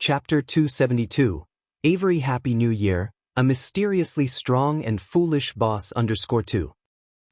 Chapter 272, Avery Happy New Year, A Mysteriously Strong and Foolish Boss _2.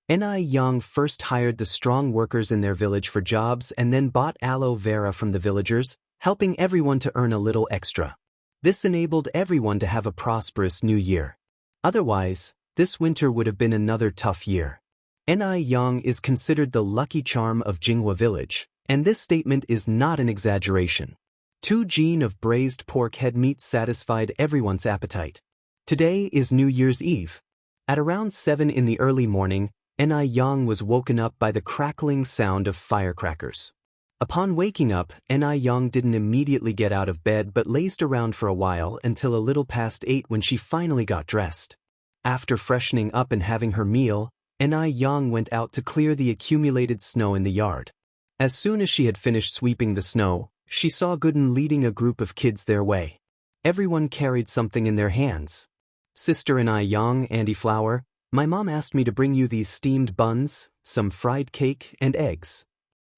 Ni Yang first hired the strong workers in their village for jobs and then bought aloe vera from the villagers, helping everyone to earn a little extra. This enabled everyone to have a prosperous new year. Otherwise, this winter would have been another tough year. Ni Yang is considered the lucky charm of Jinghua village, and this statement is not an exaggeration. 2 gene of braised pork head meat satisfied everyone's appetite. Today is New Year's Eve. At around 7 in the early morning, Ni Yang was woken up by the crackling sound of firecrackers. Upon waking up, Ni Yang didn't immediately get out of bed but lazed around for a while until a little past 8 when she finally got dressed. After freshening up and having her meal, Ni Yang went out to clear the accumulated snow in the yard. As soon as she had finished sweeping the snow, she saw Gooden leading a group of kids their way. Everyone carried something in their hands. Sister Ni Yang, Andy Flower, my mom asked me to bring you these steamed buns, some fried cake, and eggs.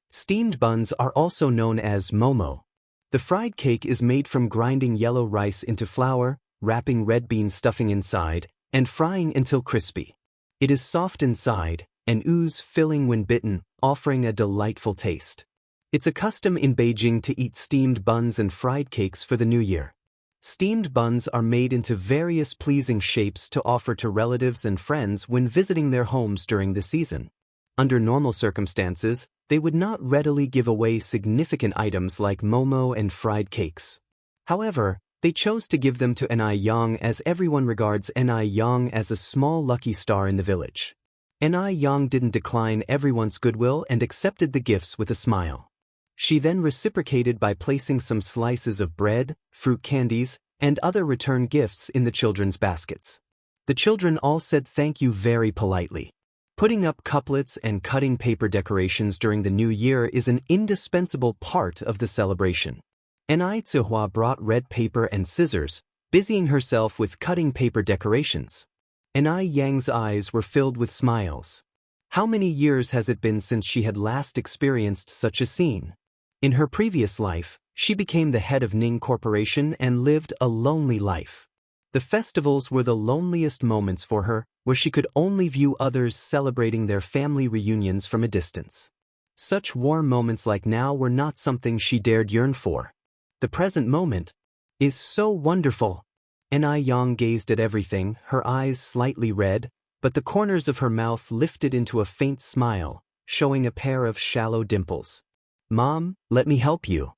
Steamed buns are also known as momo. The fried cake is made from grinding yellow rice into flour, wrapping red bean stuffing inside, and frying until crispy. It is soft inside, and ooze filling when bitten, offering a delightful taste. It's a custom in Beijing to eat steamed buns and fried cakes for the new year. Steamed buns are made into various pleasing shapes to offer to relatives and friends when visiting their homes during the season. Under normal circumstances, they would not readily give away significant items like momo and fried cakes. However, they chose to give them to Ni Yang as everyone regards Ni Yang as a small lucky star in the village. Ni Yang didn't decline everyone's goodwill and accepted the gifts with a smile. She then reciprocated by placing some slices of bread, fruit candies, and other return gifts in the children's baskets. The children all said thank you very politely. Putting up couplets and cutting paper decorations during the new year is an indispensable part of the celebration. Ni Zihua brought red paper and scissors, busying herself with cutting paper decorations. Ni Yang's eyes were filled with smiles. How many years has it been since she had last experienced such a scene? In her previous life, she became the head of Ning Corporation and lived a lonely life. The festivals were the loneliest moments for her, where she could only view others celebrating their family reunions from a distance. Such warm moments like now were not something she dared yearn for. The present moment is so wonderful. Ni Yang gazed at everything, her eyes slightly red, but the corners of her mouth lifted into a faint smile, showing a pair of shallow dimples. Mom, let me help you.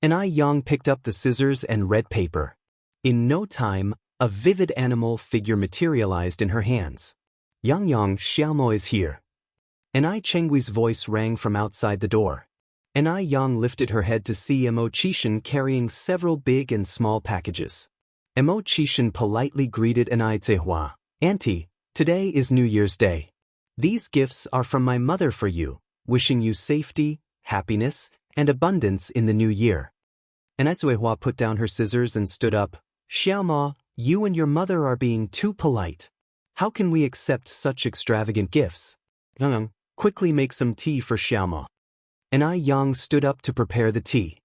Ni Yang picked up the scissors and red paper. In no time, a vivid animal figure materialized in her hands. Yang Xiaomo is here. Ni Chenggui's voice rang from outside the door. Ni Yang lifted her head to see Mo Qishan carrying several big and small packages. Mo Qishan politely greeted Ni Zihua. Auntie, today is New Year's Day. These gifts are from my mother for you, wishing you safety, happiness, and abundance in the new year. Ni Zihua put down her scissors and stood up. Xiaoma, you and your mother are being too polite. How can we accept such extravagant gifts? Yang, quickly make some tea for Xiaoma. Ni Yang stood up to prepare the tea.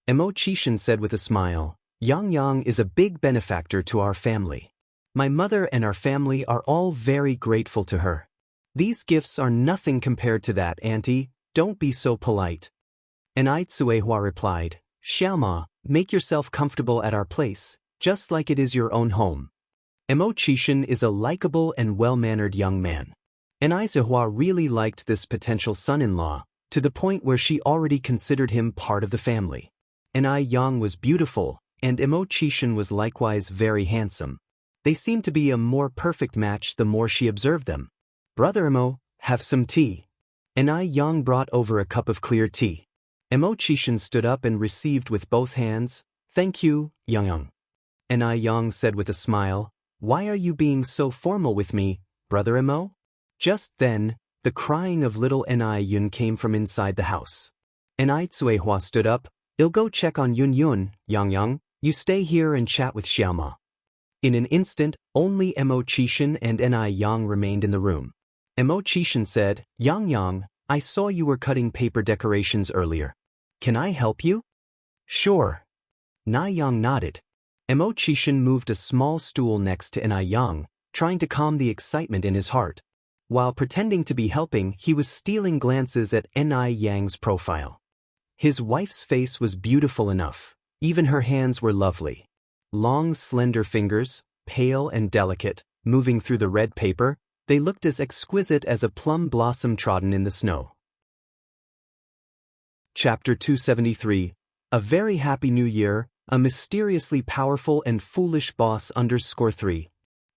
Mo Qishan said with a smile, Yang is a big benefactor to our family. My mother and our family are all very grateful to her. These gifts are nothing compared to that, Auntie. Don't be so polite. Ni Zihua replied, Xiaoma, make yourself comfortable at our place, just like it is your own home. Mo Qishan is a likable and well-mannered young man. Ni Zihua really liked this potential son-in-law, to the point where she already considered him part of the family. Ni Yang was beautiful, and Mo Qishan was likewise very handsome. They seemed to be a more perfect match the more she observed them. Brother Mo, have some tea. Ni Yang brought over a cup of clear tea. Mo Qishan stood up and received with both hands. Thank you, Yang. Ni Yang said with a smile, why are you being so formal with me, Brother Mo? Just then, the crying of little Ni Yun came from inside the house. Ni Zihua stood up. I'll go check on Yun. Yang, you stay here and chat with Xiaoma. In an instant, only Mo Qishan and Ni Yang remained in the room. Mo Qishan said, Yang, I saw you were cutting paper decorations earlier. Can I help you? Sure. Na Yang nodded. Mo Chishan moved a small stool next to Na Yang, trying to calm the excitement in his heart. While pretending to be helping, he was stealing glances at Na Yang's profile. His wife's face was beautiful enough. Even her hands were lovely. Long, slender fingers, pale and delicate, moving through the red paper, they looked as exquisite as a plum blossom trodden in the snow. Chapter 273. A Very Happy New Year, a Mysteriously Powerful and Foolish Boss _3.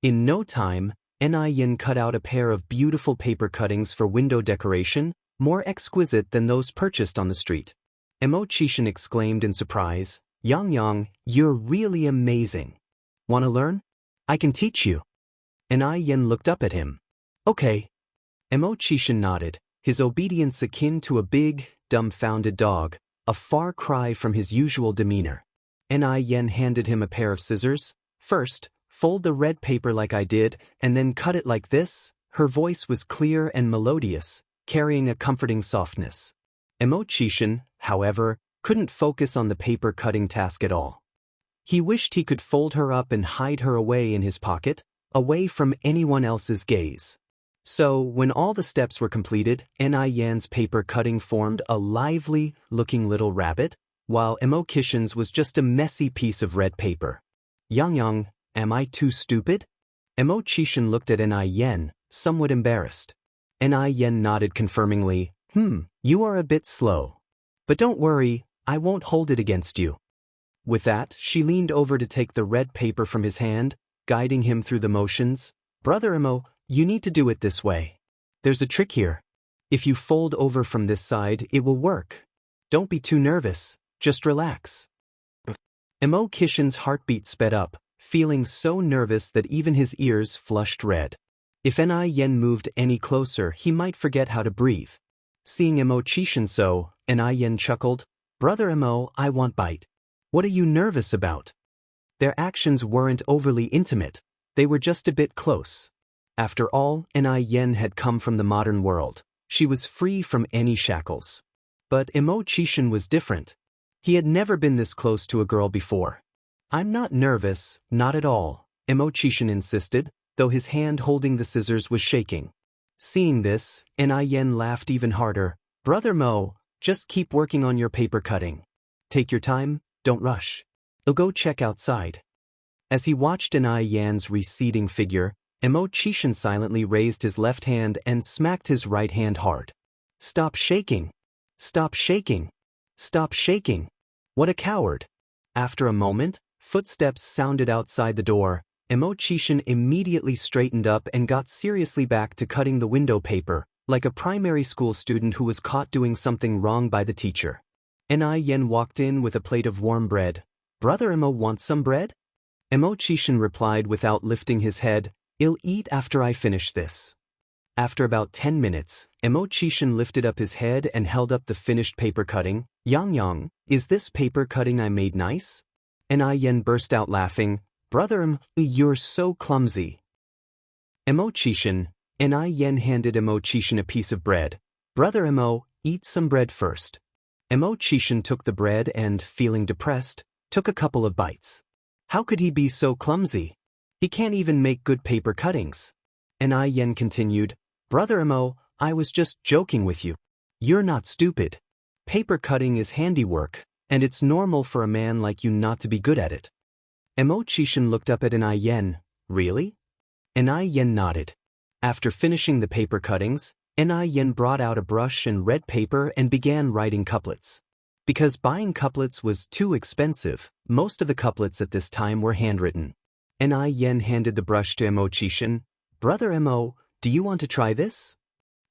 In no time, Na Yin cut out a pair of beautiful paper cuttings for window decoration, more exquisite than those purchased on the street. Mo Chishan exclaimed in surprise, Yang, you're really amazing. Wanna learn? I can teach you. Na Yin looked up at him. Okay. Mo Chishan nodded, his obedience akin to a big, dumbfounded dog, a far cry from his usual demeanor. Na Yin handed him a pair of scissors. First, fold the red paper like I did, and then cut it like this. Her voice was clear and melodious, carrying a comforting softness. Mo Chishan, however, couldn't focus on the paper cutting task at all. He wished he could fold her up and hide her away in his pocket, away from anyone else's gaze. So, when all the steps were completed, Na Yan's paper cutting formed a lively-looking little rabbit, while Mo Chishan's was just a messy piece of red paper. Yang, am I too stupid? Mo Chishan looked at Na Yan, somewhat embarrassed. Na Yan nodded confirmingly, you are a bit slow. But don't worry, I won't hold it against you. With that, she leaned over to take the red paper from his hand, guiding him through the motions. Brother Mo, you need to do it this way. There's a trick here. If you fold over from this side, it will work. Don't be too nervous, just relax. Mo Chishan's heartbeat sped up, feeling so nervous that even his ears flushed red. If Na Yan moved any closer, he might forget how to breathe. Seeing Mo Chishan so, Na Yan chuckled, Brother Mo, I want bite. What are you nervous about? Their actions weren't overly intimate, they were just a bit close. After all, Na Yan had come from the modern world. She was free from any shackles. But Mo Chishan was different. He had never been this close to a girl before. I'm not nervous, not at all, Mo Chishan insisted, though his hand holding the scissors was shaking. Seeing this, Na Yan laughed even harder. Brother Mo, just keep working on your paper cutting. Take your time, don't rush. I'll go check outside. As he watched Na Yan's receding figure, Mo Chishan silently raised his left hand and smacked his right hand hard. Stop shaking. Stop shaking. Stop shaking. What a coward. After a moment, footsteps sounded outside the door. Mo Chishan immediately straightened up and got seriously back to cutting the window paper, like a primary school student who was caught doing something wrong by the teacher. Na Yan walked in with a plate of warm bread. Brother Mo wants some bread? Mo Chishan replied without lifting his head, I'll eat after I finish this. After about 10 minutes, Mo Chishan lifted up his head and held up the finished paper cutting. Yang, is this paper cutting I made nice? Na Yan burst out laughing. Brother you're so clumsy. Mo Chishan, Na Yan handed Mo Chishan a piece of bread. Brother Mo, eat some bread first. Mo Chishan took the bread and, feeling depressed, took a couple of bites. How could he be so clumsy? He can't even make good paper cuttings. Na Yan continued, Brother Mo, I was just joking with you. You're not stupid. Paper cutting is handiwork, and it's normal for a man like you not to be good at it. Mo Chishan looked up at Na Yan. Really? Na Yan nodded. After finishing the paper cuttings, Na Yan brought out a brush and red paper and began writing couplets. Because buying couplets was too expensive, most of the couplets at this time were handwritten. Na Yan handed the brush to Mo Chishan. Brother Mo, do you want to try this?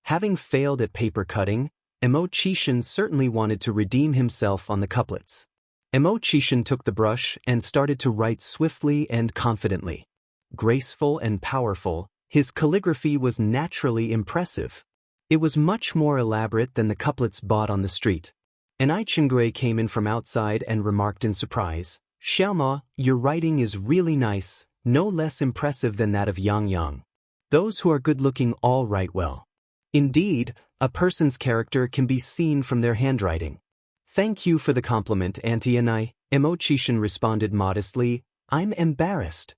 Having failed at paper cutting, Mo Chishan certainly wanted to redeem himself on the couplets. Mo Chishan took the brush and started to write swiftly and confidently. Graceful and powerful, his calligraphy was naturally impressive. It was much more elaborate than the couplets bought on the street. Ai Chingui came in from outside and remarked in surprise, Xiaoma, your writing is really nice, no less impressive than that of Yang. Those who are good-looking all write well. Indeed, a person's character can be seen from their handwriting. Thank you for the compliment, Auntie Anai, Mo Chishan responded modestly, I'm embarrassed.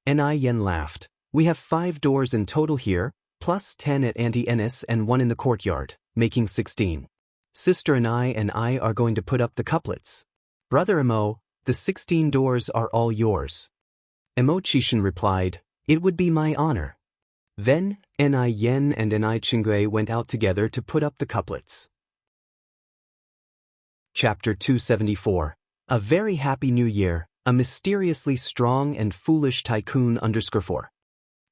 Ni Yen laughed. We have 5 doors in total here, plus 10 at Auntie Ennis and 1 in the courtyard, making 16. Sister and I are going to put up the couplets. Brother Mo, the 16 doors are all yours. Mo Chishan replied, It would be my honor. Then, Ni Yen and Ni Chingui went out together to put up the couplets. Chapter 274. A Very Happy New Year, a Mysteriously Strong and Foolish Tycoon _4.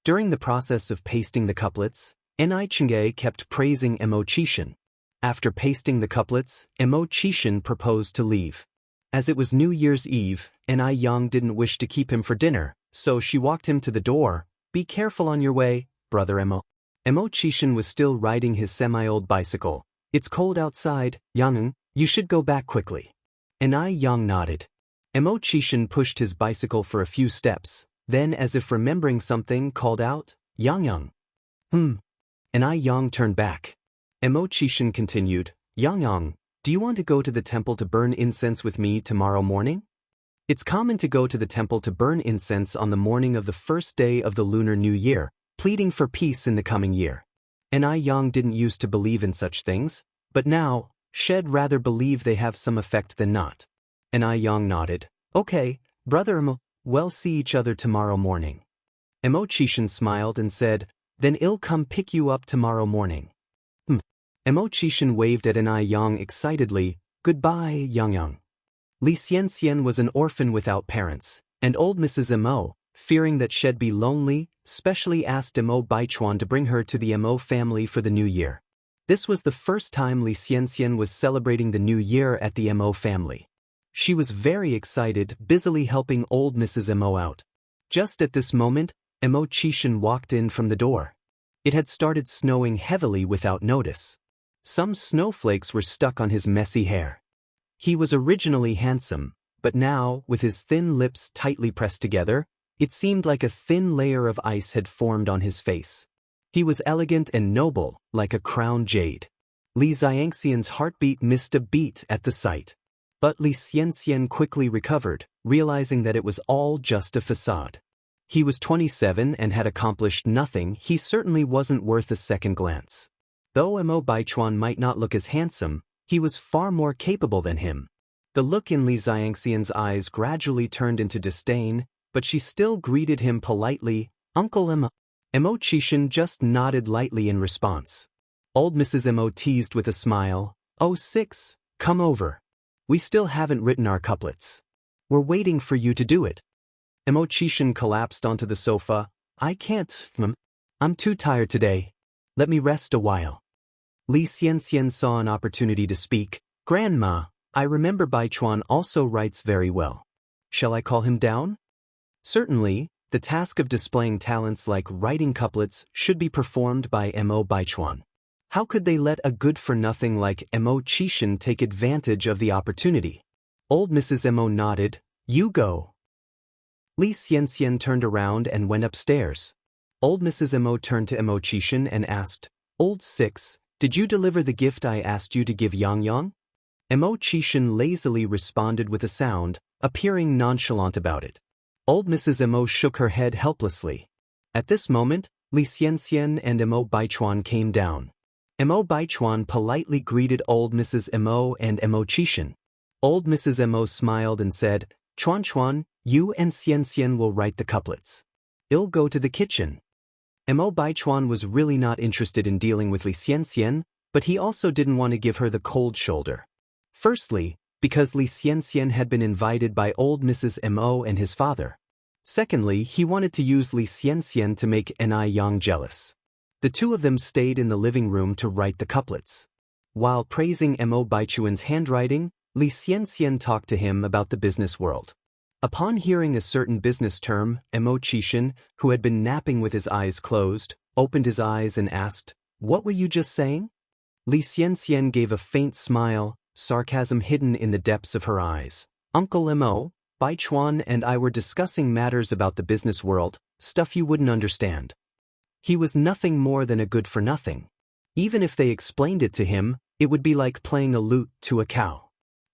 During the process of pasting the couplets, Ni Chingui kept praising Mo Chishan. After pasting the couplets, Mo Chishan proposed to leave. As it was New Year's Eve, Ni Yang didn't wish to keep him for dinner, so she walked him to the door. Be careful on your way, brother Mo. Mo Chishan was still riding his semi-old bicycle. It's cold outside, Yang, you should go back quickly. Ni Yang nodded. Mo Chishan pushed his bicycle for a few steps, then as if remembering something called out, Yang. Ni Yang turned back. Mo Chishan continued, Yang, do you want to go to the temple to burn incense with me tomorrow morning? It's common to go to the temple to burn incense on the morning of the first day of the Lunar New Year, pleading for peace in the coming year. Ni Yang didn't used to believe in such things, but now, she'd rather believe they have some effect than not. Ni Yang nodded. Okay, brother Mo, we'll see each other tomorrow morning. Mo Chishan smiled and said, Then I'll come pick you up tomorrow morning. Mo Chishan waved at Ni Yang excitedly, Goodbye, Yang. Li Xianxian was an orphan without parents, and old Mrs. Mo, fearing that she'd be lonely, specially asked Mo Baichuan to bring her to the Mo family for the new year. This was the first time Li Xianxian was celebrating the new year at the Mo family. She was very excited, busily helping old Mrs. Mo out. Just at this moment, Mo Chishan walked in from the door. It had started snowing heavily without notice. Some snowflakes were stuck on his messy hair. He was originally handsome, but now, with his thin lips tightly pressed together, it seemed like a thin layer of ice had formed on his face. He was elegant and noble, like a crowned jade. Li Xianxian's heartbeat missed a beat at the sight. But Li Xianxian quickly recovered, realizing that it was all just a facade. He was 27 and had accomplished nothing. He certainly wasn't worth a second glance. Though Mo Baichuan might not look as handsome, he was far more capable than him. The look in Li Xianxian's eyes gradually turned into disdain, but she still greeted him politely, Uncle Mo. Mo Chishan just nodded lightly in response. Old Mrs. Mo teased with a smile, Oh 6, come over. We still haven't written our couplets. We're waiting for you to do it. Mo Chishan collapsed onto the sofa. I can't, I'm too tired today. Let me rest a while. Li Xianxian saw an opportunity to speak. Grandma, I remember Baichuan also writes very well. Shall I call him down? Certainly, the task of displaying talents like writing couplets should be performed by Mo Baichuan. How could they let a good-for-nothing like Mo Chishan take advantage of the opportunity? Old Mrs. Mo nodded. You go. Li Xianxian turned around and went upstairs. Old Mrs. Mo turned to Mo Chishan and asked, Old 6, did you deliver the gift I asked you to give Yang? Mo Chishan lazily responded with a sound, appearing nonchalant about it. Old Mrs. Mo shook her head helplessly. At this moment, Li Xianxian and Mo Baichuan came down. Mo Baichuan politely greeted old Mrs. Mo and Mo Chishan. Old Mrs. Mo smiled and said, Chuan, you and Xianxian will write the couplets. I'll go to the kitchen. Mo Baichuan was really not interested in dealing with Li Xianxian, but he also didn't want to give her the cold shoulder. Firstly, because Li Xianxian had been invited by old Mrs. Mo and his father. Secondly, he wanted to use Li Xianxian to make Ni Yang jealous. The two of them stayed in the living room to write the couplets. While praising Mo Baichuan's handwriting, Li Xianxian talked to him about the business world. Upon hearing a certain business term, Mo Chishan, who had been napping with his eyes closed, opened his eyes and asked, What were you just saying? Li Xianxian gave a faint smile, sarcasm hidden in the depths of her eyes. Uncle Mo, Baichuan and I were discussing matters about the business world, stuff you wouldn't understand. He was nothing more than a good-for-nothing. Even if they explained it to him, it would be like playing a lute to a cow.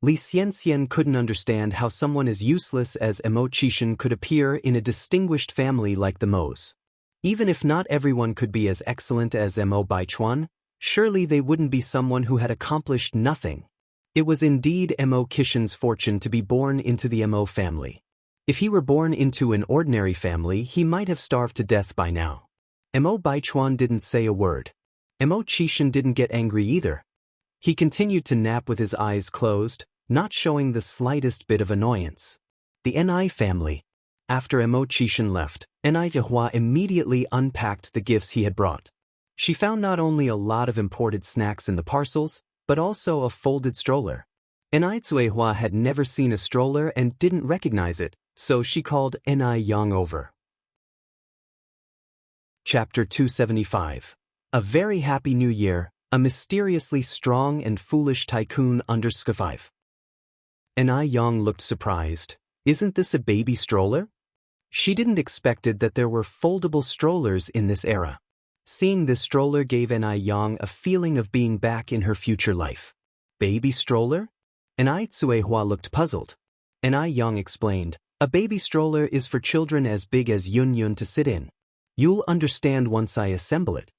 Li Xianxian couldn't understand how someone as useless as Mo Qishan could appear in a distinguished family like the Mo's. Even if not everyone could be as excellent as Mo Baichuan, surely they wouldn't be someone who had accomplished nothing. It was indeed Mo Qishan's fortune to be born into the Mo family. If he were born into an ordinary family, he might have starved to death by now. Mo Baichuan didn't say a word. Mo Qishan didn't get angry either. He continued to nap with his eyes closed, not showing the slightest bit of annoyance. The Ni family. After Mo Qishan left, Ni Zhihua immediately unpacked the gifts he had brought. She found not only a lot of imported snacks in the parcels, but also a folded stroller. Ni Zhihua had never seen a stroller and didn't recognize it, so she called Ni Yang over. Chapter 275. A Very Happy New Year, a Mysteriously Strong and Foolish Tycoon under Sky 5. Ni Yang looked surprised. Isn't this a baby stroller? She didn't expected that there were foldable strollers in this era. Seeing this stroller gave Ni Yang a feeling of being back in her future life. Baby stroller? Ni Zhihua looked puzzled. Ni Yang explained, a baby stroller is for children as big as Yun to sit in. You'll understand once I assemble it.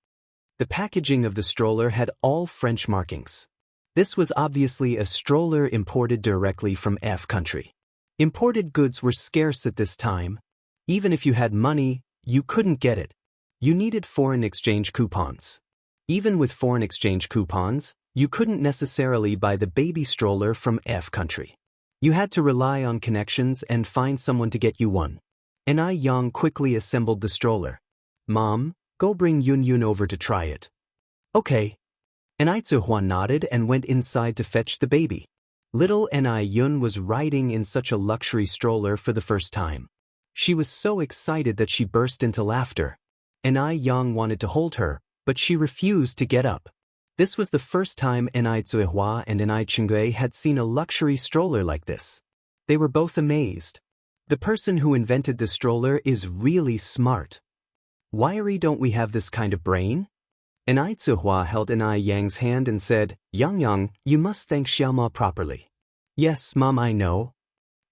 The packaging of the stroller had all French markings. This was obviously a stroller imported directly from F country. Imported goods were scarce at this time. Even if you had money, you couldn't get it. You needed foreign exchange coupons. Even with foreign exchange coupons, you couldn't necessarily buy the baby stroller from F country. You had to rely on connections and find someone to get you one. Ni Yang quickly assembled the stroller. Mom, go bring Yun over to try it. Okay. Ni Zhihua nodded and went inside to fetch the baby. Little Ni Yun was riding in such a luxury stroller for the first time. She was so excited that she burst into laughter. Ni Yang wanted to hold her, but she refused to get up. This was the first time Ni Zhihua and Ni Qinggui had seen a luxury stroller like this. They were both amazed. The person who invented the stroller is really smart. Why don't we have this kind of brain? Ni Zhihua held Ni Yang's hand and said, Yang, you must thank Xiaoma properly. Yes, Mom, I know.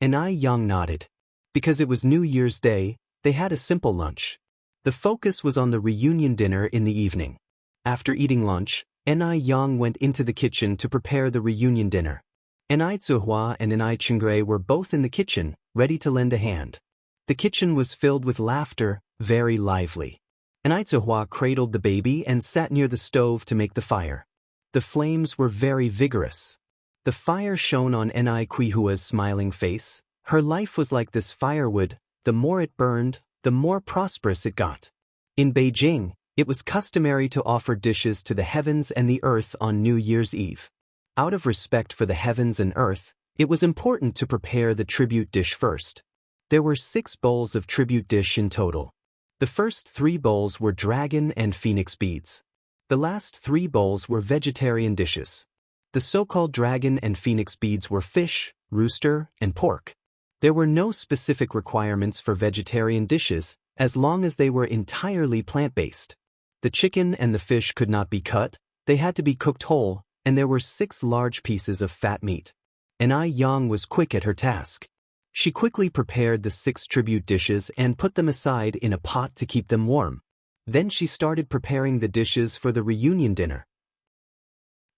Ni Yang nodded. Because it was New Year's Day, they had a simple lunch. The focus was on the reunion dinner in the evening. After eating lunch, Ni Yang went into the kitchen to prepare the reunion dinner. Ni Zhihua and Ni Qinggui were both in the kitchen, ready to lend a hand. The kitchen was filled with laughter, very lively. Ni Zhihua cradled the baby and sat near the stove to make the fire. The flames were very vigorous. The fire shone on Ni Qihua's smiling face. Her life was like this firewood, the more it burned, the more prosperous it got. In Beijing, it was customary to offer dishes to the heavens and the earth on New Year's Eve. Out of respect for the heavens and earth, it was important to prepare the tribute dish first. There were 6 bowls of tribute dish in total. The first 3 bowls were dragon and phoenix beads. The last 3 bowls were vegetarian dishes. The so-called dragon and phoenix beads were fish, rooster, and pork. There were no specific requirements for vegetarian dishes, as long as they were entirely plant-based. The chicken and the fish could not be cut, they had to be cooked whole, and there were 6 large pieces of fat meat. Ni Yang was quick at her task. She quickly prepared the 6 tribute dishes and put them aside in a pot to keep them warm. Then she started preparing the dishes for the reunion dinner.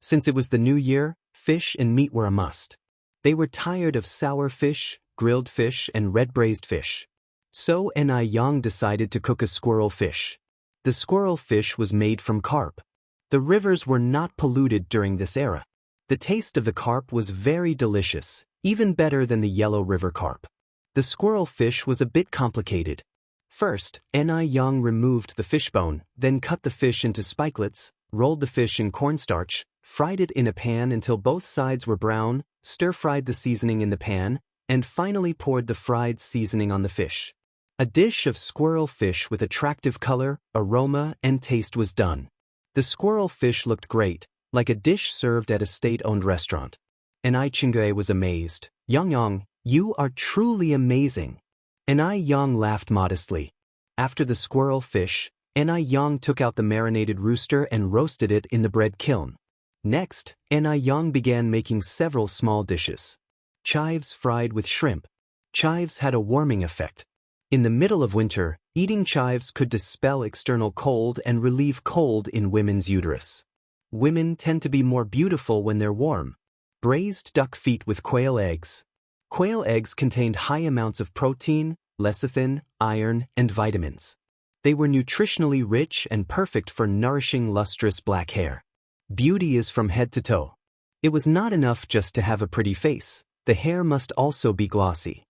Since it was the new year, fish and meat were a must. They were tired of sour fish, grilled fish, and red braised fish. So Ni Yang decided to cook a squirrel fish. The squirrel fish was made from carp. The rivers were not polluted during this era. The taste of the carp was very delicious, even better than the yellow river carp. The squirrel fish was a bit complicated. First, Ni Yang removed the fishbone, then cut the fish into spikelets, rolled the fish in cornstarch, fried it in a pan until both sides were brown, stir-fried the seasoning in the pan, and finally poured the fried seasoning on the fish. A dish of squirrel fish with attractive color, aroma, and taste was done. The squirrel fish looked great, like a dish served at a state-owned restaurant. Ni Qinggui was amazed. Yang, you are truly amazing. Ni Yang laughed modestly. After the squirrel fish, Ni Yang took out the marinated rooster and roasted it in the bread kiln. Next, Enai Yang began making several small dishes. Chives fried with shrimp. Chives had a warming effect. In the middle of winter, eating chives could dispel external cold and relieve cold in women's uterus. Women tend to be more beautiful when they're warm. Braised duck feet with quail eggs. Quail eggs contained high amounts of protein, lecithin, iron, and vitamins. They were nutritionally rich and perfect for nourishing lustrous black hair. Beauty is from head to toe. It was not enough just to have a pretty face. The hair must also be glossy.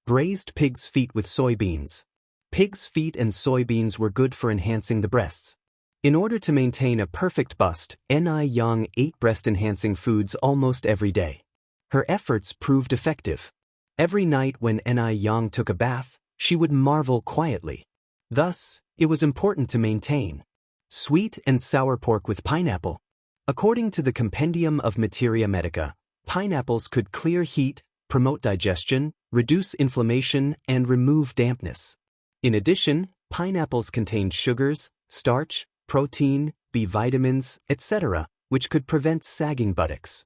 Braised pig's feet with soybeans. Pig's feet and soybeans were good for enhancing the breasts. In order to maintain a perfect bust, Enai Yang ate breast-enhancing foods almost every day. Her efforts proved effective. Every night when Enai Yang took a bath, she would marvel quietly. Thus, it was important to maintain. Sweet and sour pork with pineapple. According to the Compendium of Materia Medica, pineapples could clear heat, promote digestion, reduce inflammation, and remove dampness. In addition, pineapples contained sugars, starch, protein, B vitamins, etc., which could prevent sagging buttocks.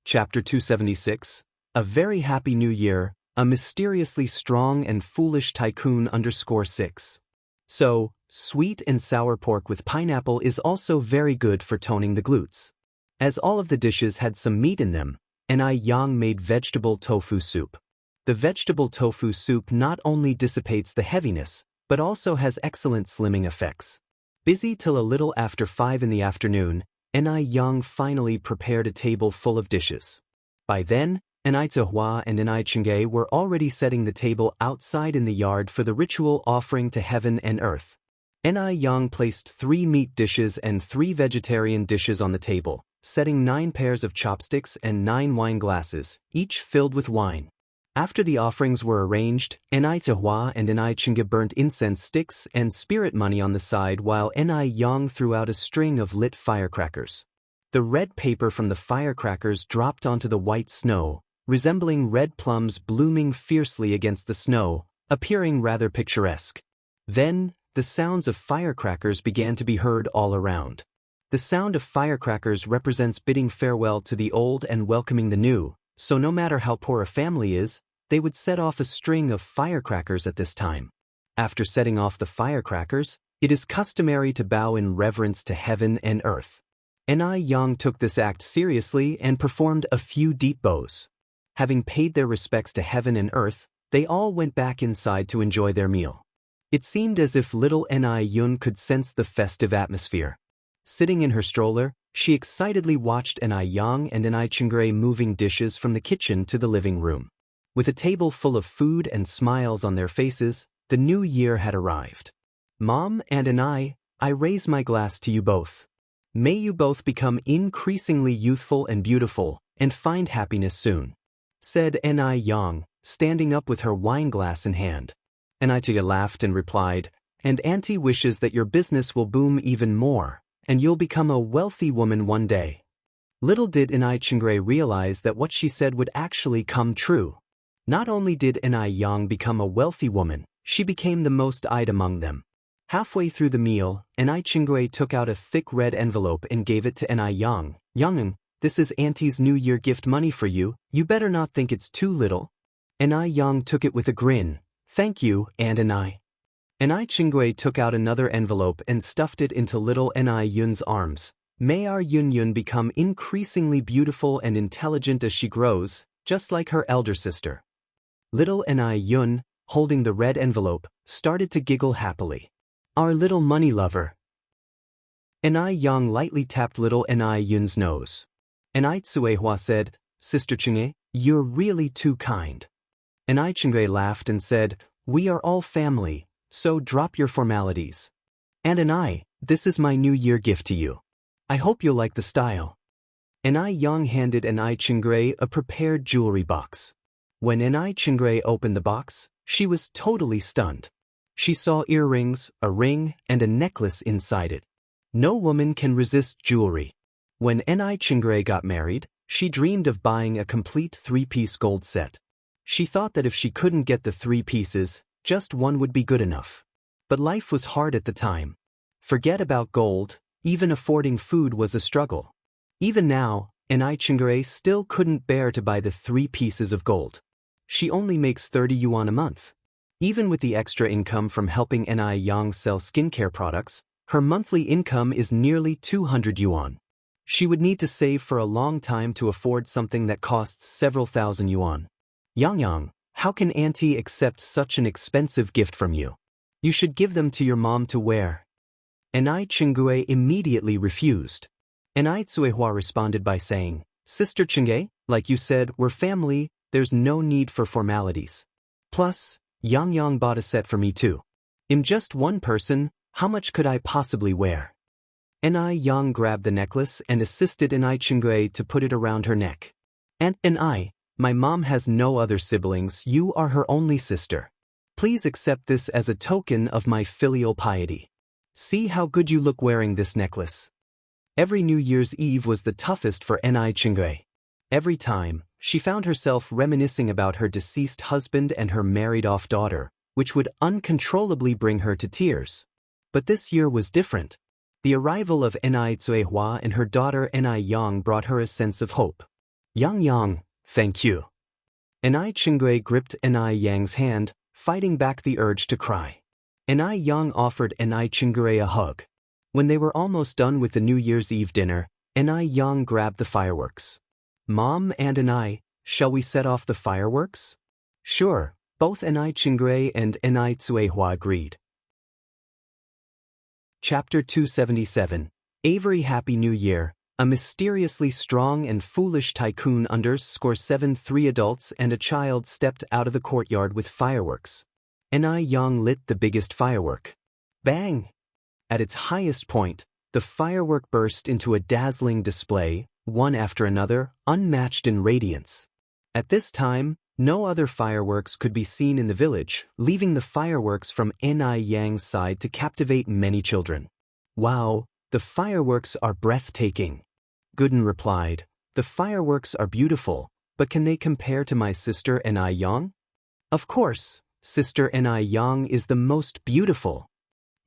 Chapter 276, A Very Happy New Year, A Mysteriously Strong and Foolish Tycoon _6. So, sweet and sour pork with pineapple is also very good for toning the glutes. As all of the dishes had some meat in them, Enai Yang made vegetable tofu soup. The vegetable tofu soup not only dissipates the heaviness, but also has excellent slimming effects. Busy till a little after 5 in the afternoon, Enai Yang finally prepared a table full of dishes. By then, Enai Zhehua and Enai Chingay were already setting the table outside in the yard for the ritual offering to heaven and earth. Enai Yang placed 3 meat dishes and 3 vegetarian dishes on the table, setting 9 pairs of chopsticks and 9 wine glasses, each filled with wine. After the offerings were arranged, Enai Zhehua and Enai Chingay burnt incense sticks and spirit money on the side while Enai Yang threw out a string of lit firecrackers. The red paper from the firecrackers dropped onto the white snow, resembling red plums blooming fiercely against the snow, appearing rather picturesque. Then, the sounds of firecrackers began to be heard all around. The sound of firecrackers represents bidding farewell to the old and welcoming the new. So no matter how poor a family is, they would set off a string of firecrackers at this time. After setting off the firecrackers, it is customary to bow in reverence to heaven and earth. Enai Yang took this act seriously and performed a few deep bows. Having paid their respects to heaven and earth, they all went back inside to enjoy their meal. It seemed as if little Enai Yun could sense the festive atmosphere. Sitting in her stroller, she excitedly watched Enai Yang and Enai Chingay moving dishes from the kitchen to the living room. With a table full of food and smiles on their faces, the new year had arrived. Mom and Enai, I raise my glass to you both. May you both become increasingly youthful and beautiful, and find happiness soon, said Enai Yang, standing up with her wine glass in hand. Enai Chingay laughed and replied, and Auntie wishes that your business will boom even more, and you'll become a wealthy woman one day. Little did Enai Chingay realize that what she said would actually come true. Not only did Enai Yang become a wealthy woman, she became the most eyed among them. Halfway through the meal, Enai Chingay took out a thick red envelope and gave it to Enai Yang. Yang, this is Auntie's New Year gift money for you, you better not think it's too little. Enai Yang took it with a grin. Thank you, Aunt Enai. Enai Chingay took out another envelope and stuffed it into little Enai Yun's arms. May our Yun Yun become increasingly beautiful and intelligent as she grows, just like her elder sister. Little Enai Yun, holding the red envelope, started to giggle happily. Our little money lover. Enai Yang lightly tapped little Enai Yun's nose. Enai Zhehua said, Sister Chingay, you're really too kind. Enai Chingay laughed and said, we are all family. So drop your formalities. And Enai, this is my New Year gift to you. I hope you'll like the style. Enai Yang handed Enai Chingay a prepared jewelry box. When Enai Chingay opened the box, she was totally stunned. She saw earrings, a ring, and a necklace inside it. No woman can resist jewelry. When Enai Chingay got married, she dreamed of buying a complete 3-piece gold set. She thought that if she couldn't get the 3 pieces, just one would be good enough. But life was hard at the time. Forget about gold, Even affording food was a struggle. Even now, Enai Chingare still couldn't bear to buy the 3 pieces of gold. She only makes 30 yuan a month. Even with the extra income from helping Enai Yang sell skincare products, her monthly income is nearly 200 yuan. She would need to save for a long time to afford something that costs several thousand yuan. Yang, how can auntie accept such an expensive gift from you? You should give them to your mom to wear. Enai Chingue immediately refused. Enai Tsuehua responded by saying, Sister Chingue, like you said, we're family, there's no need for formalities. Plus, Yang bought a set for me too. I'm just one person, how much could I possibly wear? Enai Yang grabbed the necklace and assisted Enai Chingue to put it around her neck. And my mom has no other siblings, you are her only sister. Please accept this as a token of my filial piety. See how good you look wearing this necklace. Every New Year's Eve was the toughest for Enai Chingue. Every time, she found herself reminiscing about her deceased husband and her married-off daughter, which would uncontrollably bring her to tears. But this year was different. The arrival of Enai Tsuehua and her daughter Enai Yang brought her a sense of hope. Yang, thank you. Enai Chingue gripped Enai Yang's hand, fighting back the urge to cry. Enai Yang offered Enai Chingue a hug. When they were almost done with the New Year's Eve dinner, Enai Yang grabbed the fireworks. Mom and Enai, shall we set off the fireworks? Sure, both Enai Chingue and Enai Tsuehua agreed. Chapter 277, Avery Happy New Year. A mysteriously strong and foolish tycoon _7 3 adults and a child stepped out of the courtyard with fireworks. Enai Yang lit the biggest firework. Bang! At its highest point, the firework burst into a dazzling display, one after another, unmatched in radiance. At this time, no other fireworks could be seen in the village, leaving the fireworks from Enai Yang's side to captivate many children. Wow, the fireworks are breathtaking. Gooden replied, the fireworks are beautiful, but can they compare to my sister Enai Yang? Of course, Sister Enai Yang is the most beautiful.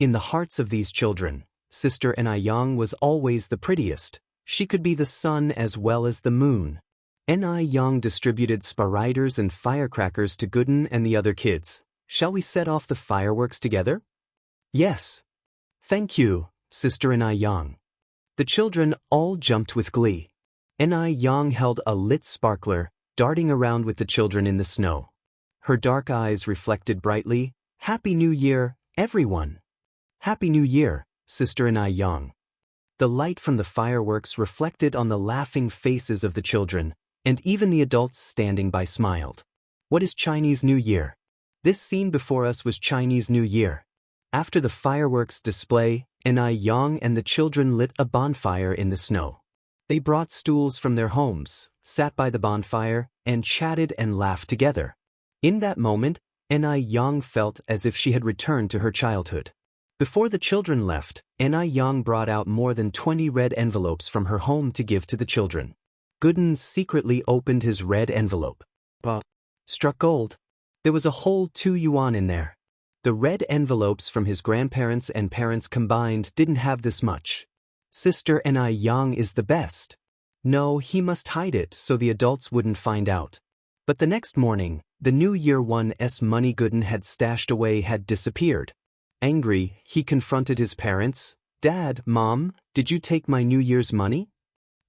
In the hearts of these children, Sister Enai Yang was always the prettiest. She could be the sun as well as the moon. Enai Yang distributed spariders and firecrackers to Gooden and the other kids. Shall we set off the fireworks together? Yes. Thank you, Sister Enai Yang. The children all jumped with glee. Enai Yang held a lit sparkler, darting around with the children in the snow. Her dark eyes reflected brightly, Happy New Year, everyone! Happy New Year, Sister Enai Yang. The light from the fireworks reflected on the laughing faces of the children, and even the adults standing by smiled. What is Chinese New Year? This scene before us was Chinese New Year. After the fireworks display, Enai Yang and the children lit a bonfire in the snow. They brought stools from their homes, sat by the bonfire, and chatted and laughed together. In that moment, Enai Yang felt as if she had returned to her childhood. Before the children left, Enai Yang brought out more than 20 red envelopes from her home to give to the children. Gooden secretly opened his red envelope. Struck gold. There was a whole 2 yuan in there. The red envelopes from his grandparents and parents combined didn't have this much. Sister Enai Yang is the best. No, he must hide it so the adults wouldn't find out. But the next morning, the New Year 1's money Gooden had stashed away had disappeared. Angry, he confronted his parents. Dad, Mom, did you take my New Year's money?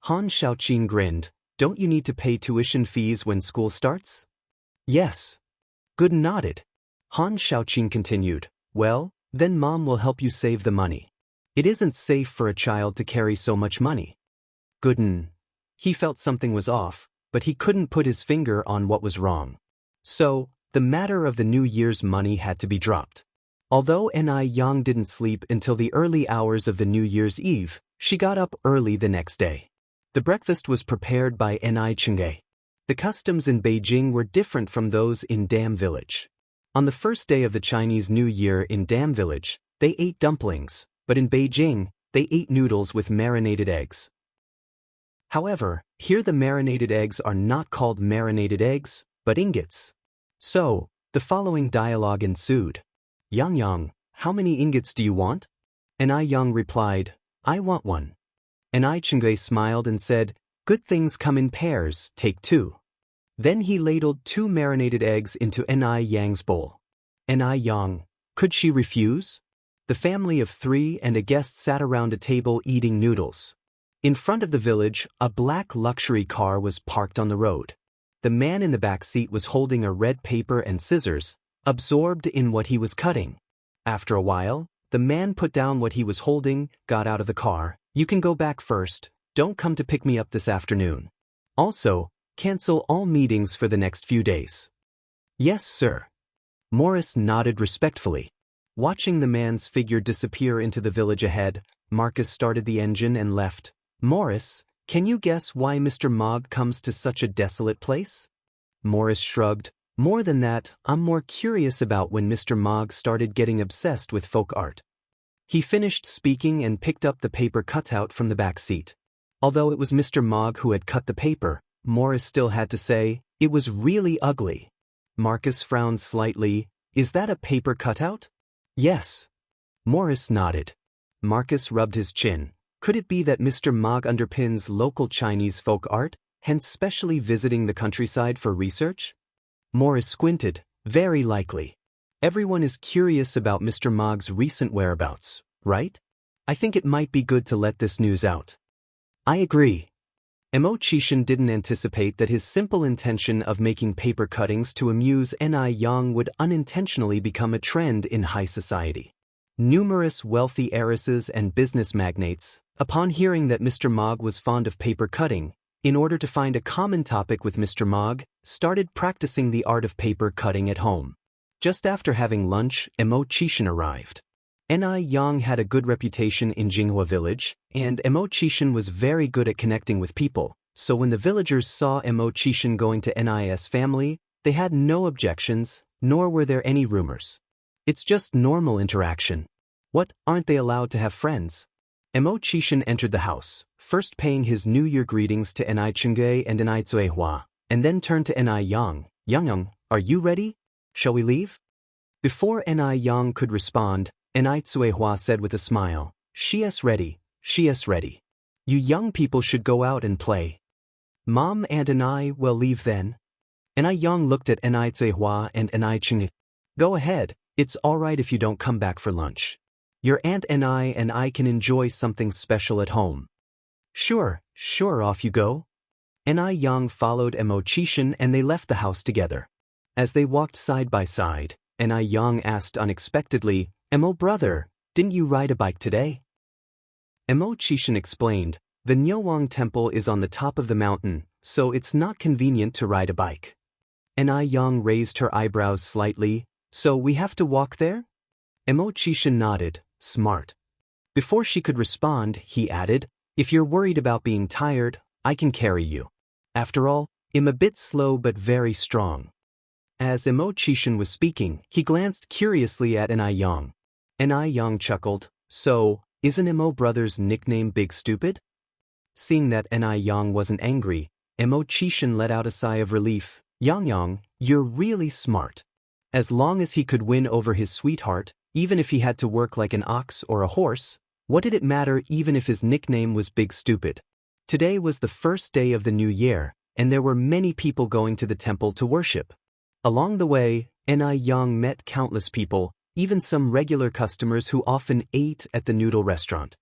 Han Xiaoqin grinned. Don't you need to pay tuition fees when school starts? Yes. Gooden nodded. Han Xiaoqin continued. Well, then Mom will help you save the money. It isn't safe for a child to carry so much money. Gooden. He felt something was off, but he couldn't put his finger on what was wrong. So, the matter of the New Year's money had to be dropped. Although Enai Yang didn't sleep until the early hours of the New Year's Eve, she got up early the next day. The breakfast was prepared by Enai Chingue. The customs in Beijing were different from those in Dam Village. On the first day of the Chinese New Year in Dam Village, they ate dumplings, but in Beijing, they ate noodles with marinated eggs. However, here the marinated eggs are not called marinated eggs, but ingots. So, the following dialogue ensued. Yang, how many ingots do you want? Enai Yang replied, I want one. Enai Chingay smiled and said, good things come in pairs, take two. Then he ladled 2 marinated eggs into Enai Yang's bowl. Enai Yang, could she refuse? The family of 3 and a guest sat around a table eating noodles. In front of the village, a black luxury car was parked on the road. The man in the back seat was holding a red paper and scissors, absorbed in what he was cutting. After a while, the man put down what he was holding, got out of the car. You can go back first, don't come to pick me up this afternoon. Also, cancel all meetings for the next few days. Yes, sir. Morris nodded respectfully. Watching the man's figure disappear into the village ahead, Marcus started the engine and left. Morris, can you guess why Mr. Mogg comes to such a desolate place? Morris shrugged. More than that, I'm more curious about when Mr. Mogg started getting obsessed with folk art. He finished speaking and picked up the paper cutout from the back seat. Although it was Mr. Mogg who had cut the paper, Morris still had to say, it was really ugly. Marcus frowned slightly. Is that a paper cutout? Yes. Morris nodded. Marcus rubbed his chin. Could it be that Mr. Mogg underpins local Chinese folk art, hence specially visiting the countryside for research? Morris squinted. Very likely. Everyone is curious about Mr. Mogg's recent whereabouts, right? I think it might be good to let this news out. I agree. Mo Chishan didn't anticipate that his simple intention of making paper cuttings to amuse Enai Yang would unintentionally become a trend in high society. Numerous wealthy heiresses and business magnates, upon hearing that Mr. Mogg was fond of paper cutting, in order to find a common topic with Mr. Mogg, started practicing the art of paper cutting at home. Just after having lunch, Mo Chishan arrived. Enai Yang had a good reputation in Jinghua village, and Mo Chishan was very good at connecting with people, so when the villagers saw Mo Chishan going to Ni's family, they had no objections, nor were there any rumors. It's just normal interaction. What, aren't they allowed to have friends? Mo Chishan entered the house, first paying his New Year greetings to Enai Chingay and Enai Zuehua, and then turned to Enai Yang. Yang, are you ready? Shall we leave? Before Enai Yang could respond, Enai Zuehua said with a smile, she is ready, she is ready. You young people should go out and play. Mom and I will leave then. Enai Yang looked at Enai Zuehua and Enai Chingay. Go ahead, it's alright if you don't come back for lunch. Your aunt and I can enjoy something special at home. Sure, off you go. Enai Yang followed Mo Chishan and they left the house together. As they walked side by side, Enai Yang asked unexpectedly, Mo brother, didn't you ride a bike today? Mo Chishan explained, the Nyowang temple is on the top of the mountain, so it's not convenient to ride a bike. Enai Yang raised her eyebrows slightly, so we have to walk there? Mo Chishan nodded, smart. Before she could respond, he added, if you're worried about being tired, I can carry you. After all, I'm a bit slow but very strong. As Mo Chishan was speaking, he glanced curiously at Enai Yang. Enai Yang chuckled, so, isn't Mo brother's nickname Big Stupid? Seeing that Enai Yang wasn't angry, Mo Chishan let out a sigh of relief. Yang, you're really smart. As long as he could win over his sweetheart, even if he had to work like an ox or a horse, what did it matter even if his nickname was Big Stupid? Today was the first day of the new year, and there were many people going to the temple to worship. Along the way, Enai Yang met countless people, even some regular customers who often ate at the noodle restaurant.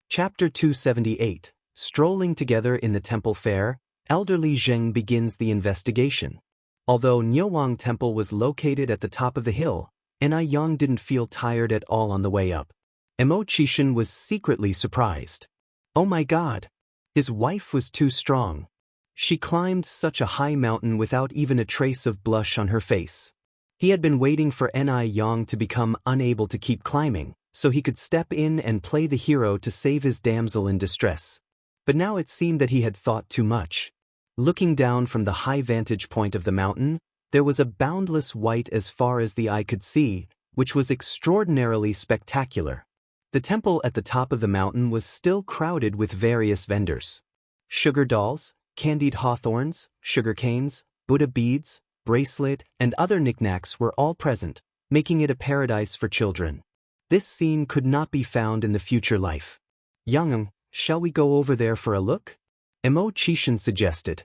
Chapter 278. Strolling together in the temple fair, elderly Zheng begins the investigation. Although Nyowang Temple was located at the top of the hill, Enai Yang didn't feel tired at all on the way up. Mo Chishan was secretly surprised. Oh my God! His wife was too strong. She climbed such a high mountain without even a trace of blush on her face. He had been waiting for Enai Yang to become unable to keep climbing, so he could step in and play the hero to save his damsel in distress. But now it seemed that he had thought too much. Looking down from the high vantage point of the mountain, there was a boundless white as far as the eye could see, which was extraordinarily spectacular. The temple at the top of the mountain was still crowded with various vendors. Sugar dolls, candied hawthorns, sugar canes, Buddha beads, bracelet, and other knickknacks were all present, making it a paradise for children. This scene could not be found in the future life. Yang, shall we go over there for a look? Mo Chishan suggested.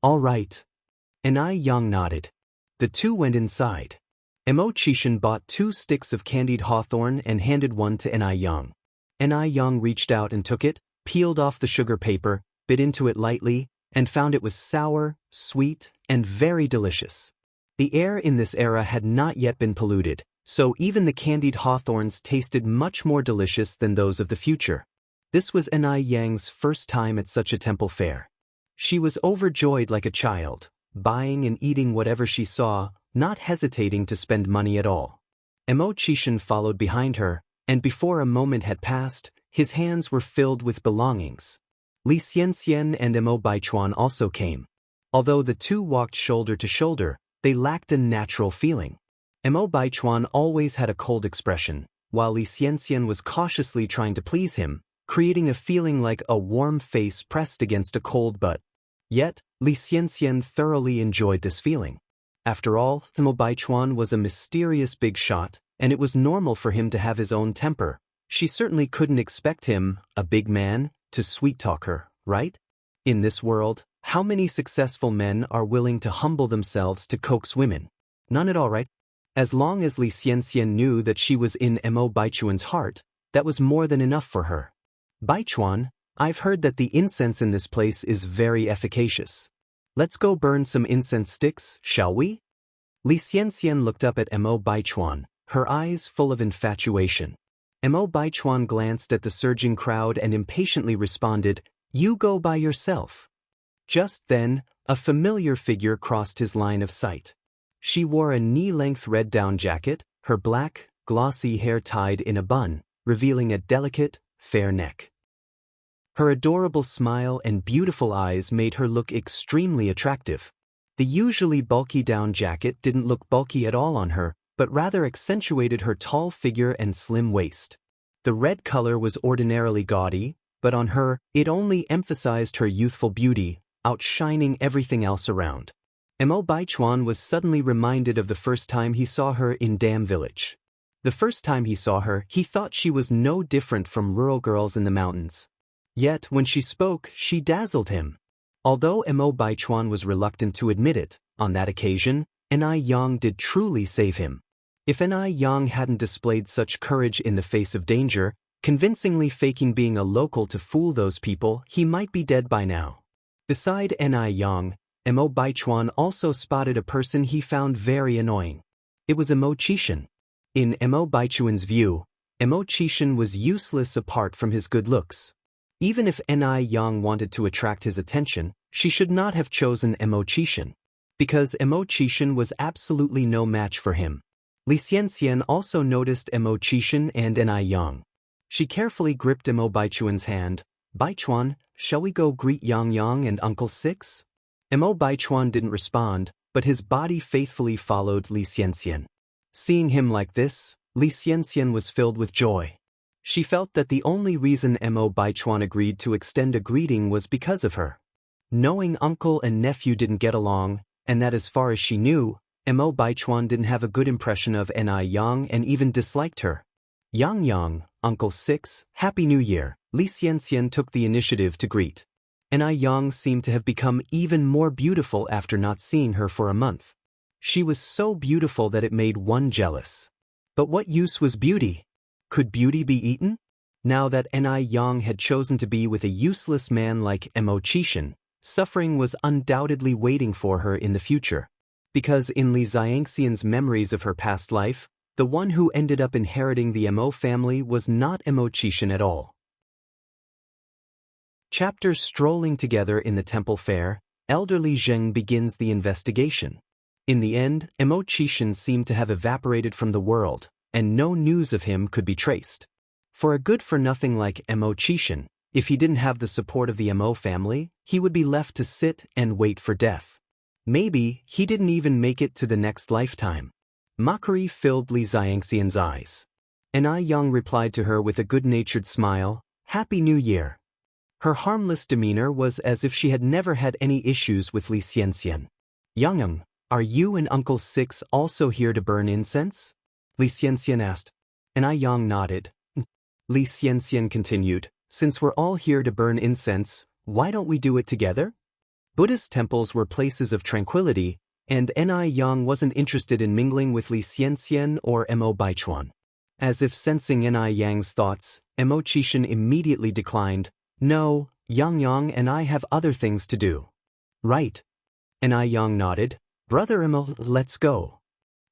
All right. Yang nodded. The two went inside. Mo Chishan bought 2 sticks of candied hawthorn and handed one to Yang. Yang reached out and took it, peeled off the sugar paper, bit into it lightly, and found it was sour, sweet, and very delicious. The air in this era had not yet been polluted, so even the candied hawthorns tasted much more delicious than those of the future. This was Yang's first time at such a temple fair. She was overjoyed like a child, buying and eating whatever she saw, not hesitating to spend money at all. Mo Chishan followed behind her, and before a moment had passed, his hands were filled with belongings. Li Xianxian and Mo Baichuan also came. Although the two walked shoulder to shoulder, they lacked a natural feeling. Mo Baichuan always had a cold expression, while Li Xianxian was cautiously trying to please him, creating a feeling like a warm face pressed against a cold butt. Yet, Li Xianxian thoroughly enjoyed this feeling. After all, Mo Baichuan was a mysterious big shot, and it was normal for him to have his own temper. She certainly couldn't expect him, a big man, to sweet-talk her, right? In this world, how many successful men are willing to humble themselves to coax women? None at all, right? As long as Li Xianxian knew that she was in Mo Baichuan's heart, that was more than enough for her. Baichuan, I've heard that the incense in this place is very efficacious. Let's go burn some incense sticks, shall we? Li Xianxian looked up at Mo Baichuan, her eyes full of infatuation. Mo Baichuan glanced at the surging crowd and impatiently responded, "You go by yourself." Just then, a familiar figure crossed his line of sight. She wore a knee-length red down jacket, her black, glossy hair tied in a bun, revealing a delicate, fair neck. Her adorable smile and beautiful eyes made her look extremely attractive. The usually bulky down jacket didn't look bulky at all on her, but rather accentuated her tall figure and slim waist. The red color was ordinarily gaudy, but on her, it only emphasized her youthful beauty, outshining everything else around. Mo Baichuan was suddenly reminded of the first time he saw her in Dam Village. The first time he saw her, he thought she was no different from rural girls in the mountains. Yet, when she spoke, she dazzled him. Although Mo Baichuan was reluctant to admit it, on that occasion, Yang did truly save him. If Yang hadn't displayed such courage in the face of danger, convincingly faking being a local to fool those people, he might be dead by now. Beside Yang, Mo Baichuan also spotted a person he found very annoying. It was Mo Chishan. In Mo Baichuan's view, Mo Chishan was useless apart from his good looks. Even if Yang wanted to attract his attention, she should not have chosen Mo Chishan. Because Mo Chishan was absolutely no match for him. Li Xianxian also noticed Mo Chishan and Yang. She carefully gripped Mo Baichuan's hand. "Baichuan, shall we go greet Yang and Uncle Six?" Mo Baichuan didn't respond, but his body faithfully followed Li Xianxian. Seeing him like this, Li Xianxian was filled with joy. She felt that the only reason Mo Baichuan agreed to extend a greeting was because of her. Knowing uncle and nephew didn't get along, and that as far as she knew, Mo Baichuan didn't have a good impression of Yang and even disliked her. Yang, Uncle Six, Happy New Year, Li Xianxian took the initiative to greet. Yang seemed to have become even more beautiful after not seeing her for a month. She was so beautiful that it made one jealous. But what use was beauty? Could beauty be eaten? Now that Yang had chosen to be with a useless man like Mo Chishan, suffering was undoubtedly waiting for her in the future. Because in Li Xianxian's memories of her past life, the one who ended up inheriting the Mo family was not Mo Chishan at all. Chapter Strolling together in the temple fair, elderly Zheng begins the investigation. In the end, Mo Chishan seemed to have evaporated from the world, and no news of him could be traced. For a good-for-nothing like Mo Chishan, if he didn't have the support of the Mo family, he would be left to sit and wait for death. Maybe he didn't even make it to the next lifetime. Mockery filled Li Xianxian's eyes. Yang replied to her with a good-natured smile, "Happy New Year." Her harmless demeanor was as if she had never had any issues with Li Xianxian. "Yang, are you and Uncle Six also here to burn incense?" Li Xianxian asked. and Yang nodded. Li Xianxian continued, since we're all here to burn incense, why don't we do it together? Buddhist temples were places of tranquility, and Yang wasn't interested in mingling with Li Xianxian or Mo Baichuan. As if sensing Yang's thoughts, Mo Qishan immediately declined, no, Yang and I have other things to do. Right. Yang nodded, brother Mo, let's go.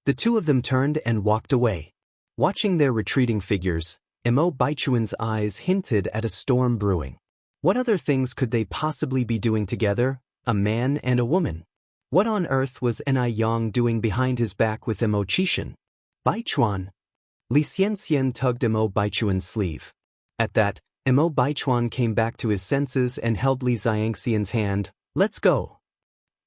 The two of them turned and walked away. Watching their retreating figures, Mo Baichuan's eyes hinted at a storm brewing. What other things could they possibly be doing together, a man and a woman? What on earth was Yang doing behind his back with Mo Qishan? Baichuan. Li Xianxian tugged Mo Baichuan's sleeve. At that, Mo Baichuan came back to his senses and held Li Xianxian's hand. Let's go.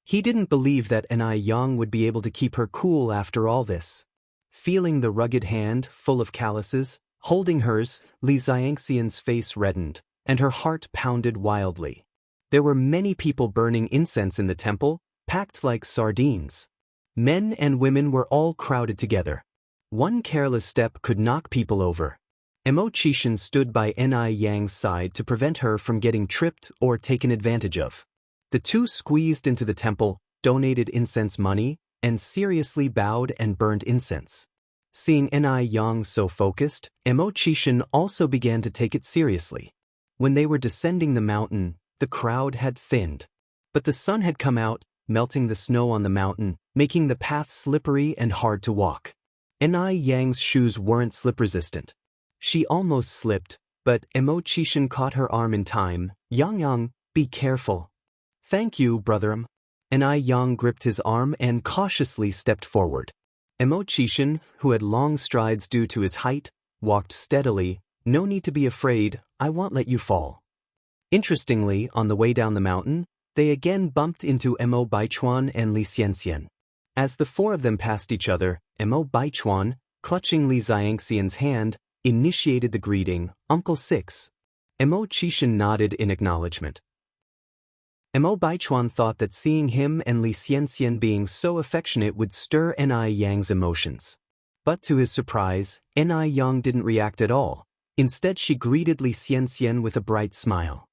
He didn't believe that Yang would be able to keep her cool after all this. Feeling the rugged hand, full of calluses, holding hers, Li Xianxian's face reddened, and her heart pounded wildly. There were many people burning incense in the temple, packed like sardines. Men and women were all crowded together. One careless step could knock people over. Mo Qishan stood by Yang's side to prevent her from getting tripped or taken advantage of. The two squeezed into the temple, donated incense money, and seriously bowed and burned incense. Seeing Yang so focused, Mo Qishan also began to take it seriously. When they were descending the mountain, the crowd had thinned. But the sun had come out, melting the snow on the mountain, making the path slippery and hard to walk. Yang's shoes weren't slip-resistant. She almost slipped, but Mo Qishan caught her arm in time. Yang, be careful. Thank you, brother. Yang gripped his arm and cautiously stepped forward. Mo Qishan, who had long strides due to his height, walked steadily. No need to be afraid, I won't let you fall. Interestingly, on the way down the mountain, they again bumped into Mo Baichuan and Li Xianxian. As the four of them passed each other, Mo Baichuan, clutching Li Xianxian's hand, initiated the greeting, Uncle Six. Mo Qishan nodded in acknowledgement. Mo Baichuan thought that seeing him and Li Xianxian being so affectionate would stir Yang's emotions. But to his surprise, Yang didn't react at all. Instead, she greeted Li Xianxian with a bright smile.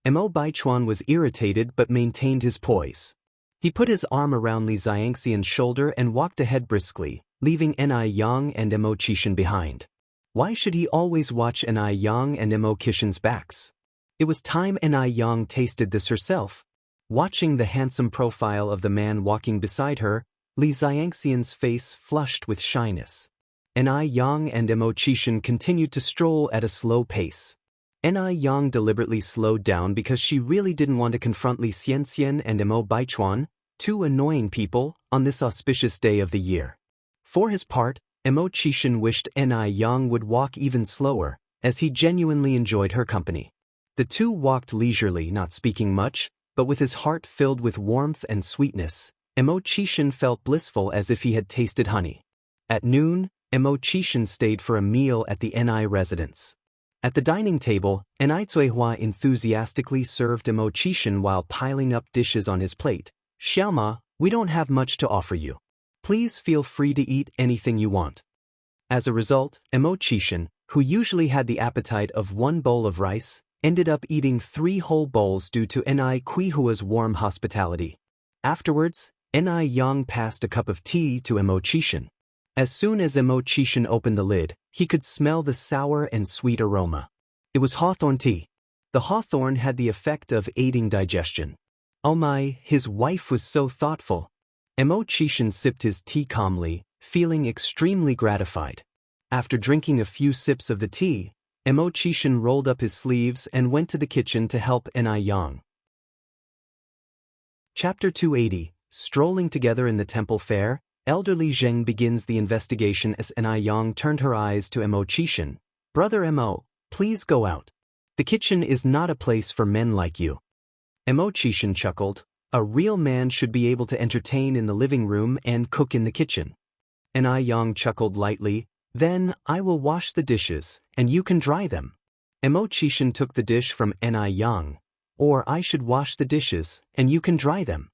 Mo Baichuan was irritated but maintained his poise. He put his arm around Li Xianxian's shoulder and walked ahead briskly, leaving Yang and Mo Qishan behind. Why should he always watch Yang and Mo Qishan's backs? It was time Yang tasted this herself. Watching the handsome profile of the man walking beside her, Li Xianxian's face flushed with shyness. Yang and Mo Qishan continued to stroll at a slow pace. Yang deliberately slowed down because she really didn't want to confront Li Xianxian and Mo Baichuan, two annoying people, on this auspicious day of the year. For his part, Mo Qishan wished Yang would walk even slower, as he genuinely enjoyed her company. The two walked leisurely, not speaking much, but with his heart filled with warmth and sweetness. Mo Qishan felt blissful as if he had tasted honey. At noon, Mo Qishan stayed for a meal at the residence. At the dining table, Cuihua enthusiastically served Mo Qishan while piling up dishes on his plate. Xiaoma, we don't have much to offer you. Please feel free to eat anything you want. As a result, Mo Qishan, who usually had the appetite of one bowl of rice, ended up eating 3 whole bowls due to Cuihua's warm hospitality. Afterwards, Yang passed a cup of tea to Mo Qishan. As soon as Mo Qishan opened the lid, he could smell the sour and sweet aroma. It was hawthorn tea. The hawthorn had the effect of aiding digestion. Oh my, his wife was so thoughtful. Mo Qishan sipped his tea calmly, feeling extremely gratified. After drinking a few sips of the tea, Mo Qishan rolled up his sleeves and went to the kitchen to help Yang. Chapter 280, Strolling Together in the Temple Fair, elderly Zheng begins the investigation as Yang turned her eyes to Mo Qishan. Brother Mo, please go out. The kitchen is not a place for men like you. Mo Qishan chuckled. A real man should be able to entertain in the living room and cook in the kitchen. Yang chuckled lightly. Then, I will wash the dishes, and you can dry them. Mo Qishan took the dish from Yang. Or I should wash the dishes, and you can dry them.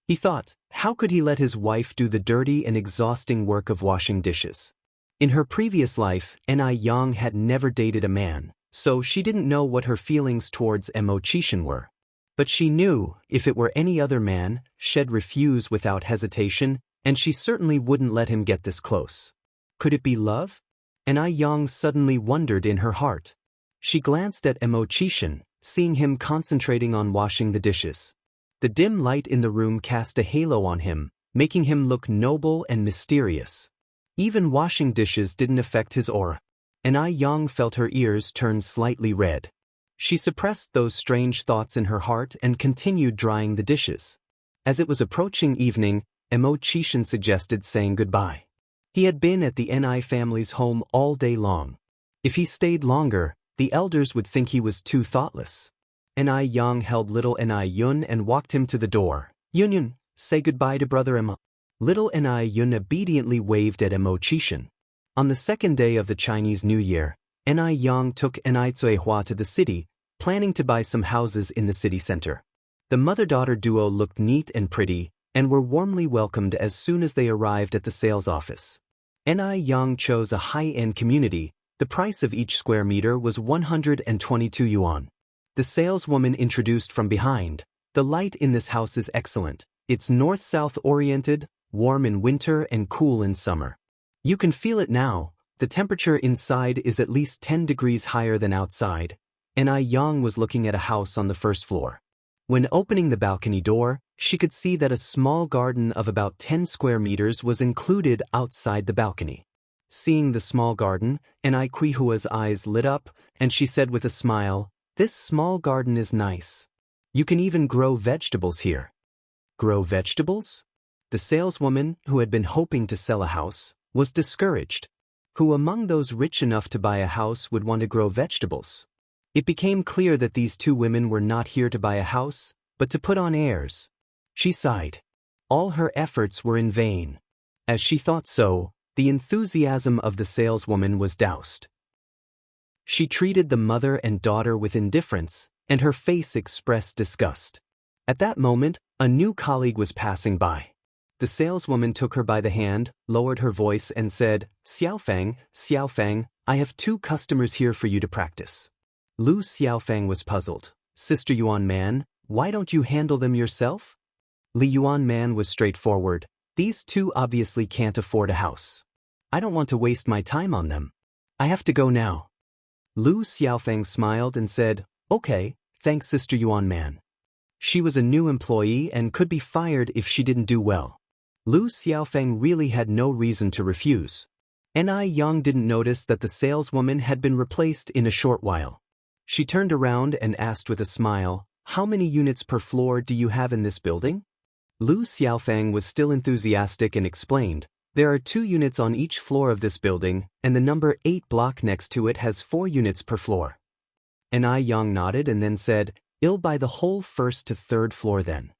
He thought, how could he let his wife do the dirty and exhausting work of washing dishes? In her previous life, Ni Yang had never dated a man, so she didn't know what her feelings towards Mo Chishan were. But she knew, if it were any other man, she'd refuse without hesitation, and she certainly wouldn't let him get this close. Could it be love? Ni Yang suddenly wondered in her heart. She glanced at Mo Chishan, seeing him concentrating on washing the dishes. The dim light in the room cast a halo on him, making him look noble and mysterious. Even washing dishes didn't affect his aura. Ni Yang felt her ears turn slightly red. She suppressed those strange thoughts in her heart and continued drying the dishes. As it was approaching evening, Mo Chishan suggested saying goodbye. He had been at the Ni family's home all day long. If he stayed longer, the elders would think he was too thoughtless. Ni Yang held little Ni Yun and walked him to the door. Yun, say goodbye to brother Emma. Little Ni Yun obediently waved at Mo Chishan. On the second day of the Chinese New Year, Ni Yang took Ni Tsuehua to the city, planning to buy some houses in the city center. The mother-daughter duo looked neat and pretty, and were warmly welcomed as soon as they arrived at the sales office. Ni Yang chose a high-end community. The price of each square meter was 122 yuan. The saleswoman introduced from behind. The light in this house is excellent. It's north-south oriented, warm in winter and cool in summer. You can feel it now. The temperature inside is at least 10 degrees higher than outside. Ni Yang was looking at a house on the first floor. When opening the balcony door, she could see that a small garden of about 10 square meters was included outside the balcony. Seeing the small garden, Ni Quihua's eyes lit up, and she said with a smile, "This small garden is nice. You can even grow vegetables here." Grow vegetables? The saleswoman, who had been hoping to sell a house, was discouraged. Who among those rich enough to buy a house would want to grow vegetables? It became clear that these two women were not here to buy a house, but to put on airs. She sighed. All her efforts were in vain. As she thought so, the enthusiasm of the saleswoman was doused. She treated the mother and daughter with indifference, and her face expressed disgust. At that moment, a new colleague was passing by. The saleswoman took her by the hand, lowered her voice and said, Xiaofang, I have 2 customers here for you to practice." Lu Xiaofang was puzzled. "Sister Yuan Man, why don't you handle them yourself?" Li Yuan Man was straightforward. "These 2 obviously can't afford a house. I don't want to waste my time on them. I have to go now." Lu Xiaofang smiled and said, "Okay, thanks Sister Yuan Man." She was a new employee and could be fired if she didn't do well. Lu Xiaofang really had no reason to refuse. Ni Yang didn't notice that the saleswoman had been replaced in a short while. She turned around and asked with a smile, "How many units per floor do you have in this building?" Lu Xiaofang was still enthusiastic and explained, "There are 2 units on each floor of this building, and the number 8 block next to it has 4 units per floor." Ni Yang nodded and then said, "I'll buy the whole 1st to 3rd floor then."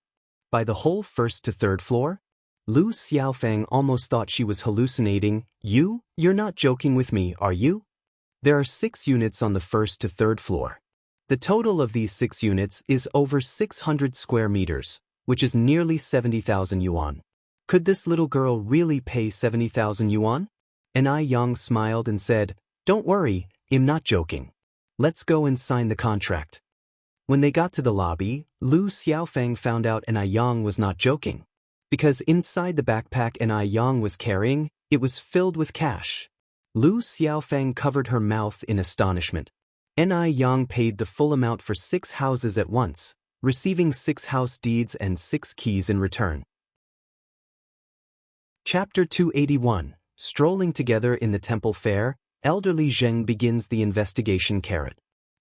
"Buy the whole 1st to 3rd floor?" Lu Xiaofang almost thought she was hallucinating. You're not joking with me, are you? There are 6 units on the 1st to 3rd floor. The total of these 6 units is over 600 square meters, which is nearly 70,000 yuan. Could this little girl really pay 70,000 yuan? Ni Yang smiled and said, "Don't worry, I'm not joking. Let's go and sign the contract." When they got to the lobby, Lu Xiaofang found out Ni Yang was not joking. Because inside the backpack Ni Yang was carrying, it was filled with cash. Lu Xiaofang covered her mouth in astonishment. Ni Yang paid the full amount for 6 houses at once, receiving 6 house deeds and 6 keys in return. Chapter 281. Strolling together in the temple fair, elderly Zheng begins the investigation.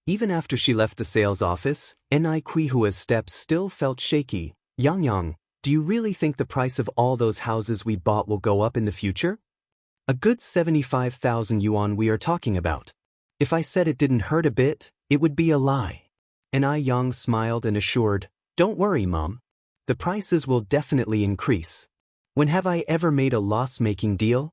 Even after she left the sales office, Ni Quihua's steps still felt shaky. Yang, do you really think the price of all those houses we bought will go up in the future? A good 75,000 yuan we are talking about. If I said it didn't hurt a bit, it would be a lie. Ni Yang smiled and assured, "Don't worry, Mom. The prices will definitely increase. When have I ever made a loss-making deal?"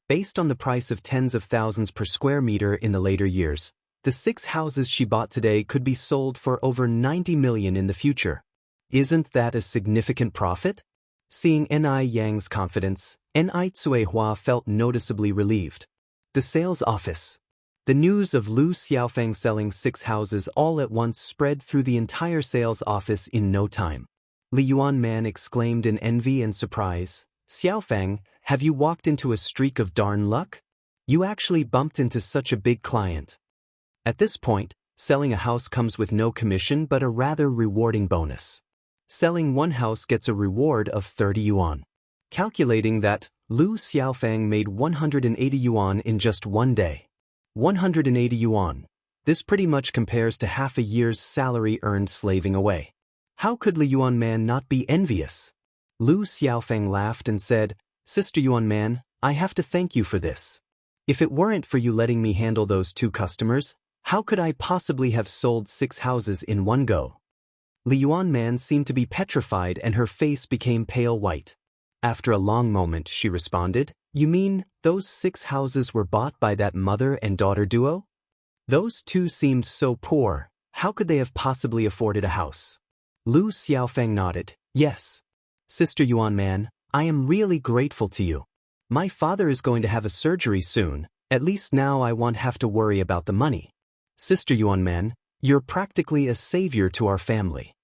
Based on the price of tens of thousands per square meter in the later years, the 6 houses she bought today could be sold for over 90 million in the future. Isn't that a significant profit? Seeing Ni Yang's confidence, Ni Tsuehua felt noticeably relieved. The sales office. The news of Lu Xiaofeng selling 6 houses all at once spread through the entire sales office in no time. Li Yuanman exclaimed in envy and surprise, "Xiaofeng, have you walked into a streak of darn luck? You actually bumped into such a big client." At this point, selling a house comes with no commission but a rather rewarding bonus. Selling one house gets a reward of 30 yuan. Calculating that, Lu Xiaofeng made 180 yuan in just one day. 180 yuan. This pretty much compares to half a year's salary earned slaving away. How could Li Yuanman not be envious? Lu Xiaofeng laughed and said, "Sister Yuanman, I have to thank you for this. If it weren't for you letting me handle those 2 customers, how could I possibly have sold 6 houses in one go?" Li Yuanman seemed to be petrified and her face became pale white. After a long moment, she responded, "You mean, those 6 houses were bought by that mother and daughter duo? Those 2 seemed so poor, how could they have possibly afforded a house?" Lu Xiaofeng nodded, "Yes. Sister Yuanman, I am really grateful to you. My father is going to have a surgery soon, at least now I won't have to worry about the money. Sister Yuanman, you're practically a savior to our family."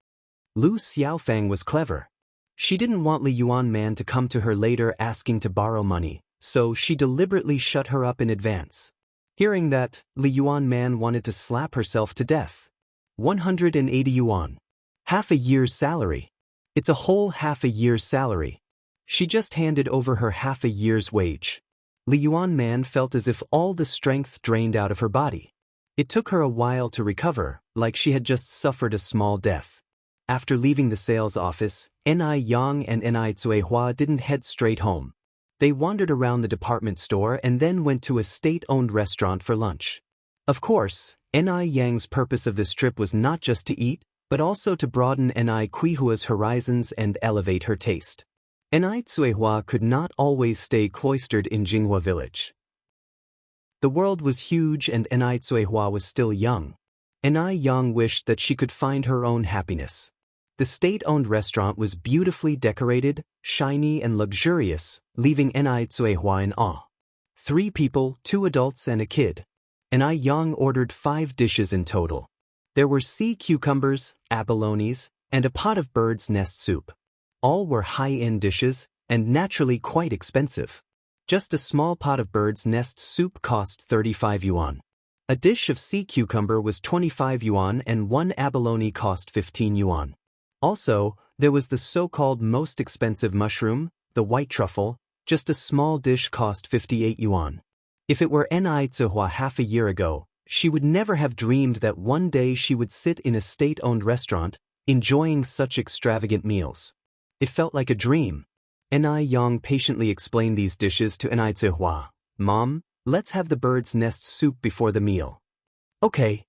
Lu Xiaofeng was clever. She didn't want Li Yuanman to come to her later asking to borrow money, so she deliberately shut her up in advance. Hearing that, Li Yuanman wanted to slap herself to death. 180 yuan. Half a year's salary. It's a whole half a year's salary. She just handed over her half a year's wage. Li Yuanman felt as if all the strength drained out of her body. It took her a while to recover, like she had just suffered a small death. After leaving the sales office, Ni Yang and Ni Zuihua didn't head straight home. They wandered around the department store and then went to a state-owned restaurant for lunch. Of course, Ni Yang's purpose of this trip was not just to eat, but also to broaden Ni Kuihua's horizons and elevate her taste. Ni Zuihua could not always stay cloistered in Jinghua village. The world was huge and Ni Zuihua was still young. Ni Yang wished that she could find her own happiness. The state-owned restaurant was beautifully decorated, shiny and luxurious, leaving Ni Zuihua in awe. 3 people, 2 adults and a kid. Ni Yang ordered 5 dishes in total. There were sea cucumbers, abalones, and a pot of bird's nest soup. All were high-end dishes, and naturally quite expensive. Just a small pot of bird's nest soup cost 35 yuan. A dish of sea cucumber was 25 yuan and 1 abalone cost 15 yuan. Also, there was the so-called most expensive mushroom, the white truffle, just a small dish cost 58 yuan. If it were Ni Zuihua half a year ago, she would never have dreamed that one day she would sit in a state-owned restaurant, enjoying such extravagant meals. It felt like a dream. Ni Yang patiently explained these dishes to Ni Zuihua. "Mom, let's have the bird's nest soup before the meal." "Okay."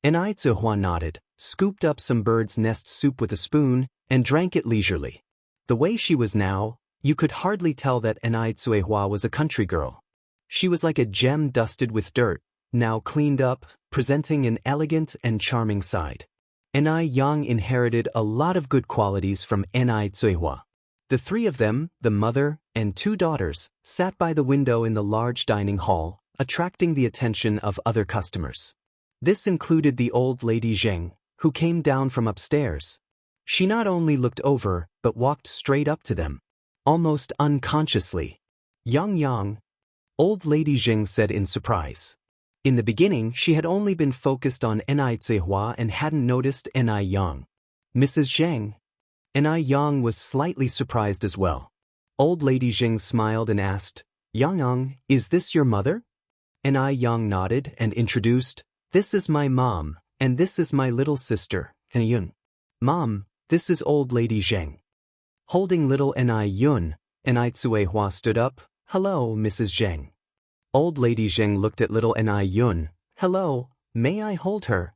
Ni Zuihua nodded, scooped up some bird's nest soup with a spoon, and drank it leisurely. The way she was now, you could hardly tell that Ni Zuihua was a country girl. She was like a gem dusted with dirt, now cleaned up, presenting an elegant and charming side. Ni Yang inherited a lot of good qualities from Ni Zuihua. The 3 of them, the mother and 2 daughters, sat by the window in the large dining hall, attracting the attention of other customers. This included the old lady Zheng, who came down from upstairs. She not only looked over, but walked straight up to them, almost unconsciously. Yang, old lady Zheng said in surprise. In the beginning, she had only been focused on Ni Zuihua and hadn't noticed Ni Yang. "Mrs. Zheng?" Ni Yang was slightly surprised as well. Old lady Zheng smiled and asked, "Yang, is this your mother?" Ni Yang nodded and introduced, "This is my mom, and this is my little sister, Yun. Mom, this is old lady Zheng." Holding little Ni Yun, Ni Zuihua stood up, "Hello, Mrs. Zheng." Old lady Zheng looked at little Ni Yun. "Hello, may I hold her?"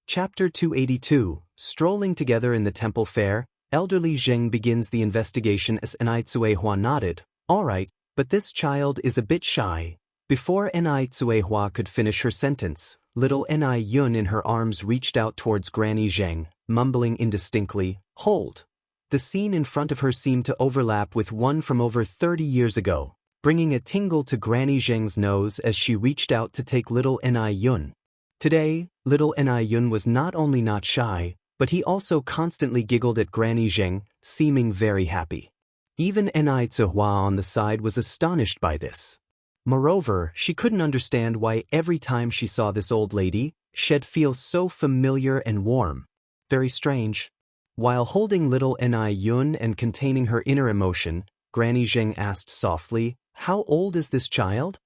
Chapter 282, Strolling together in the temple fair, elderly Zheng begins the investigation as Ni Zuihua nodded. "All right, but this child is a bit shy." Before Ni Zuihua could finish her sentence, little Ni Yun in her arms reached out towards Granny Zheng, mumbling indistinctly, "Hold." The scene in front of her seemed to overlap with one from over 30 years ago. bringing a tingle to Granny Zheng's nose as she reached out to take little Ni Yun. Today, little Ni Yun was not only not shy, but he also constantly giggled at Granny Zheng, seeming very happy. Even Ni Zihua on the side was astonished by this. Moreover, she couldn't understand why every time she saw this old lady, she'd feel so familiar and warm. Very strange. While holding little Ni Yun and containing her inner emotion, Granny Zheng asked softly, "How old is this child?"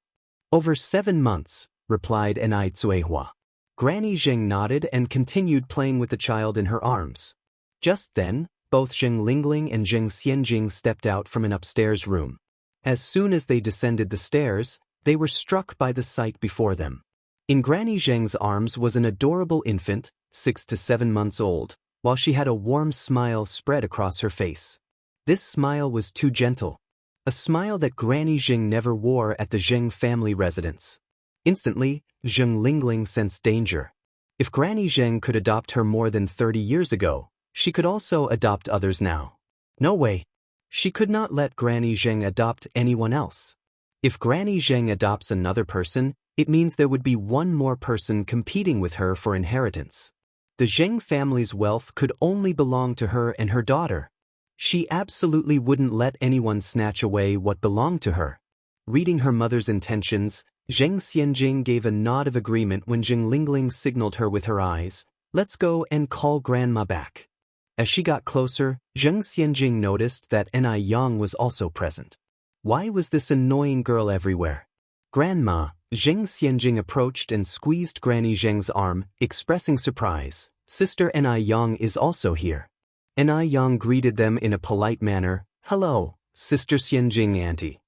"Over 7 months," replied Ni Zuehua. Granny Zheng nodded and continued playing with the child in her arms. Just then, both Zheng Lingling and Zheng Xianjing stepped out from an upstairs room. As soon as they descended the stairs, they were struck by the sight before them. In Granny Zheng's arms was an adorable infant, 6 to 7 months old, while she had a warm smile spread across her face. This smile was too gentle. A smile that Granny Zheng never wore at the Zheng family residence. Instantly, Zheng Lingling sensed danger. If Granny Zheng could adopt her more than 30 years ago, she could also adopt others now. No way. She could not let Granny Zheng adopt anyone else. If Granny Zheng adopts another person, it means there would be one more person competing with her for inheritance. The Zheng family's wealth could only belong to her and her daughter. She absolutely wouldn't let anyone snatch away what belonged to her. Reading her mother's intentions, Zheng Xianjing gave a nod of agreement when Zheng Lingling signaled her with her eyes, "Let's go and call Grandma back." As she got closer, Zheng Xianjing noticed that Ni Yang was also present. Why was this annoying girl everywhere? "Grandma," Zheng Xianjing approached and squeezed Granny Zheng's arm, expressing surprise. "Sister Ni Yang is also here." Ni Yang greeted them in a polite manner, "Hello, Sister Xianjing auntie."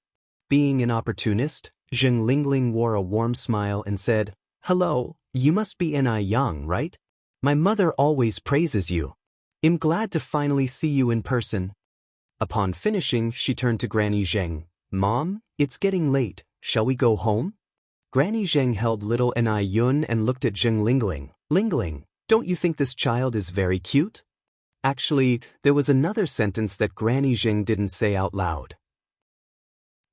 Being an opportunist, Zheng Lingling wore a warm smile and said, "Hello, you must be Ni Yang, right? My mother always praises you. I'm glad to finally see you in person." Upon finishing, she turned to Granny Zheng. "Mom, it's getting late. Shall we go home?" Granny Zheng held little Ni Yun and looked at Zheng Lingling. "Lingling, don't you think this child is very cute?" Actually, there was another sentence that Granny Zheng didn't say out loud.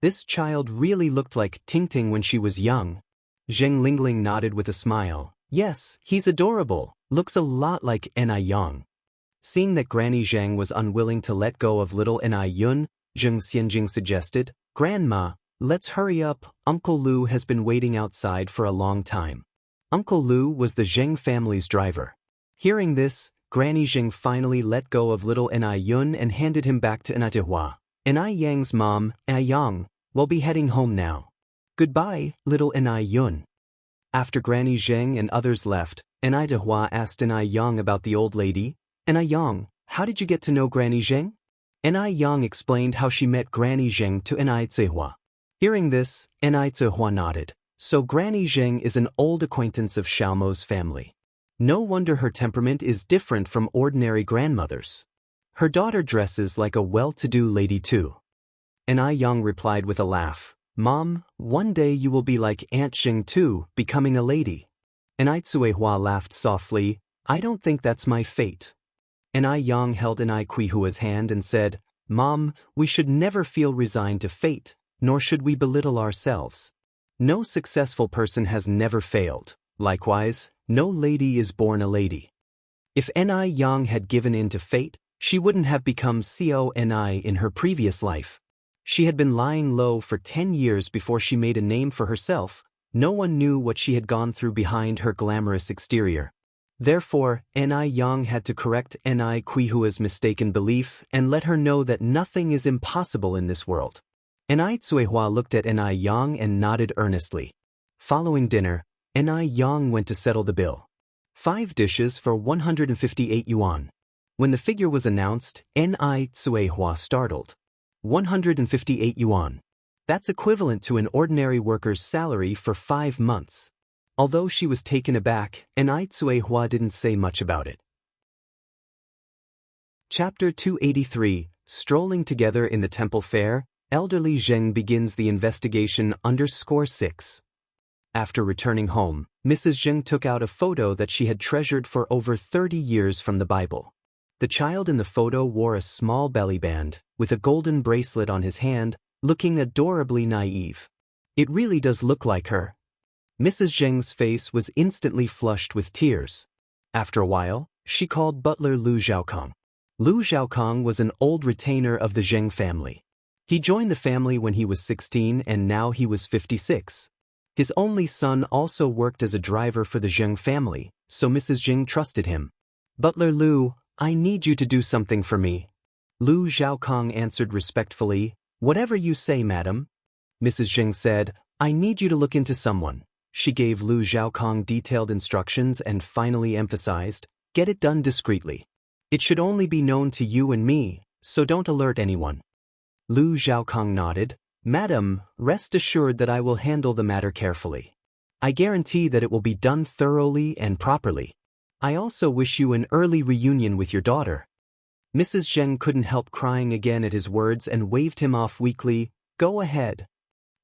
This child really looked like Tingting when she was young. Zheng Lingling nodded with a smile. "Yes, he's adorable. Looks a lot like Ni Yang." Seeing that Granny Zheng was unwilling to let go of little Ni Yun, Zheng Xianjing suggested, "Grandma, let's hurry up. Uncle Lu has been waiting outside for a long time." Uncle Lu was the Zheng family's driver. Hearing this, Granny Zheng finally let go of little Ni Yun and handed him back to Ni Dihua. Ni Yang's mom, Ni Yang, will be heading home now. Goodbye, little Ni Yun. After Granny Zheng and others left, Ni Dihua asked Ni Yang about the old lady. "Ni Yang, how did you get to know Granny Zheng?" Ni Yang explained how she met Granny Zheng to Ni Zihua. Hearing this, Ni Zihua nodded. So Granny Zheng is an old acquaintance of Xiaomo's family. No wonder her temperament is different from ordinary grandmothers. Her daughter dresses like a well-to-do lady too. Ni Yang replied with a laugh, "Mom, one day you will be like Aunt Zheng too, becoming a lady." Ni Zuehua laughed softly, "I don't think that's my fate." Ni Yang held Ni Quihua's hand and said, "Mom, we should never feel resigned to fate, nor should we belittle ourselves. No successful person has never failed. Likewise, no lady is born a lady." If Ni Yang had given in to fate, she wouldn't have become Ni in her previous life. She had been lying low for 10 years before she made a name for herself. No one knew what she had gone through behind her glamorous exterior. Therefore, Ni Yang had to correct Ni Quihua's mistaken belief and let her know that nothing is impossible in this world. Ni Zuehua looked at Ni Yang and nodded earnestly. Following dinner, Ni Yang went to settle the bill. 5 dishes for 158 yuan. When the figure was announced, Ni Zuehua startled. 158 yuan. That's equivalent to an ordinary worker's salary for 5 months. Although she was taken aback, Ni Zuehua didn't say much about it. Chapter 283, Strolling Together in the Temple Fair, Elderly Zheng begins the investigation _6. After returning home, Mrs. Zheng took out a photo that she had treasured for over 30 years from the Bible. The child in the photo wore a small belly band, with a golden bracelet on his hand, looking adorably naive. It really does look like her. Mrs. Zheng's face was instantly flushed with tears. After a while, she called butler Lu Zhaokong. Lu Zhaokong was an old retainer of the Zheng family. He joined the family when he was 16 and now he was 56. His only son also worked as a driver for the Zheng family, so Mrs. Zheng trusted him. "Butler Lu, I need you to do something for me." Lu Zhaokong answered respectfully, "Whatever you say, madam." Mrs. Zheng said, "I need you to look into someone." She gave Lu Zhaokong detailed instructions and finally emphasized, "Get it done discreetly. It should only be known to you and me, so don't alert anyone." Lu Zhaokong nodded, "Madam, rest assured that I will handle the matter carefully. I guarantee that it will be done thoroughly and properly. I also wish you an early reunion with your daughter." Mrs. Zheng couldn't help crying again at his words and waved him off weakly. "Go ahead."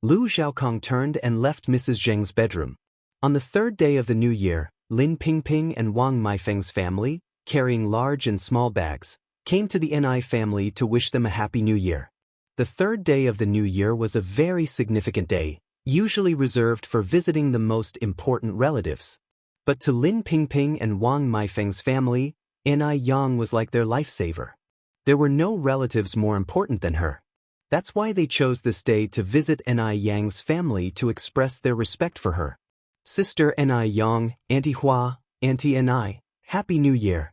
Lu Zhaokong turned and left Mrs. Zheng's bedroom. On the third day of the new year, Lin Pingping and Wang Meifeng's family, carrying large and small bags, came to the Ni family to wish them a happy new year. The third day of the new year was a very significant day, usually reserved for visiting the most important relatives. But to Lin Pingping and Wang Meifeng's family, Ni Yang was like their lifesaver. There were no relatives more important than her. That's why they chose this day to visit Ni Yang's family to express their respect for her. "Sister Ni Yang, Auntie Hua, Auntie Ni, Happy New Year."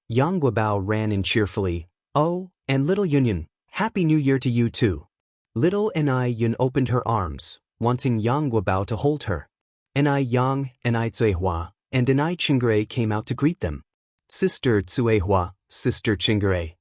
Yang Guobao ran in cheerfully. "Oh, and little Yunyun, Happy New Year to you too." Little Ni Yun opened her arms, wanting Yang Guobao to hold her. Ni Yang, Ni Tsuehua, and Ni Qingre came out to greet them. "Sister Tsuehua, Sister Qingre."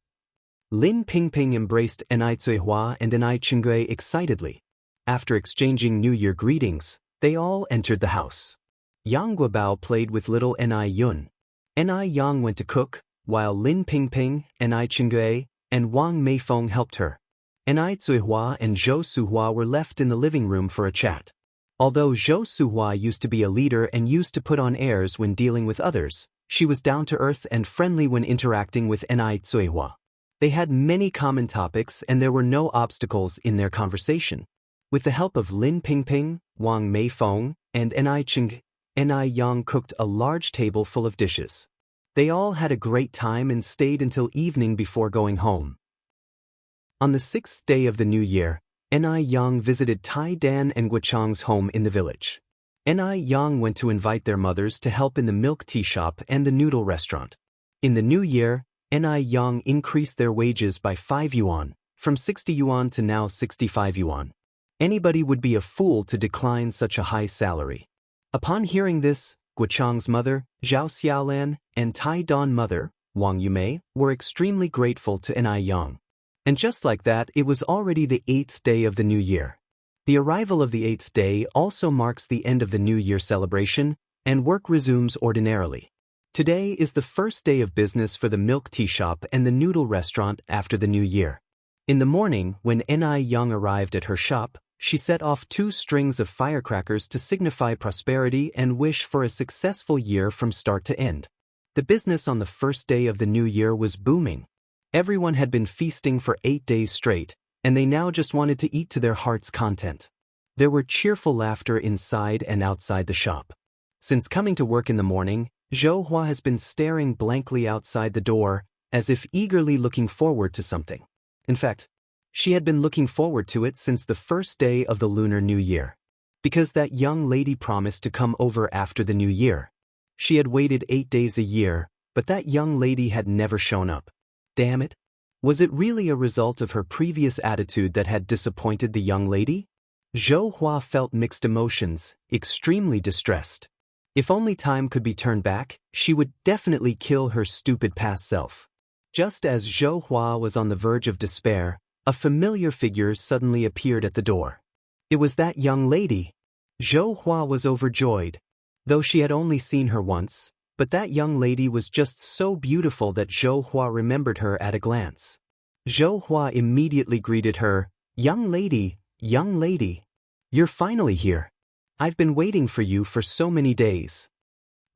Lin Pingping embraced Ni Tsuehua and Ni Qingre excitedly. After exchanging New Year greetings, they all entered the house. Yang Guobao played with little Ni Yun. Ni Yang went to cook, while Lin Pingping, Ni Qingre, and Wang Meifeng helped her. Ni Tsuehua and Zhou Suhua were left in the living room for a chat. Although Zhou Suhua used to be a leader and used to put on airs when dealing with others, she was down-to-earth and friendly when interacting with Ni Tsuehua. They had many common topics and there were no obstacles in their conversation. With the help of Lin Pingping, Wang Meifeng, and Ni Qing, Ni Yang cooked a large table full of dishes. They all had a great time and stayed until evening before going home. On the 6th day of the new year, Ni Yang visited Tai Dan and Guochang's home in the village. Ni Yang went to invite their mothers to help in the milk tea shop and the noodle restaurant. In the new year, Ni Yang increased their wages by 5 yuan, from 60 yuan to now 65 yuan. Anybody would be a fool to decline such a high salary. Upon hearing this, Guochang's mother, Zhao Xiaolan, and Tai Dan's mother, Wang Yumei, were extremely grateful to Ni Yang. And just like that, it was already the 8th day of the new year. The arrival of the 8th day also marks the end of the New Year celebration, and work resumes ordinarily. Today is the first day of business for the milk tea shop and the noodle restaurant after the new year. In the morning, when Ni Yang arrived at her shop, she set off 2 strings of firecrackers to signify prosperity and wish for a successful year from start to end. The business on the first day of the new year was booming. Everyone had been feasting for 8 days straight, and they now just wanted to eat to their heart's content. There were cheerful laughter inside and outside the shop. Since coming to work in the morning, Zhou Hua has been staring blankly outside the door, as if eagerly looking forward to something. In fact, she had been looking forward to it since the first day of the Lunar New Year. Because that young lady promised to come over after the New Year. She had waited 8 days a year, but that young lady had never shown up. Damn it! Was it really a result of her previous attitude that had disappointed the young lady? Zhou Hua felt mixed emotions, extremely distressed. If only time could be turned back, she would definitely kill her stupid past self. Just as Zhou Hua was on the verge of despair, a familiar figure suddenly appeared at the door. It was that young lady. Zhou Hua was overjoyed. Though she had only seen her once, but that young lady was just so beautiful that Zhou Hua remembered her at a glance. Zhou Hua immediately greeted her, young lady, you're finally here. I've been waiting for you for so many days."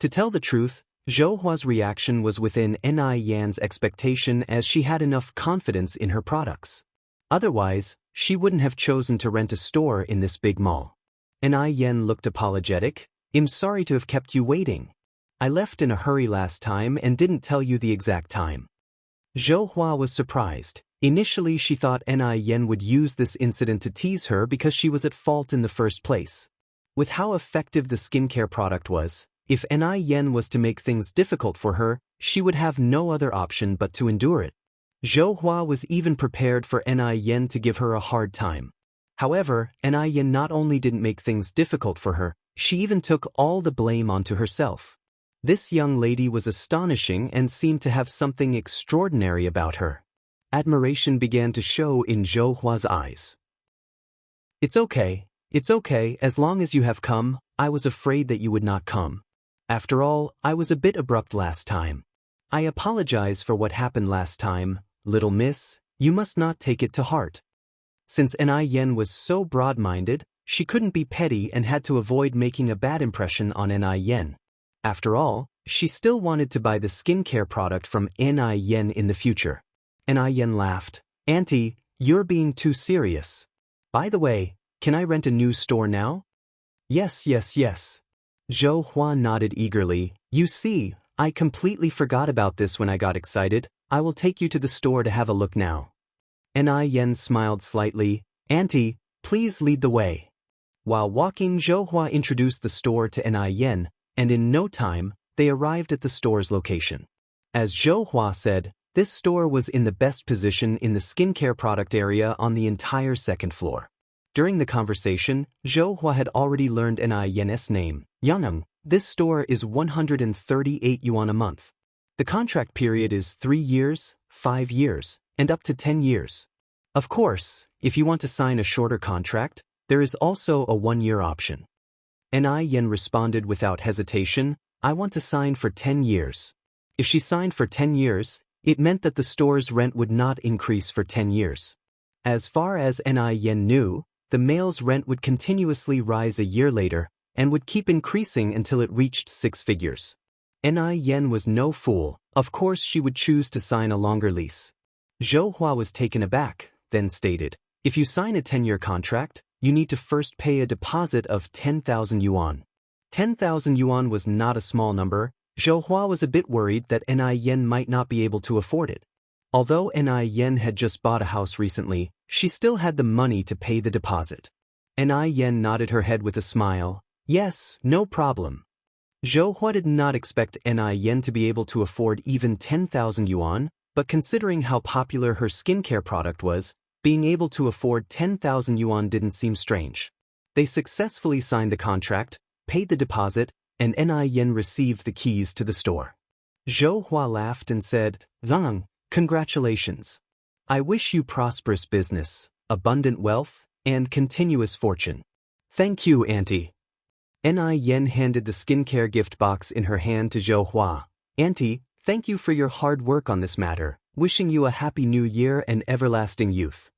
To tell the truth, Zhou Hua's reaction was within Ni Yan's expectation as she had enough confidence in her products. Otherwise, she wouldn't have chosen to rent a store in this big mall. Yen looked apologetic. I'm sorry to have kept you waiting. I left in a hurry last time and didn't tell you the exact time. Zhou Hua was surprised. Initially she thought Yen would use this incident to tease her because she was at fault in the first place. With how effective the skincare product was, if Yen was to make things difficult for her, she would have no other option but to endure it. Zhou Hua was even prepared for Yen to give her a hard time. However, Yen not only didn't make things difficult for her, she even took all the blame onto herself. This young lady was astonishing and seemed to have something extraordinary about her. Admiration began to show in Zhou Hua's eyes. It's okay, as long as you have come. I was afraid that you would not come. After all, I was a bit abrupt last time. I apologize for what happened last time, little miss, you must not take it to heart. Since Yen was so broad-minded, she couldn't be petty and had to avoid making a bad impression on Yen. After all, she still wanted to buy the skincare product from Yen in the future. Yen laughed. Auntie, you're being too serious. By the way, can I rent a new store now? Yes. Zhou Hua nodded eagerly. You see, I completely forgot about this when I got excited. I will take you to the store to have a look now. Yen smiled slightly. Auntie, please lead the way. While walking, Zhou Hua introduced the store to Yen, and in no time, they arrived at the store's location. As Zhou Hua said, this store was in the best position in the skincare product area on the entire second floor. During the conversation, Zhou Hua had already learned Yen's name. Yaneng, this store is 138 yuan a month. The contract period is 3 years, 5 years, and up to 10 years. Of course, if you want to sign a shorter contract, there is also a 1-year option. Yen responded without hesitation, I want to sign for 10 years. If she signed for 10 years, it meant that the store's rent would not increase for 10 years. As far as Yen knew, the male's rent would continuously rise a year later, and would keep increasing until it reached 6 figures. Yen was no fool, of course she would choose to sign a longer lease. Zhou Hua was taken aback, then stated, if you sign a 10-year contract, you need to first pay a deposit of 10,000 yuan. 10,000 yuan was not a small number. Zhou Hua was a bit worried that Yen might not be able to afford it. Although Yen had just bought a house recently, she still had the money to pay the deposit. Yen nodded her head with a smile. Yes, no problem. Zhou Hua did not expect Yen to be able to afford even 10,000 yuan, but considering how popular her skincare product was, being able to afford 10,000 yuan didn't seem strange. They successfully signed the contract, paid the deposit, and Yen received the keys to the store. Zhou Hua laughed and said, Lang, congratulations. I wish you prosperous business, abundant wealth, and continuous fortune. Thank you, Auntie. Yen handed the skincare gift box in her hand to Zhou Hua. Auntie, thank you for your hard work on this matter, wishing you a happy new year and everlasting youth.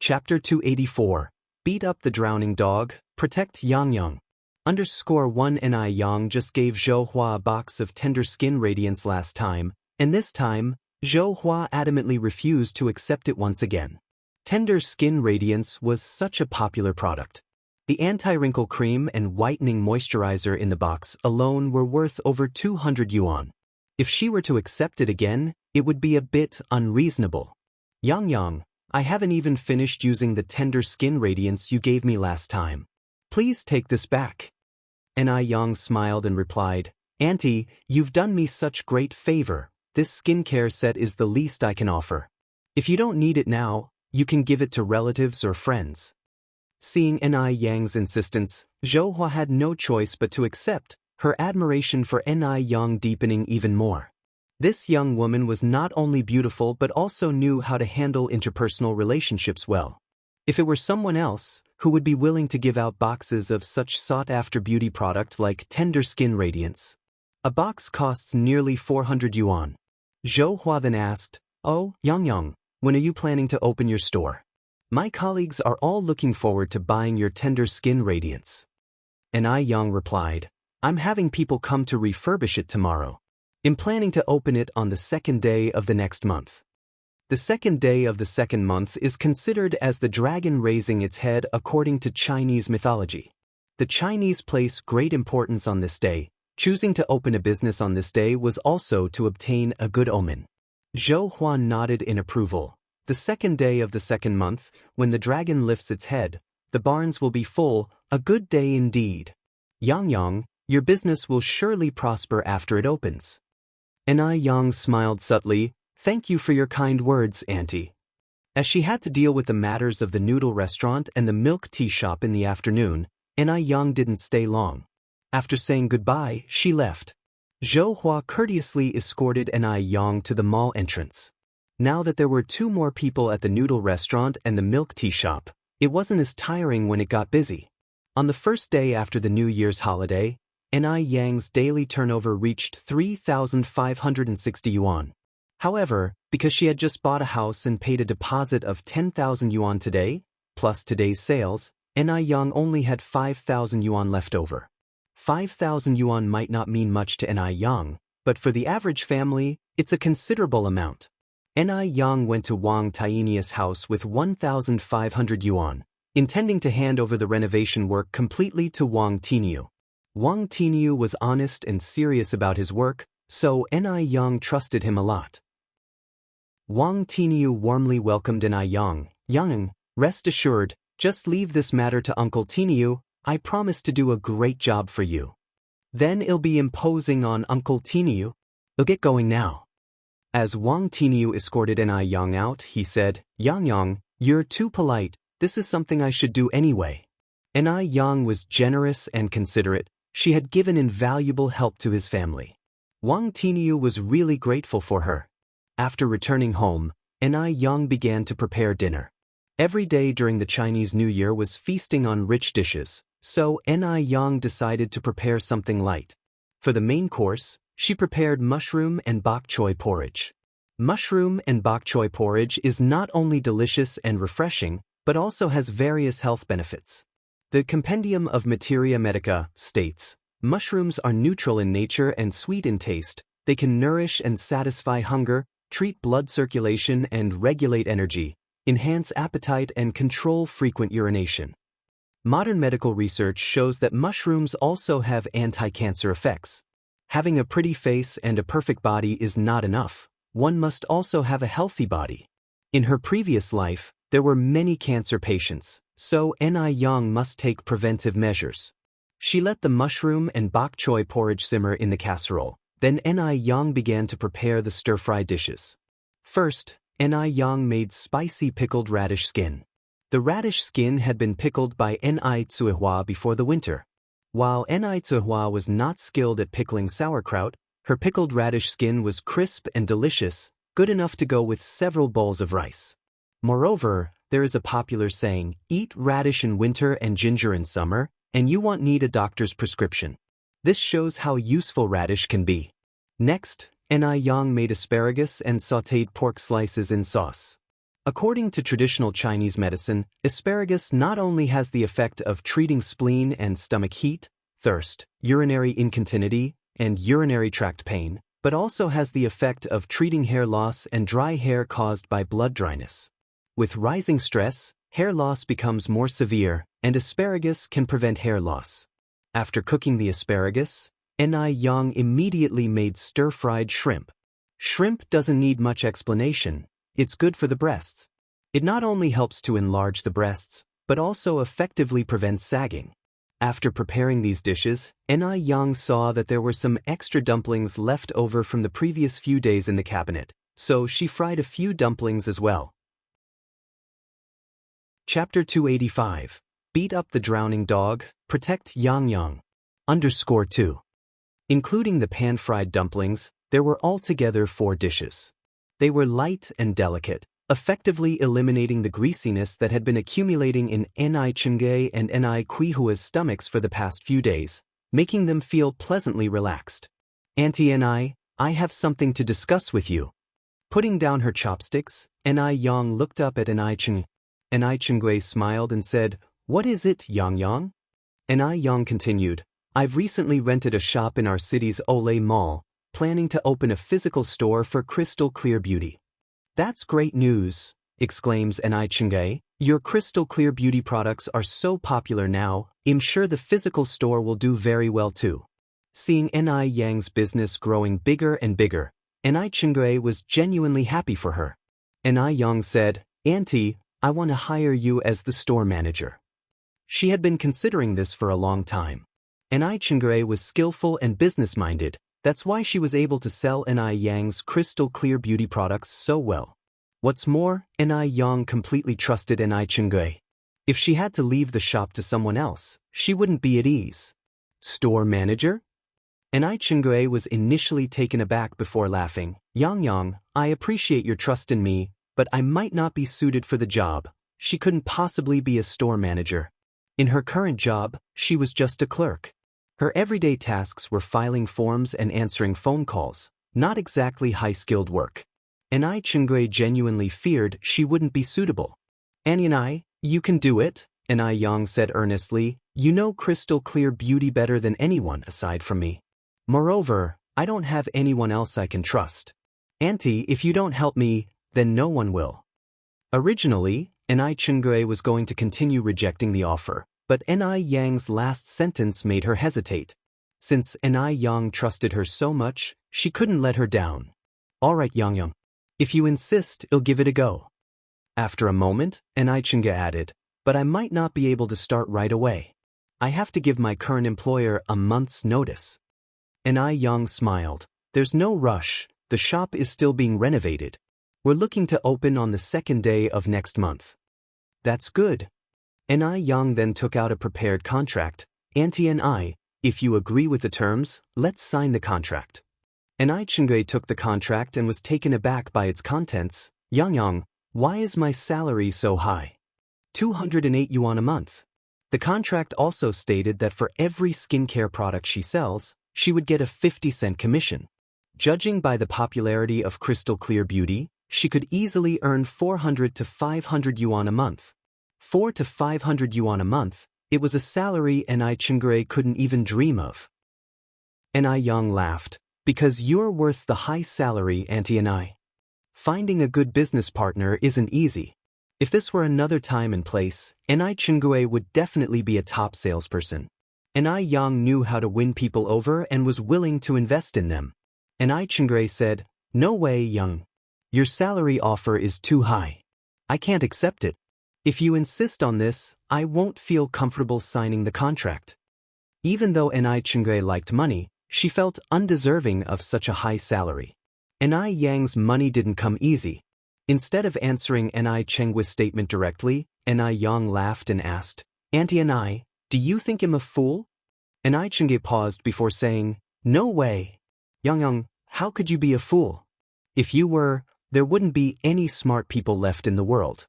Chapter 284. Beat up the drowning dog, protect Yang. _1 Yang just gave Zhou Hua a box of tender skin radiance last time, and this time, Zhou Hua adamantly refused to accept it once again. Tender skin radiance was such a popular product. The anti-wrinkle cream and whitening moisturizer in the box alone were worth over 200 yuan. If she were to accept it again, it would be a bit unreasonable. Yang, I haven't even finished using the tender skin radiance you gave me last time. Please take this back. Yang smiled and replied, Auntie, you've done me such great favor. This skincare set is the least I can offer. If you don't need it now, you can give it to relatives or friends. Seeing Yang's insistence, Zhou Hua had no choice but to accept, her admiration for Yang deepening even more. This young woman was not only beautiful but also knew how to handle interpersonal relationships well. If it were someone else, who would be willing to give out boxes of such sought-after beauty product like tender skin radiance? A box costs nearly 400 yuan. Zhou Hua then asked, Oh, Yang, when are you planning to open your store? My colleagues are all looking forward to buying your tender skin radiance. Yang replied, I'm having people come to refurbish it tomorrow. I'm planning to open it on the 2nd day of the next month. The second day of the second month is considered as the dragon raising its head according to Chinese mythology. The Chinese place great importance on this day. Choosing to open a business on this day was also to obtain a good omen. Zhou Huan nodded in approval. The second day of the second month, when the dragon lifts its head, the barns will be full, a good day indeed. Yang, your business will surely prosper after it opens. Yang smiled subtly. Thank you for your kind words, Auntie. As she had to deal with the matters of the noodle restaurant and the milk tea shop in the afternoon, Yang didn't stay long. After saying goodbye, she left. Zhou Hua courteously escorted Yang to the mall entrance. Now that there were 2 more people at the noodle restaurant and the milk tea shop, it wasn't as tiring when it got busy. On the first day after the New Year's holiday, Yang's daily turnover reached 3,560 yuan. However, because she had just bought a house and paid a deposit of 10,000 yuan today, plus today's sales, Yang only had 5,000 yuan left over. 5,000 yuan might not mean much to Yang, but for the average family, it's a considerable amount. Yang went to Wang Tainia's house with 1,500 yuan, intending to hand over the renovation work completely to Wang Tiniu. Wang Tiniu was honest and serious about his work, so Yang trusted him a lot. Wang Tiniu warmly welcomed Yang. Yang, rest assured, just leave this matter to Uncle Tiniu. I promise to do a great job for you. Then it'll be imposing on Uncle Tiniu. It'll get going now. As Wang Tiniu escorted Yang out, he said, Yang, you're too polite. This is something I should do anyway. Yang was generous and considerate. She had given invaluable help to his family. Wang Tiniu was really grateful for her. After returning home, Yang began to prepare dinner. Every day during the Chinese New Year was feasting on rich dishes, so Yang decided to prepare something light. For the main course, she prepared mushroom and bok choy porridge. Mushroom and bok choy porridge is not only delicious and refreshing, but also has various health benefits. The Compendium of Materia Medica states, mushrooms are neutral in nature and sweet in taste. They can nourish and satisfy hunger, treat blood circulation and regulate energy, enhance appetite and control frequent urination. Modern medical research shows that mushrooms also have anti-cancer effects. Having a pretty face and a perfect body is not enough. One must also have a healthy body. In her previous life, there were many cancer patients, so Yang must take preventive measures. She let the mushroom and bok choy porridge simmer in the casserole. Then Yang began to prepare the stir-fry dishes. First, Yang made spicy pickled radish skin. The radish skin had been pickled by Zuihua before the winter. While Zuihua was not skilled at pickling sauerkraut, her pickled radish skin was crisp and delicious, good enough to go with several bowls of rice. Moreover, there is a popular saying, eat radish in winter and ginger in summer, and you won't need a doctor's prescription. This shows how useful radish can be. Next, Yang made asparagus and sautéed pork slices in sauce. According to traditional Chinese medicine, asparagus not only has the effect of treating spleen and stomach heat, thirst, urinary incontinency, and urinary tract pain, but also has the effect of treating hair loss and dry hair caused by blood dryness. With rising stress, hair loss becomes more severe, and asparagus can prevent hair loss. After cooking the asparagus, Yang immediately made stir-fried shrimp. Shrimp doesn't need much explanation. It's good for the breasts. It not only helps to enlarge the breasts, but also effectively prevents sagging. After preparing these dishes, Yang saw that there were some extra dumplings left over from the previous few days in the cabinet, so she fried a few dumplings as well. Chapter 285. Beat up the drowning dog, protect Yang. _2. Including the pan-fried dumplings, there were altogether 4 dishes. They were light and delicate, effectively eliminating the greasiness that had been accumulating in Chengge and Kuihua's stomachs for the past few days, making them feel pleasantly relaxed. Auntie I have something to discuss with you. Putting down her chopsticks, Yang looked up at Cheng. Chengge smiled and said, "What is it, Yang?" Yang continued, "I've recently rented a shop in our city's Olay Mall, planning to open a physical store for crystal clear beauty. That's great news, exclaims Ni Chingay. Your crystal clear beauty products are so popular now, I'm sure the physical store will do very well too. Seeing Ni Yang's business growing bigger and bigger, Ni Chingay was genuinely happy for her. Ni Yang said, Auntie, I want to hire you as the store manager. She had been considering this for a long time. Ni Chingay was skillful and business-minded, that's why she was able to sell Ni Yang's crystal clear beauty products so well. What's more, Ni Yang completely trusted Ni Chingay. If she had to leave the shop to someone else, she wouldn't be at ease. Store manager? Ni Chingay was initially taken aback before laughing. Yang, I appreciate your trust in me, but I might not be suited for the job. She couldn't possibly be a store manager. In her current job, she was just a clerk. Her everyday tasks were filing forms and answering phone calls, not exactly high-skilled work. Ni Chingay genuinely feared she wouldn't be suitable. Annie, you can do it, Ni Yang said earnestly. You know crystal clear beauty better than anyone aside from me. Moreover, I don't have anyone else I can trust. Auntie, if you don't help me, then no one will. Originally, Ni Chingay was going to continue rejecting the offer, but Ni Yang's last sentence made her hesitate. Since Ni Yang trusted her so much, she couldn't let her down. Alright Yang, if you insist, I'll give it a go. After a moment, Ni Chingay added, but I might not be able to start right away. I have to give my current employer a month's notice. Ni Yang smiled. There's no rush, the shop is still being renovated. We're looking to open on the second day of next month. That's good. Ni Yang then took out a prepared contract. Auntie Ni, if you agree with the terms, let's sign the contract. Ni Chingay took the contract and was taken aback by its contents. Yang, why is my salary so high? 208 yuan a month. The contract also stated that for every skincare product she sells, she would get a 50-cent commission. Judging by the popularity of crystal clear beauty, she could easily earn 400 to 500 yuan a month. 4 to 500 yuan a month, it was a salary Ni Chingay couldn't even dream of. Ni Yang laughed. Because you're worth the high salary, Auntie Ni. Finding a good business partner isn't easy. If this were another time and place, Ni Chingay would definitely be a top salesperson. Ni Yang knew how to win people over and was willing to invest in them. Ni Chingay said, No way, Yang. Your salary offer is too high. I can't accept it. If you insist on this, I won't feel comfortable signing the contract. Even though Ni Chingay liked money, she felt undeserving of such a high salary. Ni Yang's money didn't come easy. Instead of answering Ni Chengw's statement directly, Ni Yang laughed and asked, Auntie Ni, do you think I'm a fool? Ni Chingay paused before saying, No way. Yang, how could you be a fool? If you were, there wouldn't be any smart people left in the world.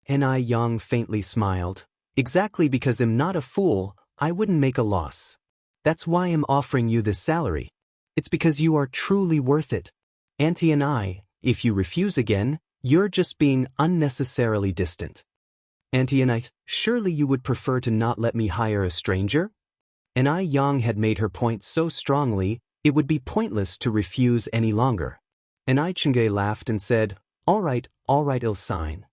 Ni Yang faintly smiled. Exactly because I'm not a fool, I wouldn't make a loss. That's why I'm offering you this salary. It's because you are truly worth it. Auntie Ni, if you refuse again, you're just being unnecessarily distant. Auntie Ni, surely you would prefer to not let me hire a stranger? Ni Yang had made her point so strongly, it would be pointless to refuse any longer. Ni Chingay laughed and said, All right, I'll sign.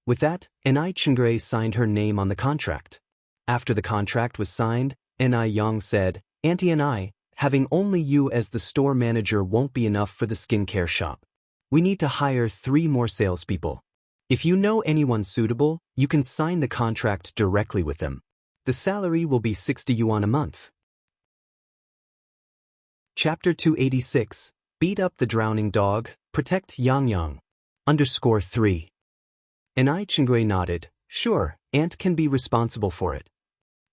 With that, Ni Chingay signed her name on the contract. After the contract was signed, Ni Yang said, Auntie Ni, having only you as the store manager won't be enough for the skincare shop. We need to hire 3 more salespeople. If you know anyone suitable, you can sign the contract directly with them. The salary will be 60 yuan a month. Chapter 286. Beat up the drowning dog, protect Yang. _3. Ni Chingay nodded. Sure, Aunt can be responsible for it.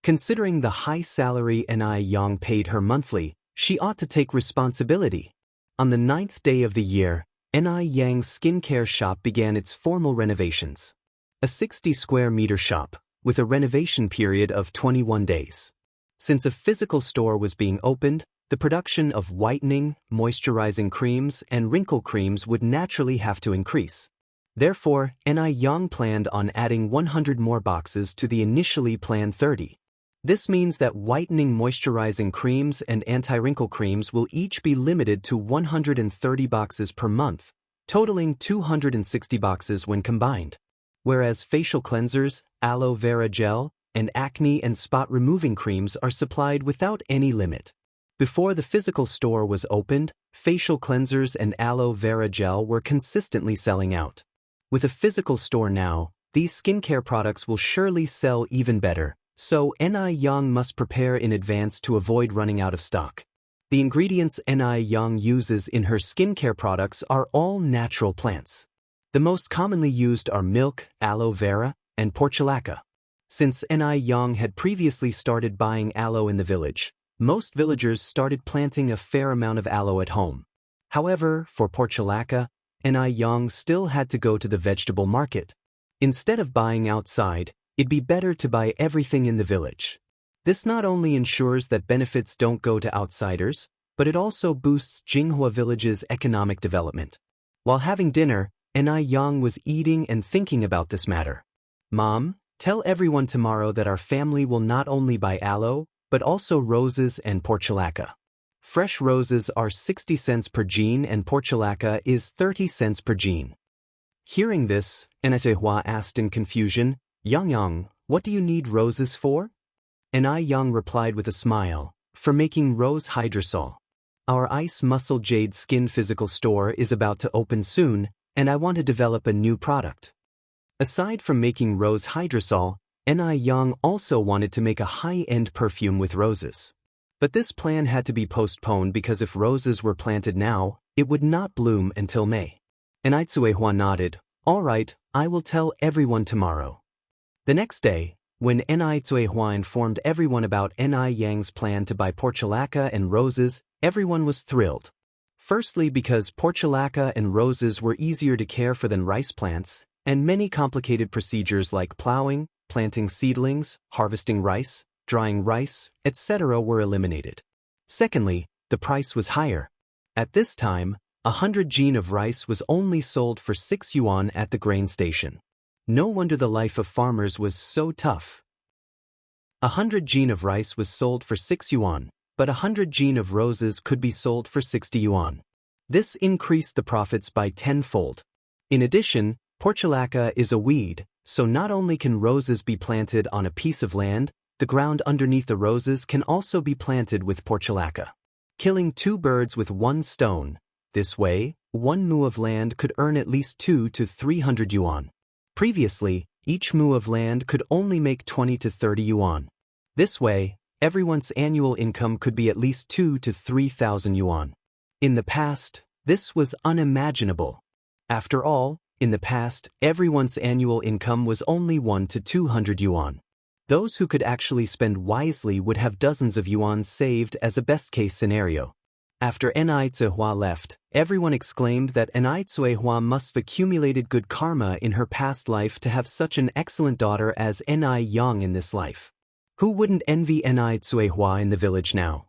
Considering the high salary Ni Yang paid her monthly, she ought to take responsibility. On the 9th day of the year, Ni Yang's skincare shop began its formal renovations. A 60-square-meter shop, with a renovation period of 21 days. Since a physical store was being opened, the production of whitening, moisturizing creams, and wrinkle creams would naturally have to increase. Therefore, Ni Yang planned on adding 100 more boxes to the initially planned 30. This means that whitening moisturizing creams and anti-wrinkle creams will each be limited to 130 boxes per month, totaling 260 boxes when combined. Whereas facial cleansers, aloe vera gel, and acne and spot removing creams are supplied without any limit. Before the physical store was opened, facial cleansers and aloe vera gel were consistently selling out. With a physical store now, these skincare products will surely sell even better, so NI Young must prepare in advance to avoid running out of stock. The ingredients NI Young uses in her skincare products are all natural plants. The most commonly used are milk, aloe vera, and portulaca. Since NI Young had previously started buying aloe in the village, most villagers started planting a fair amount of aloe at home. However, for portulaca, NI Young still had to go to the vegetable market. Instead of buying outside, it'd be better to buy everything in the village. This not only ensures that benefits don't go to outsiders, but it also boosts Jinghua Village's economic development. While having dinner, NI Young was eating and thinking about this matter. Mom, tell everyone tomorrow that our family will not only buy aloe, but also roses and portulaca. Fresh roses are 60 cents per jean and portulaca is 30 cents per jean. Hearing this, NI asked in confusion, Yang, what do you need roses for? NI Young replied with a smile, for making rose hydrosol. Our Ice Muscle Jade Skin physical store is about to open soon, and I want to develop a new product. Aside from making rose hydrosol, NI Young also wanted to make a high-end perfume with roses. But this plan had to be postponed because if roses were planted now, it would not bloom until May. NI Tsuehua nodded, all right, I will tell everyone tomorrow. The next day, when NI Tsuehua informed everyone about NI Yang's plan to buy portulaca and roses, everyone was thrilled. Firstly because portulaca and roses were easier to care for than rice plants, and many complicated procedures like plowing, planting seedlings, harvesting rice, drying rice, etc. were eliminated. Secondly, the price was higher. At this time, 100 jean of rice was only sold for 6 yuan at the grain station. No wonder the life of farmers was so tough. 100 jean of rice was sold for 6 yuan, but 100 jean of roses could be sold for 60 yuan. This increased the profits by tenfold. In addition, portulaca is a weed, so not only can roses be planted on a piece of land, the ground underneath the roses can also be planted with portulaca. Killing 2 birds with 1 stone. This way, 1 mu of land could earn at least 200 to 300 yuan. Previously, each mu of land could only make 20 to 30 yuan. This way, everyone's annual income could be at least 2,000 to 3,000 yuan. In the past, this was unimaginable. After all, in the past, everyone's annual income was only 100 to 200 yuan. Those who could actually spend wisely would have dozens of yuan saved as a best-case scenario. After NI Tsuehua left, everyone exclaimed that NI Tsuehua must have accumulated good karma in her past life to have such an excellent daughter as NI Yang in this life. Who wouldn't envy NI Tsuehua in the village now?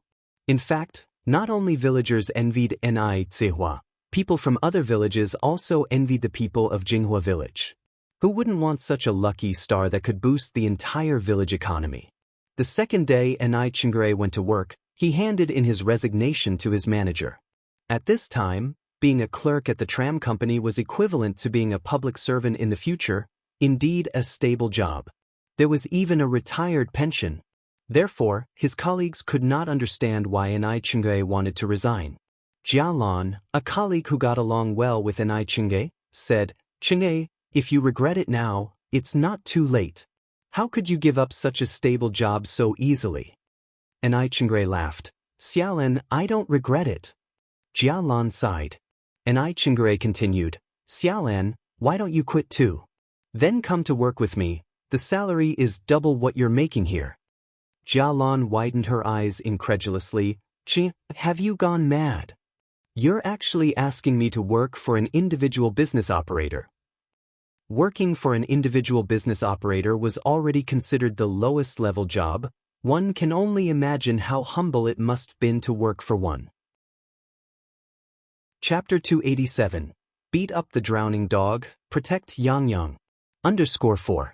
In fact, not only villagers envied NI Tsuehua, people from other villages also envied the people of Jinghua village. Who wouldn't want such a lucky star that could boost the entire village economy? The second day NI Chingre went to work, he handed in his resignation to his manager. At this time, being a clerk at the tram company was equivalent to being a public servant in the future, indeed a stable job. There was even a retired pension. Therefore, his colleagues could not understand why NI Chingre wanted to resign. Jialan, a colleague who got along well with NI Chingre, said, Chingre, if you regret it now, it's not too late. How could you give up such a stable job so easily? NI Chingre laughed. Xiaolan, I don't regret it. Jialan sighed. NI Chingre continued. Xiaolan, why don't you quit too? Then come to work with me. The salary is double what you're making here. Jialan widened her eyes incredulously. Chi, have you gone mad? You're actually asking me to work for an individual business operator. Working for an individual business operator was already considered the lowest level job. One can only imagine how humble it must have been to work for one. Chapter 287. Beat up the drowning dog, protect Yang Yang. _4.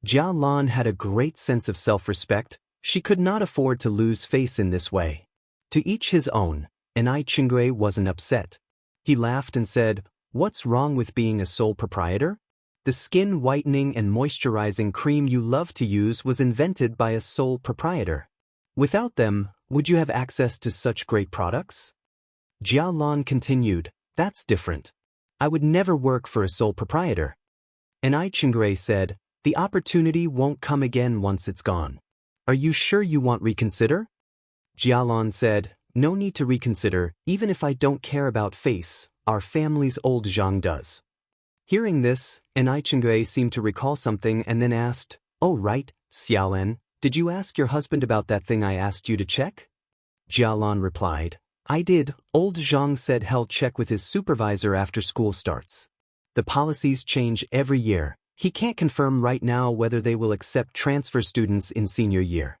Jia Lan had a great sense of self-respect. She could not afford to lose face in this way. To each his own, NI Chingre wasn't upset. He laughed and said, What's wrong with being a sole proprietor? The skin whitening and moisturizing cream you love to use was invented by a sole proprietor. Without them, would you have access to such great products? Jialan continued, that's different. I would never work for a sole proprietor. And I Chingray said, the opportunity won't come again once it's gone. Are you sure you want reconsider? Jialan said, no need to reconsider, even if I don't care about face, our family's old Zhang does. Hearing this, I Chingray seemed to recall something and then asked, oh right, Xiaolan, did you ask your husband about that thing I asked you to check? Jialan replied, I did. Old Zhang said he'll check with his supervisor after school starts. The policies change every year. He can't confirm right now whether they will accept transfer students in senior year.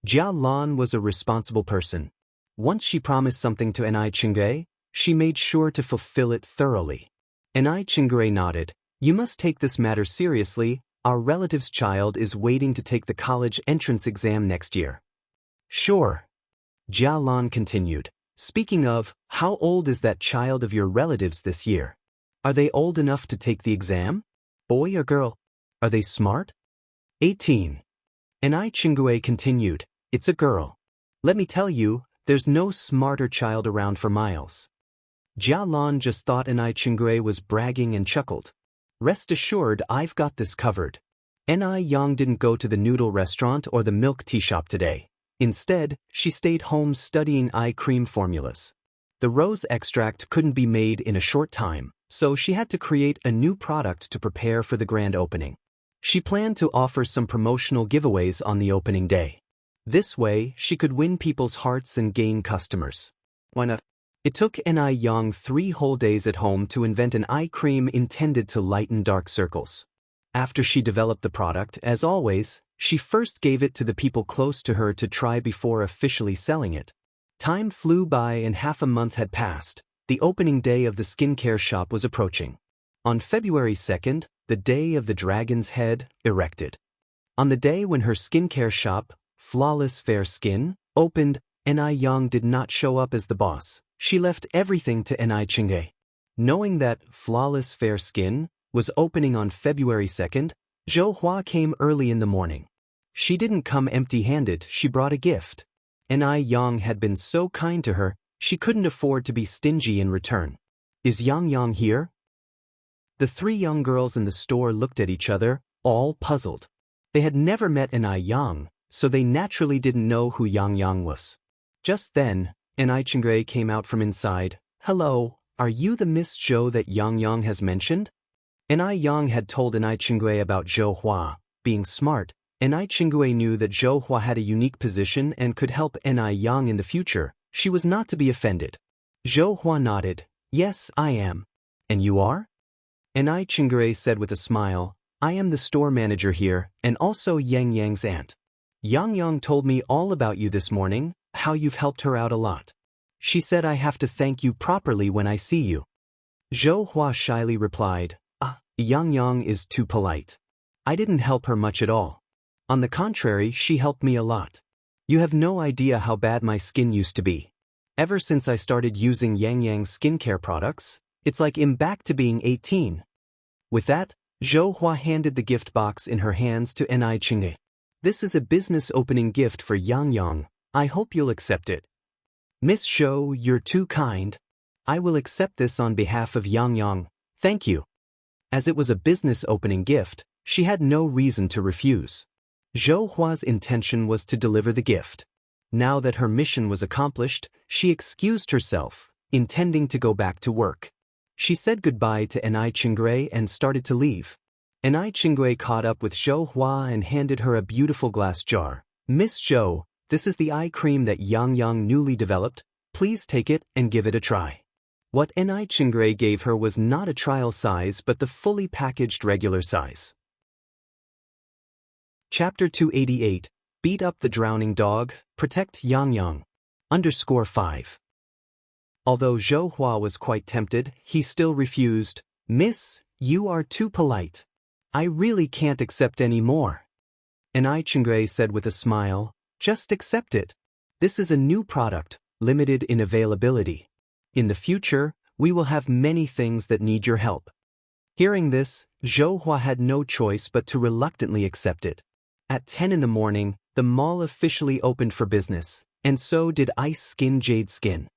Jia Lan was a responsible person. Once she promised something to Ni Chingray, she made sure to fulfill it thoroughly. Ni Chingray nodded, you must take this matter seriously, our relative's child is waiting to take the college entrance exam next year. Sure. Jia Lan continued, speaking of, how old is that child of your relatives this year? Are they old enough to take the exam? Boy or girl? Are they smart? 18. Ni Chingray continued, it's a girl. Let me tell you, there's no smarter child around for miles. Jia Lan just thought Ni Chingray was bragging and chuckled. Rest assured, I've got this covered. Ni Yang didn't go to the noodle restaurant or the milk tea shop today. Instead, she stayed home studying eye cream formulas. The rose extract couldn't be made in a short time, so she had to create a new product to prepare for the grand opening. She planned to offer some promotional giveaways on the opening day. This way, she could win people's hearts and gain customers. Why not? It took Ni Yang 3 whole days at home to invent an eye cream intended to lighten dark circles. After she developed the product, as always, she first gave it to the people close to her to try before officially selling it. Time flew by and half a month had passed. The opening day of the skincare shop was approaching. On February 2nd, the day of the dragon's head, erected. On the day when her skincare shop, Flawless Fair Skin, opened, Ni Yang did not show up as the boss. She left everything to Ni Chingray. Knowing that Flawless Fair Skin was opening on February 2nd, Zhou Hua came early in the morning. She didn't come empty-handed, she brought a gift. Ni Yang had been so kind to her, she couldn't afford to be stingy in return. Is Yang Yang here? The 3 young girls in the store looked at each other, all puzzled. They had never met Ni Yang, so they naturally didn't know who Yang Yang was. Just then, Ni Chingray came out from inside. Hello, are you the Miss Zhou that Yang Yang has mentioned? Ni Yang had told Ni Chingray about Zhou Hua. Being smart, Ni Chingray knew that Zhou Hua had a unique position and could help Ni Yang in the future. She was not to be offended. Zhou Hua nodded. Yes, I am. And you are? Ni Chingray said with a smile, I am the store manager here, and also Yang Yang's aunt. Yang Yang told me all about you this morning, how you've helped her out a lot. She said I have to thank you properly when I see you. Zhou Hua shyly replied, Yang Yang is too polite. I didn't help her much at all. On the contrary, she helped me a lot. You have no idea how bad my skin used to be. Ever since I started using Yang Yang's skincare products, it's like I'm back to being 18. With that, Zhou Hua handed the gift box in her hands to Ni Chingray. This is a business opening gift for Yang Yang. I hope you'll accept it. Miss Zhou, you're too kind. I will accept this on behalf of Yang Yang. Thank you. As it was a business opening gift, she had no reason to refuse. Zhou Hua's intention was to deliver the gift. Now that her mission was accomplished, she excused herself, intending to go back to work. She said goodbye to Ni Chingray and started to leave. Ni Chingray caught up with Zhou Hua and handed her a beautiful glass jar. Miss Zhou, this is the eye cream that Yang Yang newly developed. Please take it and give it a try. What Ni Chingray gave her was not a trial size but the fully packaged regular size. Chapter 288, Beat Up the Drowning Dog, Protect Yang Yang. _5. Although Zhou Hua was quite tempted, he still refused. Miss, you are too polite. I really can't accept any more. Ni Chingray said with a smile, just accept it. This is a new product, limited in availability. In the future, We will have many things that need your help. Hearing this, Zhou Hua had no choice but to reluctantly accept it. At 10 in the morning, the mall officially opened for business, and so did Ice Skin Jade Skin.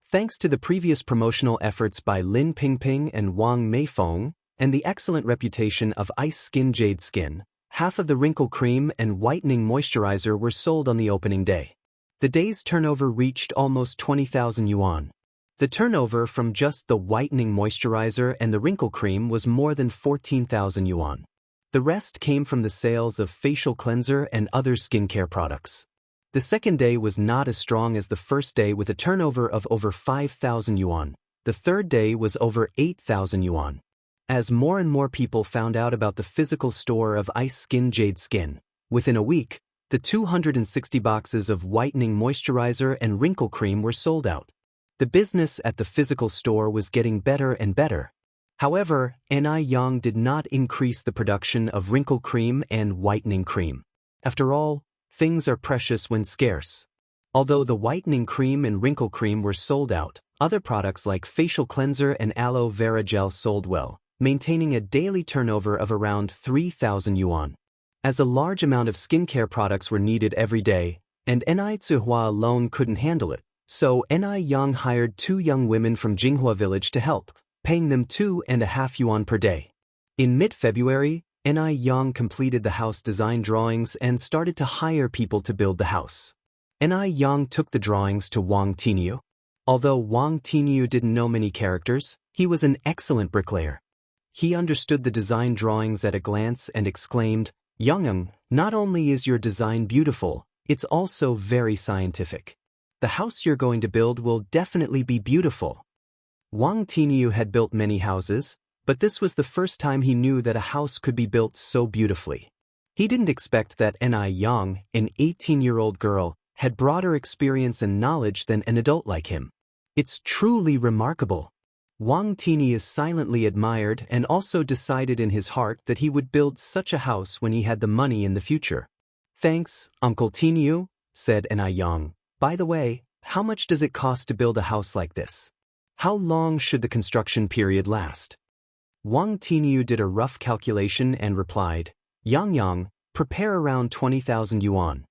Thanks to the previous promotional efforts by Lin Pingping and Wang Meifeng, and the excellent reputation of Ice Skin Jade Skin, half of the wrinkle cream and whitening moisturizer were sold on the opening day. The day's turnover reached almost 20,000 yuan. The turnover from just the whitening moisturizer and the wrinkle cream was more than 14,000 yuan. The rest came from the sales of facial cleanser and other skincare products. The second day was not as strong as the first day with a turnover of over 5,000 yuan. The third day was over 8,000 yuan. As more and more people found out about the physical store of Ice Skin Jade Skin, within a week, the 260 boxes of whitening moisturizer and wrinkle cream were sold out. The business at the physical store was getting better and better. However, Ni Yang did not increase the production of wrinkle cream and whitening cream. After all, things are precious when scarce. Although the whitening cream and wrinkle cream were sold out, other products like facial cleanser and aloe vera gel sold well, maintaining a daily turnover of around 3,000 yuan. As a large amount of skincare products were needed every day, and Ni Zihua alone couldn't handle it, so Ni Yang hired 2 young women from Jinghua village to help, paying them 2.5 yuan per day. In mid-February, Ni Yang completed the house design drawings and started to hire people to build the house. Ni Yang took the drawings to Wang Tinyu. Although Wang Tinyu didn't know many characters, he was an excellent bricklayer. He understood the design drawings at a glance and exclaimed, "Yang, not only is your design beautiful, it's also very scientific. The house you're going to build will definitely be beautiful." Wang Tinyu had built many houses, but this was the first time he knew that a house could be built so beautifully. He didn't expect that Ni Yang, an 18-year-old girl, had broader experience and knowledge than an adult like him. It's truly remarkable. Wang Tinyu silently admired and also decided in his heart that he would build such a house when he had the money in the future. "Thanks, Uncle Tinyu," said Ni Yang. "By the way, how much does it cost to build a house like this? How long should the construction period last?" Wang Tinyu did a rough calculation and replied, "Yang, prepare around 20,000 yuan.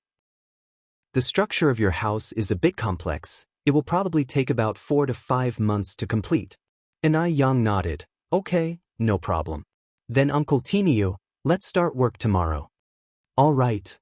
The structure of your house is a bit complex. It will probably take about 4 to 5 months to complete." Ni Yang nodded. "Okay, no problem. Then Uncle Tinyu, let's start work tomorrow." "All right."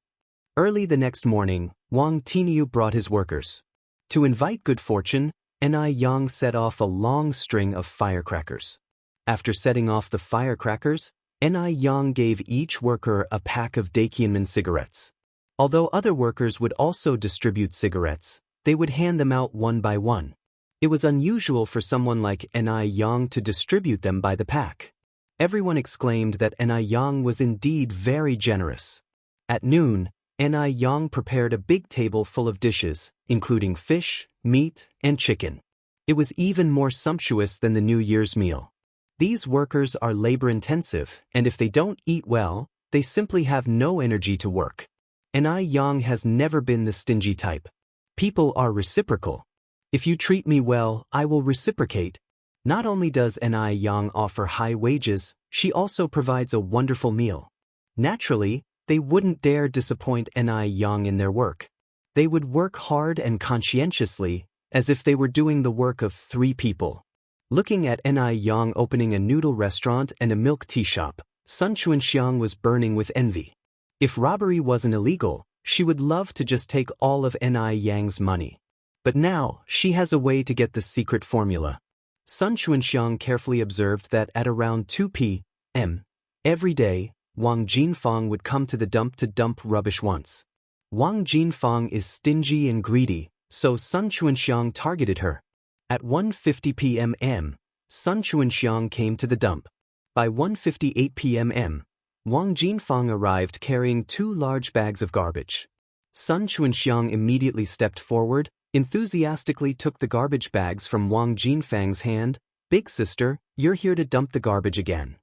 Early the next morning, Wang Tinyu brought his workers. To invite good fortune, Ni Yang set off a long string of firecrackers. After setting off the firecrackers, Ni Yang gave each worker a pack of Dakianman cigarettes. Although other workers would also distribute cigarettes, they would hand them out one by one. It was unusual for someone like Ni Yang to distribute them by the pack. Everyone exclaimed that Ni Yang was indeed very generous. At noon, Ni Yang prepared a big table full of dishes, including fish, meat, and chicken. It was even more sumptuous than the New Year's meal. These workers are labor-intensive, and if they don't eat well, they simply have no energy to work. Ni Yang has never been the stingy type. People are reciprocal. If you treat me well, I will reciprocate. Not only does Ni Yang offer high wages, she also provides a wonderful meal. Naturally, they wouldn't dare disappoint Ni Yang in their work. They would work hard and conscientiously, as if they were doing the work of 3 people. Looking at Ni Yang opening a noodle restaurant and a milk tea shop, Sun Chuanxiang was burning with envy. If robbery wasn't illegal, she would love to just take all of Ni Yang's money. But now, she has a way to get the secret formula. Sun Chuanxiang carefully observed that at around 2 p.m. every day, Wang Jinfang would come to the dump to dump rubbish once. Wang Jinfang is stingy and greedy, so Sun Chuanxiang targeted her. At 1:50 p.m., Sun Chuanxiang came to the dump. By 1:58 p.m., Wang Jinfang arrived carrying 2 large bags of garbage. Sun Chuanxiang immediately stepped forward, enthusiastically took the garbage bags from Wang Jinfang's hand. "Big sister, you're here to dump the garbage again."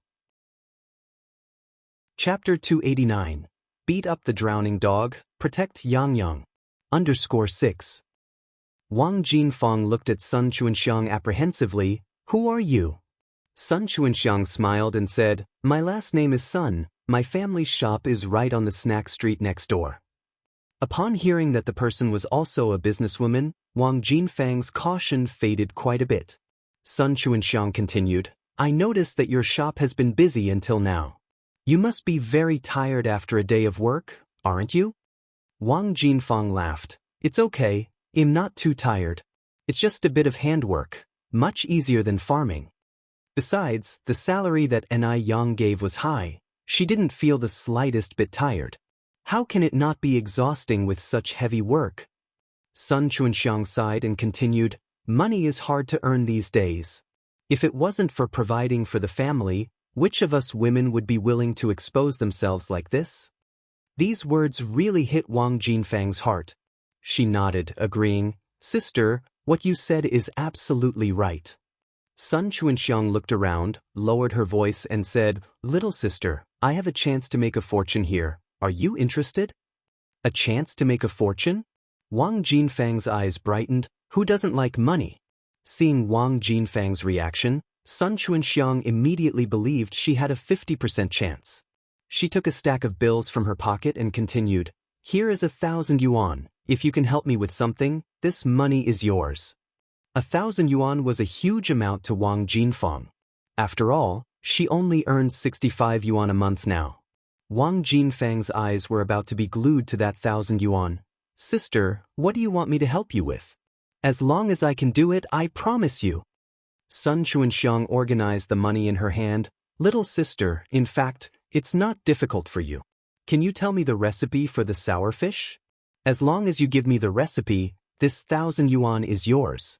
Chapter 289. Beat up the drowning dog, protect Yang. _6. Wang Jinfang looked at Sun Chuanxiang apprehensively, Who are you? Sun Chuanxiang smiled and said, My last name is Sun. My family's shop is right on the snack street next door. Upon hearing that the person was also a businesswoman, Wang Jinfang's caution faded quite a bit. Sun Chuanxiang continued, I noticed that your shop has been busy until now. You must be very tired after a day of work, aren't you? Wang Jinfang laughed. It's okay, I'm not too tired. It's just a bit of handwork, much easier than farming. Besides, the salary that Ni Yang gave was high. She didn't feel the slightest bit tired. How can it not be exhausting with such heavy work? Sun Chuanxiang sighed and continued, Money is hard to earn these days. If it wasn't for providing for the family, which of us women would be willing to expose themselves like this? These words really hit Wang Jinfang's heart. She nodded, agreeing, Sister, what you said is absolutely right. Sun Chuanxiang looked around, lowered her voice and said, Little sister, I have a chance to make a fortune here. Are you interested? A chance to make a fortune? Wang Jinfang's eyes brightened. Who doesn't like money? Seeing Wang Jinfang's reaction, Sun Chuanxiang immediately believed she had a 50% chance. She took a stack of bills from her pocket and continued, Here is 1,000 yuan. If you can help me with something, this money is yours. 1,000 yuan was a huge amount to Wang Jinfang. After all, she only earned 65 yuan a month now. Wang Jinfang's eyes were about to be glued to that 1,000 yuan. Sister, what do you want me to help you with? As long as I can do it, I promise you. Sun Chuanxiang organized the money in her hand. Little sister, in fact, it's not difficult for you. Can you tell me the recipe for the sour fish? As long as you give me the recipe, this 1,000 yuan is yours.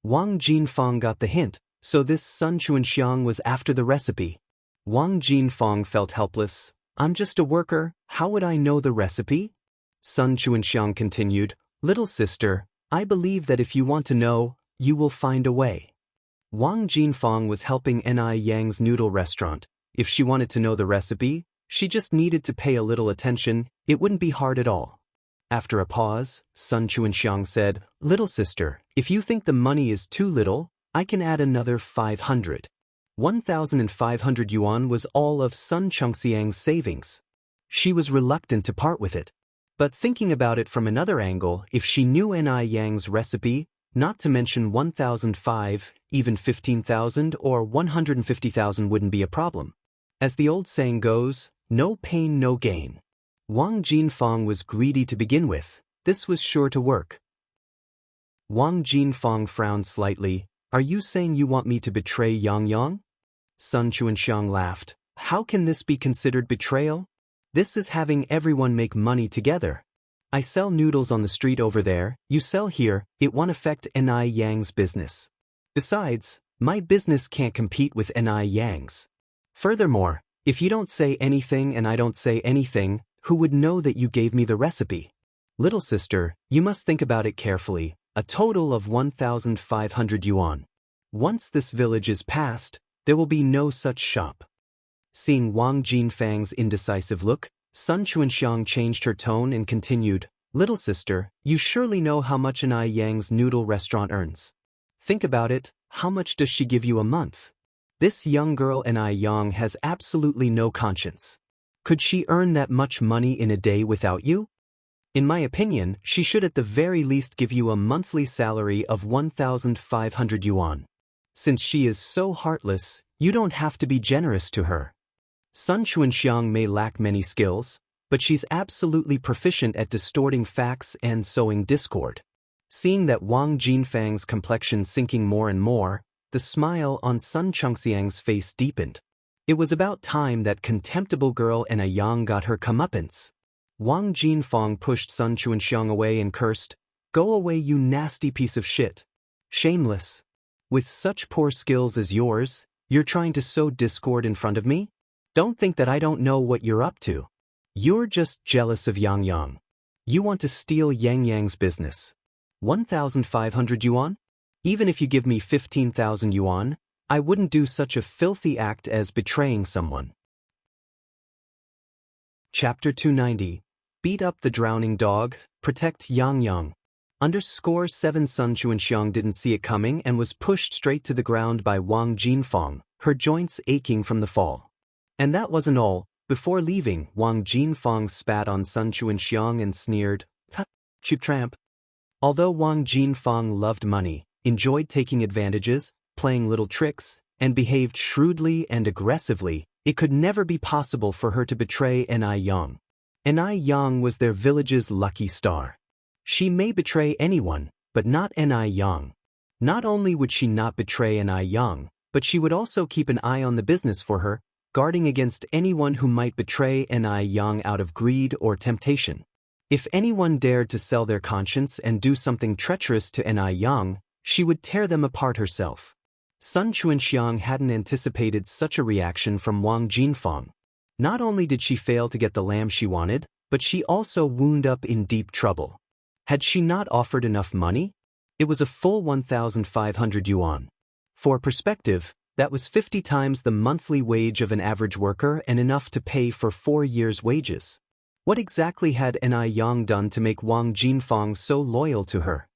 Wang Jinfang got the hint, so this Sun Chuanxiang was after the recipe. Wang Jinfang felt helpless. I'm just a worker, how would I know the recipe? Sun Chuanxiang continued, Little sister, I believe that if you want to know, you will find a way. Wang Jinfang was helping Ni Yang's noodle restaurant. If she wanted to know the recipe, she just needed to pay a little attention, it wouldn't be hard at all. After a pause, Sun Chuanxiang said, Little sister, if you think the money is too little, I can add another 500. 1,500 yuan was all of Sun Chuanxiang's savings. She was reluctant to part with it. But thinking about it from another angle, if she knew Ni Yang's recipe, not to mention 1,005, even 15,000 or 150,000 wouldn't be a problem. As the old saying goes, no pain, no gain. Wang Jinfang was greedy to begin with. This was sure to work. Wang Jinfang frowned slightly. Are you saying you want me to betray Yang Yang? Sun Chuanxiang laughed. How can this be considered betrayal? This is having everyone make money together. I sell noodles on the street over there, you sell here, it won't affect Ni Yang's business. Besides, my business can't compete with Ni Yang's. Furthermore, if you don't say anything and I don't say anything, who would know that you gave me the recipe? Little sister, you must think about it carefully, a total of 1,500 yuan. Once this village is passed, there will be no such shop. Seeing Wang Jinfang's indecisive look, Sun Chuanxiang changed her tone and continued, Little sister, you surely know how much Ni Yang's noodle restaurant earns. Think about it, how much does she give you a month? This young girl Ni Yang has absolutely no conscience. Could she earn that much money in a day without you? In my opinion, she should at the very least give you a monthly salary of 1,500 yuan. Since she is so heartless, you don't have to be generous to her. Sun Chuanxiang may lack many skills, but she's absolutely proficient at distorting facts and sowing discord. Seeing that Wang Jinfang's complexion sinking more and more, the smile on Sun Chuanxiang's face deepened. It was about time that contemptible girl Ni Yang got her comeuppance. Wang Jinfang pushed Sun Chuanxiang away and cursed, Go away, you nasty piece of shit. Shameless. With such poor skills as yours, you're trying to sow discord in front of me? Don't think that I don't know what you're up to. You're just jealous of Yang Yang. You want to steal Yang Yang's business. 1,500 yuan? Even if you give me 15,000 yuan, I wouldn't do such a filthy act as betraying someone. Chapter 290. Beat up the drowning dog, protect Yang Yang. Underscore 7 Sun Chuanxiang didn't see it coming and was pushed straight to the ground by Wang Jinfeng, her joints aching from the fall. And that wasn't all. Before leaving, Wang Jinfeng spat on Sun Chuanxiang and sneered, "Ha, cheap tramp." Although Wang Jinfeng loved money, enjoyed taking advantages, playing little tricks, and behaved shrewdly and aggressively, it could never be possible for her to betray Ni Yang. Ni Yang was their village's lucky star. She may betray anyone, but not Ni Yang. Not only would she not betray Ni Yang, but she would also keep an eye on the business for her, guarding against anyone who might betray Ni Yang out of greed or temptation. If anyone dared to sell their conscience and do something treacherous to Ni Yang, she would tear them apart herself. Sun Chuanxiang hadn't anticipated such a reaction from Wang Jinfeng. Not only did she fail to get the lamb she wanted, but she also wound up in deep trouble. Had she not offered enough money? It was a full 1,500 yuan. For perspective, that was 50 times the monthly wage of an average worker and enough to pay for 4 years' wages. What exactly had Ni Yang done to make Wang Jinfeng so loyal to her?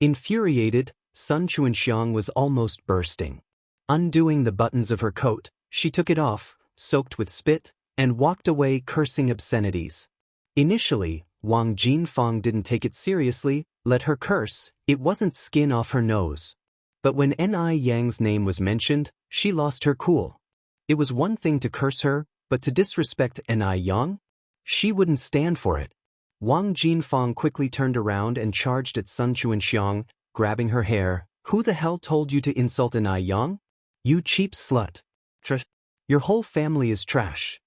Infuriated, Sun Chuanxiang was almost bursting. Undoing the buttons of her coat, she took it off, soaked with spit, and walked away cursing obscenities. Initially, Wang Jinfeng didn't take it seriously, let her curse, it wasn't skin off her nose. But when Ni Yang's name was mentioned, she lost her cool. It was one thing to curse her, but to disrespect Ni Yang? She wouldn't stand for it. Wang Jinfeng quickly turned around and charged at Sun Chuanxiang, grabbing her hair. "Who the hell told you to insult Ni Yang? You cheap slut. Your whole family is trash."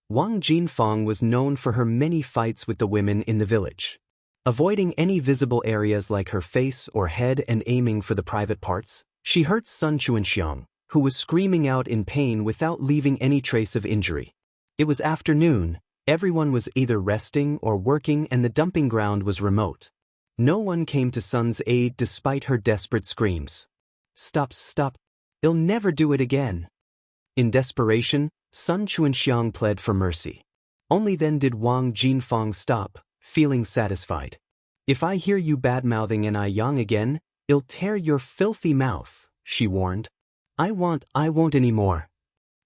Wang Jinfeng was known for her many fights with the women in the village. Avoiding any visible areas like her face or head and aiming for the private parts, she hurt Sun Chuanxiang, who was screaming out in pain without leaving any trace of injury. It was afternoon, everyone was either resting or working and the dumping ground was remote. No one came to Sun's aid despite her desperate screams. "Stop, stop. I'll never do it again." In desperation, Sun Chuanxiang pled for mercy. Only then did Wang Jinfeng stop, feeling satisfied. "If I hear you bad-mouthing Ni Yang again, I'll tear your filthy mouth," she warned. I won't anymore."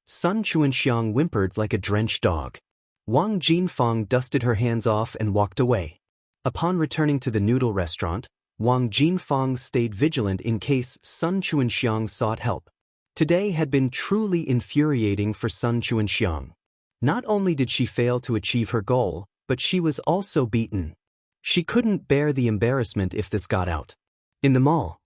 Sun Chuanxiang whimpered like a drenched dog. Wang Jinfeng dusted her hands off and walked away. Upon returning to the noodle restaurant, Wang Jinfeng stayed vigilant in case Sun Chuanxiang sought help. Today had been truly infuriating for Sun Chuanxiang. Not only did she fail to achieve her goal, but she was also beaten. She couldn't bear the embarrassment if this got out. In the mall.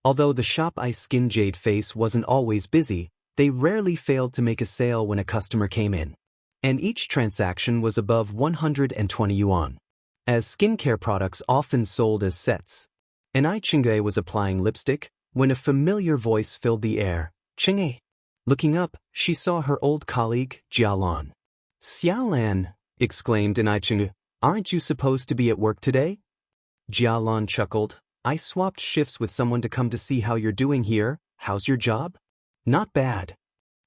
Although the shop Ice Skin Jade Face wasn't always busy, they rarely failed to make a sale when a customer came in. And each transaction was above 120 yuan. As skincare products often sold as sets. Ai Ching'e was applying lipstick when a familiar voice filled the air. "Ching'e." Looking up, she saw her old colleague, Jialan. "Xiaolan," exclaimed Ai Ching'e, "aren't you supposed to be at work today?" Jialan chuckled. "I swapped shifts with someone to come to see how you're doing here. How's your job?" "Not bad."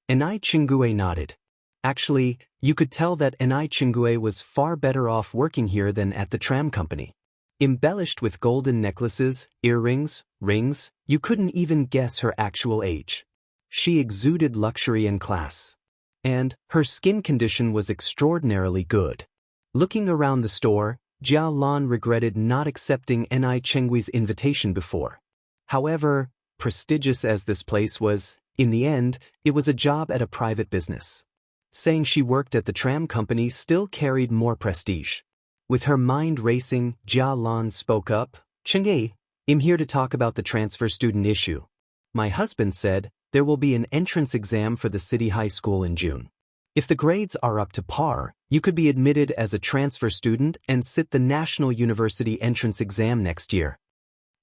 Ai Ching'e nodded. Actually, you could tell that Ai Ching'e was far better off working here than at the tram company. Embellished with golden necklaces, earrings, rings, you couldn't even guess her actual age. She exuded luxury and class. And her skin condition was extraordinarily good. Looking around the store, Jia Lan regretted not accepting Ai Chenggui's invitation before. However, prestigious as this place was, in the end, it was a job at a private business. Saying she worked at the tram company still carried more prestige. With her mind racing, Jia Lan spoke up. "Cheng'e, I'm here to talk about the transfer student issue. My husband said there will be an entrance exam for the city high school in June. If the grades are up to par, you could be admitted as a transfer student and sit the National University entrance exam next year."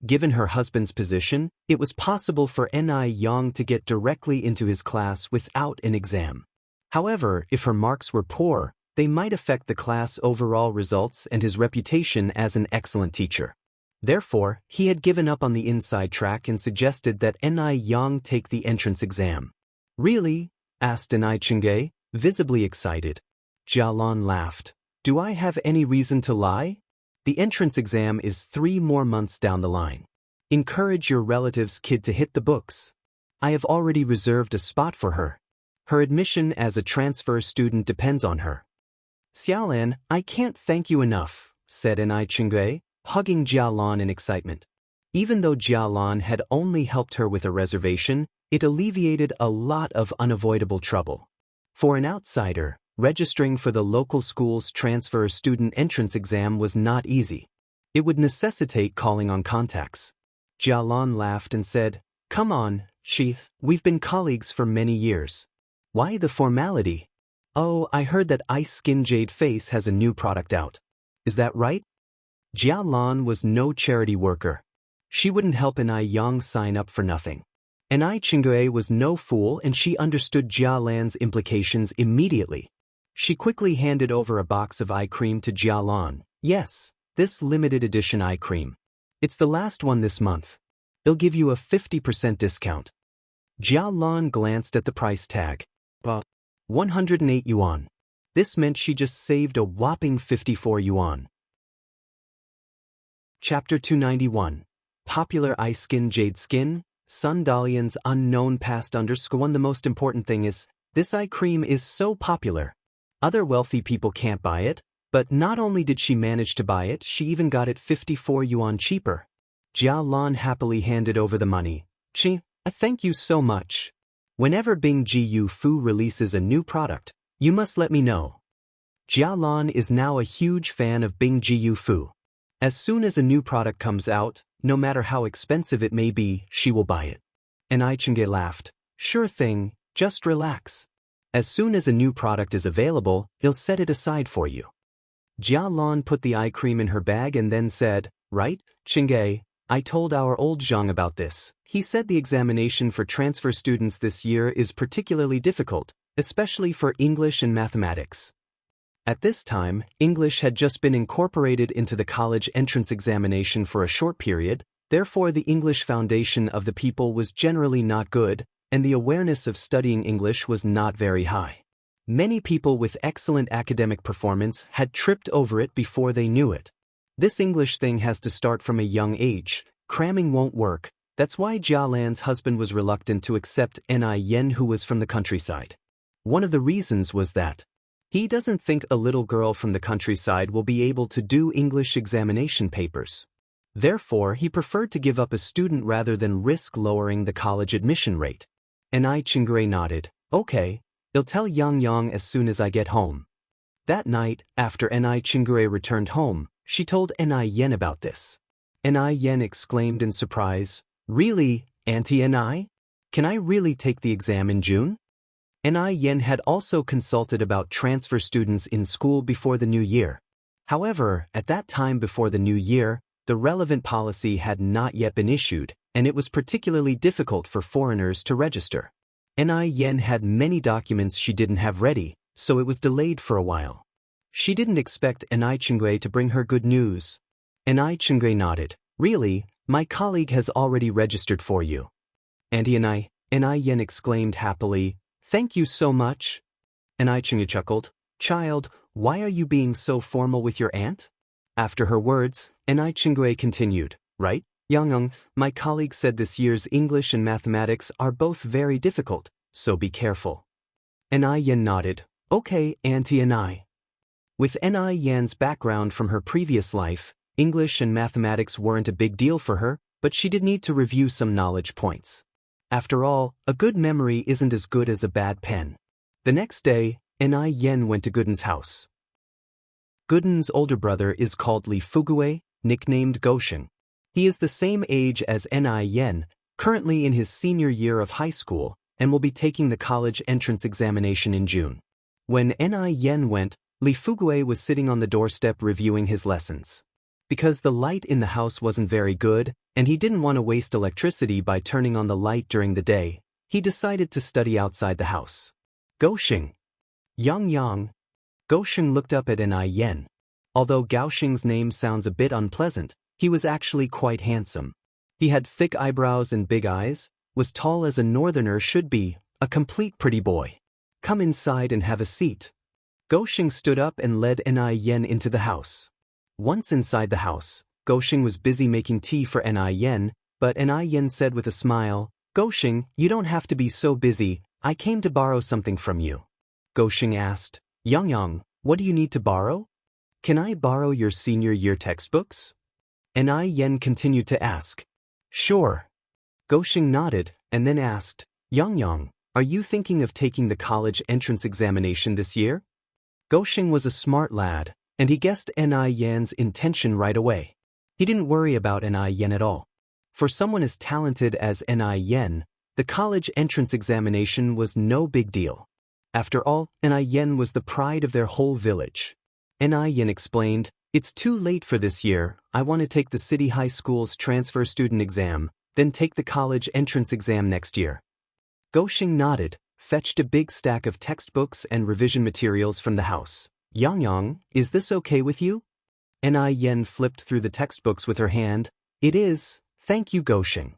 Given her husband's position, it was possible for Ni Yang to get directly into his class without an exam. However, if her marks were poor, they might affect the class overall results and his reputation as an excellent teacher. Therefore, he had given up on the inside track and suggested that Ni Yang take the entrance exam. "Really?" asked Ai Ching'e, visibly excited. Jia Lan laughed. "Do I have any reason to lie?" The entrance exam is 3 more months down the line. Encourage your relative's kid to hit the books. I have already reserved a spot for her. Her admission as a transfer student depends on her. Xiaolan, I can't thank you enough, said Enai Chingui, hugging Jialan in excitement. Even though Jialan had only helped her with a reservation, it alleviated a lot of unavoidable trouble. For an outsider, registering for the local school's transfer student entrance exam was not easy. It would necessitate calling on contacts. Jialan laughed and said, Come on, Shi, we've been colleagues for many years. Why the formality? Oh, I heard that Ice Skin Jade Face has a new product out. Is that right? Jialan was no charity worker. She wouldn't help Enai Yang sign up for nothing. Enai Chingui was no fool and she understood Jialan's implications immediately. She quickly handed over a box of eye cream to Jialan. Yes, this limited edition eye cream. It's the last one this month. It'll give you a 50% discount. Jialan glanced at the price tag. 108 yuan. This meant she just saved a whopping 54 yuan. Chapter 291. Popular Eye Skin Jade Skin, Sun Dalian's unknown past _1. The most important thing is, this eye cream is so popular. Other wealthy people can't buy it, but not only did she manage to buy it, she even got it 54 yuan cheaper. Jialan happily handed over the money. Thank you so much. Whenever Bing Jiu Fu releases a new product, you must let me know. Jialan is now a huge fan of Bing Jiu Fu. As soon as a new product comes out, no matter how expensive it may be, she will buy it. Enai Chingui laughed. Sure thing, just relax. As soon as a new product is available, they'll set it aside for you. Jialan put the eye cream in her bag and then said, Right, Chingui, I told our old Zhang about this. He said the examination for transfer students this year is particularly difficult, especially for English and mathematics. At this time, English had just been incorporated into the college entrance examination for a short period, therefore the English foundation of the people was generally not good, and the awareness of studying English was not very high. Many people with excellent academic performance had tripped over it before they knew it. This English thing has to start from a young age. Cramming won't work. That's why Jialan's husband was reluctant to accept Enai Yen, who was from the countryside. One of the reasons was that he doesn't think a little girl from the countryside will be able to do English examination papers. Therefore, he preferred to give up a student rather than risk lowering the college admission rate. Enai Chingui nodded. Okay, I'll tell Yang Yang as soon as I get home. That night, after Enai Chingui returned home, she told Enai Yen about this. Enai Yen exclaimed in surprise, Really, Auntie Enai? Can I really take the exam in June? Enai Yen had also consulted about transfer students in school before the new year. However, at that time before the new year, the relevant policy had not yet been issued, and it was particularly difficult for foreigners to register. Enai Yen had many documents she didn't have ready, so it was delayed for a while. She didn't expect Enai Chingui to bring her good news. Enai Chingui nodded. Really, my colleague has already registered for you. Auntie Enai Yen exclaimed happily, Thank you so much. Enai Chingui chuckled. Child, why are you being so formal with your aunt? After her words, Enai Chingui continued, Right, Yang, my colleague said this year's English and mathematics are both very difficult, so be careful. Enai Yen nodded. Okay, Auntie Enai. With Enai Yen's background from her previous life, English and mathematics weren't a big deal for her, but she did need to review some knowledge points. After all, a good memory isn't as good as a bad pen. The next day, Enai Yen went to Gooden's house. Gooden's older brother is called Li Fugui, nicknamed Gosheng. He is the same age as Enai Yen, currently in his senior year of high school, and will be taking the college entrance examination in June. When Enai Yen went, Li Fugui was sitting on the doorstep reviewing his lessons. Because the light in the house wasn't very good, and he didn't want to waste electricity by turning on the light during the day, he decided to study outside the house. Gosheng. Yang. Gosheng looked up at Enai Yen. Although Gaosheng's name sounds a bit unpleasant, he was actually quite handsome. He had thick eyebrows and big eyes, was tall as a northerner should be, a complete pretty boy. Come inside and have a seat. Gosheng stood up and led Enai Yen into the house. Once inside the house, Goshing was busy making tea for Ni Yen, but Ni Yen said with a smile, "Goshing, you don't have to be so busy, I came to borrow something from you." Goshing asked, "Yang, what do you need to borrow? Can I borrow your senior year textbooks?" Ni Yen continued to ask. "Sure." Goshing nodded, and then asked, Yang, are you thinking of taking the college entrance examination this year?" Goshing was a smart lad, and he guessed Ni Yen's intention right away. He didn't worry about Ni Yen at all. For someone as talented as Ni Yen, the college entrance examination was no big deal. After all, Ni Yen was the pride of their whole village. Ni Yen explained, "It's too late for this year, I want to take the city high school's transfer student exam, then take the college entrance exam next year." Goshing nodded, fetched a big stack of textbooks and revision materials from the house. Yang, is this okay with you?" Ni Yen flipped through the textbooks with her hand. "It is, thank you, Goshing."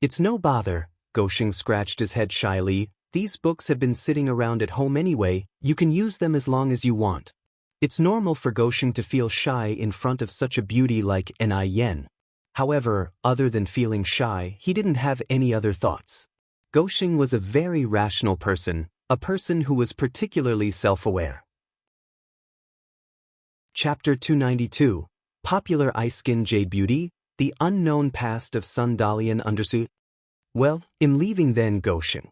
"It's no bother," Goshing scratched his head shyly. "These books have been sitting around at home anyway, you can use them as long as you want." It's normal for Goshing to feel shy in front of such a beauty like Ni Yen. However, other than feeling shy, he didn't have any other thoughts. Goshing was a very rational person, a person who was particularly self-aware. Chapter 292, Popular Eye-Skin Jade Beauty, The Unknown Past of Sun Dalian Undersuit. Well, in leaving then Goshing.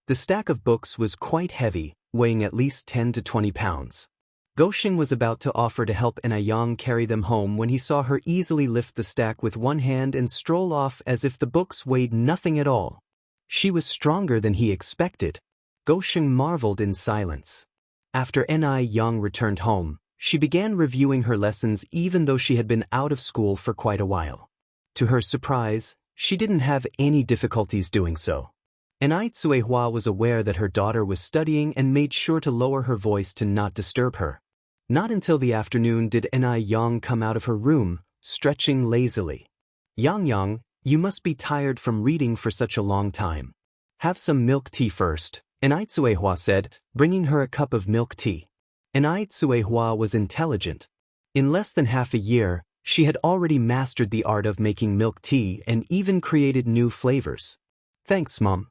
The stack of books was quite heavy, weighing at least 10 to 20 pounds. Goshing was about to offer to help Ni Yang carry them home when he saw her easily lift the stack with one hand and stroll off as if the books weighed nothing at all. She was stronger than he expected. Goshing marveled in silence. After Ni Yang returned home, she began reviewing her lessons even though she had been out of school for quite a while. To her surprise, she didn't have any difficulties doing so. Ni Tsuehua was aware that her daughter was studying and made sure to lower her voice to not disturb her. Not until the afternoon did Ni Yang come out of her room, stretching lazily. Yang, you must be tired from reading for such a long time. Have some milk tea first, Ni Tsuehua said, bringing her a cup of milk tea. Ni Tsuehua was intelligent. In less than half a year, she had already mastered the art of making milk tea and even created new flavors. "Thanks, Mom."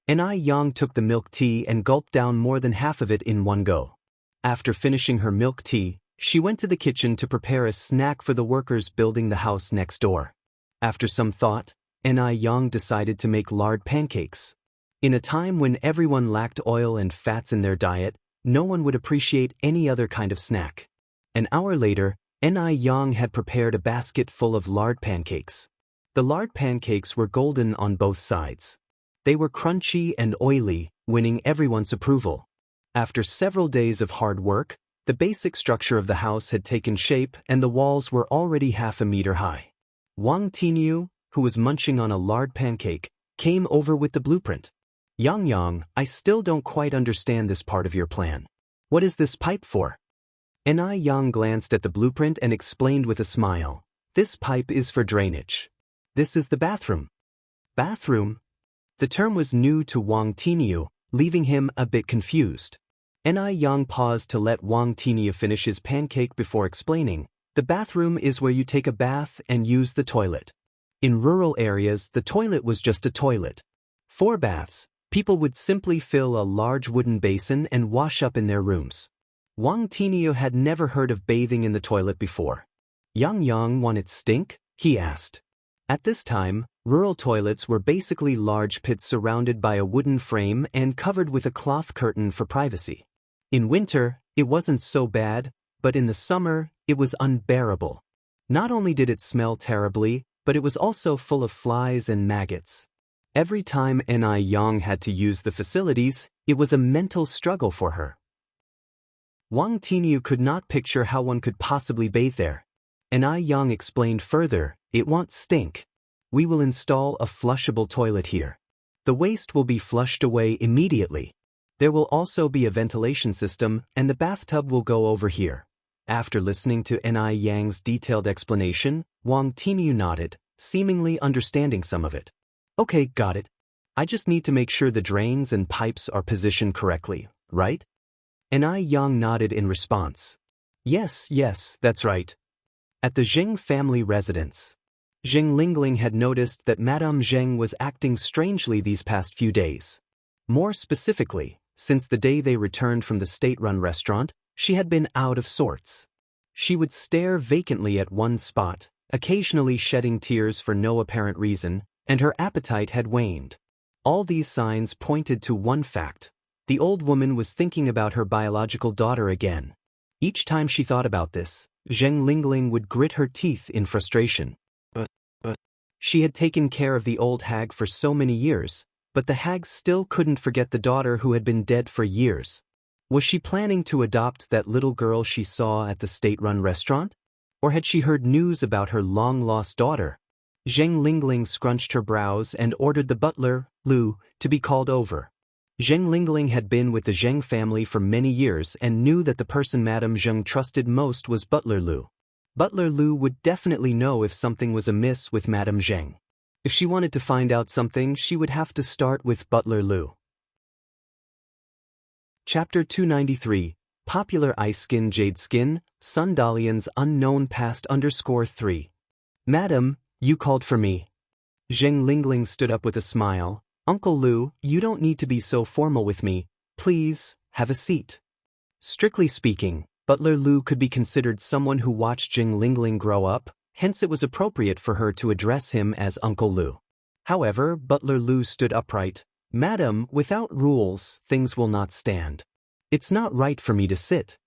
Ni Yang took the milk tea and gulped down more than half of it in one go. After finishing her milk tea, she went to the kitchen to prepare a snack for the workers building the house next door. After some thought, Ni Yang decided to make lard pancakes. In a time when everyone lacked oil and fats in their diet, no one would appreciate any other kind of snack. An hour later, Ni Yang had prepared a basket full of lard pancakes. The lard pancakes were golden on both sides. They were crunchy and oily, winning everyone's approval. After several days of hard work, the basic structure of the house had taken shape and the walls were already half a meter high. Wang Tinyu, who was munching on a lard pancake, came over with the blueprint. Yang, I still don't quite understand this part of your plan. What is this pipe for?" Ni Yang glanced at the blueprint and explained with a smile. "This pipe is for drainage. This is the bathroom." "Bathroom?" The term was new to Wang Tinyu, leaving him a bit confused. Ni Yang paused to let Wang Tinyu finish his pancake before explaining, "The bathroom is where you take a bath and use the toilet. In rural areas, the toilet was just a toilet. For baths, people would simply fill a large wooden basin and wash up in their rooms." Wang Tinyu had never heard of bathing in the toilet before. "Yang, want it stink?" he asked. At this time, rural toilets were basically large pits surrounded by a wooden frame and covered with a cloth curtain for privacy. In winter, it wasn't so bad, but in the summer, it was unbearable. Not only did it smell terribly, but it was also full of flies and maggots. Every time Ni Yang had to use the facilities, it was a mental struggle for her. Wang Tinyu could not picture how one could possibly bathe there. Ni Yang explained further, "It won't stink. We will install a flushable toilet here. The waste will be flushed away immediately. There will also be a ventilation system and the bathtub will go over here." After listening to Ni Yang's detailed explanation, Wang Tinyu nodded, seemingly understanding some of it. "Okay, got it. I just need to make sure the drains and pipes are positioned correctly, right?" Ni Yang nodded in response. Yes, that's right." At the Zheng family residence. Zheng Lingling had noticed that Madame Zheng was acting strangely these past few days. More specifically, since the day they returned from the state-run restaurant, she had been out of sorts. She would stare vacantly at one spot, occasionally shedding tears for no apparent reason, and her appetite had waned. All these signs pointed to one fact: the old woman was thinking about her biological daughter again. Each time she thought about this, Zheng Lingling would grit her teeth in frustration. But she had taken care of the old hag for so many years, but the hag still couldn't forget the daughter who had been dead for years. Was she planning to adopt that little girl she saw at the state-run restaurant? Or had she heard news about her long-lost daughter? Zheng Lingling scrunched her brows and ordered the butler, Lu, to be called over. Zheng Lingling had been with the Zheng family for many years and knew that the person Madame Zheng trusted most was Butler Lu. Butler Lu would definitely know if something was amiss with Madame Zheng. If she wanted to find out something, she would have to start with Butler Lu. Chapter 293, Popular Ice Skin Jade Skin, Sundalian's Unknown Past _3. Madam, you called for me. Zheng Lingling stood up with a smile. Uncle Lu, you don't need to be so formal with me. Please, have a seat. Strictly speaking, Butler Lu could be considered someone who watched Zheng Lingling grow up, hence it was appropriate for her to address him as Uncle Lu. However, Butler Lu stood upright. Madam, without rules, things will not stand. It's not right for me to sit.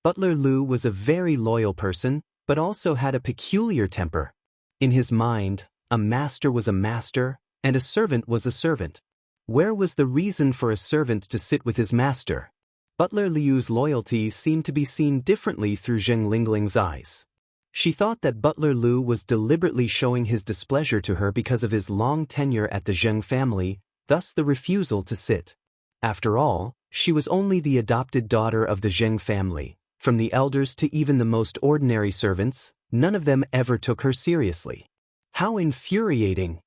Butler Lu was a very loyal person, but also had a peculiar temper. In his mind, a master was a master, and a servant was a servant. Where was the reason for a servant to sit with his master? Butler Liu's loyalty seemed to be seen differently through Zheng Lingling's eyes. She thought that Butler Lu was deliberately showing his displeasure to her because of his long tenure at the Zheng family, thus the refusal to sit. After all, she was only the adopted daughter of the Zheng family. From the elders to even the most ordinary servants, none of them ever took her seriously. How infuriating!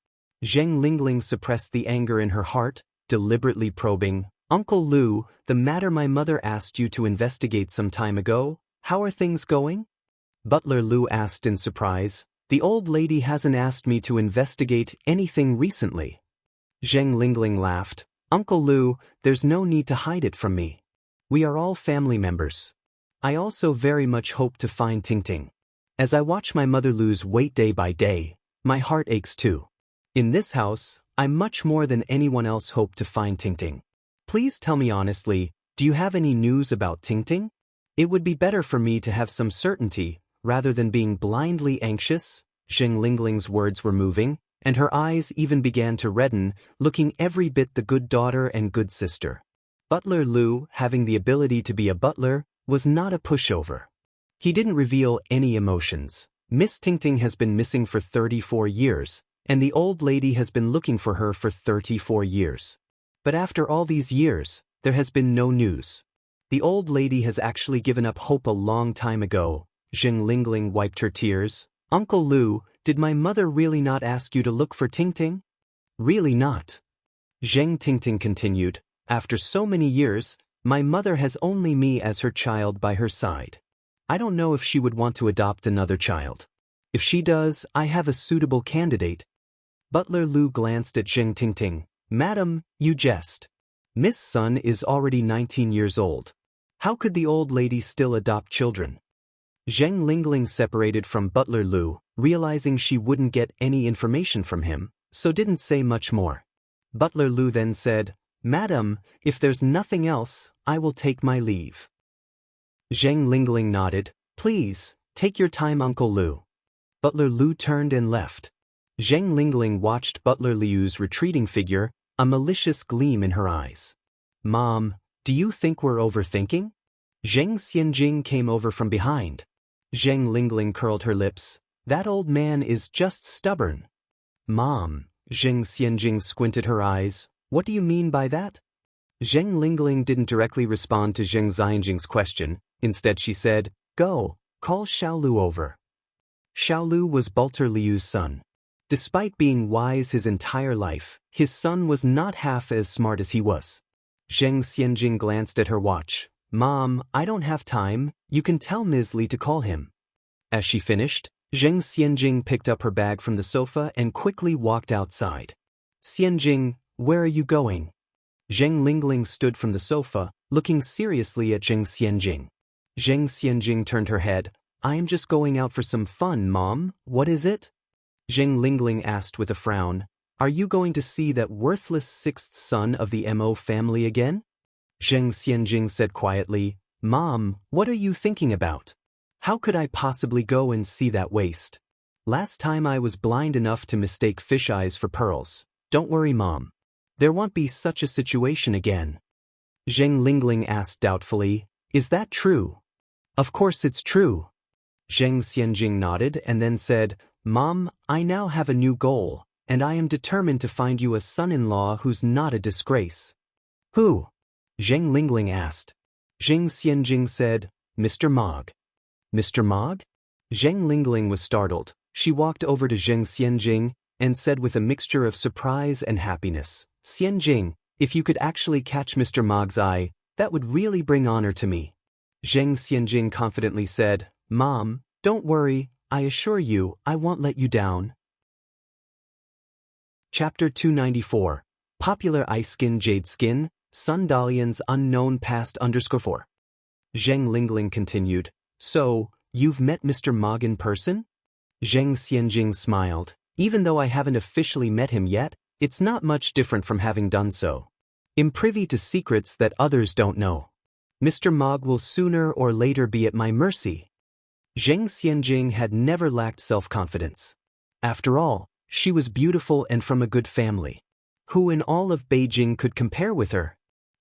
Zheng Lingling suppressed the anger in her heart, deliberately probing, Uncle Lu, the matter my mother asked you to investigate some time ago, how are things going? Butler Lu asked in surprise. The old lady hasn't asked me to investigate anything recently. Zheng Lingling laughed. Uncle Lu, there's no need to hide it from me. We are all family members. I also very much hope to find Tingting. As I watch my mother lose weight day by day, my heart aches too. In this house, I much more than anyone else hope to find Tingting. Please tell me honestly, do you have any news about Tingting? It would be better for me to have some certainty, rather than being blindly anxious. Zheng Lingling's words were moving, and her eyes even began to redden, looking every bit the good daughter and good sister. Butler Lu, having the ability to be a butler, was not a pushover. He didn't reveal any emotions. Miss Tingting has been missing for 34 years, and the old lady has been looking for her for 34 years. But after all these years, there has been no news. The old lady has actually given up hope a long time ago. Zheng Lingling wiped her tears. Uncle Lu, did my mother really not ask you to look for Tingting? Really not. Zheng Tingting continued. After so many years, my mother has only me as her child by her side. I don't know if she would want to adopt another child. If she does, I have a suitable candidate. Butler Lu glanced at Zheng Tingting. Madam, you jest. Miss Sun is already 19 years old. How could the old lady still adopt children? Zheng Lingling separated from Butler Lu, realizing she wouldn't get any information from him, so didn't say much more. Butler Lu then said, Madam, if there's nothing else, I will take my leave. Zheng Lingling nodded. Please, take your time, Uncle Lu. Butler Lu turned and left. Zheng Lingling watched Butler Liu's retreating figure, a malicious gleam in her eyes. Mom, do you think we're overthinking? Zheng Xianjing came over from behind. Zheng Lingling curled her lips. That old man is just stubborn. Mom, Zheng Xianjing squinted her eyes. What do you mean by that? Zheng Lingling didn't directly respond to Zheng Xianjing's question. Instead she said, Go, call Xiaolu over. Xiaolu was Butler Liu's son. Despite being wise his entire life, his son was not half as smart as he was. Zheng Xianjing glanced at her watch. Mom, I don't have time. You can tell Ms. Li to call him. As she finished, Zheng Xianjing picked up her bag from the sofa and quickly walked outside. Xianjing, where are you going? Zheng Lingling stood from the sofa, looking seriously at Zheng Xianjing. Zheng Xianjing turned her head. I am just going out for some fun, Mom. What is it? Zheng Lingling asked with a frown. Are you going to see that worthless sixth son of the Mo family again? Zheng Xianjing said quietly, Mom, what are you thinking about? How could I possibly go and see that waste? Last time I was blind enough to mistake fish eyes for pearls. Don't worry, Mom. There won't be such a situation again. Zheng Lingling asked doubtfully, Is that true? Of course it's true. Zheng Xianjing nodded and then said, Mom, I now have a new goal, and I am determined to find you a son-in-law who's not a disgrace. Who? Zheng Lingling asked. Zheng Xianjing said, Mr. Mog. Mr. Mog? Zheng Lingling was startled. She walked over to Zheng Xianjing and said with a mixture of surprise and happiness, Xianjing, if you could actually catch Mr. Mog's eye, that would really bring honor to me. Zheng Xianjing confidently said, Mom, don't worry, I assure you, I won't let you down. Chapter 294. Popular Ice Skin Jade Skin, Sundalian's Unknown Past _4. Zheng Lingling continued, So, you've met Mr. Mog in person? Zheng Xianjing smiled. Even though I haven't officially met him yet, it's not much different from having done so. I'm privy to secrets that others don't know. Mr. Mog will sooner or later be at my mercy. Zheng Xianjing had never lacked self-confidence. After all, she was beautiful and from a good family. Who in all of Beijing could compare with her?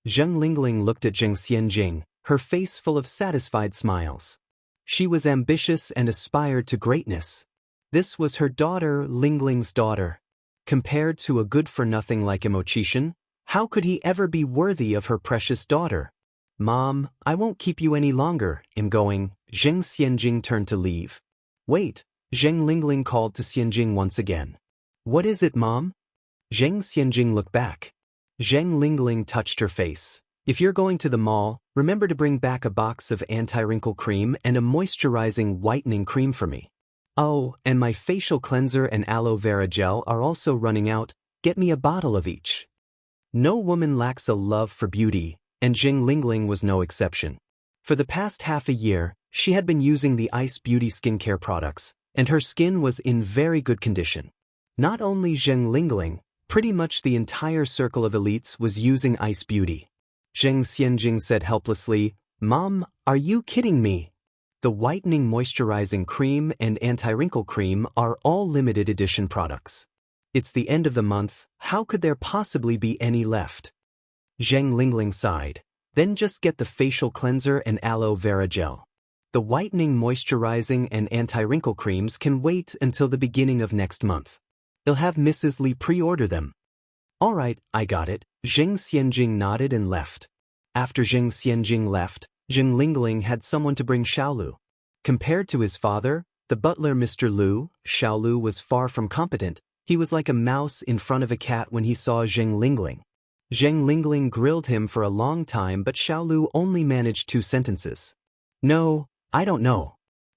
Zheng Lingling looked at Zheng Xianjing, her face full of satisfied smiles. She was ambitious and aspired to greatness. This was her daughter, Lingling's daughter. Compared to a good-for-nothing like Emochishan, how could he ever be worthy of her precious daughter? Mom, I won't keep you any longer, I'm going. Zheng Xianjing turned to leave. Wait, Zheng Lingling called to Xianjing once again. What is it, Mom? Zheng Xianjing looked back. Zheng Lingling touched her face. If you're going to the mall, remember to bring back a box of anti-wrinkle cream and a moisturizing whitening cream for me. Oh, and my facial cleanser and aloe vera gel are also running out. Get me a bottle of each. No woman lacks a love for beauty, and Zheng Lingling was no exception. For the past half a year, she had been using the Ice Beauty skincare products, and her skin was in very good condition. Not only Zheng Lingling, pretty much the entire circle of elites was using Ice Beauty. Zheng Xianjing said helplessly, Mom, are you kidding me? The whitening moisturizing cream and anti-wrinkle cream are all limited edition products. It's the end of the month, how could there possibly be any left? Zheng Lingling sighed. Then just get the facial cleanser and aloe vera gel. The whitening moisturizing and anti-wrinkle creams can wait until the beginning of next month. They'll have Mrs. Li pre-order them. All right, I got it. Zheng Xianjing nodded and left. After Zheng Xianjing left, Zheng Lingling had someone to bring Xiaolu. Compared to his father, the butler Mr. Lu, Xiaolu was far from competent. He was like a mouse in front of a cat when he saw Zheng Lingling. Zheng Lingling grilled him for a long time, but Xiaolu only managed 2 sentences. No, I don't know.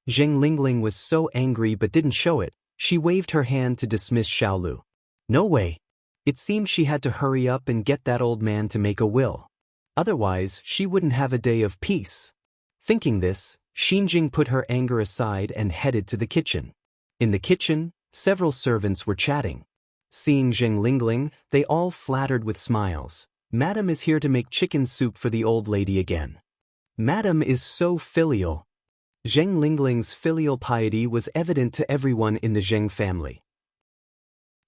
Zheng Lingling was so angry but didn't show it. She waved her hand to dismiss Xiaolu. No way. It seemed she had to hurry up and get that old man to make a will. Otherwise, she wouldn't have a day of peace. Thinking this, Xinjing put her anger aside and headed to the kitchen. In the kitchen, several servants were chatting. Seeing Zheng Lingling, they all flattered with smiles. Madam is here to make chicken soup for the old lady again. Madam is so filial. Zheng Lingling's filial piety was evident to everyone in the Zheng family.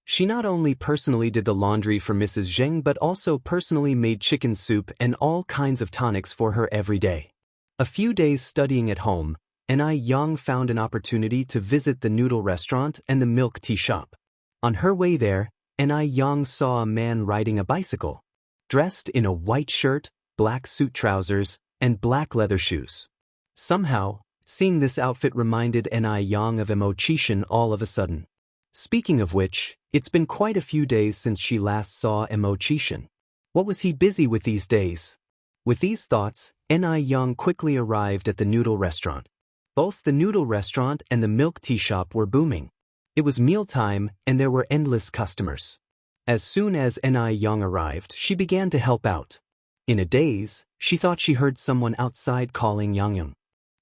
She not only personally did the laundry for Mrs. Zheng but also personally made chicken soup and all kinds of tonics for her every day. A few days studying at home, Ni Yang found an opportunity to visit the noodle restaurant and the milk tea shop. On her way there, Ni Yang saw a man riding a bicycle, dressed in a white shirt, black suit trousers, and black leather shoes. Somehow, seeing this outfit reminded Ni Yang of Emochishan all of a sudden. Speaking of which, it's been quite a few days since she last saw Emochishan. What was he busy with these days? With these thoughts, Ni Yang quickly arrived at the noodle restaurant. Both the noodle restaurant and the milk tea shop were booming. It was mealtime and there were endless customers. As soon as Ni Yang arrived, she began to help out. In a daze, she thought she heard someone outside calling Yang Yang.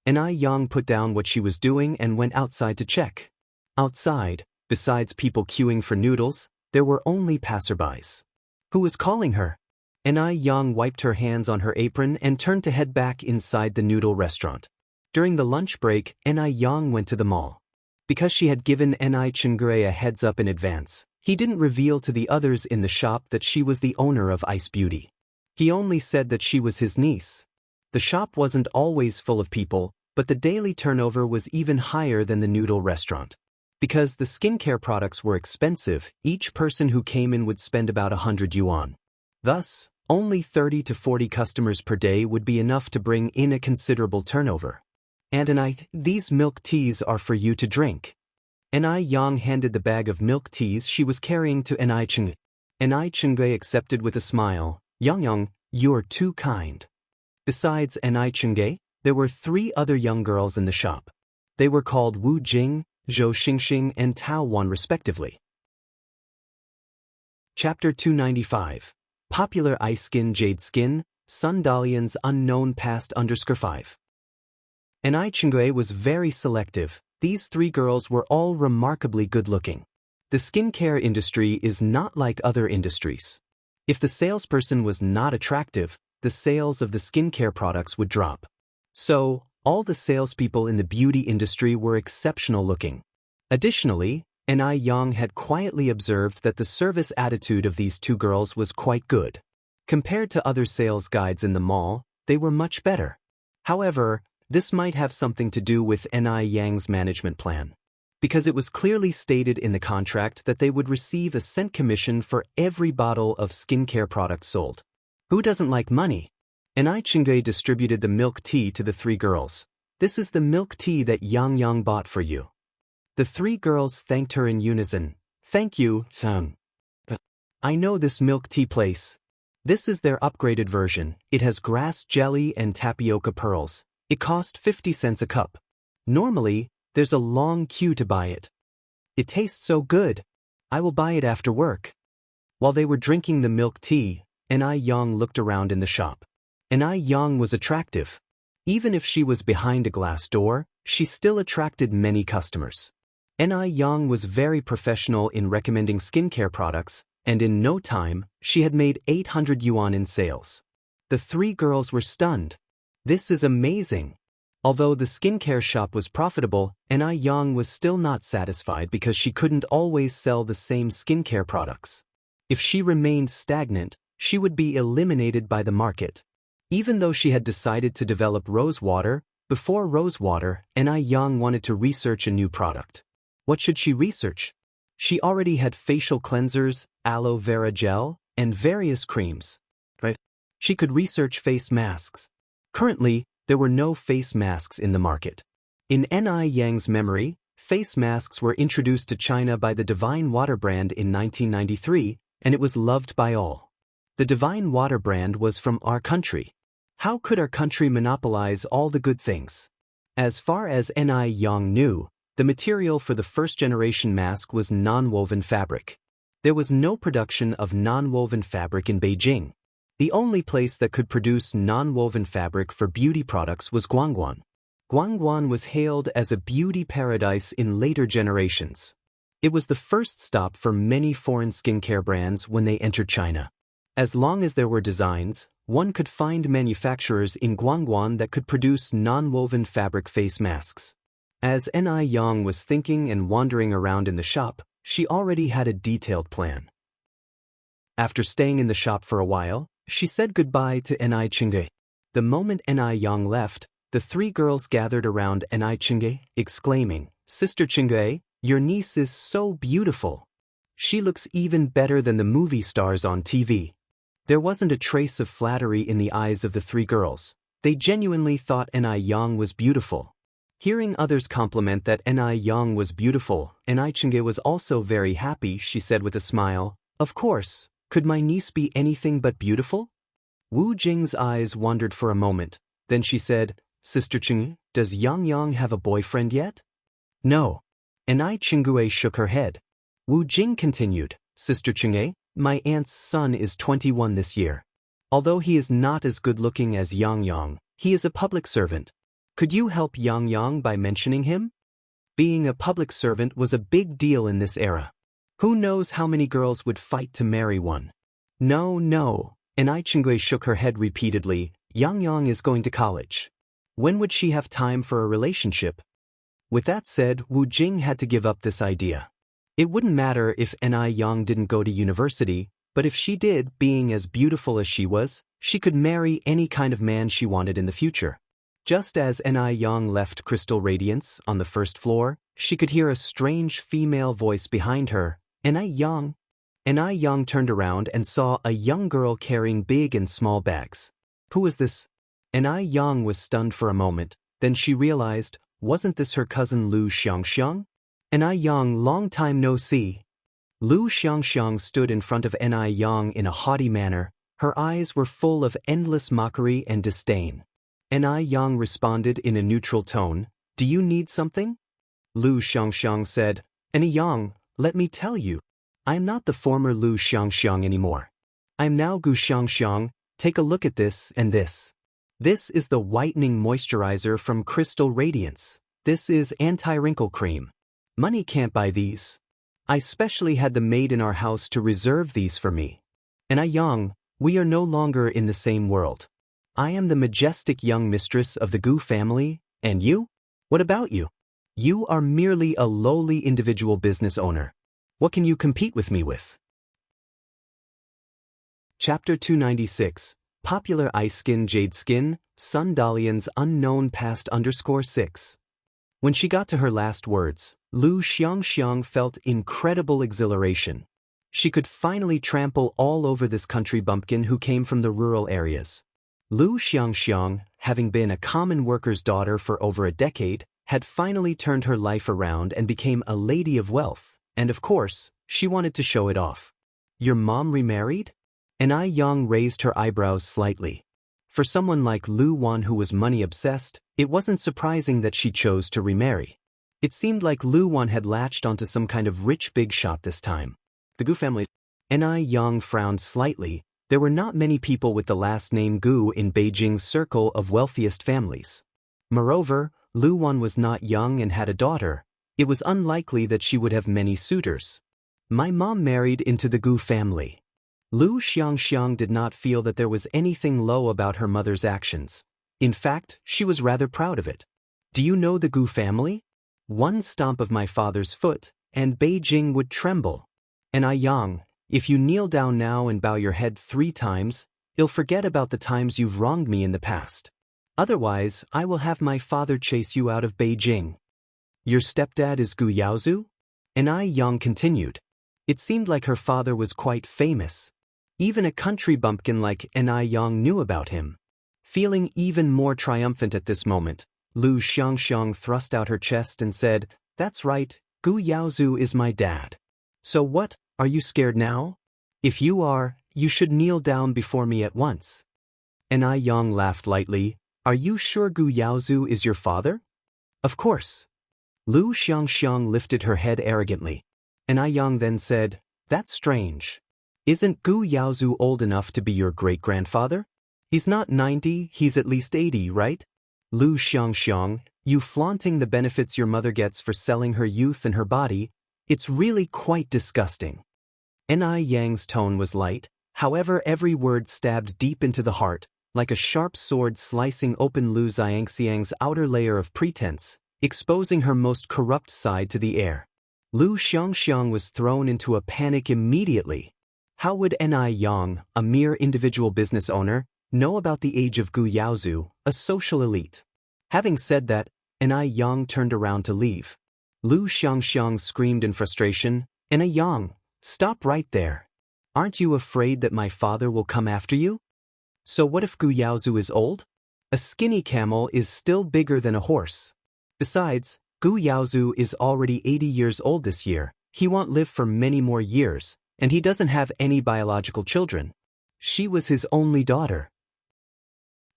Ni Yang put down what she was doing and went outside to check. Outside, besides people queuing for noodles, there were only passerbys. Who was calling her? Ni Yang wiped her hands on her apron and turned to head back inside the noodle restaurant. During the lunch break, Ni Yang went to the mall. Because she had given Ni Chengre a heads up in advance, he didn't reveal to the others in the shop that she was the owner of Ice Beauty. He only said that she was his niece. The shop wasn't always full of people, but the daily turnover was even higher than the noodle restaurant. Because the skincare products were expensive, each person who came in would spend about 100 yuan. Thus, only 30 to 40 customers per day would be enough to bring in a considerable turnover. "Antonite, these milk teas are for you to drink." Ni Yang handed the bag of milk teas she was carrying to Ni Chengge. Ni Chengge accepted with a smile. "Yang Yang, you're too kind." Besides Ni Chengge, there were 3 other young girls in the shop. They were called Wu Jing, Zhou Xingxing, and Tao Wan respectively. Chapter 295. Popular Ice Skin Jade Skin, Sun Dalian's Unknown Past _5. Ni Chengge was very selective. These 3 girls were all remarkably good-looking. The skincare industry is not like other industries. If the salesperson was not attractive, the sales of the skincare products would drop. So, all the salespeople in the beauty industry were exceptional looking. Additionally, Ni Yang had quietly observed that the service attitude of these 2 girls was quite good. Compared to other sales guides in the mall, they were much better. However, this might have something to do with Ni Yang's management plan. Because it was clearly stated in the contract that they would receive a cent commission for every bottle of skincare products sold. Who doesn't like money? Ni Chengge distributed the milk tea to the 3 girls. "This is the milk tea that Yang Yang bought for you." The 3 girls thanked her in unison. "Thank you, Tang. I know this milk tea place. This is their upgraded version. It has grass jelly and tapioca pearls. It cost 50 cents a cup. Normally, there's a long queue to buy it. It tastes so good. I will buy it after work." While they were drinking the milk tea, Ni Yang looked around in the shop. Ni Yang was attractive. Even if she was behind a glass door, she still attracted many customers. Ni Yang was very professional in recommending skincare products, and in no time, she had made 800 yuan in sales. The 3 girls were stunned. "This is amazing." Although the skincare shop was profitable, Ni Yang was still not satisfied because she couldn't always sell the same skincare products. If she remained stagnant, she would be eliminated by the market. Even though she had decided to develop rose water, before rose water, Ni Yang wanted to research a new product. What should she research? She already had facial cleansers, aloe vera gel, and various creams. Right? She could research face masks. Currently, there were no face masks in the market. In Ni Yang's memory, face masks were introduced to China by the Divine Water brand in 1993, and it was loved by all. The Divine Water brand was from our country. How could our country monopolize all the good things? As far as Ni Yang knew, the material for the first-generation mask was non-woven fabric. There was no production of non-woven fabric in Beijing. The only place that could produce non-woven fabric for beauty products was Guangguan. Guangguan was hailed as a beauty paradise in later generations. It was the first stop for many foreign skincare brands when they entered China. As long as there were designs, one could find manufacturers in Guangguan that could produce non-woven fabric face masks. As Ni Yang was thinking and wandering around in the shop, she already had a detailed plan. After staying in the shop for a while, she said goodbye to Ni Chengge. The moment Ni Yang left, the 3 girls gathered around Ni Chengge, exclaiming, "Sister Chengge, your niece is so beautiful. She looks even better than the movie stars on TV." There wasn't a trace of flattery in the eyes of the 3 girls. They genuinely thought Ni Yang was beautiful. Hearing others compliment that Ni Yang was beautiful, Ni Chengge was also very happy. She said with a smile, "Of course. Could my niece be anything but beautiful?" Wu Jing's eyes wandered for a moment. Then she said, Sister Ching, does Yang Yang have a boyfriend yet? No. Enai Chingue shook her head. Wu Jing continued, Sister Ching, my aunt's son is 21 this year. Although he is not as good-looking as Yang Yang, he is a public servant. Could you help Yang Yang by mentioning him? Being a public servant was a big deal in this era. Who knows how many girls would fight to marry one? No. Enai Chingue shook her head repeatedly. Yang Yang is going to college. When would she have time for a relationship? With that said, Wu Jing had to give up this idea. It wouldn't matter if Enai Yang didn't go to university, but if she did, being as beautiful as she was, she could marry any kind of man she wanted in the future. Just as Enai Yang left Crystal Radiance on the first floor, she could hear a strange female voice behind her. Enai Yang. Enai Yang turned around and saw a young girl carrying big and small bags. Who was this? Enai Yang was stunned for a moment, then she realized, wasn't this her cousin Lu Xiangxiang? Enai Yang, long time no see. Lu Xiangxiang stood in front of Enai Yang in a haughty manner. Her eyes were full of endless mockery and disdain. Enai Yang responded in a neutral tone, do you need something? Lu Xiangxiang said, Enai Yang, let me tell you. I am not the former Lu Xiangxiang anymore. I am now Gu Xiangxiang. Take a look at this and this. This is the whitening moisturizer from Crystal Radiance. This is anti-wrinkle cream. Money can't buy these. I specially had the maid in our house to reserve these for me. Enai Yang, we are no longer in the same world. I am the majestic young mistress of the Gu family, and you? What about you? You are merely a lowly individual business owner. What can you compete with me with? Chapter 296. Popular Ice Skin Jade Skin, Sun Dalian's Unknown Past _6. When she got to her last words, Lu Xiangxiang felt incredible exhilaration. She could finally trample all over this country bumpkin who came from the rural areas. Lu Xiangxiang, having been a common worker's daughter for over a decade, had finally turned her life around and became a lady of wealth, and of course, she wanted to show it off. Your mom remarried? Enai Yang raised her eyebrows slightly. For someone like Lu Wan who was money-obsessed, it wasn't surprising that she chose to remarry. It seemed like Lu Wan had latched onto some kind of rich big shot this time. The Gu family. Enai Yang frowned slightly. There were not many people with the last name Gu in Beijing's circle of wealthiest families. Moreover, Lu Wan was not young and had a daughter. It was unlikely that she would have many suitors. My mom married into the Gu family. Lu Xiangxiang did not feel that there was anything low about her mother's actions. In fact, she was rather proud of it. Do you know the Gu family? One stomp of my father's foot, and Beijing would tremble. Enai Yang, if you kneel down now and bow your head 3 times, you'll forget about the times you've wronged me in the past. Otherwise, I will have my father chase you out of Beijing. Your stepdad is Gu Yaozu? Enai Yang continued. It seemed like her father was quite famous. Even a country bumpkin like Enai Yang knew about him. Feeling even more triumphant at this moment, Lu Xiangxiang thrust out her chest and said, That's right, Gu Yaozu is my dad. So what, are you scared now? If you are, you should kneel down before me at once. Enai Yang laughed lightly. Are you sure Gu Yaozu is your father? Of course. Lu Xiangxiang lifted her head arrogantly. Enai Yang then said, That's strange. Isn't Gu Yaozu old enough to be your great-grandfather? He's not 90, he's at least 80, right? Lu Xiangxiang, you flaunting the benefits your mother gets for selling her youth and her body, it's really quite disgusting. Enai Yang's tone was light, however every word stabbed deep into the heart, like a sharp sword slicing open Lu Xiangxiang's outer layer of pretense, exposing her most corrupt side to the air. Lu Xiangxiang was thrown into a panic immediately. How would Enai Yang, a mere individual business owner, know about the age of Gu Yaozu, a social elite? Having said that, Enai Yang turned around to leave. Lu Xiangxiang screamed in frustration, Enai Yang, stop right there. Aren't you afraid that my father will come after you? So what if Gu Yaozu is old? A skinny camel is still bigger than a horse. Besides, Gu Yaozu is already 80 years old this year. He won't live for many more years, and he doesn't have any biological children. She was his only daughter.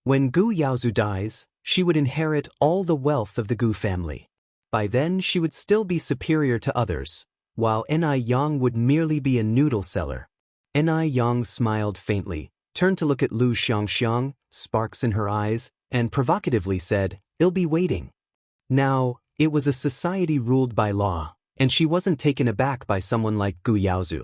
When Gu Yaozu dies, She would inherit all the wealth of the Gu family. By then she would still be superior to others, while Ni Yang would merely be a noodle seller. Ni Yang smiled faintly, turned to look at Lu Xiangxiang, sparks in her eyes, and provocatively said, "I'll be waiting." Now, it was a society ruled by law, and she wasn't taken aback by someone like Gu Yaozu.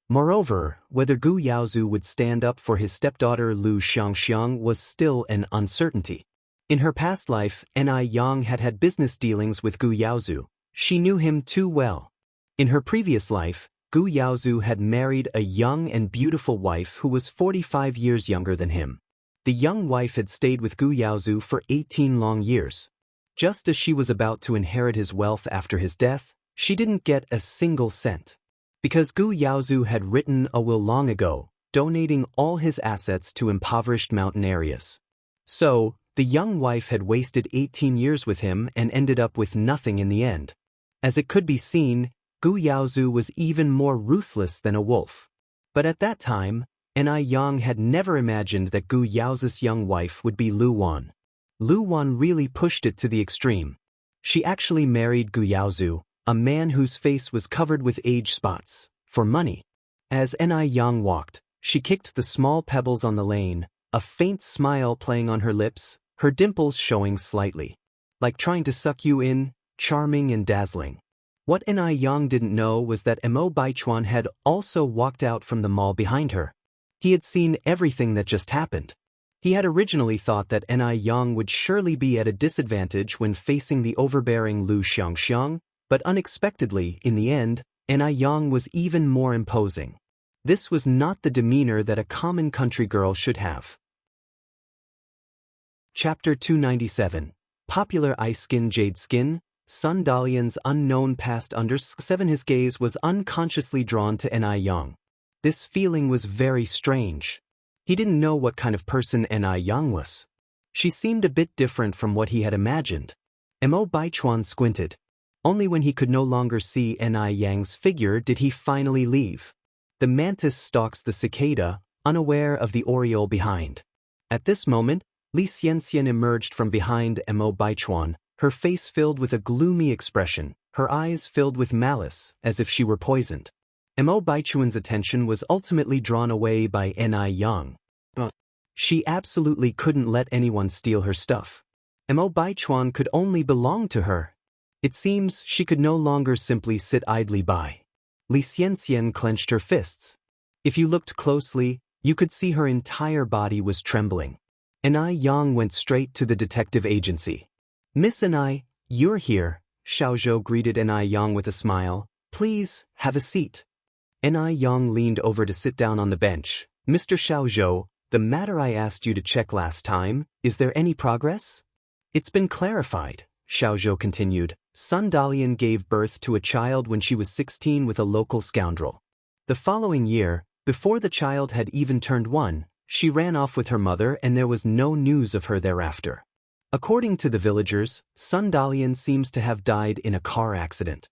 Moreover, whether Gu Yaozu would stand up for his stepdaughter Lu Xiangxiang was still an uncertainty. In her past life, Ni Yang had had business dealings with Gu Yaozu. She knew him too well. In her previous life, Gu Yaozu had married a young and beautiful wife who was 45 years younger than him. The young wife had stayed with Gu Yaozu for 18 long years. Just as she was about to inherit his wealth after his death, she didn't get a single cent. Because Gu Yaozu had written a will long ago, donating all his assets to impoverished mountain areas. So, the young wife had wasted 18 years with him and ended up with nothing in the end. As it could be seen, Gu Yaozu was even more ruthless than a wolf. But at that time, Ni Yang had never imagined that Gu Yaozu's young wife would be Lu Wan. Lu Wan really pushed it to the extreme. She actually married Gu Yaozu, a man whose face was covered with age spots, for money. As Ni Yang walked, she kicked the small pebbles on the lane, a faint smile playing on her lips, her dimples showing slightly. Like trying to suck you in, charming and dazzling. What Ni Yang didn't know was that Mo Baichuan had also walked out from the mall behind her. He had seen everything that just happened. He had originally thought that Ni Yang would surely be at a disadvantage when facing the overbearing Lu Xiangxiang, but unexpectedly, in the end, Ni Yang was even more imposing. This was not the demeanor that a common country girl should have. Chapter 297. Popular Ice Skin Jade Skin, Sun Dalian's unknown past under 7. His gaze was unconsciously drawn to Ni Yang. This feeling was very strange. He didn't know what kind of person Ni Yang was. She seemed a bit different from what he had imagined. Mo Baichuan squinted. Only when he could no longer see Ni Yang's figure did he finally leave. The mantis stalks the cicada, unaware of the oriole behind. At this moment, Li Xianxian emerged from behind Mo Baichuan, her face filled with a gloomy expression, her eyes filled with malice, as if she were poisoned. Mo Baichuan's attention was ultimately drawn away by Ni Yang. But she absolutely couldn't let anyone steal her stuff. Mo Baichuan could only belong to her. It seems she could no longer simply sit idly by. Li Xianxian clenched her fists. If you looked closely, you could see her entire body was trembling. Ni Yang went straight to the detective agency. "Miss Ni, you're here," Xiaozhou greeted Ni Yang with a smile. "Please, have a seat." Ni Yang leaned over to sit down on the bench. "Mr. Xiaozhou, the matter I asked you to check last time, is there any progress?" "It's been clarified," Xiaozhou continued. "Sun Dalian gave birth to a child when she was 16 with a local scoundrel. The following year, before the child had even turned 1, she ran off with her mother and there was no news of her thereafter. According to the villagers, Sun Dalian seems to have died in a car accident.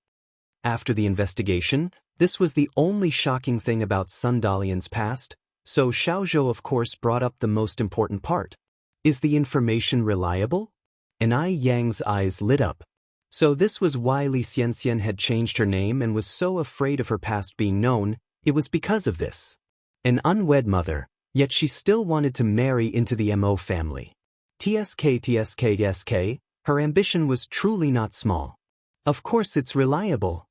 After the investigation, this was the only shocking thing about Sun Dalian's past, so Xiaozhou of course brought up the most important part. Is the information reliable? Ni Yang's eyes lit up. So this was why Li Xianxian had changed her name and was so afraid of her past being known. It was because of this. An unwed mother, yet she still wanted to marry into the Mo family. TSK, her ambition was truly not small. Of course it's reliable.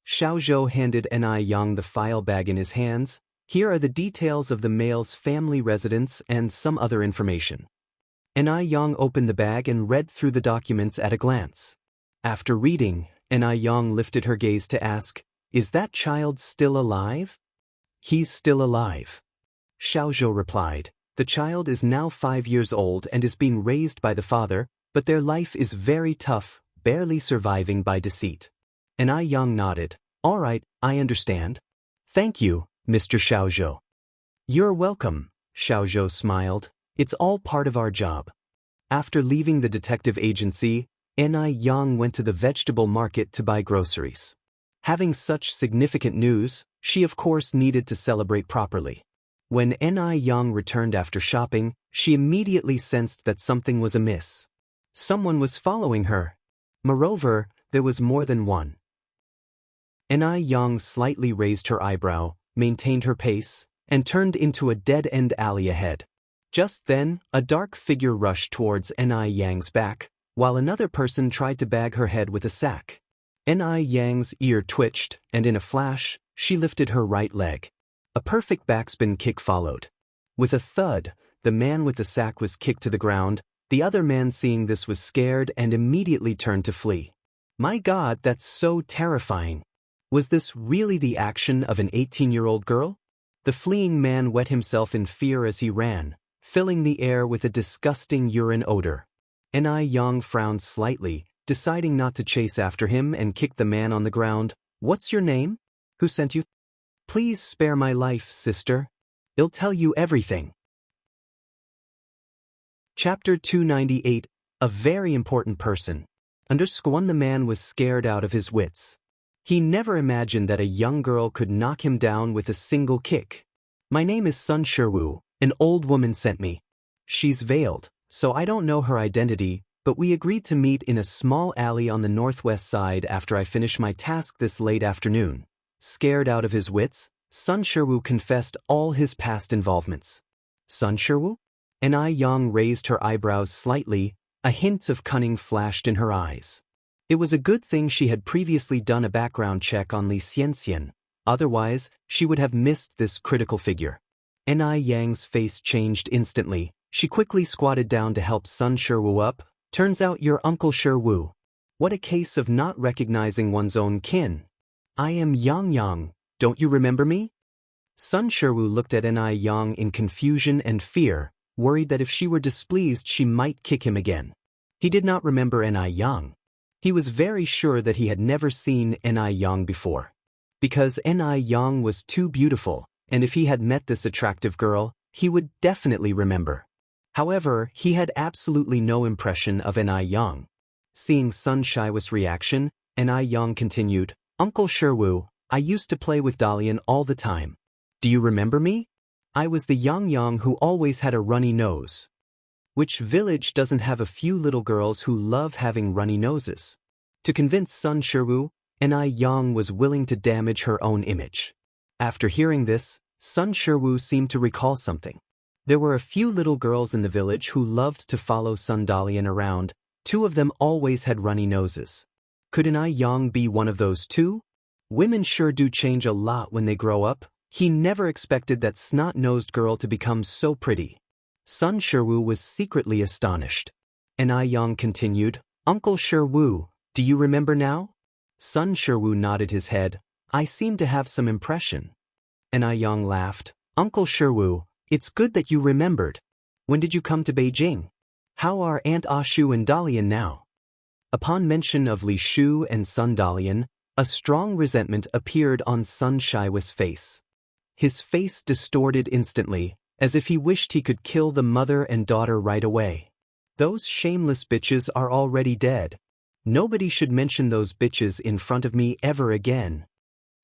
Xiaozhou handed Ni Yang the file bag in his hands. Here are the details of the male's family residence and some other information. Ni Yang opened the bag and read through the documents at a glance. After reading, Ni Yang lifted her gaze to ask, "Is that child still alive?" "He's still alive," Xiaozhou replied. "The child is now 5 years old and is being raised by the father, but their life is very tough, barely surviving by deceit." Ni Yang nodded. "All right, I understand. Thank you, Mr. Xiaozhou." "You're welcome," Xiaozhou smiled. "It's all part of our job." After leaving the detective agency, Ni Yang went to the vegetable market to buy groceries. Having such significant news, she of course needed to celebrate properly. When Ni Yang returned after shopping, she immediately sensed that something was amiss. Someone was following her. Moreover, there was more than one. Ni Yang slightly raised her eyebrow, maintained her pace, and turned into a dead-end alley ahead. Just then, a dark figure rushed towards Ni Yang's back, while another person tried to bag her head with a sack. Ni Yang's ear twitched, and in a flash, she lifted her right leg. A perfect backspin kick followed. With a thud, the man with the sack was kicked to the ground. The other man, seeing this, was scared and immediately turned to flee. My God, that's so terrifying. Was this really the action of an 18-year-old girl? The fleeing man wet himself in fear as he ran, filling the air with a disgusting urine odor. Ni Yang frowned slightly, deciding not to chase after him, and kicked the man on the ground. What's your name? Who sent you? Please spare my life, sister. I'll tell you everything. Chapter 298. A very important person. The man was scared out of his wits. He never imagined that a young girl could knock him down with a single kick. My name is Sun Shiwu, an old woman sent me. She's veiled, so I don't know her identity, but we agreed to meet in a small alley on the northwest side after I finish my task this late afternoon. Scared out of his wits, Sun Shiwu confessed all his past involvements. Sun Shiwu? Ni Yang raised her eyebrows slightly, a hint of cunning flashed in her eyes. It was a good thing she had previously done a background check on Li Xianxian, otherwise she would have missed this critical figure. Ni Yang's face changed instantly. She quickly squatted down to help Sun Shiwu up. Turns out you're Uncle Shiwu. What a case of not recognizing one's own kin. I am Yang Yang, don't you remember me? Sun Shiwu looked at Ni Yang in confusion and fear, worried that if she were displeased she might kick him again. He did not remember Ni Yang. He was very sure that he had never seen Ni Yang before. Because Ni Yang was too beautiful, and if he had met this attractive girl, he would definitely remember. However, he had absolutely no impression of Ni Yang. Seeing Sun Shiwu's reaction, Ni Yang continued, Uncle Shiwu, I used to play with Dalian all the time. Do you remember me? I was the Yang Yang who always had a runny nose. Which village doesn't have a few little girls who love having runny noses? To convince Sun Shiwu, Ni Yang was willing to damage her own image. After hearing this, Sun Shiwu seemed to recall something. There were a few little girls in the village who loved to follow Sun Dalian around. 2 of them always had runny noses. Could Ni Yang be one of those 2? Women sure do change a lot when they grow up. He never expected that snot-nosed girl to become so pretty. Sun Shiwu was secretly astonished. Ni Yang continued, Uncle Shiwu, do you remember now? Sun Shiwu nodded his head. I seem to have some impression. Ni Yang laughed. Uncle Shiwu, it's good that you remembered. When did you come to Beijing? How are Aunt Ashu and Dalian now? Upon mention of Li Shu and Sun Dalian, a strong resentment appeared on Sun Shiwu's face. His face distorted instantly, as if he wished he could kill the mother and daughter right away. Those shameless bitches are already dead. Nobody should mention those bitches in front of me ever again.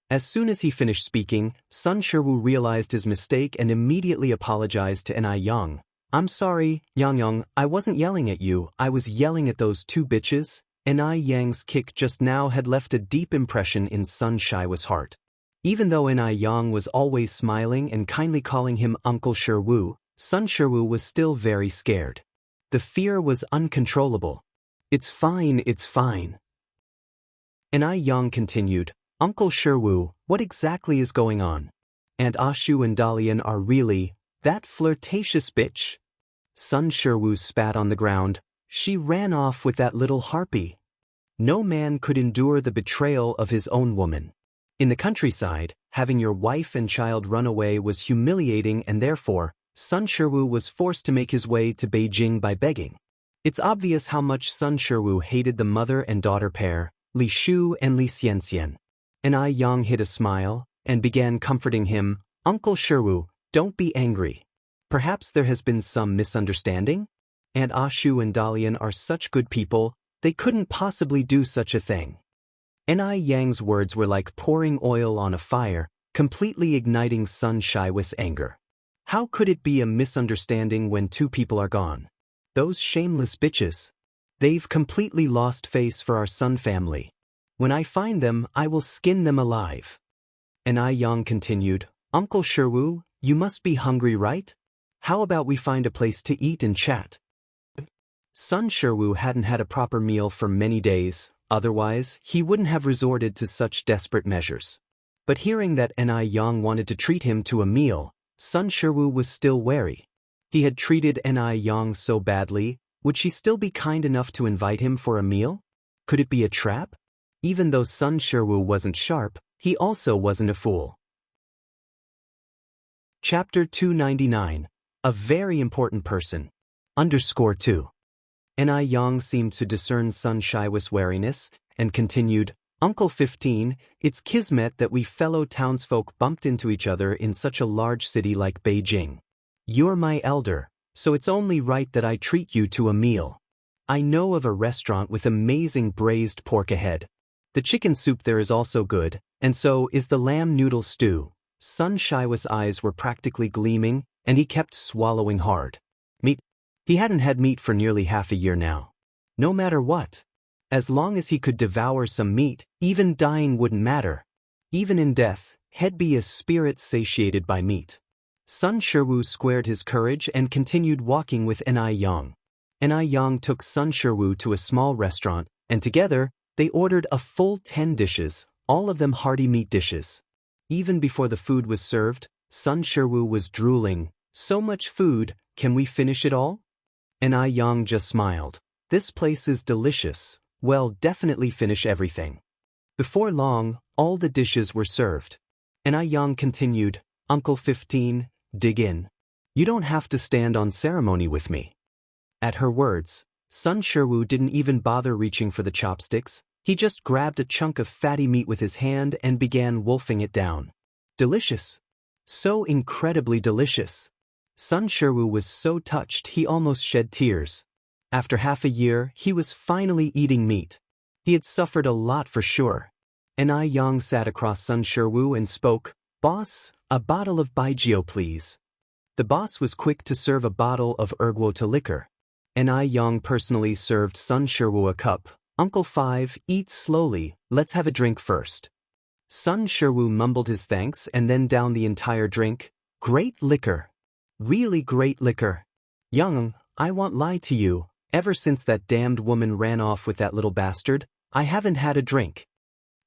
As soon as he finished speaking, Sun Shiwu realized his mistake and immediately apologized to Ni Yang. I'm sorry, Yang Yang, I wasn't yelling at you, I was yelling at those 2 bitches. Ni Yang's kick just now had left a deep impression in Sun Shiwu's heart. Even though Ni Yang was always smiling and kindly calling him Uncle Shiwu, Sun Shiwu was still very scared. The fear was uncontrollable. It's fine, it's fine. Ni Yang continued, Uncle Shiwu, what exactly is going on? Aunt Ashu and Dalian are really that flirtatious bitch? Sun Shiwu spat on the ground. She ran off with that little harpy. No man could endure the betrayal of his own woman. In the countryside, having your wife and child run away was humiliating, and therefore, Sun Shiwu was forced to make his way to Beijing by begging. It's obvious how much Sun Shiwu hated the mother and daughter pair, Li Shu and Li Xianxian. Ni Yang hid a smile, and began comforting him. Uncle Shiwu, don't be angry. Perhaps there has been some misunderstanding? Aunt Ashu and Dalian are such good people, they couldn't possibly do such a thing. Ni Yang's words were like pouring oil on a fire, completely igniting Sun Shiwu's anger. How could it be a misunderstanding when 2 people are gone? Those shameless bitches. They've completely lost face for our Sun family. When I find them, I will skin them alive. And Yang continued, Uncle Sherwoo, you must be hungry, right? How about we find a place to eat and chat? Sun Sherwoo hadn't had a proper meal for many days, otherwise he wouldn't have resorted to such desperate measures. But hearing that Yang wanted to treat him to a meal, Sun Sherwoo was still wary. He had treated Yang so badly, would she still be kind enough to invite him for a meal? Could it be a trap? Even though Sun Sherwoo wasn't sharp, he also wasn't a fool. Chapter 299. A very important person. _2. Yang seemed to discern Sun Shiwa's wariness, and continued, Uncle 15, it's kismet that we fellow townsfolk bumped into each other in such a large city like Beijing. You're my elder, so it's only right that I treat you to a meal. I know of a restaurant with amazing braised pork ahead. The chicken soup there is also good, and so is the lamb noodle stew. Sun Shiwa's eyes were practically gleaming, and he kept swallowing hard. Meat? He hadn't had meat for nearly half a year now. No matter what. As long as he could devour some meat, even dying wouldn't matter. Even in death, he'd be a spirit satiated by meat. Sun Sherwoo squared his courage and continued walking with Yang. Yang took Sun Sherwoo to a small restaurant, and together, they ordered a full 10 dishes, all of them hearty meat dishes. Even before the food was served, Sun Sherwoo was drooling. So much food, can we finish it all? Yang just smiled. This place is delicious. Well, definitely finish everything. Before long, all the dishes were served. Yang continued, Uncle 15, dig in. You don't have to stand on ceremony with me. At her words, Sun Sherwoo didn't even bother reaching for the chopsticks. He just grabbed a chunk of fatty meat with his hand and began wolfing it down. Delicious. So incredibly delicious. Sun Sherwoo was so touched he almost shed tears. After half a year, he was finally eating meat. He had suffered a lot for sure. Yang sat across Sun Sherwoo and spoke, Boss, a bottle of Baijiu please. The boss was quick to serve a bottle of erguota liquor. Yang personally served Sun Sherwoo a cup. Uncle 5, eat slowly, let's have a drink first. Sun Sherwoo mumbled his thanks and then downed the entire drink. Great liquor. Really great liquor. Young, I won't lie to you, ever since that damned woman ran off with that little bastard, I haven't had a drink.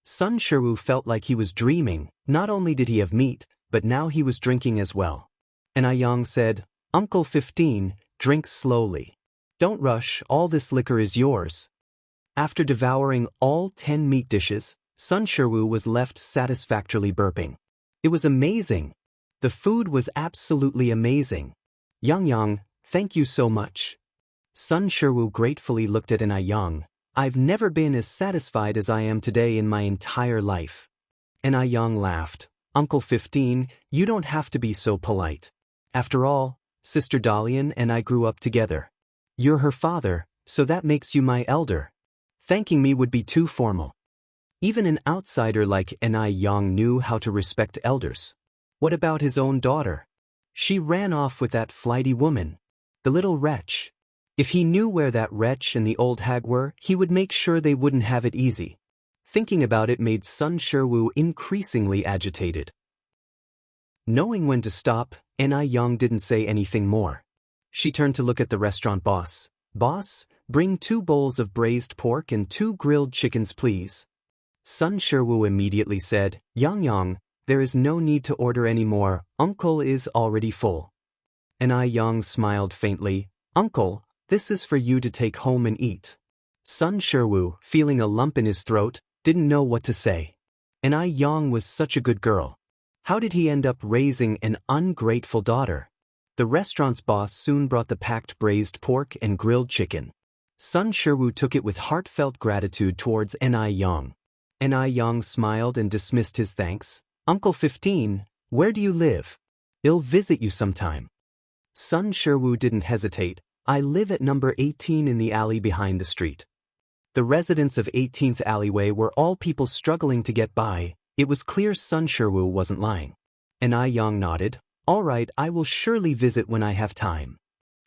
Sun Sherwoo felt like he was dreaming. Not only did he have meat, but now he was drinking as well. Yang said, Uncle 15, drink slowly. Don't rush, all this liquor is yours. After devouring all 10 meat dishes, Sun Sherwoo was left satisfactorily burping. It was amazing. The food was absolutely amazing. Yang, thank you so much. Sun Sherwoo gratefully looked at Yang. I've never been as satisfied as I am today in my entire life. Yang laughed. Uncle 15, you don't have to be so polite. After all, Sister Dalian and I grew up together. You're her father, so that makes you my elder. Thanking me would be too formal. Even an outsider like Yang knew how to respect elders. What about his own daughter? She ran off with that flighty woman. The little wretch. If he knew where that wretch and the old hag were, he would make sure they wouldn't have it easy. Thinking about it made Sun Sherwoo increasingly agitated. Knowing when to stop, Yang didn't say anything more. She turned to look at the restaurant boss. Boss, bring 2 bowls of braised pork and 2 grilled chickens please. Sun Sherwoo immediately said, Yang, there is no need to order any more, Uncle is already full. Yang smiled faintly, Uncle, this is for you to take home and eat. Sun Sherwoo, feeling a lump in his throat, didn't know what to say. Yang was such a good girl. How did he end up raising an ungrateful daughter? The restaurant's boss soon brought the packed braised pork and grilled chicken. Sun Sherwoo took it with heartfelt gratitude towards Yang. Yang smiled and dismissed his thanks. Uncle 15, where do you live? I'll visit you sometime. Sun Sherwoo didn't hesitate. I live at number 18 in the alley behind the street. The residents of 18th alleyway were all people struggling to get by. It was clear Sun Sherwoo wasn't lying. Yang nodded. All right, I will surely visit when I have time.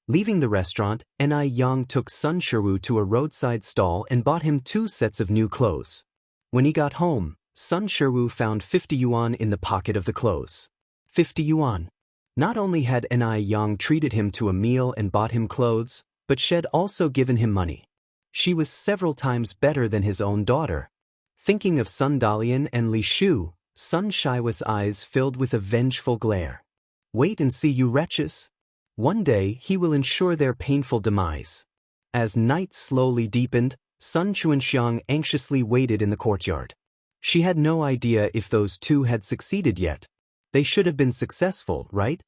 Leaving the restaurant, Ni Yang took Sun Shiwu to a roadside stall and bought him 2 sets of new clothes. When he got home, Sun Shiwu found 50 yuan in the pocket of the clothes. 50 yuan. Not only had Ni Yang treated him to a meal and bought him clothes, but she had also given him money. She was several times better than his own daughter. Thinking of Sun Dalian and Li Shu, Sun Shiwa's eyes filled with a vengeful glare. Wait and see, you wretches. One day he will ensure their painful demise. As night slowly deepened, Sun Chuanxiang anxiously waited in the courtyard. She had no idea if those 2 had succeeded yet. They should have been successful, right?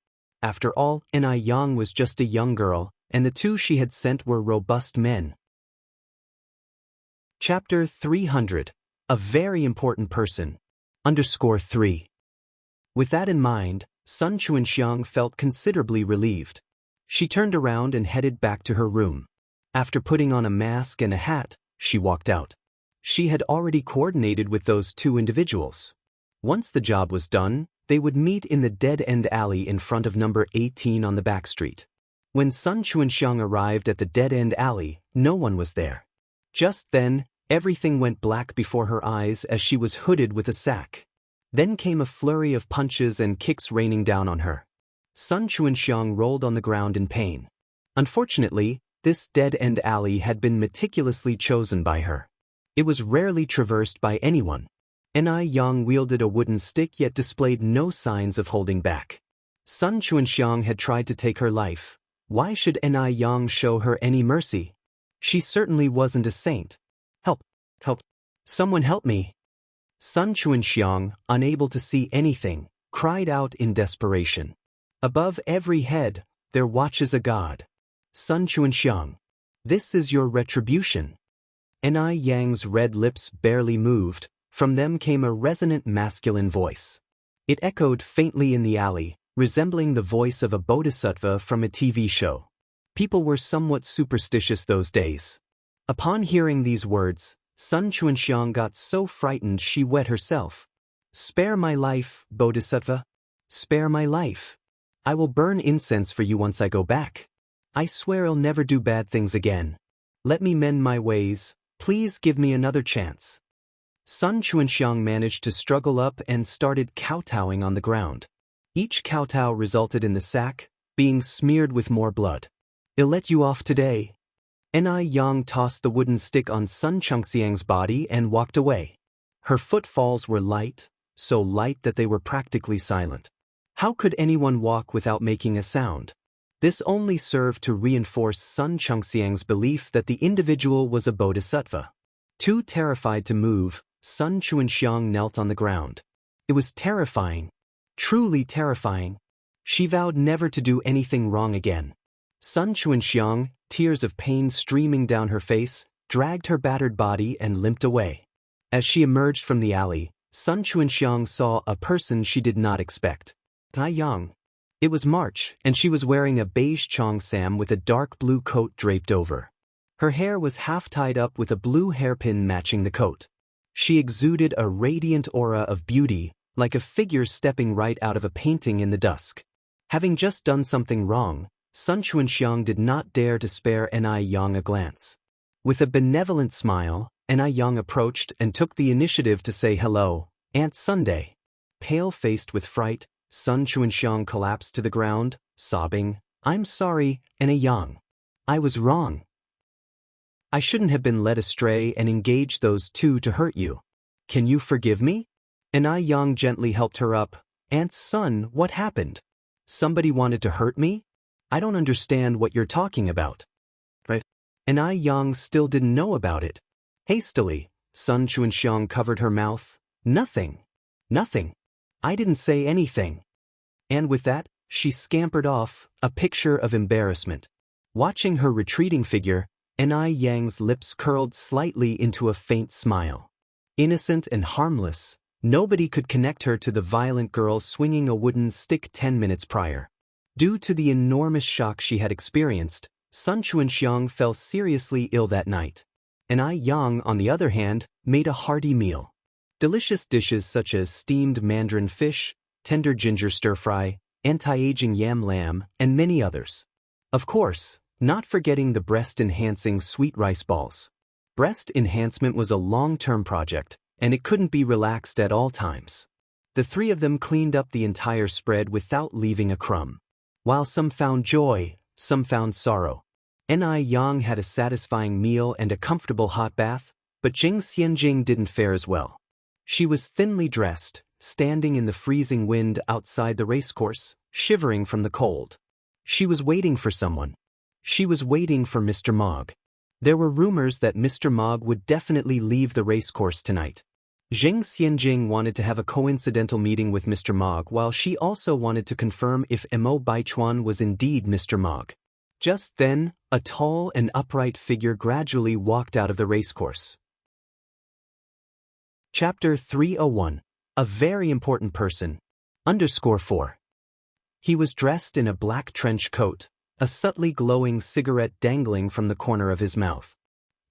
After all, Ni Yang was just a young girl, and the 2 she had sent were robust men. Chapter 300. A very important person. _3. With that in mind, Sun Chuanxiang felt considerably relieved. She turned around and headed back to her room. After putting on a mask and a hat, she walked out. She had already coordinated with those 2 individuals. Once the job was done, they would meet in the dead-end alley in front of number 18 on the back street. When Sun Chuanxiang arrived at the dead-end alley, no one was there. Just then, everything went black before her eyes as she was hooded with a sack. Then came a flurry of punches and kicks raining down on her. Sun Chuanxiang rolled on the ground in pain. Unfortunately, this dead-end alley had been meticulously chosen by her. It was rarely traversed by anyone. Ni Yang wielded a wooden stick yet displayed no signs of holding back. Sun Chuanxiang had tried to take her life. Why should Ni Yang show her any mercy? She certainly wasn't a saint. Help! Help! Someone help me! Sun Chuanxiang, unable to see anything, cried out in desperation. Above every head, there watches a god. Sun Chuanxiang, this is your retribution. Ni Yang's red lips barely moved. From them came a resonant masculine voice. It echoed faintly in the alley, resembling the voice of a bodhisattva from a TV show. People were somewhat superstitious those days. Upon hearing these words, Sun Chuanxiang got so frightened she wet herself. Spare my life, bodhisattva. Spare my life. I will burn incense for you once I go back. I swear I'll never do bad things again. Let me mend my ways. Please give me another chance. Sun Chuanxiang managed to struggle up and started kowtowing on the ground. Each kowtow resulted in the sack being smeared with more blood. I'll let you off today. Ni Yang tossed the wooden stick on Sun Chuanxiang's body and walked away. Her footfalls were light, so light that they were practically silent. How could anyone walk without making a sound? This only served to reinforce Sun Chuanxiang's belief that the individual was a bodhisattva. Too terrified to move, Sun Chuanxiang knelt on the ground. It was terrifying. Truly terrifying. She vowed never to do anything wrong again. Sun Chuanxiang, tears of pain streaming down her face, dragged her battered body and limped away. As she emerged from the alley, Sun Chuanxiang saw a person she did not expect. Ni Yang. It was March, and she was wearing a beige cheongsam with a dark blue coat draped over. Her hair was half tied up with a blue hairpin matching the coat. She exuded a radiant aura of beauty, like a figure stepping right out of a painting in the dusk. Having just done something wrong, Sun Chuanxiang did not dare to spare Ni Yang a glance. With a benevolent smile, Ni Yang approached and took the initiative to say hello, Aunt Sunday. Pale-faced with fright, Sun Chuanxiang collapsed to the ground, sobbing, I'm sorry, Ni Yang. I was wrong. I shouldn't have been led astray and engaged those 2 to hurt you. Can you forgive me? Ni Yang gently helped her up. Aunt Sun, what happened? Somebody wanted to hurt me? I don't understand what you're talking about. Right? Ni Yang still didn't know about it. Hastily, Sun Chuanxiang covered her mouth. Nothing. Nothing. I didn't say anything. And with that, she scampered off, a picture of embarrassment. Watching her retreating figure, Ni Yang's lips curled slightly into a faint smile. Innocent and harmless, nobody could connect her to the violent girl swinging a wooden stick 10 minutes prior. Due to the enormous shock she had experienced, Sun Chuanxiang fell seriously ill that night. Ni Yang, on the other hand, made a hearty meal. Delicious dishes such as steamed mandarin fish, tender ginger stir-fry, anti-aging yam lamb, and many others. Of course, not forgetting the breast-enhancing sweet rice balls. Breast enhancement was a long-term project, and it couldn't be relaxed at all times. The three of them cleaned up the entire spread without leaving a crumb. While some found joy, some found sorrow. Ni Yang had a satisfying meal and a comfortable hot bath, but Jing Xianjing didn't fare as well. She was thinly dressed, standing in the freezing wind outside the racecourse, shivering from the cold. She was waiting for someone. She was waiting for Mr. Mogg. There were rumors that Mr. Mogg would definitely leave the racecourse tonight. Jing Xianjing wanted to have a coincidental meeting with Mr. Mogg, while she also wanted to confirm if Mo Baichuan was indeed Mr. Mogg. Just then, a tall and upright figure gradually walked out of the racecourse. Chapter 301. A very important person. _4. He was dressed in a black trench coat, a subtly glowing cigarette dangling from the corner of his mouth.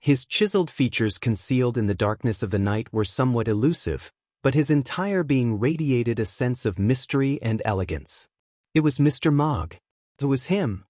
His chiseled features concealed in the darkness of the night were somewhat elusive, but his entire being radiated a sense of mystery and elegance. It was Mr. Mogg. It was him.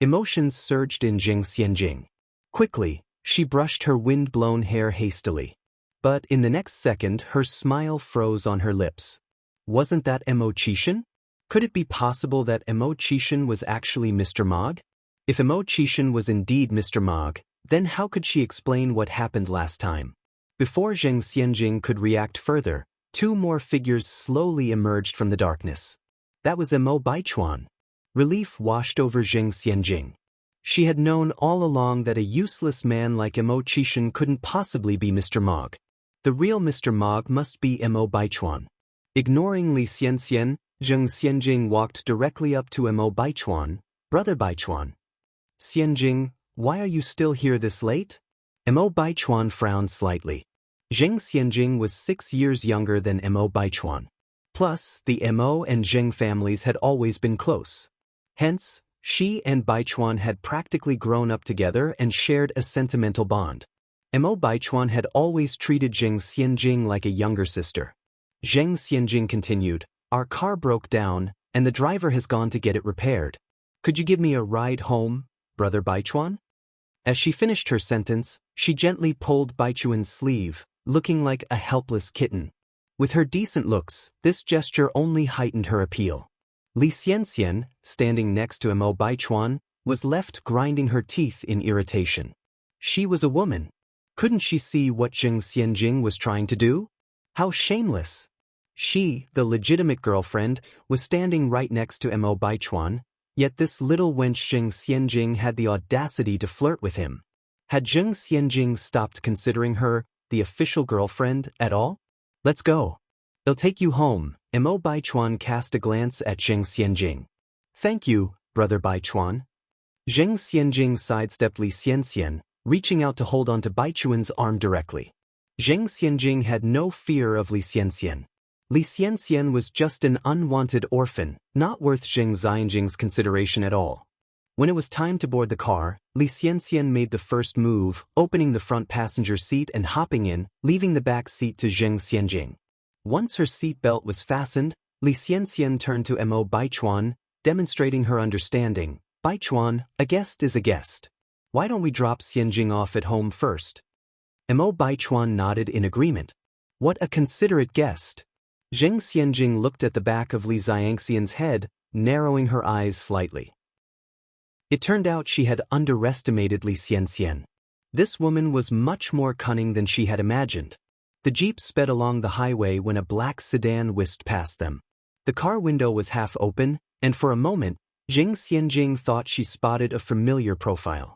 Emotions surged in Jing Xianjing. Quickly, she brushed her wind-blown hair hastily. But in the next second her smile froze on her lips. Wasn't that Mo Qishan? Could it be possible that Mo Qishan was actually Mr. Mogg? If Mo Qishan was indeed Mr. Mogg, then how could she explain what happened last time? Before Jing Xianjing could react further, two more figures slowly emerged from the darkness. That was Mo Baichuan. Relief washed over Jing Xianjing. She had known all along that a useless man like Mo Qishan couldn't possibly be Mr. Mogg. The real Mr. Mogg must be Mo Baichuan. Ignoring Li Xianxian, Jing Xianjing walked directly up to Mo Baichuan. Brother Baichuan. Xianjing, why are you still here this late? Mo Baichuan frowned slightly. Jing Xianjing was 6 years younger than Mo Baichuan. Plus, the Mo and Jing families had always been close. Hence, she and Baichuan had practically grown up together and shared a sentimental bond. Mo Baichuan had always treated Jing Xianjing like a younger sister. Jing Xianjing continued, our car broke down, and the driver has gone to get it repaired. Could you give me a ride home, Brother Baichuan? As she finished her sentence, she gently pulled Baichuan's sleeve, looking like a helpless kitten. With her decent looks, this gesture only heightened her appeal. Li Xianxian, standing next to Mo Baichuan, was left grinding her teeth in irritation. She was a woman. Couldn't she see what Jing Xianjing was trying to do? How shameless! She, the legitimate girlfriend, was standing right next to Mo Baichuan, yet this little wench Jing Xianjing had the audacity to flirt with him. Had Jing Xianjing stopped considering her, the official girlfriend, at all? Let's go. I'll take you home. Mo Baichuan cast a glance at Jing Xianjing. Thank you, Brother Baichuan. Jing Xianjing sidestepped Li Xianxian, reaching out to hold onto Baichuan's arm directly. Jing Xianjing had no fear of Li Xianxian. Li Xianxian was just an unwanted orphan, not worth Jing Xianjing's consideration at all. When it was time to board the car, Li Xianxian made the first move, opening the front passenger seat and hopping in, leaving the back seat to Jing Xianjing. Once her seat belt was fastened, Li Xianxian turned to Mo Baichuan, demonstrating her understanding. Baichuan, a guest is a guest. Why don't we drop Xianjing off at home first? Mo Baichuan nodded in agreement. What a considerate guest. Jing Xianjing looked at the back of Li Xianxian's head, narrowing her eyes slightly. It turned out she had underestimated Li Xianxian. This woman was much more cunning than she had imagined. The jeep sped along the highway when a black sedan whisked past them. The car window was half open, and for a moment, Jing Xianjing thought she spotted a familiar profile.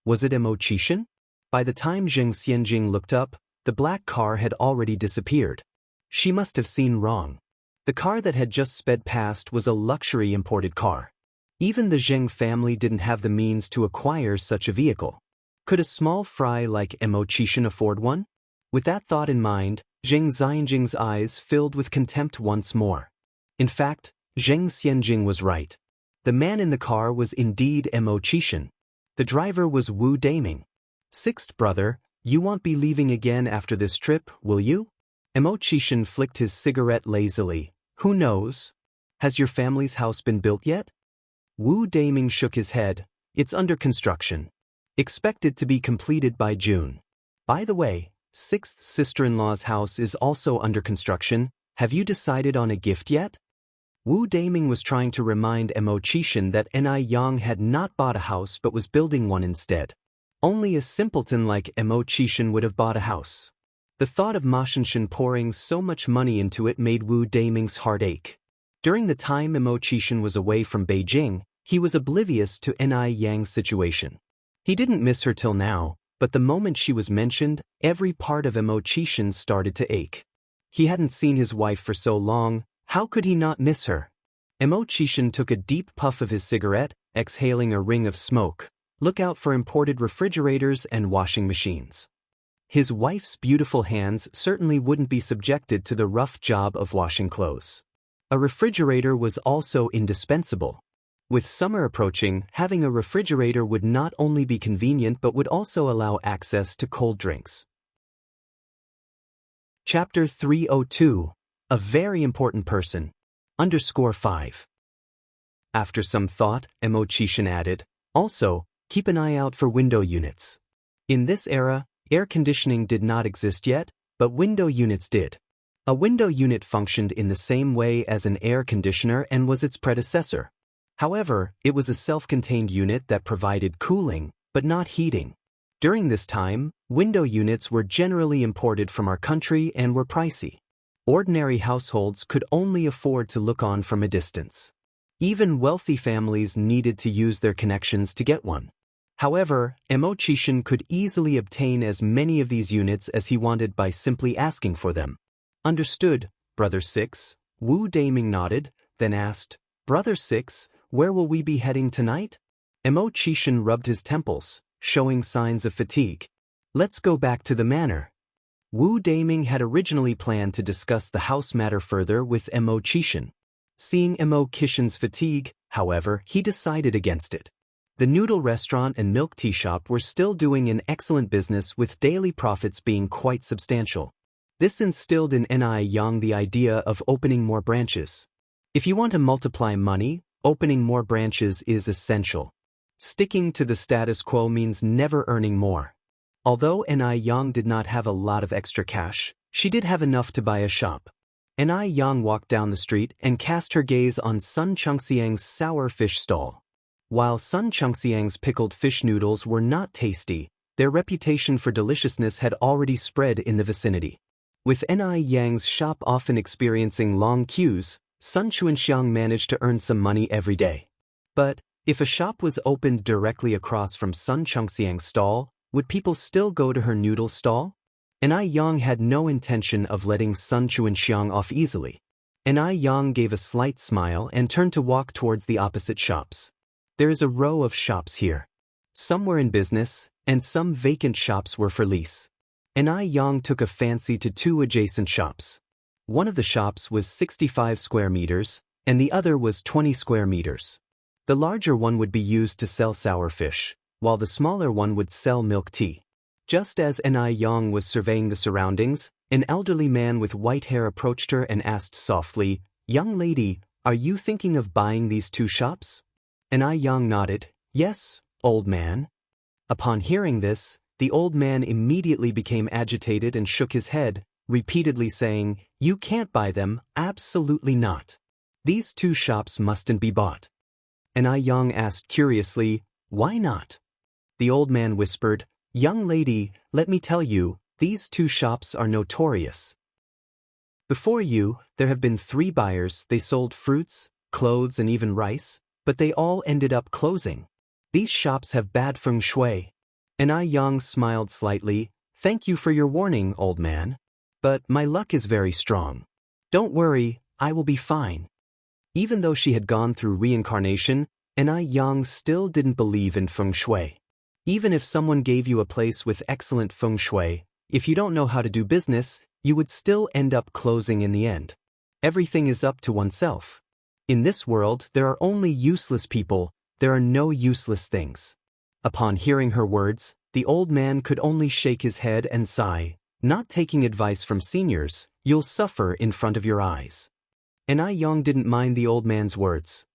Was it Mo Qishan? By the time Jing Xianjing looked up, the black car had already disappeared. She must have seen wrong. The car that had just sped past was a luxury imported car. Even the Zheng family didn't have the means to acquire such a vehicle. Could a small fry like Mo Qishan afford one? With that thought in mind, Jing Xianjing's eyes filled with contempt once more. In fact, Jing Xianjing was right. The man in the car was indeed Mo Qishan. The driver was Wu Daming. Sixth brother, you won't be leaving again after this trip, will you? Mo Qishan flicked his cigarette lazily. Who knows? Has your family's house been built yet? Wu Daming shook his head. It's under construction. Expected to be completed by June. By the way, 6th sister-in-law's house is also under construction. Have you decided on a gift yet? Wu Daming was trying to remind Mo Qishan that Ni Yang had not bought a house but was building one instead. Only a simpleton like Mo Qishan would have bought a house. The thought of Ma Shinshan pouring so much money into it made Wu Daming's heart ache. During the time Mo Qishan was away from Beijing, he was oblivious to Ni Yang's situation. He didn't miss her till now, but the moment she was mentioned, every part of Mo Qishan started to ache. He hadn't seen his wife for so long, how could he not miss her? Mo Qishan took a deep puff of his cigarette, exhaling a ring of smoke. Look out for imported refrigerators and washing machines. His wife's beautiful hands certainly wouldn't be subjected to the rough job of washing clothes. A refrigerator was also indispensable. With summer approaching, having a refrigerator would not only be convenient but would also allow access to cold drinks. Chapter 302. A very important person. _5. After some thought, Mo Qishan added, also, keep an eye out for window units. In this era, air conditioning did not exist yet, but window units did. A window unit functioned in the same way as an air conditioner and was its predecessor. However, it was a self-contained unit that provided cooling, but not heating. During this time, window units were generally imported from our country and were pricey. Ordinary households could only afford to look on from a distance. Even wealthy families needed to use their connections to get one. However, Mo Qishan could easily obtain as many of these units as he wanted by simply asking for them. Understood, Brother Six. Wu Daming nodded, then asked, Brother Six, where will we be heading tonight? Mo Qishan rubbed his temples, showing signs of fatigue. Let's go back to the manor. Wu Daming had originally planned to discuss the house matter further with Mo Qishan. Seeing Mo Qishan's fatigue, however, he decided against it. The noodle restaurant and milk tea shop were still doing an excellent business with daily profits being quite substantial. This instilled in Ni Yang the idea of opening more branches. If you want to multiply money, opening more branches is essential. Sticking to the status quo means never earning more. Although Ni Yang did not have a lot of extra cash, she did have enough to buy a shop. Ni Yang walked down the street and cast her gaze on Sun Chengxiang's sour fish stall. While Sun Chengxiang's pickled fish noodles were not tasty, their reputation for deliciousness had already spread in the vicinity. With Ni Yang's shop often experiencing long queues, Sun Chengxiang managed to earn some money every day. But, if a shop was opened directly across from Sun Chengxiang's stall, would people still go to her noodle stall? Ni Yang had no intention of letting Sun Chengxiang off easily. Ni Yang gave a slight smile and turned to walk towards the opposite shops. There is a row of shops here. Some were in business, and some vacant shops were for lease. Ni Yang took a fancy to two adjacent shops. One of the shops was 65 square meters, and the other was 20 square meters. The larger one would be used to sell sour fish, while the smaller one would sell milk tea. Just as Ni Yang was surveying the surroundings, an elderly man with white hair approached her and asked softly, Young lady, are you thinking of buying these two shops? Ni Yang nodded, Yes, old man. Upon hearing this, the old man immediately became agitated and shook his head, repeatedly saying, You can't buy them, absolutely not. These two shops mustn't be bought. Ni Yang asked curiously, Why not? The old man whispered, Young lady, let me tell you, these two shops are notorious. Before you, there have been 3 buyers. They sold fruits, clothes and even rice, but they all ended up closing. These shops have bad feng shui. Ni Yang smiled slightly, Thank you for your warning, old man. But my luck is very strong. Don't worry, I will be fine. Even though she had gone through reincarnation, Ni Yang still didn't believe in feng shui. Even if someone gave you a place with excellent feng shui, if you don't know how to do business, you would still end up closing in the end. Everything is up to oneself. In this world, there are only useless people, there are no useless things. Upon hearing her words, the old man could only shake his head and sigh, Not taking advice from seniors, you'll suffer in front of your eyes. Ni Yang didn't mind the old man's words.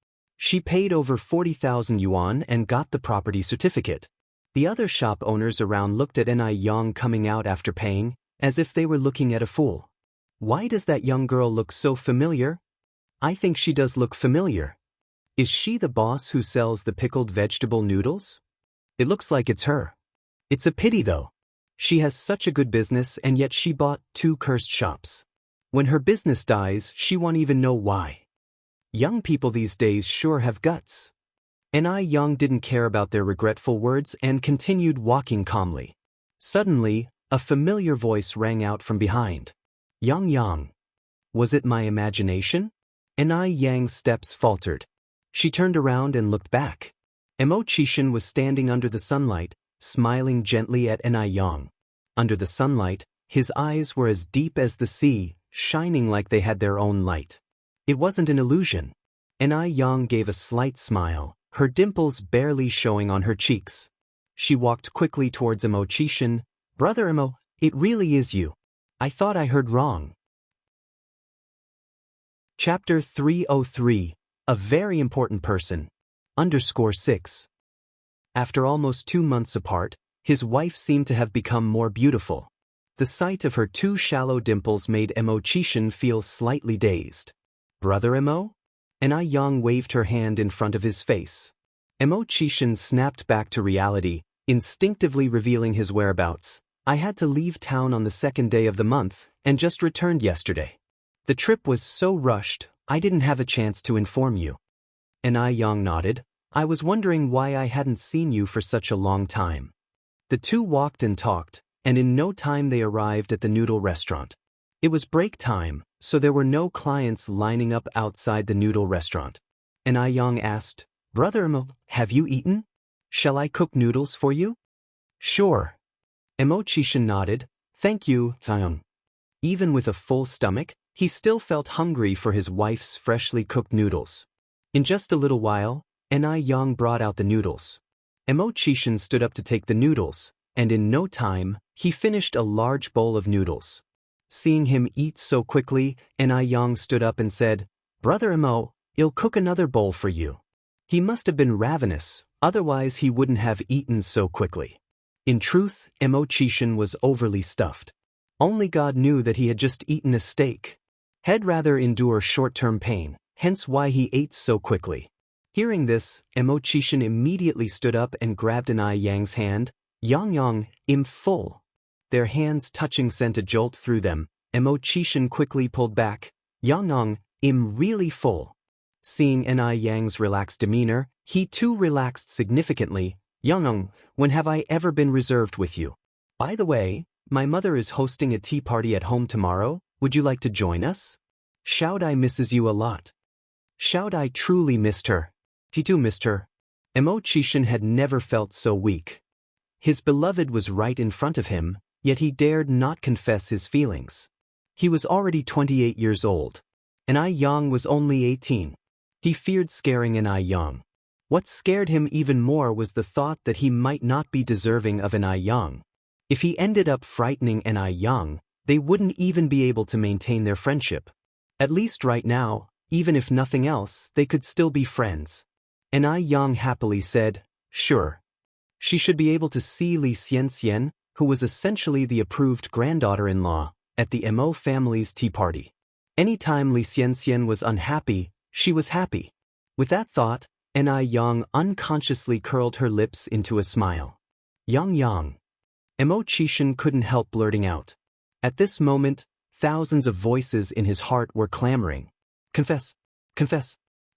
She paid over 40,000 yuan and got the property certificate. The other shop owners around looked at Ni Yang coming out after paying, as if they were looking at a fool. Why does that young girl look so familiar? I think she does look familiar. Is she the boss who sells the pickled vegetable noodles? It looks like it's her. It's a pity though. She has such a good business and yet she bought 2 cursed shops. When her business dies, she won't even know why. Young people these days sure have guts. Ni Yang didn't care about their regretful words and continued walking calmly. Suddenly, a familiar voice rang out from behind. Yang. Was it my imagination? Ni Yang's steps faltered. She turned around and looked back. Mo Chishan was standing under the sunlight, smiling gently at Ni Yang. Under the sunlight, his eyes were as deep as the sea, shining like they had their own light. It wasn't an illusion. Ni Yang gave a slight smile, her dimples barely showing on her cheeks. She walked quickly towards Mo Chishan. Brother Mo, it really is you. I thought I heard wrong. Chapter 303. A very important person. _6. After almost 2 months apart, his wife seemed to have become more beautiful. The sight of her 2 shallow dimples made Mo Chishan feel slightly dazed. Brother Mo? Ni Yang waved her hand in front of his face. Mo Chishan snapped back to reality, instinctively revealing his whereabouts. I had to leave town on the 2nd day of the month, and just returned yesterday. The trip was so rushed, I didn't have a chance to inform you. Ni Yang nodded. I was wondering why I hadn't seen you for such a long time. The 2 walked and talked, and in no time they arrived at the noodle restaurant. It was break time, so there were no clients lining up outside the noodle restaurant. Ni Yang asked, Brother Mo, have you eaten? Shall I cook noodles for you? Sure. Mo Chishan nodded. Thank you, Taeyong. Even with a full stomach, he still felt hungry for his wife's freshly cooked noodles. In just a little while, Ni Yang brought out the noodles. Mo Chishan stood up to take the noodles, and in no time, he finished a large bowl of noodles. Seeing him eat so quickly, Ni Yang stood up and said, Brother Mo, I'll cook another bowl for you. He must have been ravenous, otherwise he wouldn't have eaten so quickly. In truth, Mo Chishan was overly stuffed. Only God knew that he had just eaten a steak. He'd rather endure short-term pain, hence why he ate so quickly. Hearing this, Mo Chishan immediately stood up and grabbed Ni Yang's hand. Yang, I'm full. Their hands touching sent a jolt through them. Mo Chishan quickly pulled back. Yang, I'm really full. Seeing Ni Yang's relaxed demeanor, he too relaxed significantly. Yang, when have I ever been reserved with you? By the way, my mother is hosting a tea party at home tomorrow. Would you like to join us? Xiaodai misses you a lot. Xiaodai truly missed her. He too missed her. Mo Chishan had never felt so weak. His beloved was right in front of him, yet he dared not confess his feelings. He was already 28 years old. Ni Yang was only 18. He feared scaring Ni Yang. What scared him even more was the thought that he might not be deserving of Ni Yang. If he ended up frightening Ni Yang, they wouldn't even be able to maintain their friendship. At least right now, even if nothing else, they could still be friends. Ni Yang happily said, sure. She should be able to see Li Xianxian, who was essentially the approved granddaughter-in-law, at the Mo family's tea party. Anytime Li Xianxian was unhappy, she was happy. With that thought, Ni Yang unconsciously curled her lips into a smile. Yang. Mo Chishan couldn't help blurting out. At this moment, thousands of voices in his heart were clamoring. Confess.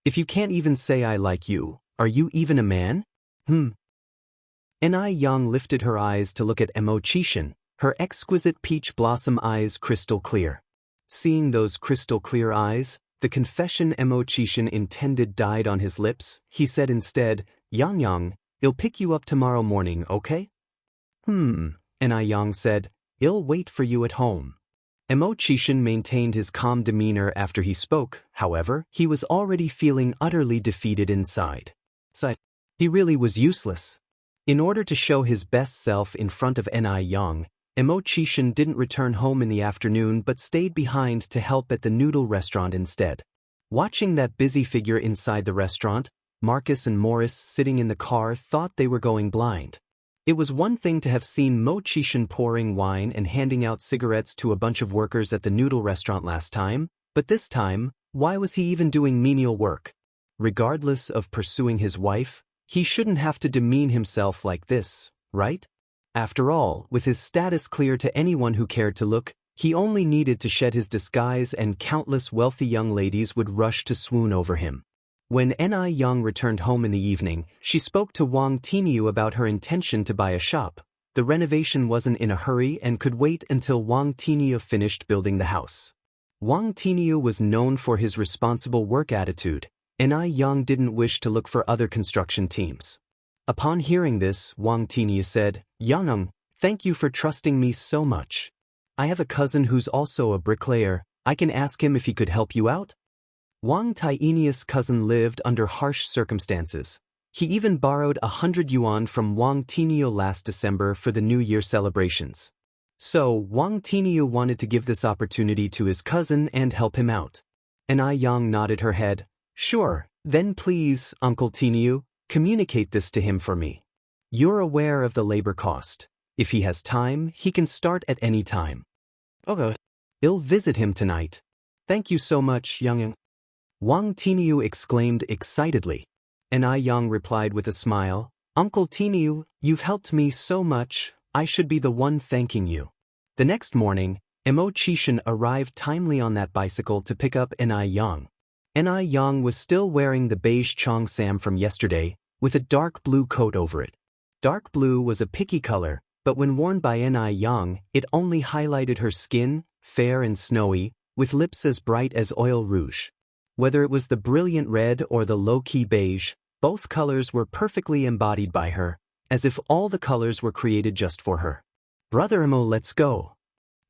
If you can't even say I like you, are you even a man? Ni Yang lifted her eyes to look at Mo Chishan, her exquisite peach blossom eyes crystal clear. Seeing those crystal clear eyes, the confession Mo Chishan intended died on his lips. He said instead, Yang, I'll pick you up tomorrow morning, okay? Ni Yang said, I'll wait for you at home. Mo Chishan maintained his calm demeanor after he spoke. However, he was already feeling utterly defeated inside. He really was useless. In order to show his best self in front of Ni Yang, Mo Chishan didn't return home in the afternoon but stayed behind to help at the noodle restaurant instead. Watching that busy figure inside the restaurant, Marcus and Morris sitting in the car thought they were going blind. It was one thing to have seen Mo Chishan pouring wine and handing out cigarettes to a bunch of workers at the noodle restaurant last time, but this time, why was he even doing menial work? Regardless of pursuing his wife, he shouldn't have to demean himself like this, right? After all, with his status clear to anyone who cared to look, he only needed to shed his disguise and countless wealthy young ladies would rush to swoon over him. When Ni Young returned home in the evening, she spoke to Wang Tiniu about her intention to buy a shop. The renovation wasn't in a hurry and could wait until Wang Tiniu finished building the house. Wang Tiniu was known for his responsible work attitude, and Ni Young didn't wish to look for other construction teams. Upon hearing this, Wang Tiniu said, "Yang, thank you for trusting me so much. I have a cousin who's also a bricklayer. I can ask him if he could help you out." Wang Tiniu's cousin lived under harsh circumstances. He even borrowed 100 yuan from Wang Tiniu last December for the New Year celebrations. So, Wang Tiniu wanted to give this opportunity to his cousin and help him out. Ni Yang nodded her head. "Sure, then please, Uncle Tiniu, communicate this to him for me. You're aware of the labor cost. If he has time, he can start at any time." "Okay. I'll visit him tonight. Thank you so much, Yang." Wang Tiniu exclaimed excitedly. Ni Yang replied with a smile, "Uncle Tiniu, you've helped me so much, I should be the one thanking you." The next morning, Mo Chishan arrived timely on that bicycle to pick up Ni Yang. Ni Yang was still wearing the beige cheongsam from yesterday, with a dark blue coat over it. Dark blue was a picky color, but when worn by Ni Yang, it only highlighted her skin, fair and snowy, with lips as bright as oil rouge. Whether it was the brilliant red or the low-key beige, both colors were perfectly embodied by her, as if all the colors were created just for her. "Brother Mo, let's go."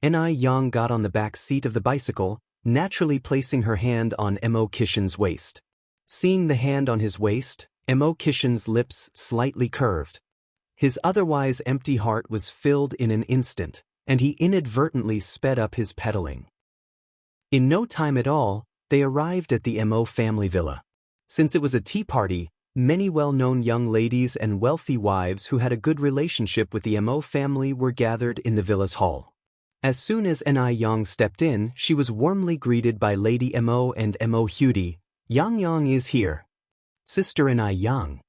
Ni Yang got on the back seat of the bicycle, naturally placing her hand on Mo Chishan's waist. Seeing the hand on his waist, Mo Chishan's lips slightly curved. His otherwise empty heart was filled in an instant, and he inadvertently sped up his pedaling. In no time at all, they arrived at the Mo family villa. Since it was a tea party, many well-known young ladies and wealthy wives who had a good relationship with the Mo family were gathered in the villa's hall. As soon as Ni Yang stepped in, she was warmly greeted by Lady Mo and Mo Hudi. "Yang is here. Sister Ni Yang."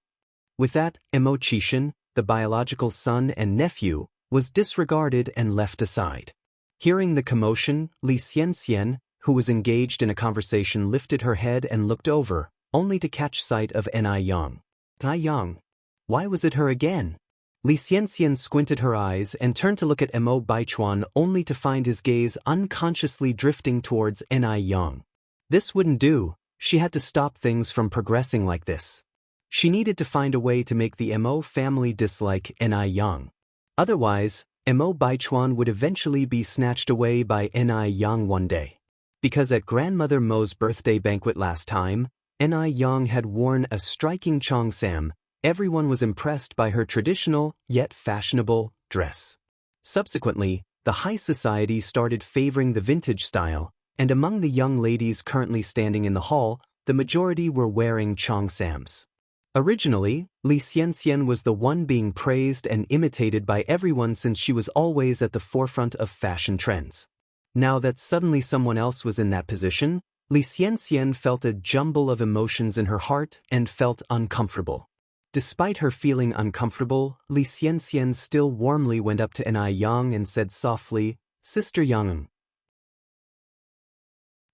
With that, Mo Chishan, the biological son and nephew, was disregarded and left aside. Hearing the commotion, Li Xianxian, who was engaged in a conversation, lifted her head and looked over, only to catch sight of Ni Yang. "Ni Yang? Why was it her again?" Li Xianxian squinted her eyes and turned to look at Mo Baichuan, only to find his gaze unconsciously drifting towards Ni Yang. This wouldn't do. She had to stop things from progressing like this. She needed to find a way to make the Mo family dislike Ni Yang. Otherwise, Mo Baichuan would eventually be snatched away by Ni Yang one day. Because at Grandmother Mo's birthday banquet last time, Ni Yang had worn a striking cheongsam, everyone was impressed by her traditional, yet fashionable, dress. Subsequently, the high society started favoring the vintage style, and among the young ladies currently standing in the hall, the majority were wearing cheongsams. Originally, Li Xianxian was the one being praised and imitated by everyone since she was always at the forefront of fashion trends. Now that suddenly someone else was in that position, Li Xianxian felt a jumble of emotions in her heart and felt uncomfortable. Despite her feeling uncomfortable, Li Xianxian still warmly went up to Ni Yang and said softly, "Sister Yang."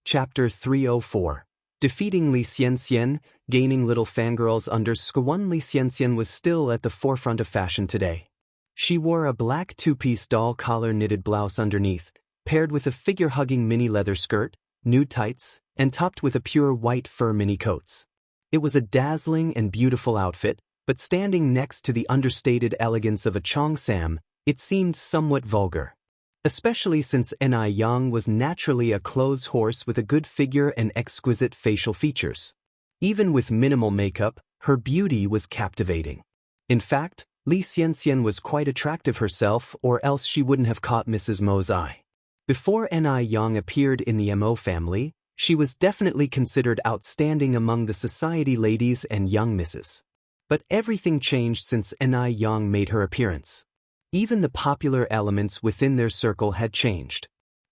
Chapter 304. Defeating Li Xianxian, gaining little fangirls _1. Li Xianxian was still at the forefront of fashion today. She wore a black two-piece doll collar knitted blouse underneath, paired with a figure-hugging mini leather skirt, nude tights, and topped with a pure white fur mini coats. It was a dazzling and beautiful outfit, but standing next to the understated elegance of a cheongsam, it seemed somewhat vulgar. Especially since Ni Yang was naturally a clothes horse with a good figure and exquisite facial features. Even with minimal makeup, her beauty was captivating. In fact, Li Xianxian was quite attractive herself, or else she wouldn't have caught Mrs. Mo's eye. Before Ni Yang appeared in the Mo family, She was definitely considered outstanding among the society ladies and young misses. But everything changed since Ni Yang made her appearance. Even the popular elements within their circle had changed.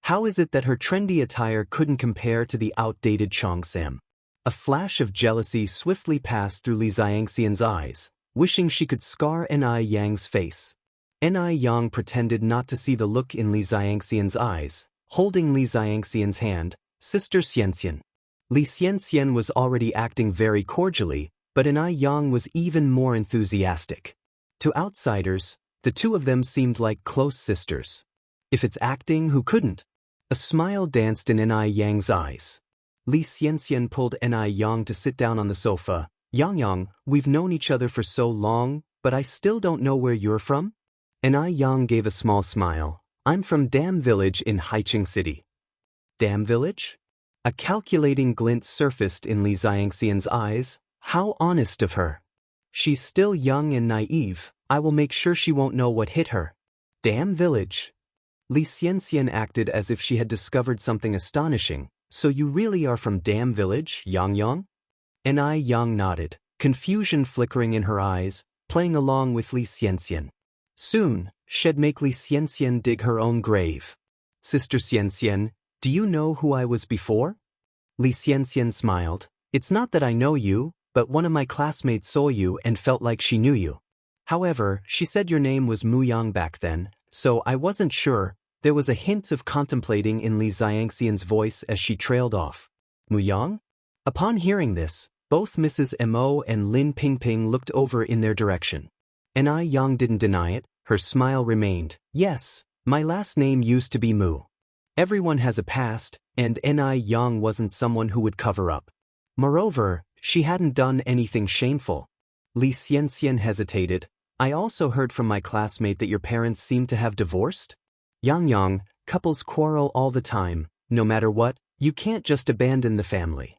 How is it that her trendy attire couldn't compare to the outdated Chong Sam? A flash of jealousy swiftly passed through Li Xiangxian's eyes, wishing she could scar Ni Yang's face. Ni Yang pretended not to see the look in Li Xiangxian's eyes, holding Li Xiangxian's hand. Sister Xianxian. Li Xianxian was already acting very cordially, but Ni Yang was even more enthusiastic. To outsiders, the two of them seemed like close sisters. If it's acting, who couldn't? A smile danced in Ni Yang's eyes. Li Xianxian pulled Ni Yang to sit down on the sofa. Yang, we've known each other for so long, but I still don't know where you're from? Ni Yang gave a small smile. I'm from Dam Village in Haicheng City. Dam Village? A calculating glint surfaced in Li Xiangxian's eyes. How honest of her. She's still young and naive. I will make sure she won't know what hit her. Dam Village. Li Xianxian acted as if she had discovered something astonishing. So you really are from Dam Village, Yang? Ni Yang nodded, confusion flickering in her eyes, playing along with Li Xianxian. Soon, she'd make Li Xianxian dig her own grave. Sister Xianxian, do you know who I was before? Li Xianxian smiled. It's not that I know you, but one of my classmates saw you and felt like she knew you. However, she said your name was Mu Yang back then, so I wasn't sure. There was a hint of contemplating in Li Xiangxian's voice as she trailed off. Mu Yang? Upon hearing this, both Mrs. Mo and Lin Pingping looked over in their direction. Ni Yang didn't deny it, her smile remained. Yes, my last name used to be Mu. Everyone has a past, and Ni Yang wasn't someone who would cover up. Moreover, she hadn't done anything shameful. Li Xianxian hesitated. I also heard from my classmate that your parents seem to have divorced? Yang, couples quarrel all the time. No matter what, you can't just abandon the family.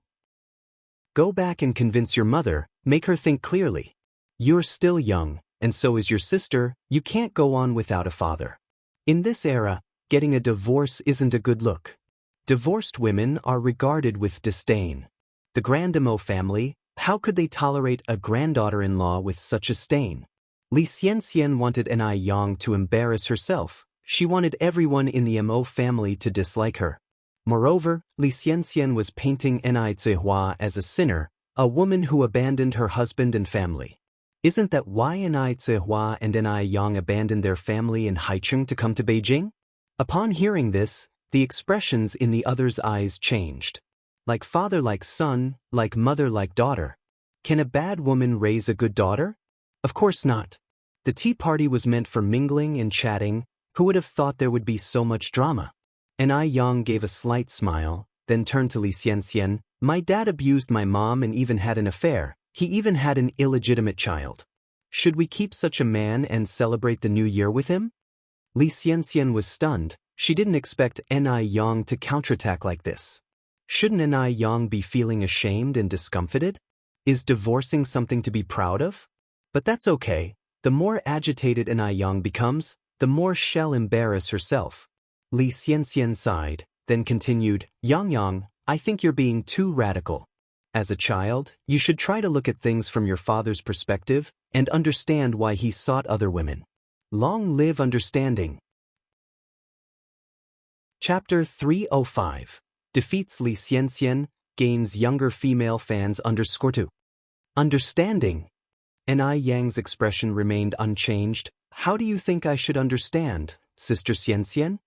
Go back and convince your mother, make her think clearly. You're still young, and so is your sister, you can't go on without a father. In this era, getting a divorce isn't a good look. Divorced women are regarded with disdain. The Grandemo family, how could they tolerate a granddaughter-in-law with such a stain? Li Xianxian wanted Ni Yang to embarrass herself. She wanted everyone in the Mo family to dislike her. Moreover, Li Xianxian was painting Ni Zihua as a sinner, a woman who abandoned her husband and family. Isn't that why Ni Zihua and Ni Yang abandoned their family in Haicheng to come to Beijing? Upon hearing this, the expressions in the other's eyes changed. Like father like son, like mother like daughter. Can a bad woman raise a good daughter? Of course not. The tea party was meant for mingling and chatting. Who would have thought there would be so much drama? Ni Yang gave a slight smile, then turned to Li Xianxian. My dad abused my mom and even had an affair. He even had an illegitimate child. Should we keep such a man and celebrate the new year with him? Li Xianxian was stunned. She didn't expect Ni Yang to counterattack like this. Shouldn't Ni Yang be feeling ashamed and discomfited? Is divorcing something to be proud of? But that's okay. The more agitated Ni Yang becomes, the more she'll embarrass herself. Li Xianxian sighed, then continued, Yang, I think you're being too radical. As a child, you should try to look at things from your father's perspective and understand why he sought other women. Long live understanding. Chapter 305. Defeats Li Xianxian, gains younger female fans _2. Understanding. Ni Yang's expression remained unchanged. How do you think I should understand, Sister Xianxian?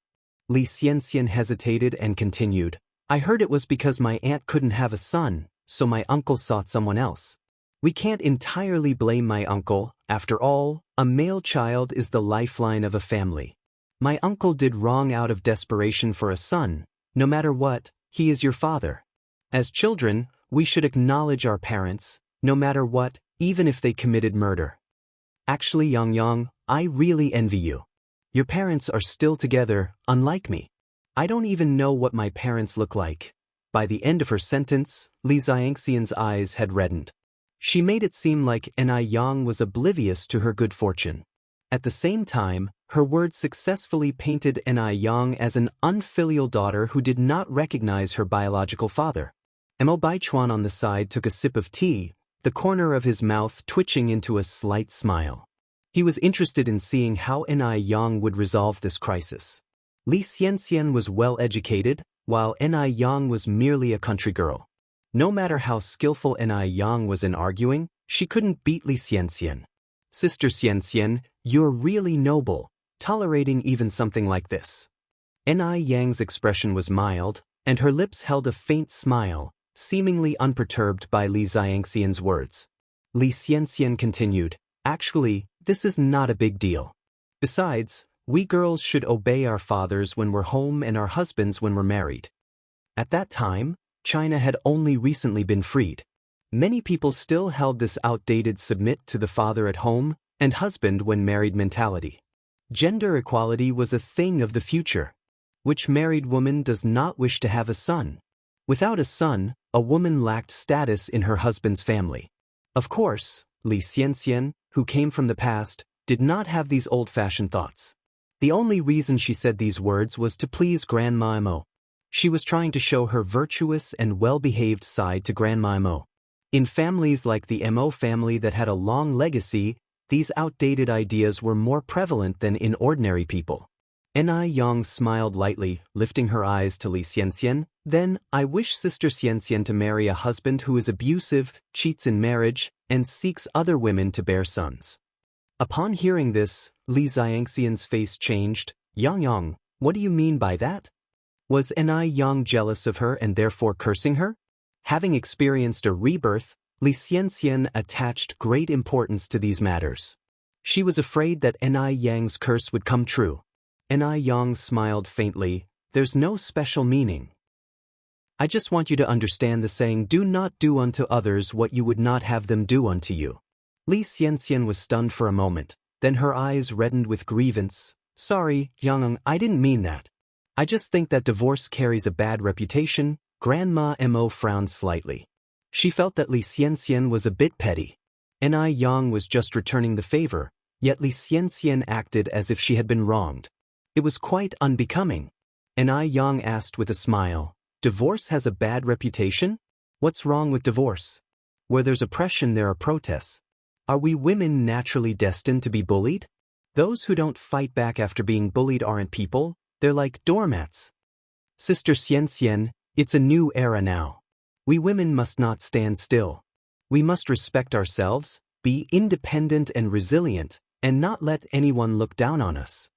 Li Xianxian hesitated and continued. I heard it was because my aunt couldn't have a son, so my uncle sought someone else. We can't entirely blame my uncle. After all, a male child is the lifeline of a family. My uncle did wrong out of desperation for a son. No matter what, he is your father. As children, we should acknowledge our parents, no matter what, even if they committed murder. Actually, Yang, I really envy you. Your parents are still together, unlike me. I don't even know what my parents look like. By the end of her sentence, Li Xiangxian's eyes had reddened. She made it seem like Ni Yang was oblivious to her good fortune. At the same time, her words successfully painted Ni Yang as an unfilial daughter who did not recognize her biological father. Mo Baichuan on the side took a sip of tea, the corner of his mouth twitching into a slight smile. He was interested in seeing how Ni Yang would resolve this crisis. Li Xianxian was well educated, while Ni Yang was merely a country girl. No matter how skillful Ni Yang was in arguing, she couldn't beat Li Xianxian. Sister Xianxian, you're really noble, tolerating even something like this. Ni Yang's expression was mild, and her lips held a faint smile, seemingly unperturbed by Li Xianxian's words. Li Xianxian continued, actually, this is not a big deal. Besides, we girls should obey our fathers when we're home and our husbands when we're married. At that time, China had only recently been freed. Many people still held this outdated submit to the father at home and husband when married mentality. Gender equality was a thing of the future. Which married woman does not wish to have a son? Without a son, a woman lacked status in her husband's family. Of course, Li Xianxian, who came from the past, did not have these old-fashioned thoughts. The only reason she said these words was to please Grandma Mo. She was trying to show her virtuous and well-behaved side to Grandma Mo. In families like the Mo family that had a long legacy, these outdated ideas were more prevalent than in ordinary people. Ni Yang smiled lightly, lifting her eyes to Li Xianxian. Then, I wish Sister Xianxian to marry a husband who is abusive, cheats in marriage, and seeks other women to bear sons. Upon hearing this, Li Xianxian's face changed. Yang, what do you mean by that? Was Ni Yang jealous of her and therefore cursing her? Having experienced a rebirth, Li Xianxian attached great importance to these matters. She was afraid that Ni Yang's curse would come true. Ni Yang smiled faintly. There's no special meaning. I just want you to understand the saying, do not do unto others what you would not have them do unto you. Li Xianxian was stunned for a moment, then her eyes reddened with grievance. Sorry, Yang, I didn't mean that. I just think that divorce carries a bad reputation. Grandma Mo frowned slightly. She felt that Li Xianxian was a bit petty. Ni Yang was just returning the favor, yet Li Xianxian acted as if she had been wronged. It was quite unbecoming. Ni Yang asked with a smile, divorce has a bad reputation? What's wrong with divorce? Where there's oppression there are protests. Are we women naturally destined to be bullied? Those who don't fight back after being bullied aren't people, they're like doormats. Sister Xianxian, it's a new era now. We women must not stand still. We must respect ourselves, be independent and resilient, and not let anyone look down on us.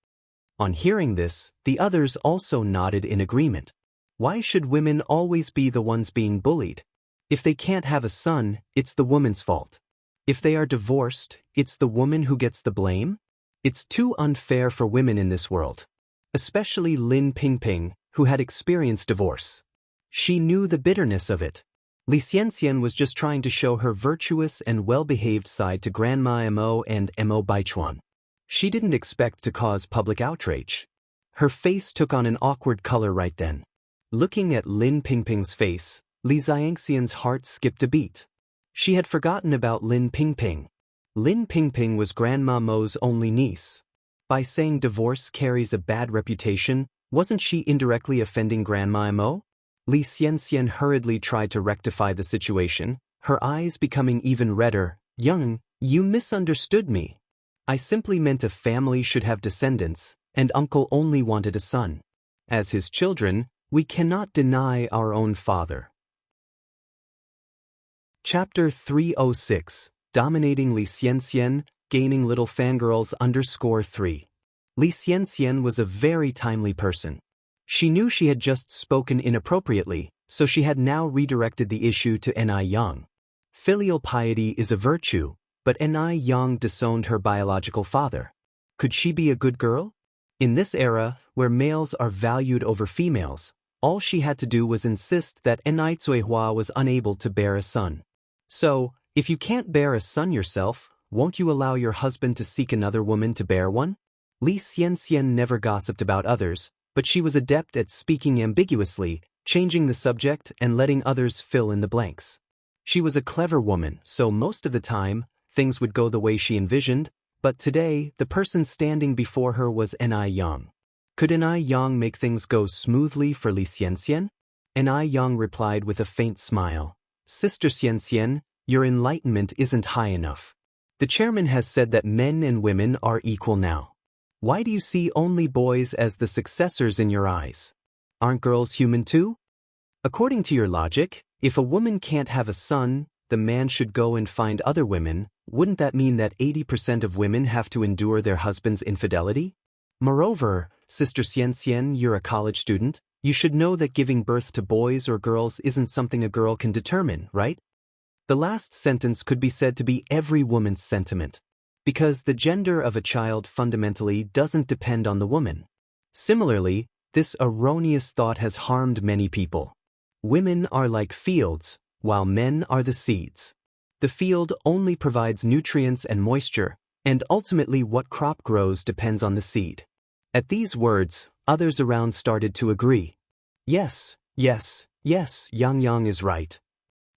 On hearing this, the others also nodded in agreement. Why should women always be the ones being bullied? If they can't have a son, it's the woman's fault. If they are divorced, it's the woman who gets the blame? It's too unfair for women in this world. Especially Lin Pingping, who had experienced divorce. She knew the bitterness of it. Li Xianxian was just trying to show her virtuous and well-behaved side to Grandma Mo and Mo Baichuan. She didn't expect to cause public outrage. Her face took on an awkward color right then. Looking at Lin Pingping's face, Li Xianxian's heart skipped a beat. She had forgotten about Lin Pingping. Lin Pingping was Grandma Mo's only niece. By saying divorce carries a bad reputation, wasn't she indirectly offending Grandma Mo? Li Xianxian hurriedly tried to rectify the situation, her eyes becoming even redder. Yang, you misunderstood me. I simply meant a family should have descendants, and uncle only wanted a son. As his children, we cannot deny our own father. Chapter 306, Dominating Li Xianxian, Gaining Little Fangirls _3. Li Xianxian was a very timely person. She knew she had just spoken inappropriately, so she had now redirected the issue to Ni Yang. Filial piety is a virtue, but Ni Yang disowned her biological father. Could she be a good girl? In this era, where males are valued over females, all she had to do was insist that Ni Zuihua was unable to bear a son. So, if you can't bear a son yourself, won't you allow your husband to seek another woman to bear one? Li Xianxian never gossiped about others, but she was adept at speaking ambiguously, changing the subject and letting others fill in the blanks. She was a clever woman, so most of the time, things would go the way she envisioned, But today, the person standing before her was Ni Yang. Could Ni Yang make things go smoothly for Li Xianxian? Ni Yang replied with a faint smile. Sister Xianxian, your enlightenment isn't high enough. The chairman has said that men and women are equal now. Why do you see only boys as the successors in your eyes? Aren't girls human too? According to your logic, if a woman can't have a son, the man should go and find other women. Wouldn't that mean that 80% of women have to endure their husband's infidelity? Moreover, Sister Xianxian, you're a college student. You should know that giving birth to boys or girls isn't something a girl can determine, right? The last sentence could be said to be every woman's sentiment, because the gender of a child fundamentally doesn't depend on the woman. Similarly, this erroneous thought has harmed many people. Women are like fields, while men are the seeds. The field only provides nutrients and moisture, and ultimately what crop grows depends on the seed. At these words, others around started to agree. Yes, Yang Yang is right.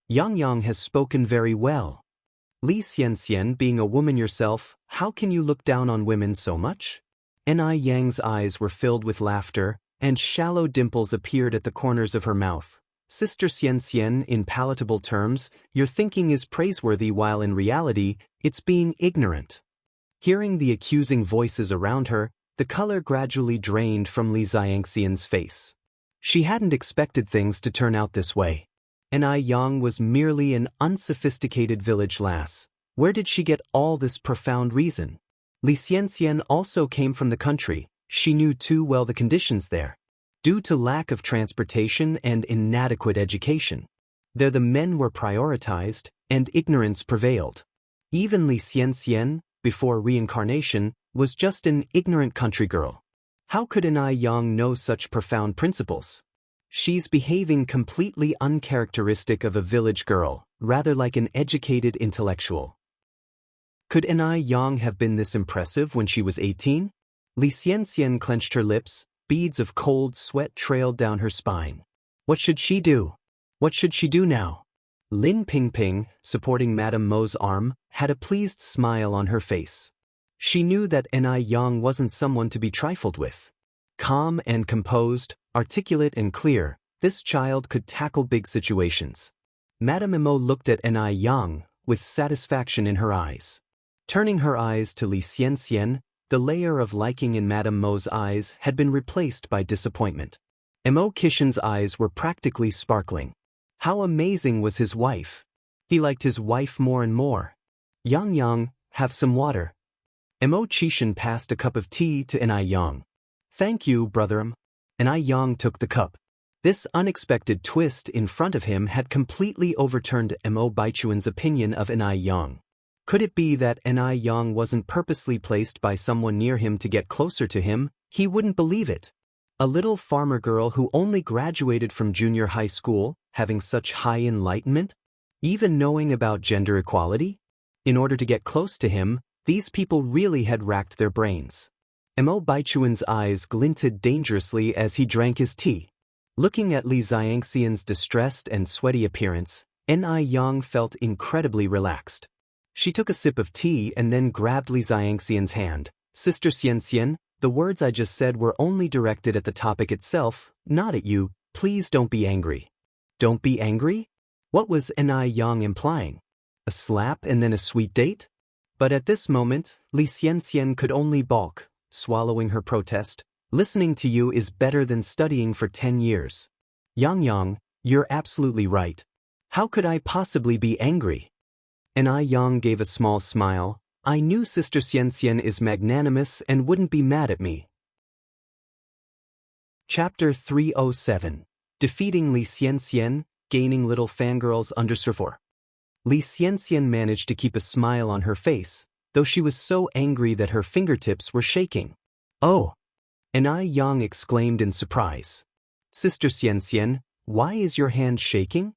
Yang Yang has spoken very well. Li Xianxian, being a woman yourself, how can you look down on women so much? Ni Yang's eyes were filled with laughter, and shallow dimples appeared at the corners of her mouth. Sister Xianxian, in palatable terms, your thinking is praiseworthy while in reality, it's being ignorant. Hearing the accusing voices around her, the color gradually drained from Li Xianxian's face. She hadn't expected things to turn out this way. Ni Yang was merely an unsophisticated village lass. Where did she get all this profound reason? Li Xianxian also came from the country. She knew too well the conditions there. Due to lack of transportation and inadequate education, there the men were prioritized, and ignorance prevailed. Even Li Xianxian, before reincarnation, was just an ignorant country girl. How could Ni Yang know such profound principles? She's behaving completely uncharacteristic of a village girl, rather like an educated intellectual. Could Ni Yang have been this impressive when she was 18? Li Xianxian clenched her lips, beads of cold sweat trailed down her spine. What should she do? What should she do now? Lin Pingping, supporting Madame Mo's arm, had a pleased smile on her face. She knew that Ni Yang wasn't someone to be trifled with. Calm and composed, articulate and clear, this child could tackle big situations. Madame Mo looked at Ni Yang with satisfaction in her eyes. Turning her eyes to Li Xianxian, the layer of liking in Madame Mo's eyes had been replaced by disappointment. Mo Kishin's eyes were practically sparkling. How amazing was his wife! He liked his wife more and more. Yang Yang, have some water. Mo Chishin passed a cup of tea to Ni Yang. Thank you, brother. Ni Yang took the cup. This unexpected twist in front of him had completely overturned Mo Baichuan's opinion of Ni Yang. Could it be that Ni Yang wasn't purposely placed by someone near him to get closer to him? He wouldn't believe it. A little farmer girl who only graduated from junior high school, having such high enlightenment? Even knowing about gender equality? In order to get close to him, these people really had racked their brains. Mo Baichuan's eyes glinted dangerously as he drank his tea. Looking at Li Xianxian's distressed and sweaty appearance, Ni Yang felt incredibly relaxed. She took a sip of tea and then grabbed Li Xianxian's hand. Sister Xianxian, the words I just said were only directed at the topic itself, not at you. Please don't be angry. Don't be angry? What was Ni Yang implying? A slap and then a sweet date? But at this moment, Li Xianxian could only balk, swallowing her protest. Listening to you is better than studying for 10 years. Yang Yang, you're absolutely right. How could I possibly be angry? Ni Yang gave a small smile. I knew Sister Xianxian is magnanimous and wouldn't be mad at me. Chapter 307. Defeating Li Xianxian, Gaining Little Fangirls _4. Li Xianxian managed to keep a smile on her face, though she was so angry that her fingertips were shaking. Oh! Ni Yang exclaimed in surprise. Sister Xianxian, why is your hand shaking?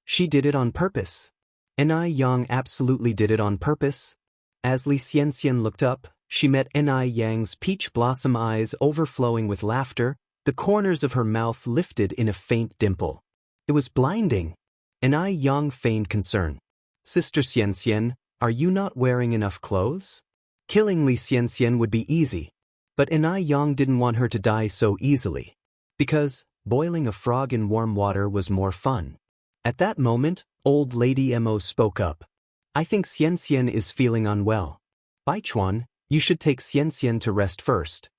She did it on purpose. Ni Yang absolutely did it on purpose. As Li Xianxian looked up, she met Ni Yang's peach blossom eyes overflowing with laughter, the corners of her mouth lifted in a faint dimple. It was blinding. Ni Yang feigned concern. Sister Xianxian, are you not wearing enough clothes? Killing Li Xianxian would be easy. But Enai Yang didn't want her to die so easily. Because boiling a frog in warm water was more fun. At that moment, old lady Mo spoke up. I think Xianxian is feeling unwell. Baichuan, you should take Xianxian to rest first.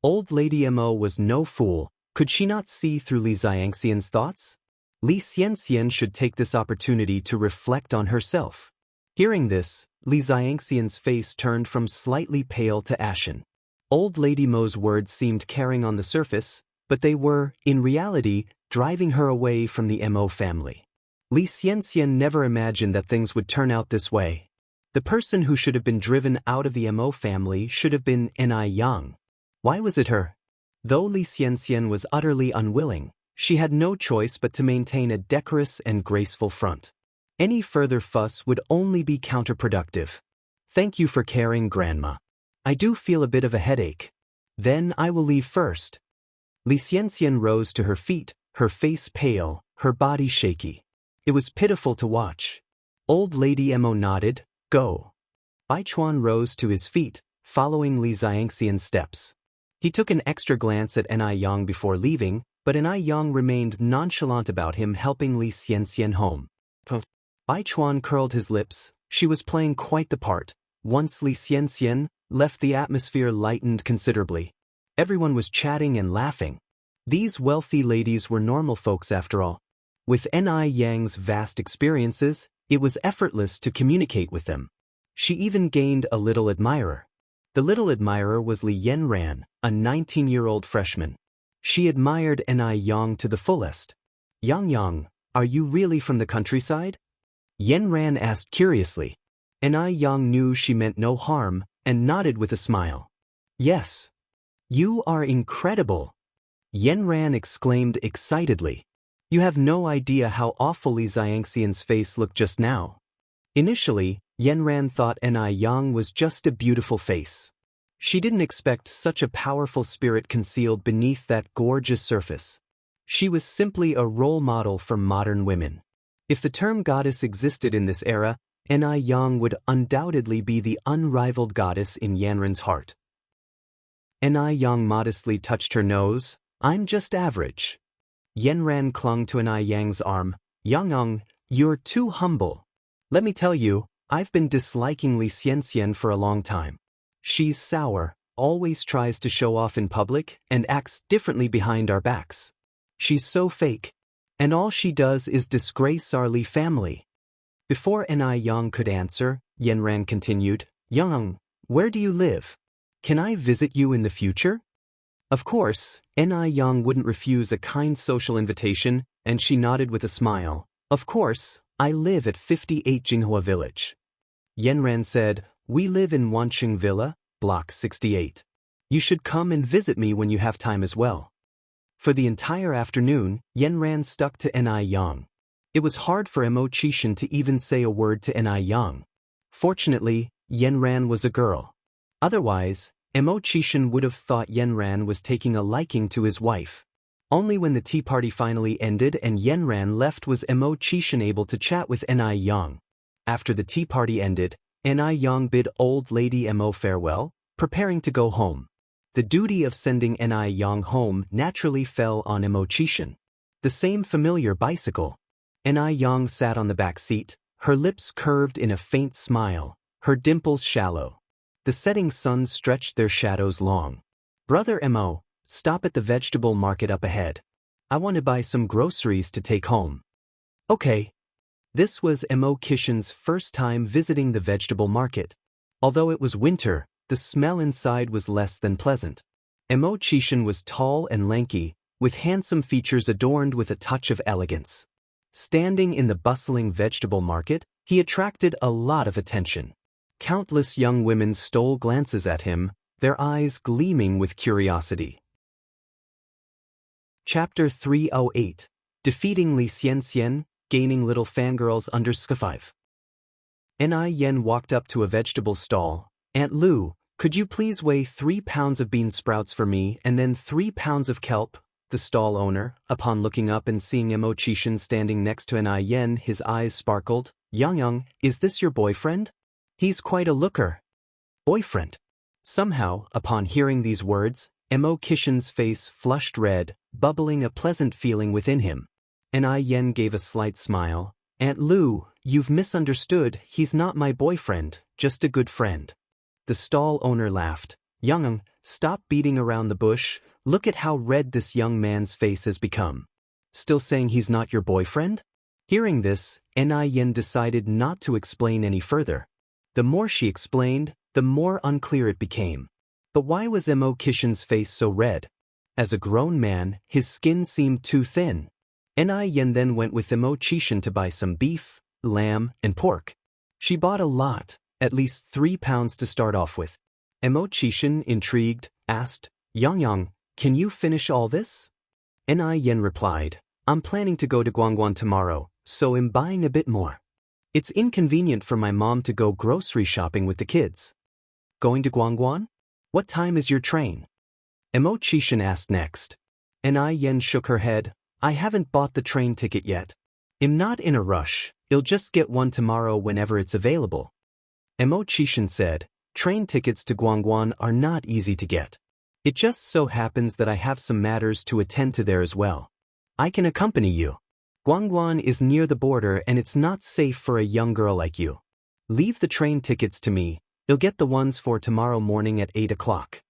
Old lady Mo was no fool. Could she not see through Li Xianxian's thoughts? Li Xianxian should take this opportunity to reflect on herself. Hearing this, Li Xianxian's face turned from slightly pale to ashen. Old Lady Mo's words seemed caring on the surface, but they were, in reality, driving her away from the Mo family. Li Xianxian never imagined that things would turn out this way. The person who should have been driven out of the Mo family should have been Enai Yang. Why was it her? Though Li Xianxian was utterly unwilling, she had no choice but to maintain a decorous and graceful front. Any further fuss would only be counterproductive. Thank you for caring, Grandma. I do feel a bit of a headache. Then I will leave first. Li Xianxian rose to her feet, her face pale, her body shaky. It was pitiful to watch. Old Lady Mo nodded. Go. Baichuan rose to his feet, following Li Xianxian's steps. He took an extra glance at Enai Yang before leaving, but Enai Yang remained nonchalant about him helping Li Xianxian home. Baichuan curled his lips. She was playing quite the part. Once Li Xianxian left, the atmosphere lightened considerably. Everyone was chatting and laughing. These wealthy ladies were normal folks after all. With Enai Yang's vast experiences, it was effortless to communicate with them. She even gained a little admirer. The little admirer was Li Yanran, a 19-year-old freshman. She admired Enai Yang to the fullest. Yang, are you really from the countryside? Yanran asked curiously. Enai Yang knew she meant no harm, and nodded with a smile. Yes. You are incredible. Yanran exclaimed excitedly. You have no idea how awful Li Xianxian's face looked just now. Initially, Yanran thought Enai Yang was just a beautiful face. She didn't expect such a powerful spirit concealed beneath that gorgeous surface. She was simply a role model for modern women. If the term goddess existed in this era, Enai Yang would undoubtedly be the unrivaled goddess in Yanran's heart. Enai Yang modestly touched her nose. I'm just average. Yanran clung to Enai Yang's arm. Yang, you're too humble. Let me tell you, I've been disliking Li Xianxian for a long time. She's sour, always tries to show off in public, and acts differently behind our backs. She's so fake. And all she does is disgrace our Li family. Before Enai Yang could answer, Yanran continued, Yang, where do you live? Can I visit you in the future? Of course, Enai Yang wouldn't refuse a kind social invitation, and she nodded with a smile. Of course, I live at 58 Jinghua Village. Yanran said, we live in Wanqing Villa, Block 68. You should come and visit me when you have time as well. For the entire afternoon, Yanran stuck to Enai Yang. It was hard for Mo Qishan to even say a word to Enai Yang. Fortunately, Yanran was a girl. Otherwise, Mo Qishan would have thought Yanran was taking a liking to his wife. Only when the tea party finally ended and Yanran left was Mo Qishan able to chat with Enai Yang. After the tea party ended, Enai Yang bid old lady Mo farewell, preparing to go home. The duty of sending Enai Yang home naturally fell on Mo Qishan. The same familiar bicycle. Enai Yang sat on the back seat, her lips curved in a faint smile, her dimples shallow. The setting sun stretched their shadows long. Brother Mo, stop at the vegetable market up ahead. I want to buy some groceries to take home. Okay. This was Mo Qishan's first time visiting the vegetable market. Although it was winter, the smell inside was less than pleasant. Mo Qishan was tall and lanky, with handsome features adorned with a touch of elegance. Standing in the bustling vegetable market, he attracted a lot of attention. Countless young women stole glances at him, their eyes gleaming with curiosity. Chapter 308. Defeating Li Xianxian, Gaining Little Fangirls under 5. Enai Yen walked up to a vegetable stall. Aunt Lu, could you please weigh 3 pounds of bean sprouts for me and then 3 pounds of kelp? The stall owner, upon looking up and seeing Mo Qishan standing next to Enai Yen, his eyes sparkled. Yang, is this your boyfriend? He's quite a looker. Boyfriend. Somehow, upon hearing these words, Mo Kishin's face flushed red, bubbling a pleasant feeling within him. Ni Yen gave a slight smile. Aunt Lu, you've misunderstood, he's not my boyfriend, just a good friend. The stall owner laughed. Young, stop beating around the bush, look at how red this young man's face has become. Still saying he's not your boyfriend? Hearing this, Ni Yen decided not to explain any further. The more she explained, the more unclear it became. But why was Mo Kishin's face so red? As a grown man, his skin seemed too thin. Ni Yen then went with Mo Kishin to buy some beef, lamb, and pork. She bought a lot, at least 3 pounds to start off with. Mo Kishin, intrigued, asked, Yang, can you finish all this? Ni Yen replied, I'm planning to go to Guangguan tomorrow, so I'm buying a bit more. It's inconvenient for my mom to go grocery shopping with the kids. Going to Guangguan? What time is your train? Mo Kishin asked next. Ni Yen shook her head, I haven't bought the train ticket yet. I'm not in a rush, I'll just get one tomorrow whenever it's available. Mo Kishin said, train tickets to Guangguan are not easy to get. It just so happens that I have some matters to attend to there as well. I can accompany you. Guangguan is near the border and it's not safe for a young girl like you. Leave the train tickets to me, I'll get the ones for tomorrow morning at 8 o'clock.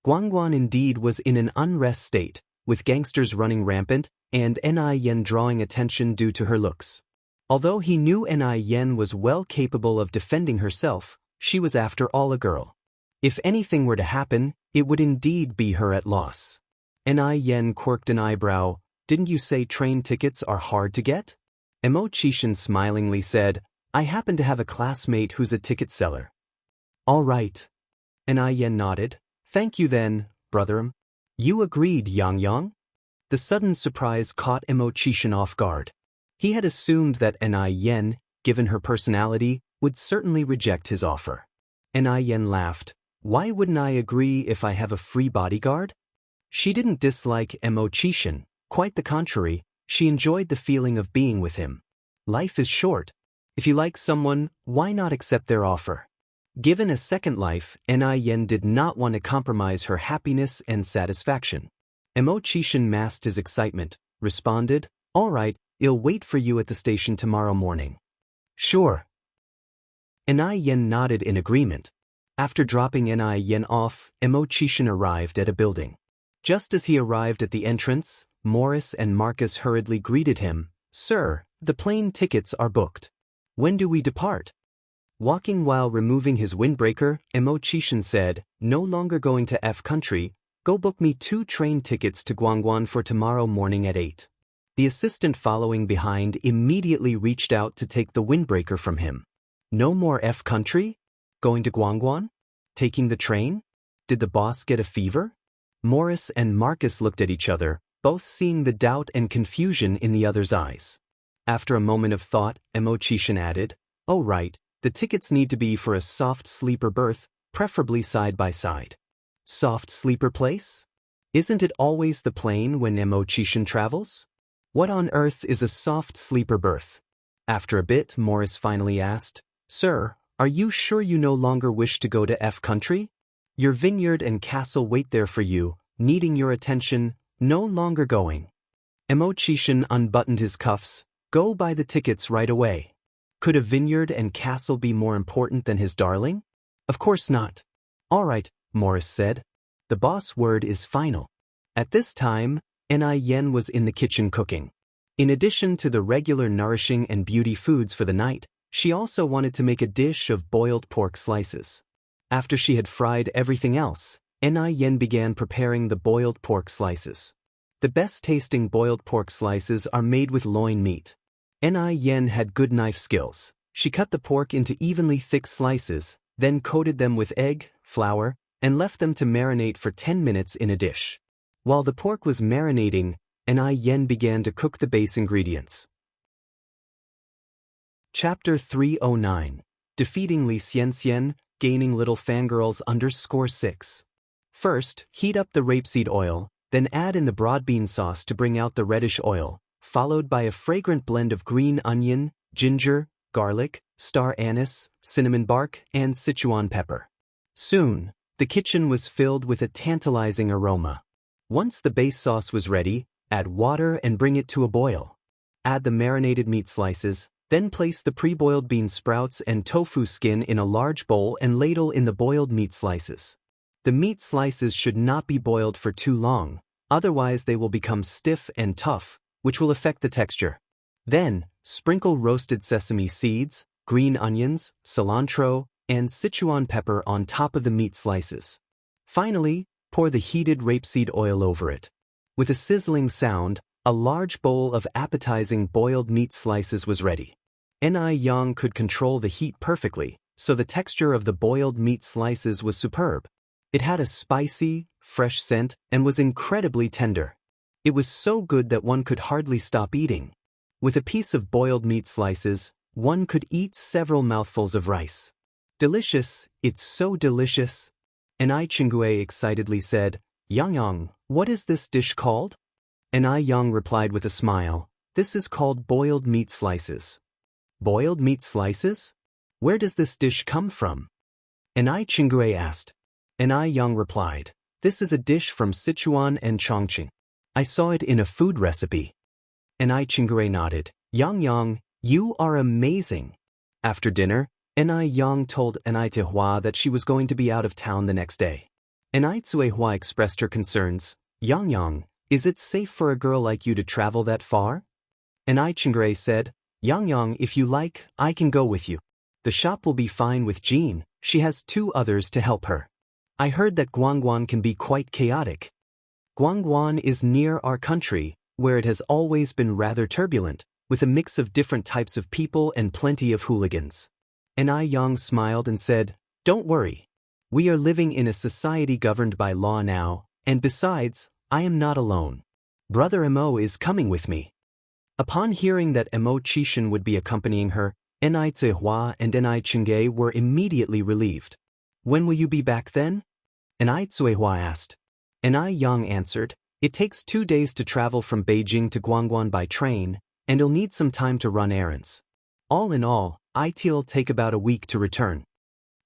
Guangguan indeed was in an unrest state, with gangsters running rampant, and Ni Yen drawing attention due to her looks. Although he knew Ni Yen was well capable of defending herself, she was after all a girl. If anything were to happen, it would indeed be her at loss. Ni Yen quirked an eyebrow. Didn't you say train tickets are hard to get? Mo Kishin smilingly said, I happen to have a classmate who's a ticket seller. All right. Ni Yen nodded. Thank you then, brother. You agreed, Yang. The sudden surprise caught Mo Kishin off guard. He had assumed that Ni Yen, given her personality, would certainly reject his offer. Ni Yen laughed. Why wouldn't I agree if I have a free bodyguard? She didn't dislike Mo Kishin. Quite the contrary, she enjoyed the feeling of being with him. Life is short. If you like someone, why not accept their offer? Given a second life, Ni Yen did not want to compromise her happiness and satisfaction. Mo Kishin masked his excitement, responded, All right, I'll wait for you at the station tomorrow morning. Sure. Ni Yen nodded in agreement. After dropping Ni Yen off, Mo Kishin arrived at a building. Just as he arrived at the entrance, Morris and Marcus hurriedly greeted him. Sir, the plane tickets are booked. When do we depart? Walking while removing his windbreaker, Mo Kishin said, No longer going to F country, go book me 2 train tickets to Guangguan for tomorrow morning at 8. The assistant following behind immediately reached out to take the windbreaker from him. No more F country? Going to Guangguan? Taking the train? Did the boss get a fever? Morris and Marcus looked at each other, both seeing the doubt and confusion in the other's eyes. After a moment of thought, Mo Kishin added, Oh right, the tickets need to be for a soft sleeper berth, preferably side by side. Soft sleeper place? Isn't it always the plane when Mo Kishin travels? What on earth is a soft sleeper berth? After a bit, Morris finally asked, Sir, are you sure you no longer wish to go to F country? Your vineyard and castle wait there for you, needing your attention, no longer going. Mo Kishin unbuttoned his cuffs. Go buy the tickets right away. Could a vineyard and castle be more important than his darling? Of course not. All right, Morris said. The boss word is final. At this time, Ni Yen was in the kitchen cooking. In addition to the regular nourishing and beauty foods for the night, she also wanted to make a dish of boiled pork slices. After she had fried everything else, Ni Yen began preparing the boiled pork slices. The best-tasting boiled pork slices are made with loin meat. Ni Yen had good knife skills. She cut the pork into evenly thick slices, then coated them with egg, flour, and left them to marinate for 10 minutes in a dish. While the pork was marinating, Ni Yen began to cook the base ingredients. Chapter 309. Defeating Li Xianxian, Gaining Little Fangirls _6. First, heat up the rapeseed oil, then add in the broad bean sauce to bring out the reddish oil, followed by a fragrant blend of green onion, ginger, garlic, star anise, cinnamon bark, and Sichuan pepper. Soon, the kitchen was filled with a tantalizing aroma. Once the base sauce was ready, add water and bring it to a boil. Add the marinated meat slices, then place the pre-boiled bean sprouts and tofu skin in a large bowl and ladle in the boiled meat slices. The meat slices should not be boiled for too long, otherwise they will become stiff and tough, which will affect the texture. Then, sprinkle roasted sesame seeds, green onions, cilantro, and Sichuan pepper on top of the meat slices. Finally, pour the heated rapeseed oil over it. With a sizzling sound, a large bowl of appetizing boiled meat slices was ready. Yang could control the heat perfectly, so the texture of the boiled meat slices was superb. It had a spicy, fresh scent and was incredibly tender. It was so good that one could hardly stop eating. With a piece of boiled meat slices, one could eat several mouthfuls of rice. Delicious, it's so delicious. Chingue excitedly said, Yang, what is this dish called? Yang replied with a smile, this is called boiled meat slices. Boiled meat slices? Where does this dish come from? Chingue asked. Yang replied, this is a dish from Sichuan and Chongqing. I saw it in a food recipe. Chingue nodded, Yang, you are amazing. After dinner, Yang told Tihua that she was going to be out of town the next day. Tsuehua expressed her concerns, Yang, is it safe for a girl like you to travel that far? Chingue said, Yang, if you like, I can go with you. The shop will be fine with Jean, she has 2 others to help her. I heard that Guangguan can be quite chaotic. Guangguan is near our country, where it has always been rather turbulent, with a mix of different types of people and plenty of hooligans. Yang smiled and said, don't worry. We are living in a society governed by law now, and besides, I am not alone. Brother Mo is coming with me. Upon hearing that Mo Chishan would be accompanying her, Zihua and Chingue were immediately relieved. When will you be back then? Zihua asked. Yang answered, it takes 2 days to travel from Beijing to Guangguan by train, and you'll need some time to run errands. All in all, it'll take about a week to return.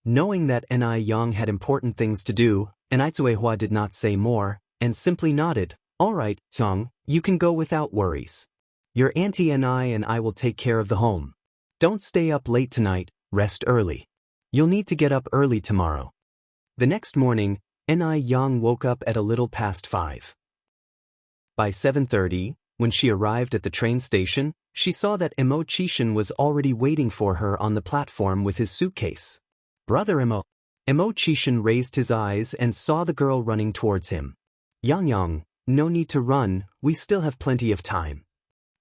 Knowing that Yang had important things to do, Zihua did not say more, and simply nodded, all right, Yang, you can go without worries. Your auntie and I will take care of the home. Don't stay up late tonight, rest early. You'll need to get up early tomorrow. The next morning, Yang woke up at a little past 5. By 7:30, when she arrived at the train station, she saw that Mo Chishan was already waiting for her on the platform with his suitcase. Brother Mo. Mo Chishan raised his eyes and saw the girl running towards him. Yang, no need to run, we still have plenty of time.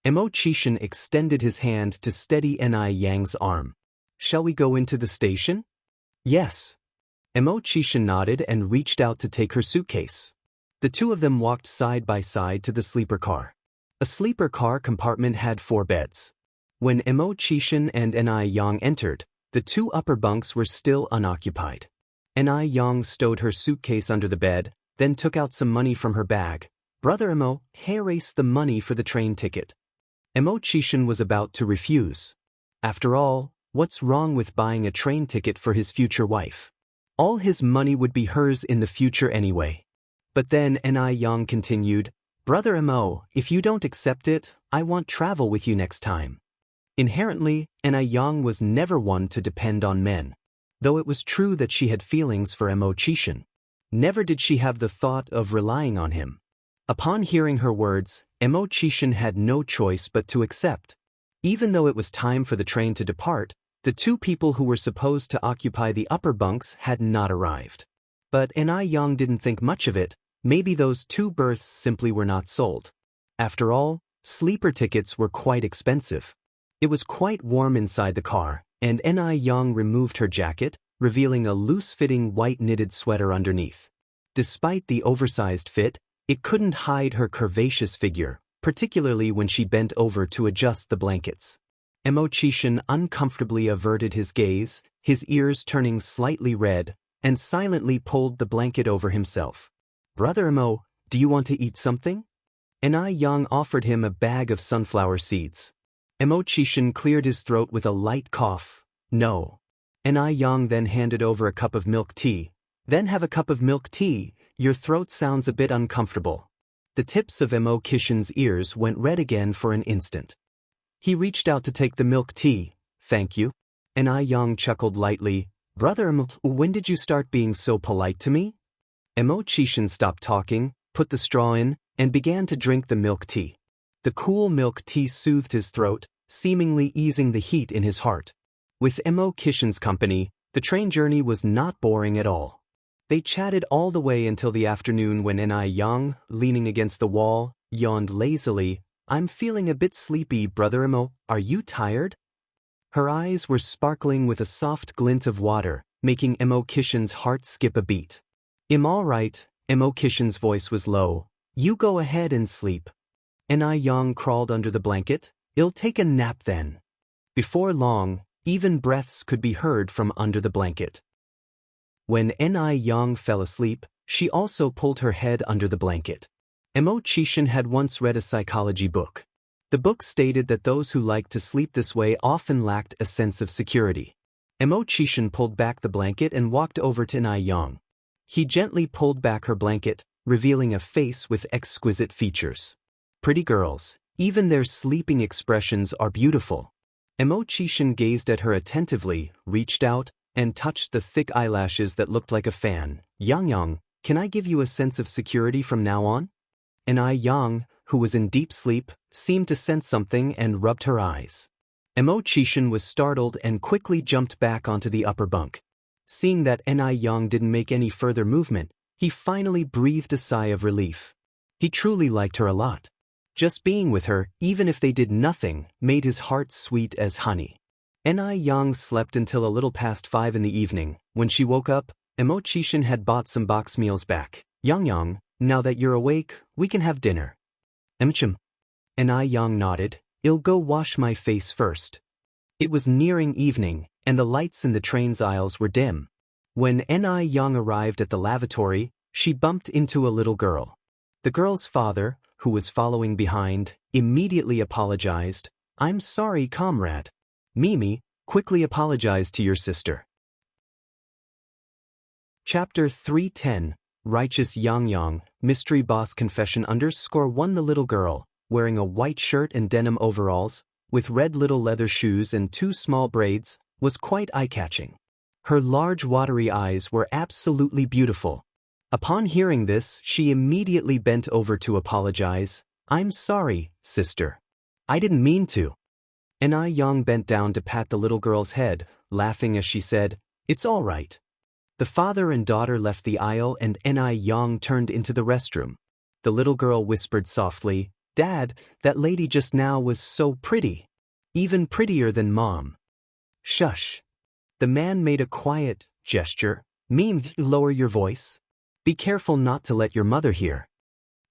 Mo Chishan extended his hand to steady Yang's arm. Shall we go into the station? Yes. Mo Chishan nodded and reached out to take her suitcase. The 2 of them walked side by side to the sleeper car. A sleeper car compartment had 4 beds. When Mo Chishan and Yang entered, the 2 upper bunks were still unoccupied. Yang stowed her suitcase under the bed, then took out some money from her bag. Brother Mo, erased the money for the train ticket. Mo Chishan was about to refuse. After all, what's wrong with buying a train ticket for his future wife? All his money would be hers in the future anyway. But then Yang continued, Brother Mo, if you don't accept it, I won't travel with you next time. Inherently, Yang was never one to depend on men. Though it was true that she had feelings for Mo Chishan, never did she have the thought of relying on him. Upon hearing her words, Mo Chishan had no choice but to accept. Even though it was time for the train to depart, the 2 people who were supposed to occupy the upper bunks had not arrived. But Yang didn't think much of it, maybe those 2 berths simply were not sold. After all, sleeper tickets were quite expensive. It was quite warm inside the car, and Yang removed her jacket, revealing a loose-fitting white knitted sweater underneath. Despite the oversized fit, it couldn't hide her curvaceous figure, particularly when she bent over to adjust the blankets. Mo Chishan uncomfortably averted his gaze, his ears turning slightly red, and silently pulled the blanket over himself. Brother Mo, do you want to eat something? Yang offered him a bag of sunflower seeds. Mo Chishan cleared his throat with a light cough. No. Yang then handed over a cup of milk tea. Then have a cup of milk tea, your throat sounds a bit uncomfortable. The tips of Mo Kishin's ears went red again for an instant. He reached out to take the milk tea. Thank you. And Yang chuckled lightly. Brother Mo, when did you start being so polite to me? Mo Kishin stopped talking, put the straw in, and began to drink the milk tea. The cool milk tea soothed his throat, seemingly easing the heat in his heart. With Mo Kishin's company, the train journey was not boring at all. They chatted all the way until the afternoon when Yang, leaning against the wall, yawned lazily. I'm feeling a bit sleepy, Brother Mo, are you tired? Her eyes were sparkling with a soft glint of water, making Mo Kishin's heart skip a beat. I'm all right, Mo Kishin's voice was low. You go ahead and sleep. Yang crawled under the blanket. I'll take a nap then. Before long, even breaths could be heard from under the blanket. When Yang fell asleep, she also pulled her head under the blanket. Mo Kishin had once read a psychology book. The book stated that those who liked to sleep this way often lacked a sense of security. Mo Kishin pulled back the blanket and walked over to Yang. He gently pulled back her blanket, revealing a face with exquisite features. Pretty girls, even their sleeping expressions are beautiful. Mo Kishin gazed at her attentively, reached out, and touched the thick eyelashes that looked like a fan. Yang, can I give you a sense of security from now on? Yang, who was in deep sleep, seemed to sense something and rubbed her eyes. Mo Kishin was startled and quickly jumped back onto the upper bunk. Seeing that Yang didn't make any further movement, he finally breathed a sigh of relief. He truly liked her a lot. Just being with her, even if they did nothing, made his heart sweet as honey. Yang slept until a little past 5 in the evening. When she woke up, Mo Kishin had bought some box meals back. Yang, now that you're awake, we can have dinner. Emchim. Yang nodded. I'll go wash my face first. It was nearing evening, and the lights in the train's aisles were dim. When Yang arrived at the lavatory, she bumped into a little girl. The girl's father, who was following behind, immediately apologized. I'm sorry, comrade. Mimi, quickly apologize to your sister. Chapter 310, Righteous Yang, Mystery Boss Confession _1. The little girl, wearing a white shirt and denim overalls, with red little leather shoes and 2 small braids, was quite eye-catching. Her large watery eyes were absolutely beautiful. Upon hearing this, she immediately bent over to apologize. I'm sorry, sister. I didn't mean to. Yang bent down to pat the little girl's head, laughing as she said, It's all right. The father and daughter left the aisle and Yang turned into the restroom. The little girl whispered softly, Dad, that lady just now was so pretty. Even prettier than Mom. Shush. The man made a quiet gesture. Meme, lower your voice. Be careful not to let your mother hear.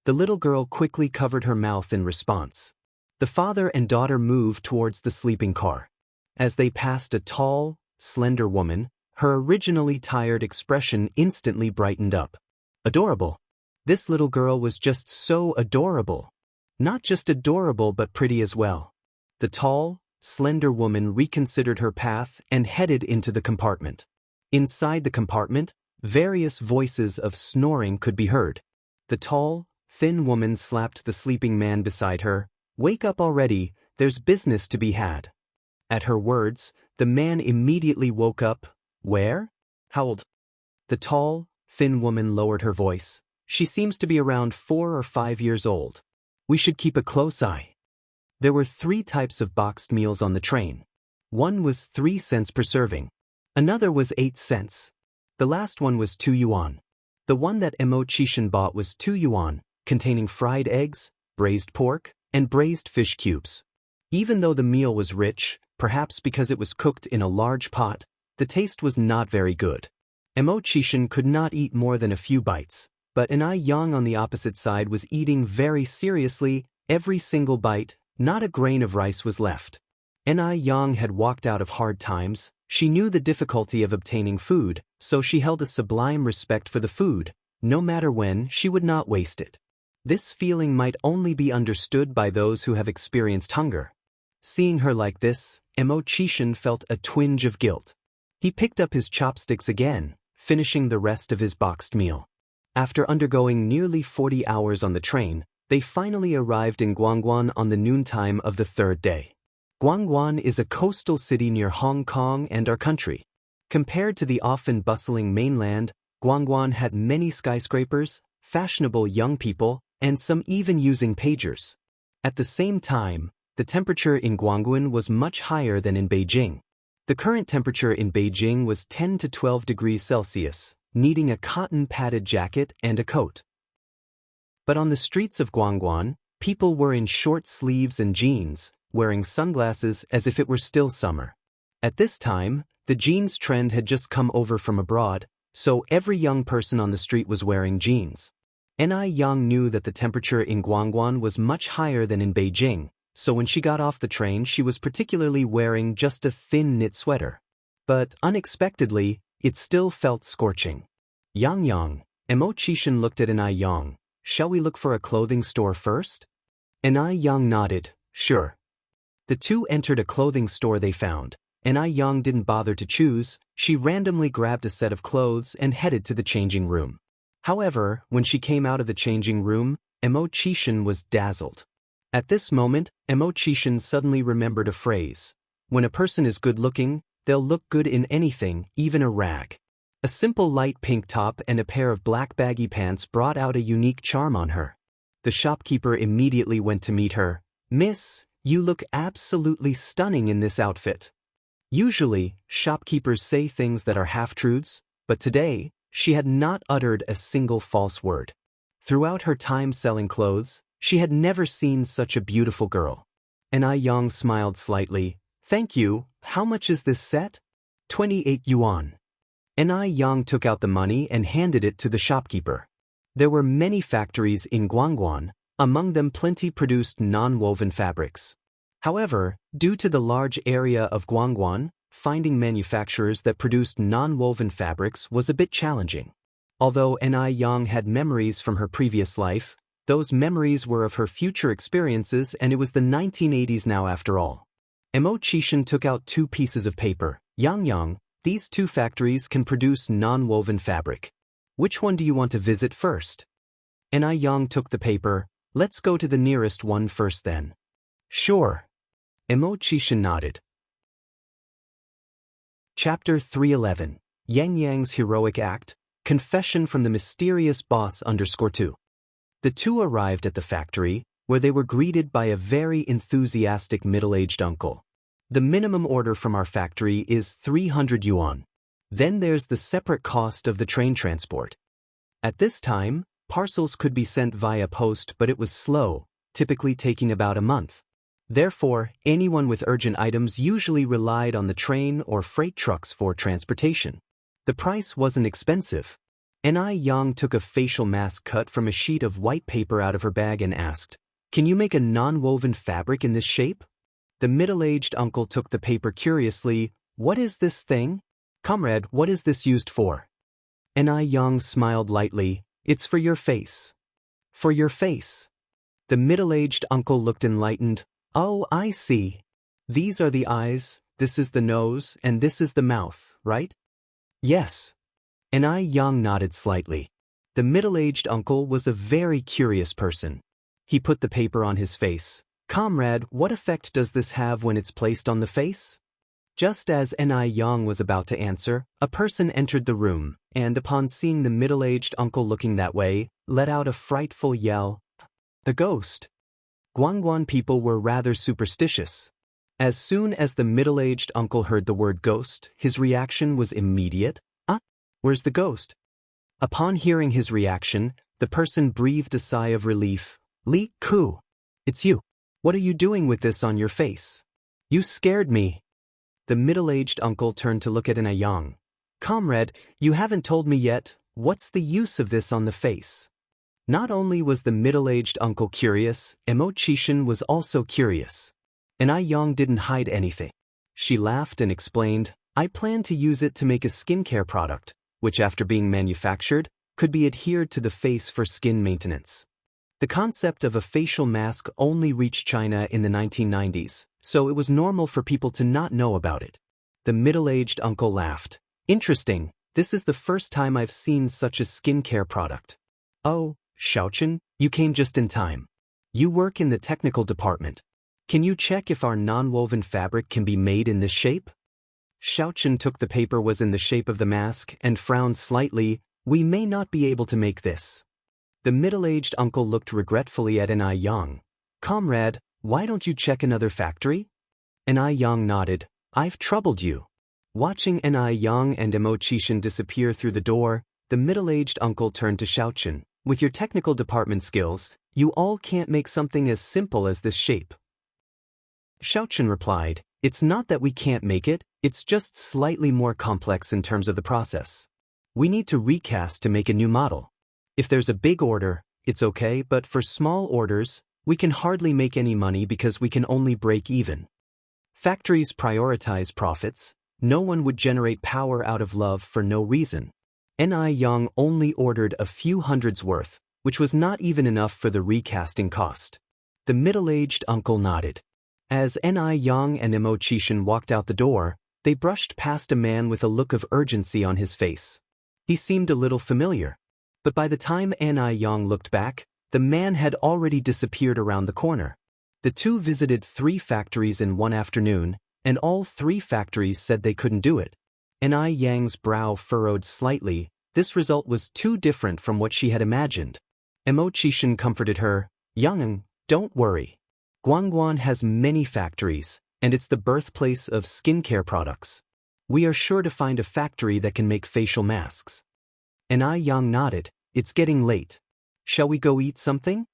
The little girl quickly covered her mouth in response. The father and daughter moved towards the sleeping car. As they passed a tall, slender woman, her originally tired expression instantly brightened up. Adorable. This little girl was just so adorable. Not just adorable but pretty as well. The tall, slender woman reconsidered her path and headed into the compartment. Inside the compartment, various voices of snoring could be heard. The tall, thin woman slapped the sleeping man beside her. Wake up already, there's business to be had. At her words, the man immediately woke up. Where? How old? The tall, thin woman lowered her voice. She seems to be around 4 or 5 years old. We should keep a close eye. There were 3 types of boxed meals on the train. One was 3 cents per serving. Another was 8 cents. The last one was 2 yuan. The one that Mo Kishin bought was 2 yuan, containing fried eggs, braised pork, and braised fish cubes. Even though the meal was rich, perhaps because it was cooked in a large pot, the taste was not very good. Mo Kishin could not eat more than a few bites, but Yang on the opposite side was eating very seriously. Every single bite, not a grain of rice was left. Yang had walked out of hard times. She knew the difficulty of obtaining food, so she held a sublime respect for the food. No matter when, she would not waste it. This feeling might only be understood by those who have experienced hunger. Seeing her like this, Mo Kishin felt a twinge of guilt. He picked up his chopsticks again, finishing the rest of his boxed meal. After undergoing nearly 40 hours on the train, they finally arrived in Guangguan on the noontime of the third day. Guangguan is a coastal city near Hong Kong and our country. Compared to the often bustling mainland, Guangguan had many skyscrapers, fashionable young people, and some even using pagers. At the same time, the temperature in Guangguan was much higher than in Beijing. The current temperature in Beijing was 10 to 12 degrees Celsius, needing a cotton-padded jacket and a coat. But on the streets of Guangguan, people were in short sleeves and jeans, wearing sunglasses as if it were still summer. At this time, the jeans trend had just come over from abroad, so every young person on the street was wearing jeans. Yang knew that the temperature in Guangguan was much higher than in Beijing, so when she got off the train she was particularly wearing just a thin knit sweater. But unexpectedly, it still felt scorching. Yang, Emo Chishan looked at Yang. Shall we look for a clothing store first? Yang nodded, sure. The two entered a clothing store they found. Yang didn't bother to choose, she randomly grabbed a set of clothes and headed to the changing room. However, when she came out of the changing room, Emo Chishan was dazzled. At this moment, Emo Chishan suddenly remembered a phrase. When a person is good-looking, they'll look good in anything, even a rag. A simple light pink top and a pair of black baggy pants brought out a unique charm on her. The shopkeeper immediately went to meet her. "Miss, you look absolutely stunning in this outfit." Usually, shopkeepers say things that are half-truths, but today, she had not uttered a single false word. Throughout her time selling clothes, she had never seen such a beautiful girl. Yang smiled slightly. "Thank you, how much is this set?" 28 yuan. Yang took out the money and handed it to the shopkeeper. There were many factories in Guangguan, among them plenty produced non-woven fabrics. However, due to the large area of Guangguan, finding manufacturers that produced non-woven fabrics was a bit challenging. Although Yang had memories from her previous life, those memories were of her future experiences and it was the 1980s now after all. Emo Chishan took out 2 pieces of paper. "Yang, these 2 factories can produce non-woven fabric. Which one do you want to visit first?" Yang took the paper. "Let's go to the nearest one first then." "Sure." Emo Chishan nodded. Chapter 311. Yang's Heroic Act, Confession from the Mysterious Boss _2. The two arrived at the factory, where they were greeted by a very enthusiastic middle-aged uncle. "The minimum order from our factory is 300 yuan. Then there's the separate cost of the train transport." At this time, parcels could be sent via post, but it was slow, typically taking about a month. Therefore, anyone with urgent items usually relied on the train or freight trucks for transportation. The price wasn't expensive. Yang took a facial mask cut from a sheet of white paper out of her bag and asked, "Can you make a non-woven fabric in this shape?" The middle-aged uncle took the paper curiously. "What is this thing? Comrade, what is this used for?" Yang smiled lightly. "It's for your face." "For your face?" The middle-aged uncle looked enlightened. "Oh, I see. These are the eyes, this is the nose, and this is the mouth, right?" "Yes." Yang nodded slightly. The middle-aged uncle was a very curious person. He put the paper on his face. "Comrade, what effect does this have when it's placed on the face?" Just as Yang was about to answer, a person entered the room, and upon seeing the middle-aged uncle looking that way, let out a frightful yell. "The ghost!" Guangguan people were rather superstitious. As soon as the middle-aged uncle heard the word ghost, his reaction was immediate. Where's the ghost?" Upon hearing his reaction, the person breathed a sigh of relief. "Li Ku! It's you. What are you doing with this on your face? You scared me." The middle-aged uncle turned to look at Yang. "Comrade, you haven't told me yet, what's the use of this on the face?" Not only was the middle-aged uncle curious, Emo Chishan was also curious. Yang didn't hide anything. She laughed and explained, "I plan to use it to make a skincare product, which after being manufactured, could be adhered to the face for skin maintenance." The concept of a facial mask only reached China in the 1990s, so it was normal for people to not know about it. The middle-aged uncle laughed. "Interesting, This is the first time I've seen such a skincare product. Oh, Xiaochen, you came just in time. You work in the technical department. Can you check if our non-woven fabric can be made in this shape? Xiaochen took the paper was in the shape of the mask and frowned slightly. We may not be able to make this. The middle-aged uncle looked regretfully at Enai Yang. Comrade, why don't you check another factory? Enai Yang nodded. I've troubled you. Watching Enai Yang and Emo Chishan disappear through the door, the middle-aged uncle turned to Xiaochen. With your technical department skills, you all can't make something as simple as this shape. Xiaochen replied, it's not that we can't make it, it's just slightly more complex in terms of the process. We need to recast to make a new model. If there's a big order, it's okay, but for small orders, we can hardly make any money because we can only break even. Factories prioritize profits. No one would generate power out of love for no reason. Enai Yang only ordered a few hundreds worth, which was not even enough for the recasting cost. The middle-aged uncle nodded. As Enai Yang and Emo Chishan walked out the door, they brushed past a man with a look of urgency on his face. He seemed a little familiar. But by the time Enai Yang looked back, the man had already disappeared around the corner. The two visited 3 factories in one afternoon, and all 3 factories said they couldn't do it. Enai Yang's brow furrowed slightly. This result was too different from what she had imagined. Emo Chishan comforted her. Yang, don't worry. Guangguan has many factories, and it's the birthplace of skincare products. We are sure to find a factory that can make facial masks. Enai Yang nodded. It's getting late. Shall we go eat something?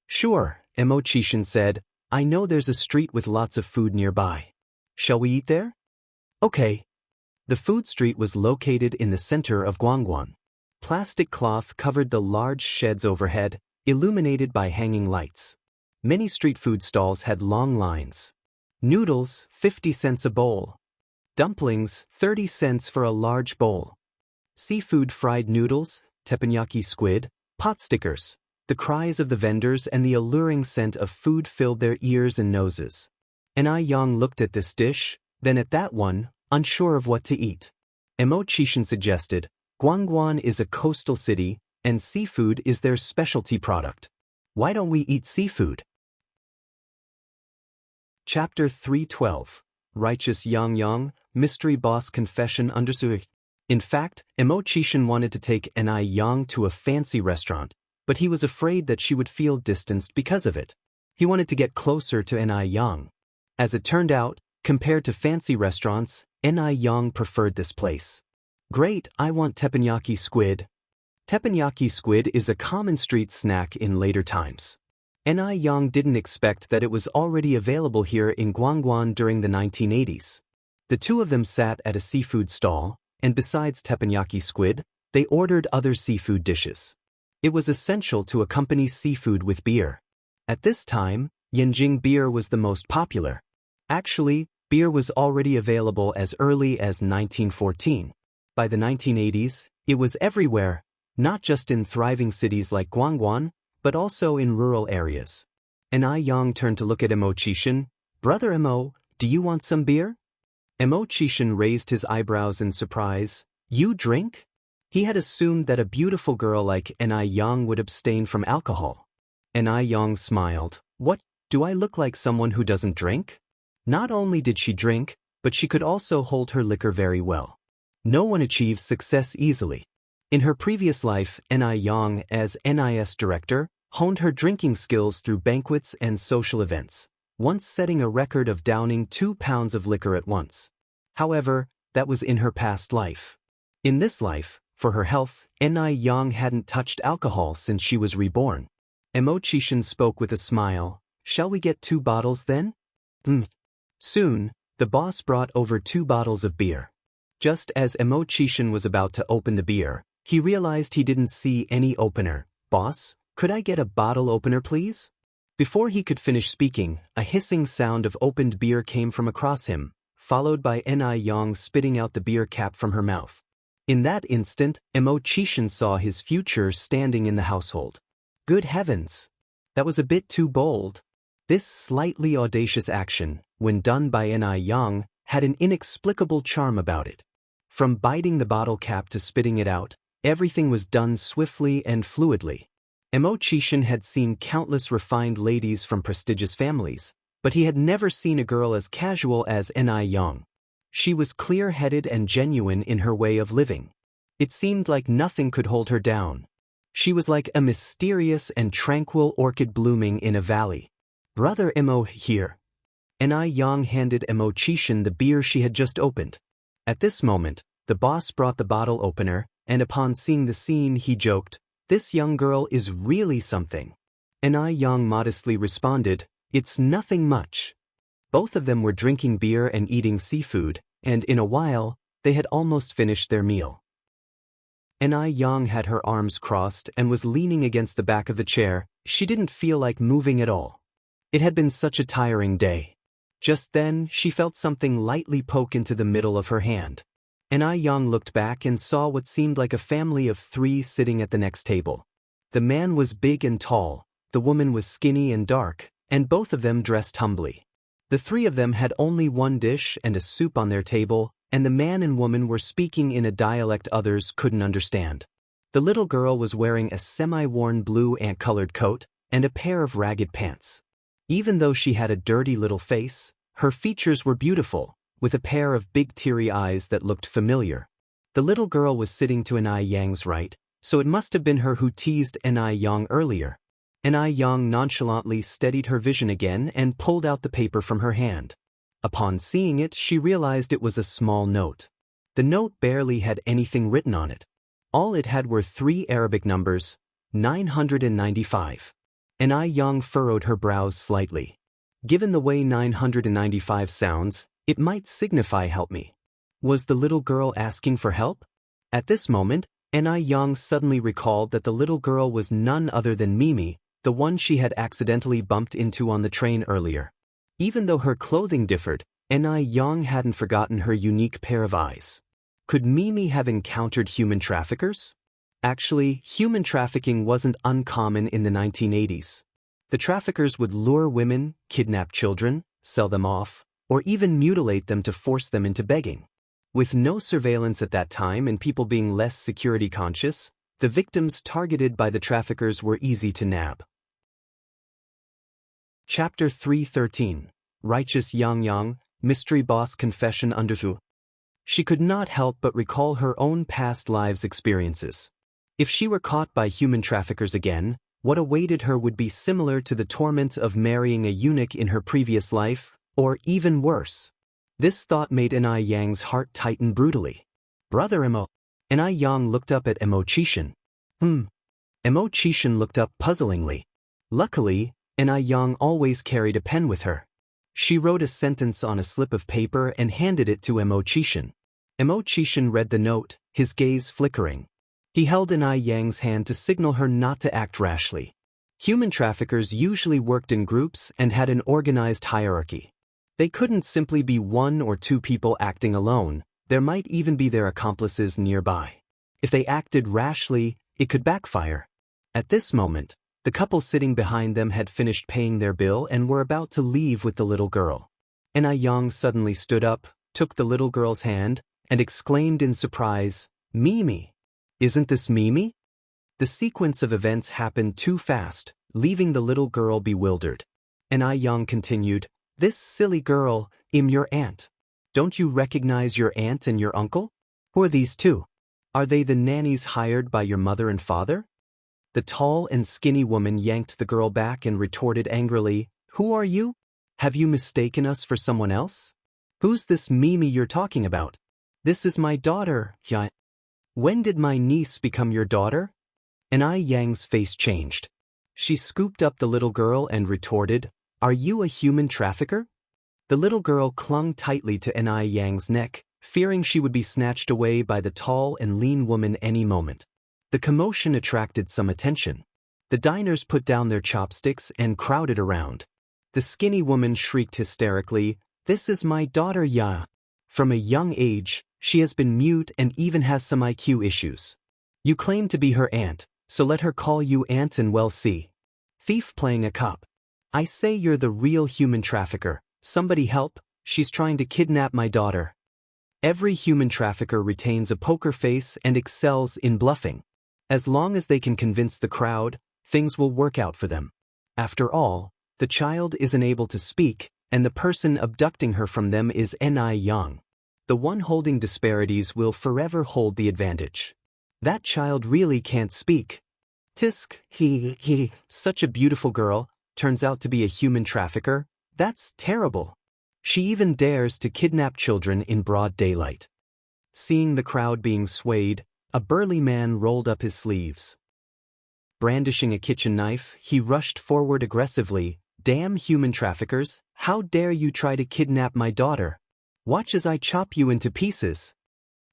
Sure, Emo Chishan said. I know there's a street with lots of food nearby. Shall we eat there? Okay. The food street was located in the center of Guangguan. Plastic cloth covered the large sheds overhead, illuminated by hanging lights. Many street food stalls had long lines. Noodles, 50 cents a bowl. Dumplings, 30 cents for a large bowl. Seafood fried noodles, teppanyaki squid, pot stickers. The cries of the vendors and the alluring scent of food filled their ears and noses. Enai Yang looked at this dish, then at that one, unsure of what to eat. Emo Chishan suggested, Guangguan is a coastal city, and seafood is their specialty product. Why don't we eat seafood? Chapter 312. Righteous Yang Yang, Mystery Boss Confession Understood. In fact, Emo Chishan wanted to take Enai Yang to a fancy restaurant, but he was afraid that she would feel distanced because of it. He wanted to get closer to Enai Yang. As it turned out, compared to fancy restaurants, Enai Yang preferred this place. Great, I want teppanyaki squid. Teppanyaki squid is a common street snack in later times. Enai Yang didn't expect that it was already available here in Guangguan during the 1980s. The two of them sat at a seafood stall, and besides teppanyaki squid, they ordered other seafood dishes. It was essential to accompany seafood with beer. At this time, Yanjing beer was the most popular. Actually, beer was already available as early as 1914. By the 1980s, it was everywhere, not just in thriving cities like Guangguan, but also in rural areas. Enai Yang turned to look at Emo Chishan. Brother Emo, do you want some beer? Emo Chishan raised his eyebrows in surprise. You drink? He had assumed that a beautiful girl like Enai Yang would abstain from alcohol. Enai Yang smiled. What, do I look like someone who doesn't drink? Not only did she drink, but she could also hold her liquor very well. No one achieves success easily. In her previous life, Enai Yang, as NIS director, honed her drinking skills through banquets and social events, once setting a record of downing 2 pounds of liquor at once. However, that was in her past life. In this life, for her health, Enai Yang hadn't touched alcohol since she was reborn. Emo Chishan spoke with a smile. Shall we get 2 bottles then? Soon, the boss brought over 2 bottles of beer. Just as Emo Chishan was about to open the beer, he realized he didn't see any opener. Boss, could I get a bottle opener please? Before he could finish speaking, a hissing sound of opened beer came from across him, followed by Enai Yang spitting out the beer cap from her mouth. In that instant, Emo Chishan saw his future standing in the household. Good heavens! That was a bit too bold. This slightly audacious action, when done by Enai Yang, had an inexplicable charm about it. From biting the bottle cap to spitting it out, everything was done swiftly and fluidly. Chishin had seen countless refined ladies from prestigious families, but he had never seen a girl as casual as Ni Yang. She was clear-headed and genuine in her way of living. It seemed like nothing could hold her down. She was like a mysterious and tranquil orchid blooming in a valley. "Brother Emo here." Ni Yang handed Chishin the beer she had just opened. At this moment, the boss brought the bottle opener, and upon seeing the scene he joked, "This young girl is really something." Ni Yang modestly responded, "It's nothing much." Both of them were drinking beer and eating seafood, and in a while, they had almost finished their meal. Ni Yang had her arms crossed and was leaning against the back of the chair. She didn't feel like moving at all. It had been such a tiring day. Just then, she felt something lightly poke into the middle of her hand. Ni Yang looked back and saw what seemed like a family of 3 sitting at the next table. The man was big and tall, the woman was skinny and dark, and both of them dressed humbly. The 3 of them had only one dish and a soup on their table, and the man and woman were speaking in a dialect others couldn't understand. The little girl was wearing a semi-worn blue ant-colored coat and a pair of ragged pants. Even though she had a dirty little face, her features were beautiful, with a pair of big teary eyes that looked familiar. The little girl was sitting to Ni Yang's right, so it must have been her who teased Ni Yang earlier. Ni Yang nonchalantly steadied her vision again and pulled out the paper from her hand. Upon seeing it, she realized it was a small note. The note barely had anything written on it. All it had were 3 Arabic numbers, 995. Ni Yang furrowed her brows slightly. Given the way 995 sounds, it might signify "help me." Was the little girl asking for help? At this moment, Ni Yang suddenly recalled that the little girl was none other than Mimi, the one she had accidentally bumped into on the train earlier. Even though her clothing differed, Ni Yang hadn't forgotten her unique pair of eyes. Could Mimi have encountered human traffickers? Actually, human trafficking wasn't uncommon in the 1980s. The traffickers would lure women, kidnap children, sell them off, or even mutilate them to force them into begging. With no surveillance at that time and people being less security conscious, the victims targeted by the traffickers were easy to nab. Chapter 313. Righteous Yang Yang, Mystery Boss Confession Underthrough. She could not help but recall her own past lives' experiences. If she were caught by human traffickers again, what awaited her would be similar to the torment of marrying a eunuch in her previous life, or even worse. This thought made Ni Yang's heart tighten brutally. "Brother Emo." Ni Yang looked up at Chishin. Chishin looked up puzzlingly. Luckily, Ni Yang always carried a pen with her. She wrote a sentence on a slip of paper and handed it to Chishin. Chishin read the note, his gaze flickering. He held Ni Yang's hand to signal her not to act rashly. Human traffickers usually worked in groups and had an organized hierarchy. They couldn't simply be 1 or 2 people acting alone, there might even be their accomplices nearby. If they acted rashly, it could backfire. At this moment, the couple sitting behind them had finished paying their bill and were about to leave with the little girl. Ni Yang suddenly stood up, took the little girl's hand, and exclaimed in surprise, "Mimi! Isn't this Mimi?" The sequence of events happened too fast, leaving the little girl bewildered. Ni Yang continued, "This silly girl, your aunt. Don't you recognize your aunt and your uncle? Who are these 2? Are they the nannies hired by your mother and father?" The tall and skinny woman yanked the girl back and retorted angrily, "Who are you? Have you mistaken us for someone else? Who's this Mimi you're talking about?" "This is my daughter, Ya." "When did my niece become your daughter?" Ni Yang's face changed. She scooped up the little girl and retorted, "Are you a human trafficker?" The little girl clung tightly to Ni Yang's neck, fearing she would be snatched away by the tall and lean woman any moment. The commotion attracted some attention. The diners put down their chopsticks and crowded around. The skinny woman shrieked hysterically, "This is my daughter Ya. From a young age, she has been mute and even has some IQ issues. You claim to be her aunt, so let her call you aunt and we'll see." Thief playing a cop. "I say you're the real human trafficker. Somebody help, she's trying to kidnap my daughter." Every human trafficker retains a poker face and excels in bluffing. As long as they can convince the crowd, things will work out for them. After all, the child isn't able to speak, and the person abducting her from them is Ni Yang. The one holding disparities will forever hold the advantage. That child really can't speak. Tisk, he, such a beautiful girl, turns out to be a human trafficker? That's terrible. She even dares to kidnap children in broad daylight. Seeing the crowd being swayed, a burly man rolled up his sleeves. Brandishing a kitchen knife, he rushed forward aggressively. Damn human traffickers, how dare you try to kidnap my daughter? Watch as I chop you into pieces.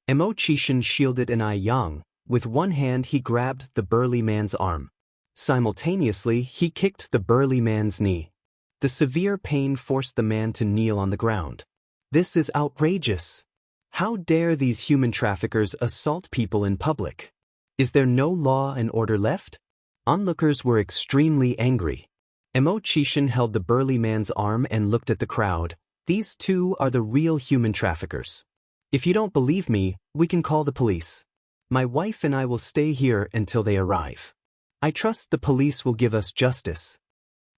Mo Chishan shielded Ni Yang. With one hand he grabbed the burly man's arm. Simultaneously he kicked the burly man's knee. The severe pain forced the man to kneel on the ground. This is outrageous. How dare these human traffickers assault people in public? Is there no law and order left? Onlookers were extremely angry. Mo Chishan held the burly man's arm and looked at the crowd. These two are the real human traffickers. If you don't believe me, we can call the police. My wife and I will stay here until they arrive. I trust the police will give us justice.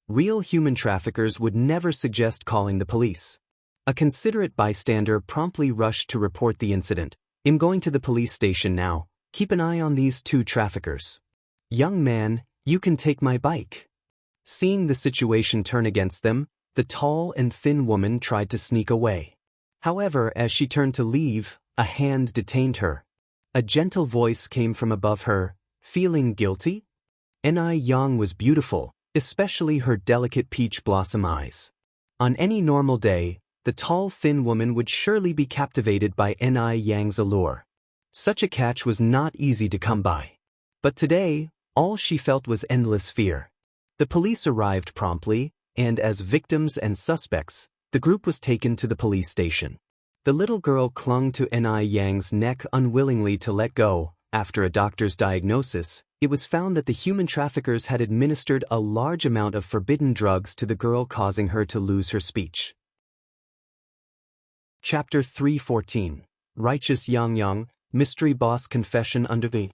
Real human traffickers would never suggest calling the police. A considerate bystander promptly rushed to report the incident. I'm going to the police station now. Keep an eye on these two traffickers. Young man, you can take my bike. Seeing the situation turn against them, the tall and thin woman tried to sneak away. However, as she turned to leave, a hand detained her. A gentle voice came from above her. Feeling guilty? Ni Yang was beautiful, especially her delicate peach blossom eyes. On any normal day, the tall thin woman would surely be captivated by Ni Yang's allure. Such a catch was not easy to come by. But today, all she felt was endless fear. The police arrived promptly, and as victims and suspects, the group was taken to the police station. The little girl clung to Ni Yang's neck unwillingly to let go. After a doctor's diagnosis, it was found that the human traffickers had administered a large amount of forbidden drugs to the girl, causing her to lose her speech. Chapter 314. Righteous Yang, Mystery Boss Confession under the.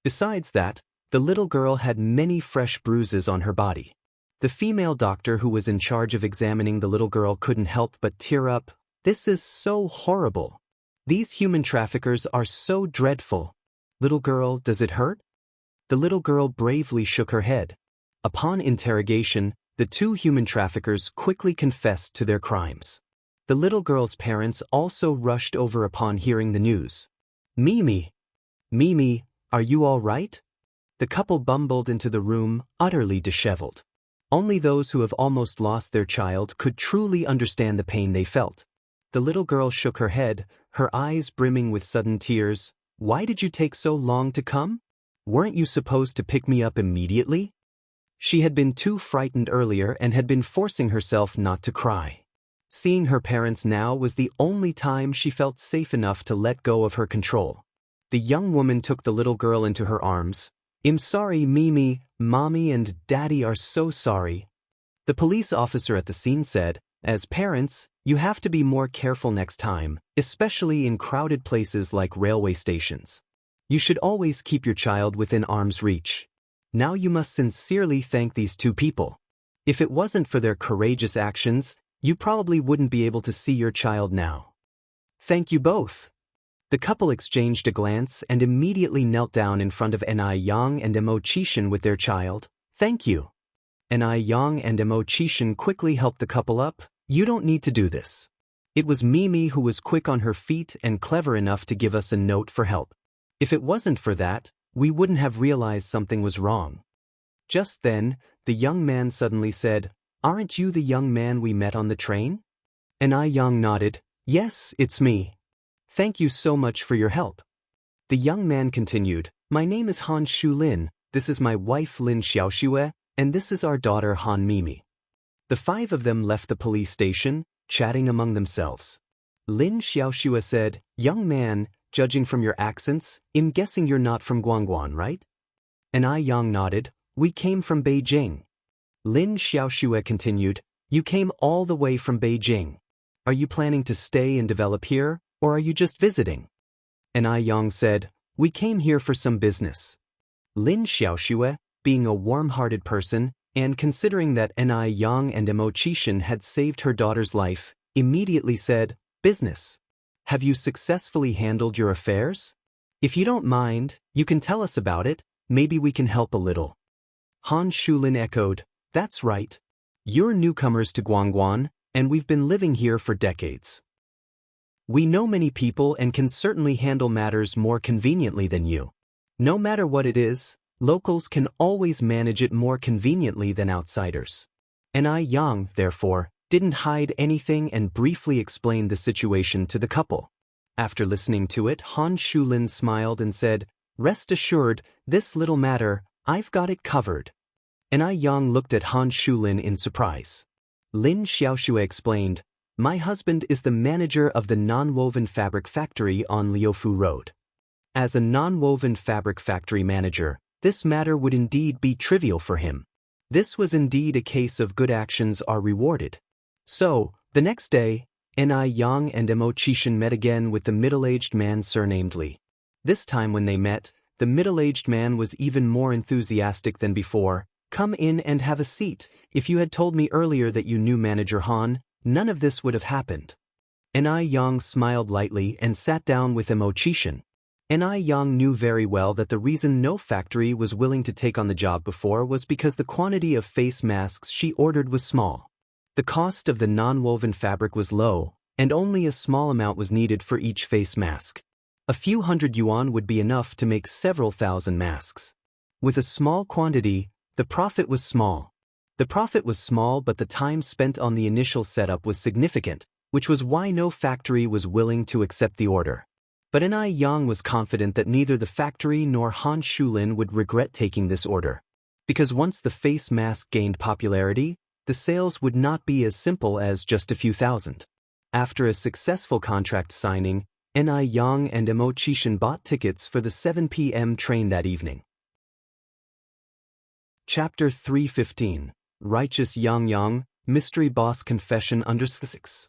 Besides that, the little girl had many fresh bruises on her body. The female doctor who was in charge of examining the little girl couldn't help but tear up. This is so horrible. These human traffickers are so dreadful. Little girl, does it hurt? The little girl bravely shook her head. Upon interrogation, the two human traffickers quickly confessed to their crimes. The little girl's parents also rushed over upon hearing the news. Mimi, are you all right? The couple bumbled into the room, utterly disheveled. Only those who have almost lost their child could truly understand the pain they felt. The little girl shook her head, her eyes brimming with sudden tears. Why did you take so long to come? Weren't you supposed to pick me up immediately? She had been too frightened earlier and had been forcing herself not to cry. Seeing her parents now was the only time she felt safe enough to let go of her control. The young woman took the little girl into her arms. I'm sorry, Mimi, Mommy and Daddy are so sorry. The police officer at the scene said, as parents, you have to be more careful next time, especially in crowded places like railway stations. You should always keep your child within arm's reach. Now you must sincerely thank these two people. If it wasn't for their courageous actions, you probably wouldn't be able to see your child now. Thank you both. The couple exchanged a glance and immediately knelt down in front of Ni Yang and Mo Chishan with their child. Thank you. Ni Yang and Mo Chishan quickly helped the couple up. You don't need to do this. It was Mimi who was quick on her feet and clever enough to give us a note for help. If it wasn't for that, we wouldn't have realized something was wrong. Just then, the young man suddenly said, Aren't you the young man we met on the train? Ni Yang nodded. Yes, it's me. Thank you so much for your help. The young man continued, My name is Han Shulin, this is my wife Lin Xiaoxue, and this is our daughter Han Mimi. The five of them left the police station, chatting among themselves. Lin Xiaoxue said, Young man, judging from your accents, I'm guessing you're not from Guangguan, right? Ni Yang nodded, We came from Beijing. Lin Xiaoxue continued, You came all the way from Beijing. Are you planning to stay and develop here, Or are you just visiting? And Yang said, we came here for some business. Lin Xiaoxue, being a warm-hearted person, and considering that Yang and Mo Qishan had saved her daughter's life, immediately said, business. Have you successfully handled your affairs? If you don't mind, you can tell us about it, maybe we can help a little. Han Shulin echoed, that's right. You're newcomers to Guangguan, and we've been living here for decades. We know many people and can certainly handle matters more conveniently than you. No matter what it is, locals can always manage it more conveniently than outsiders. And Yang, therefore, didn't hide anything and briefly explained the situation to the couple. After listening to it, Han Shulin smiled and said, rest assured, this little matter, I've got it covered. And Yang looked at Han Shulin in surprise. Lin Xiaoxue explained, my husband is the manager of the non-woven fabric factory on Liufu Road. As a non-woven fabric factory manager, this matter would indeed be trivial for him. This was indeed a case of good actions are rewarded. So, the next day, Yang and Mo Qishan met again with the middle-aged man surnamed Li. This time when they met, the middle-aged man was even more enthusiastic than before. Come in and have a seat. If you had told me earlier that you knew Manager Han, none of this would have happened. Yang smiled lightly and sat down with Mo Qishan. Yang knew very well that the reason no factory was willing to take on the job before was because the quantity of face masks she ordered was small. The cost of the non-woven fabric was low, and only a small amount was needed for each face mask. A few hundred yuan would be enough to make several thousand masks. With a small quantity, the profit was small. The profit was small, but the time spent on the initial setup was significant, which was why no factory was willing to accept the order. But Yang was confident that neither the factory nor Han Shulin would regret taking this order. Because once the face mask gained popularity, the sales would not be as simple as just a few thousand. After a successful contract signing, Yang and Mo Qishan bought tickets for the 7 p.m. train that evening. Chapter 315, Righteous Yang, Mystery Boss Confession Under 6.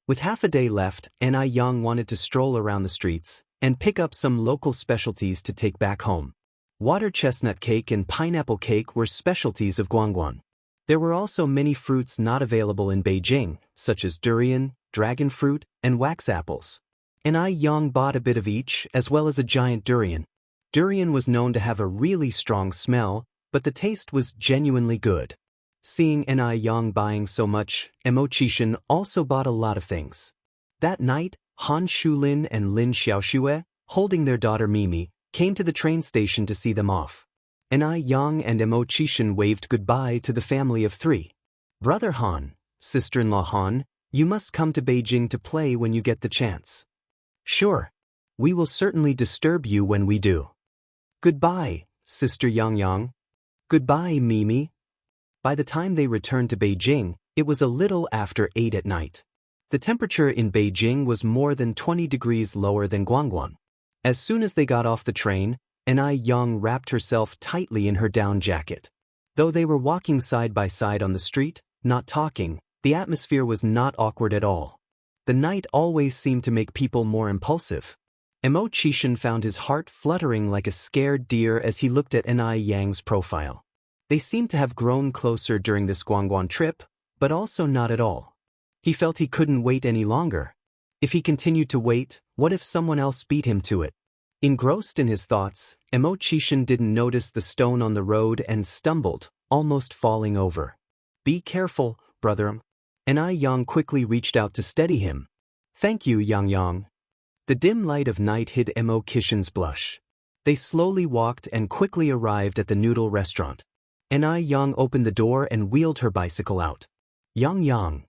With half a day left, Yang wanted to stroll around the streets and pick up some local specialties to take back home. Water chestnut cake and pineapple cake were specialties of Guangguan. There were also many fruits not available in Beijing, such as durian, dragon fruit, and wax apples. Yang bought a bit of each, as well as a giant durian. Durian was known to have a really strong smell, but the taste was genuinely good. Seeing Yang buying so much, Mo Qishan also bought a lot of things. That night, Han Shulin and Lin Xiaoxue, holding their daughter Mimi, came to the train station to see them off. Yang and Mo Qishan waved goodbye to the family of three. Brother Han, sister-in-law Han, you must come to Beijing to play when you get the chance. Sure. We will certainly disturb you when we do. Goodbye, Sister Yang. Goodbye, Mimi. By the time they returned to Beijing, it was a little after 8 at night. The temperature in Beijing was more than 20 degrees lower than Guangguan. As soon as they got off the train, Yang wrapped herself tightly in her down jacket. Though they were walking side by side on the street, not talking, the atmosphere was not awkward at all. The night always seemed to make people more impulsive. Mo Qishan found his heart fluttering like a scared deer as he looked at Yang's profile. They seemed to have grown closer during this Guangguan trip, but also not at all. He felt he couldn't wait any longer. If he continued to wait, what if someone else beat him to it? Engrossed in his thoughts, Mo Qishan didn't notice the stone on the road and stumbled, almost falling over. Be careful, brother. Yang quickly reached out to steady him. Thank you, Yang. The dim light of night hid Mo Qishan's blush. They slowly walked and quickly arrived at the noodle restaurant. Yang opened the door and wheeled her bicycle out. Yang.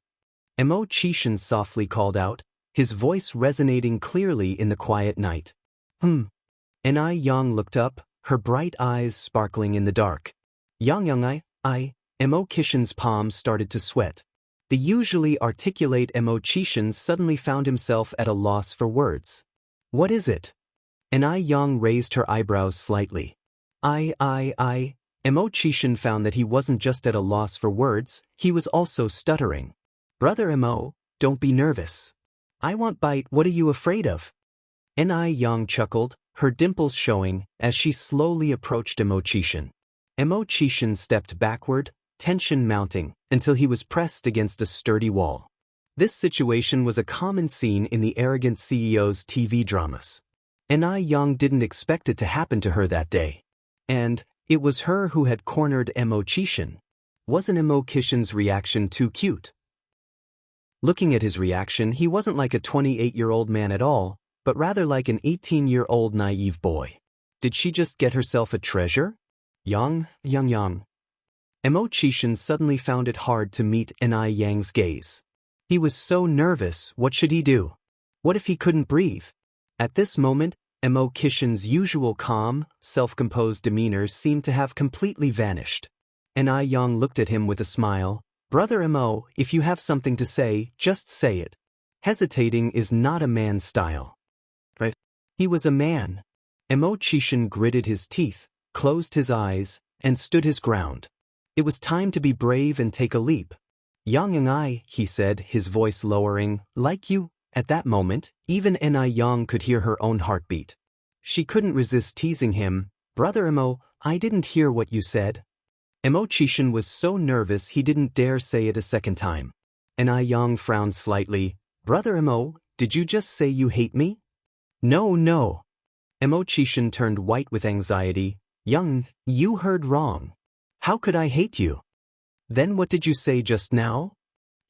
Mo Qishan softly called out, his voice resonating clearly in the quiet night. Yang looked up, her bright eyes sparkling in the dark. Yang, Mo Qishan's palms started to sweat. The usually articulate Mo Qishan suddenly found himself at a loss for words. What is it? Yang raised her eyebrows slightly. Mo Qishan found that he wasn't just at a loss for words, he was also stuttering. Brother Mo, don't be nervous. I want bite, what are you afraid of? Ni Yang chuckled, her dimples showing, as she slowly approached Emo-chishin. Emo-chishin stepped backward, tension mounting, until he was pressed against a sturdy wall. This situation was a common scene in the arrogant CEO's TV dramas. Ni Yang didn't expect it to happen to her that day. And it was her who had cornered Emo-chishin. Wasn't Emo-chishin's reaction too cute? Looking at his reaction, he wasn't like a 28-year-old man at all, but rather like an 18-year-old naive boy. Did she just get herself a treasure? Yang. Emo-chishin suddenly found it hard to meet Ni Yang's gaze. He was so nervous, what should he do? What if he couldn't breathe? At this moment, Emo-chishin's usual calm, self-composed demeanor seemed to have completely vanished. Ni Yang looked at him with a smile. Brother Emo, if you have something to say, just say it. Hesitating is not a man's style. Right? He was a man. Emo-chishin gritted his teeth, closed his eyes, and stood his ground. It was time to be brave and take a leap. Yang and I, he said, his voice lowering, like you. At that moment, even Ni Yang could hear her own heartbeat. She couldn't resist teasing him. Brother Emo, I didn't hear what you said. Emo-chishin was so nervous he didn't dare say it a second time. Ni Yang frowned slightly. Brother Emo, did you just say you hate me? No. Emo-chishin turned white with anxiety. Yang, you heard wrong. How could I hate you? Then what did you say just now?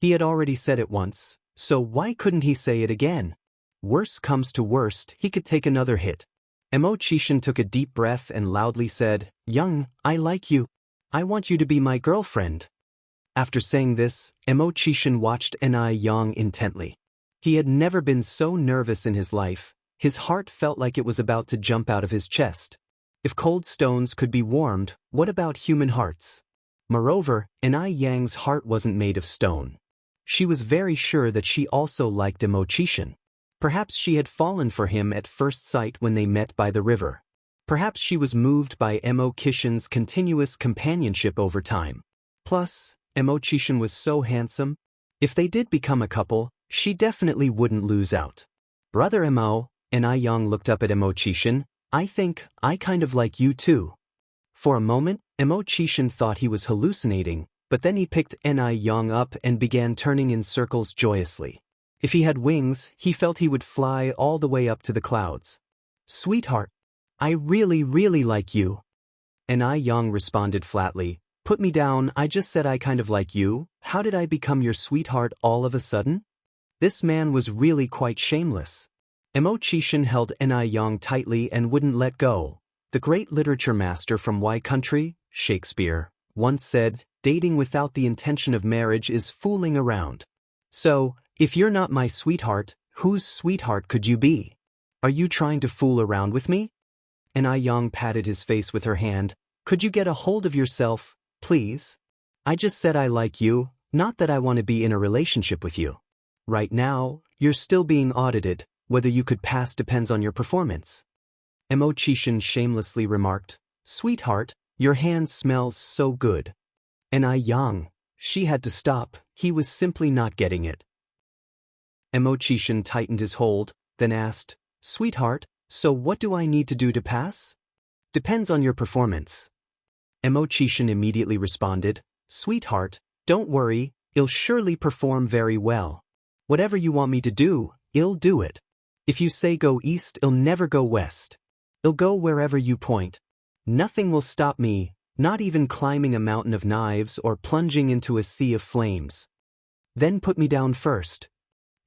He had already said it once, so why couldn't he say it again? Worst comes to worst, he could take another hit. Emo-chishin took a deep breath and loudly said, Yang, I like you. I want you to be my girlfriend. After saying this, Emo-chishin watched Ni Yang intently. He had never been so nervous in his life. His heart felt like it was about to jump out of his chest. If cold stones could be warmed, what about human hearts? Moreover, Ni Yang's heart wasn't made of stone. She was very sure that she also liked Emo-chishin. Perhaps she had fallen for him at first sight when they met by the river. Perhaps she was moved by Emo-chishin's continuous companionship over time. Plus, Emo-chishin was so handsome. If they did become a couple, she definitely wouldn't lose out. Brother Emo, Ni Yang looked up at Emo-chishin. I think, I kind of like you too. For a moment, Emo-chishin thought he was hallucinating, but then he picked Ni Yang up and began turning in circles joyously. If he had wings, he felt he would fly all the way up to the clouds. Sweetheart, I really like you. Ni Yang responded flatly. Put me down, I just said I kind of like you. How did I become your sweetheart all of a sudden? This man was really quite shameless. Emo-chishin held Ni Yang tightly and wouldn't let go. The great literature master from Y Country, Shakespeare, once said, dating without the intention of marriage is fooling around. So, if you're not my sweetheart, whose sweetheart could you be? Are you trying to fool around with me? Ni Yang patted his face with her hand. Could you get a hold of yourself, please? I just said I like you, not that I want to be in a relationship with you. Right now, you're still being audited. Whether you could pass depends on your performance. Emo-chishin shamelessly remarked, Sweetheart, your hand smells so good. Ni Yang. She had to stop, he was simply not getting it. Emo-chishin tightened his hold, then asked, Sweetheart, so what do I need to do to pass? Depends on your performance. Emo-chishin immediately responded, Sweetheart, don't worry, I'll surely perform very well. Whatever you want me to do, I'll do it. If you say go east, I'll never go west. I'll go wherever you point. Nothing will stop me, not even climbing a mountain of knives or plunging into a sea of flames. Then put me down first.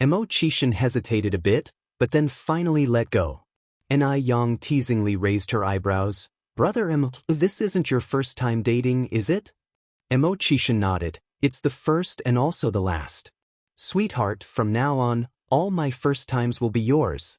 Emo-chishin hesitated a bit, but then finally let go. Ni Yang teasingly raised her eyebrows. Brother Emo, this isn't your first time dating, is it? Emo-chishin nodded. It's the first and also the last. Sweetheart, from now on, all my first times will be yours.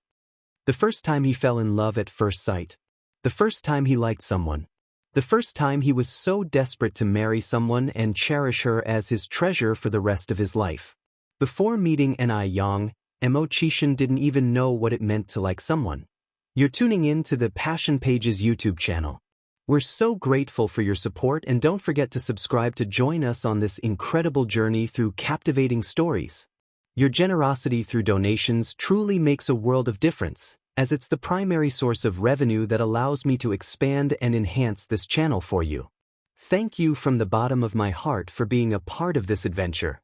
The first time he fell in love at first sight. The first time he liked someone. The first time he was so desperate to marry someone and cherish her as his treasure for the rest of his life. Before meeting Ni Yang, Emo-chishin didn't even know what it meant to like someone. You're tuning in to the Passion Pages YouTube channel. We're so grateful for your support, and don't forget to subscribe to join us on this incredible journey through captivating stories. Your generosity through donations truly makes a world of difference, as it's the primary source of revenue that allows me to expand and enhance this channel for you. Thank you from the bottom of my heart for being a part of this adventure.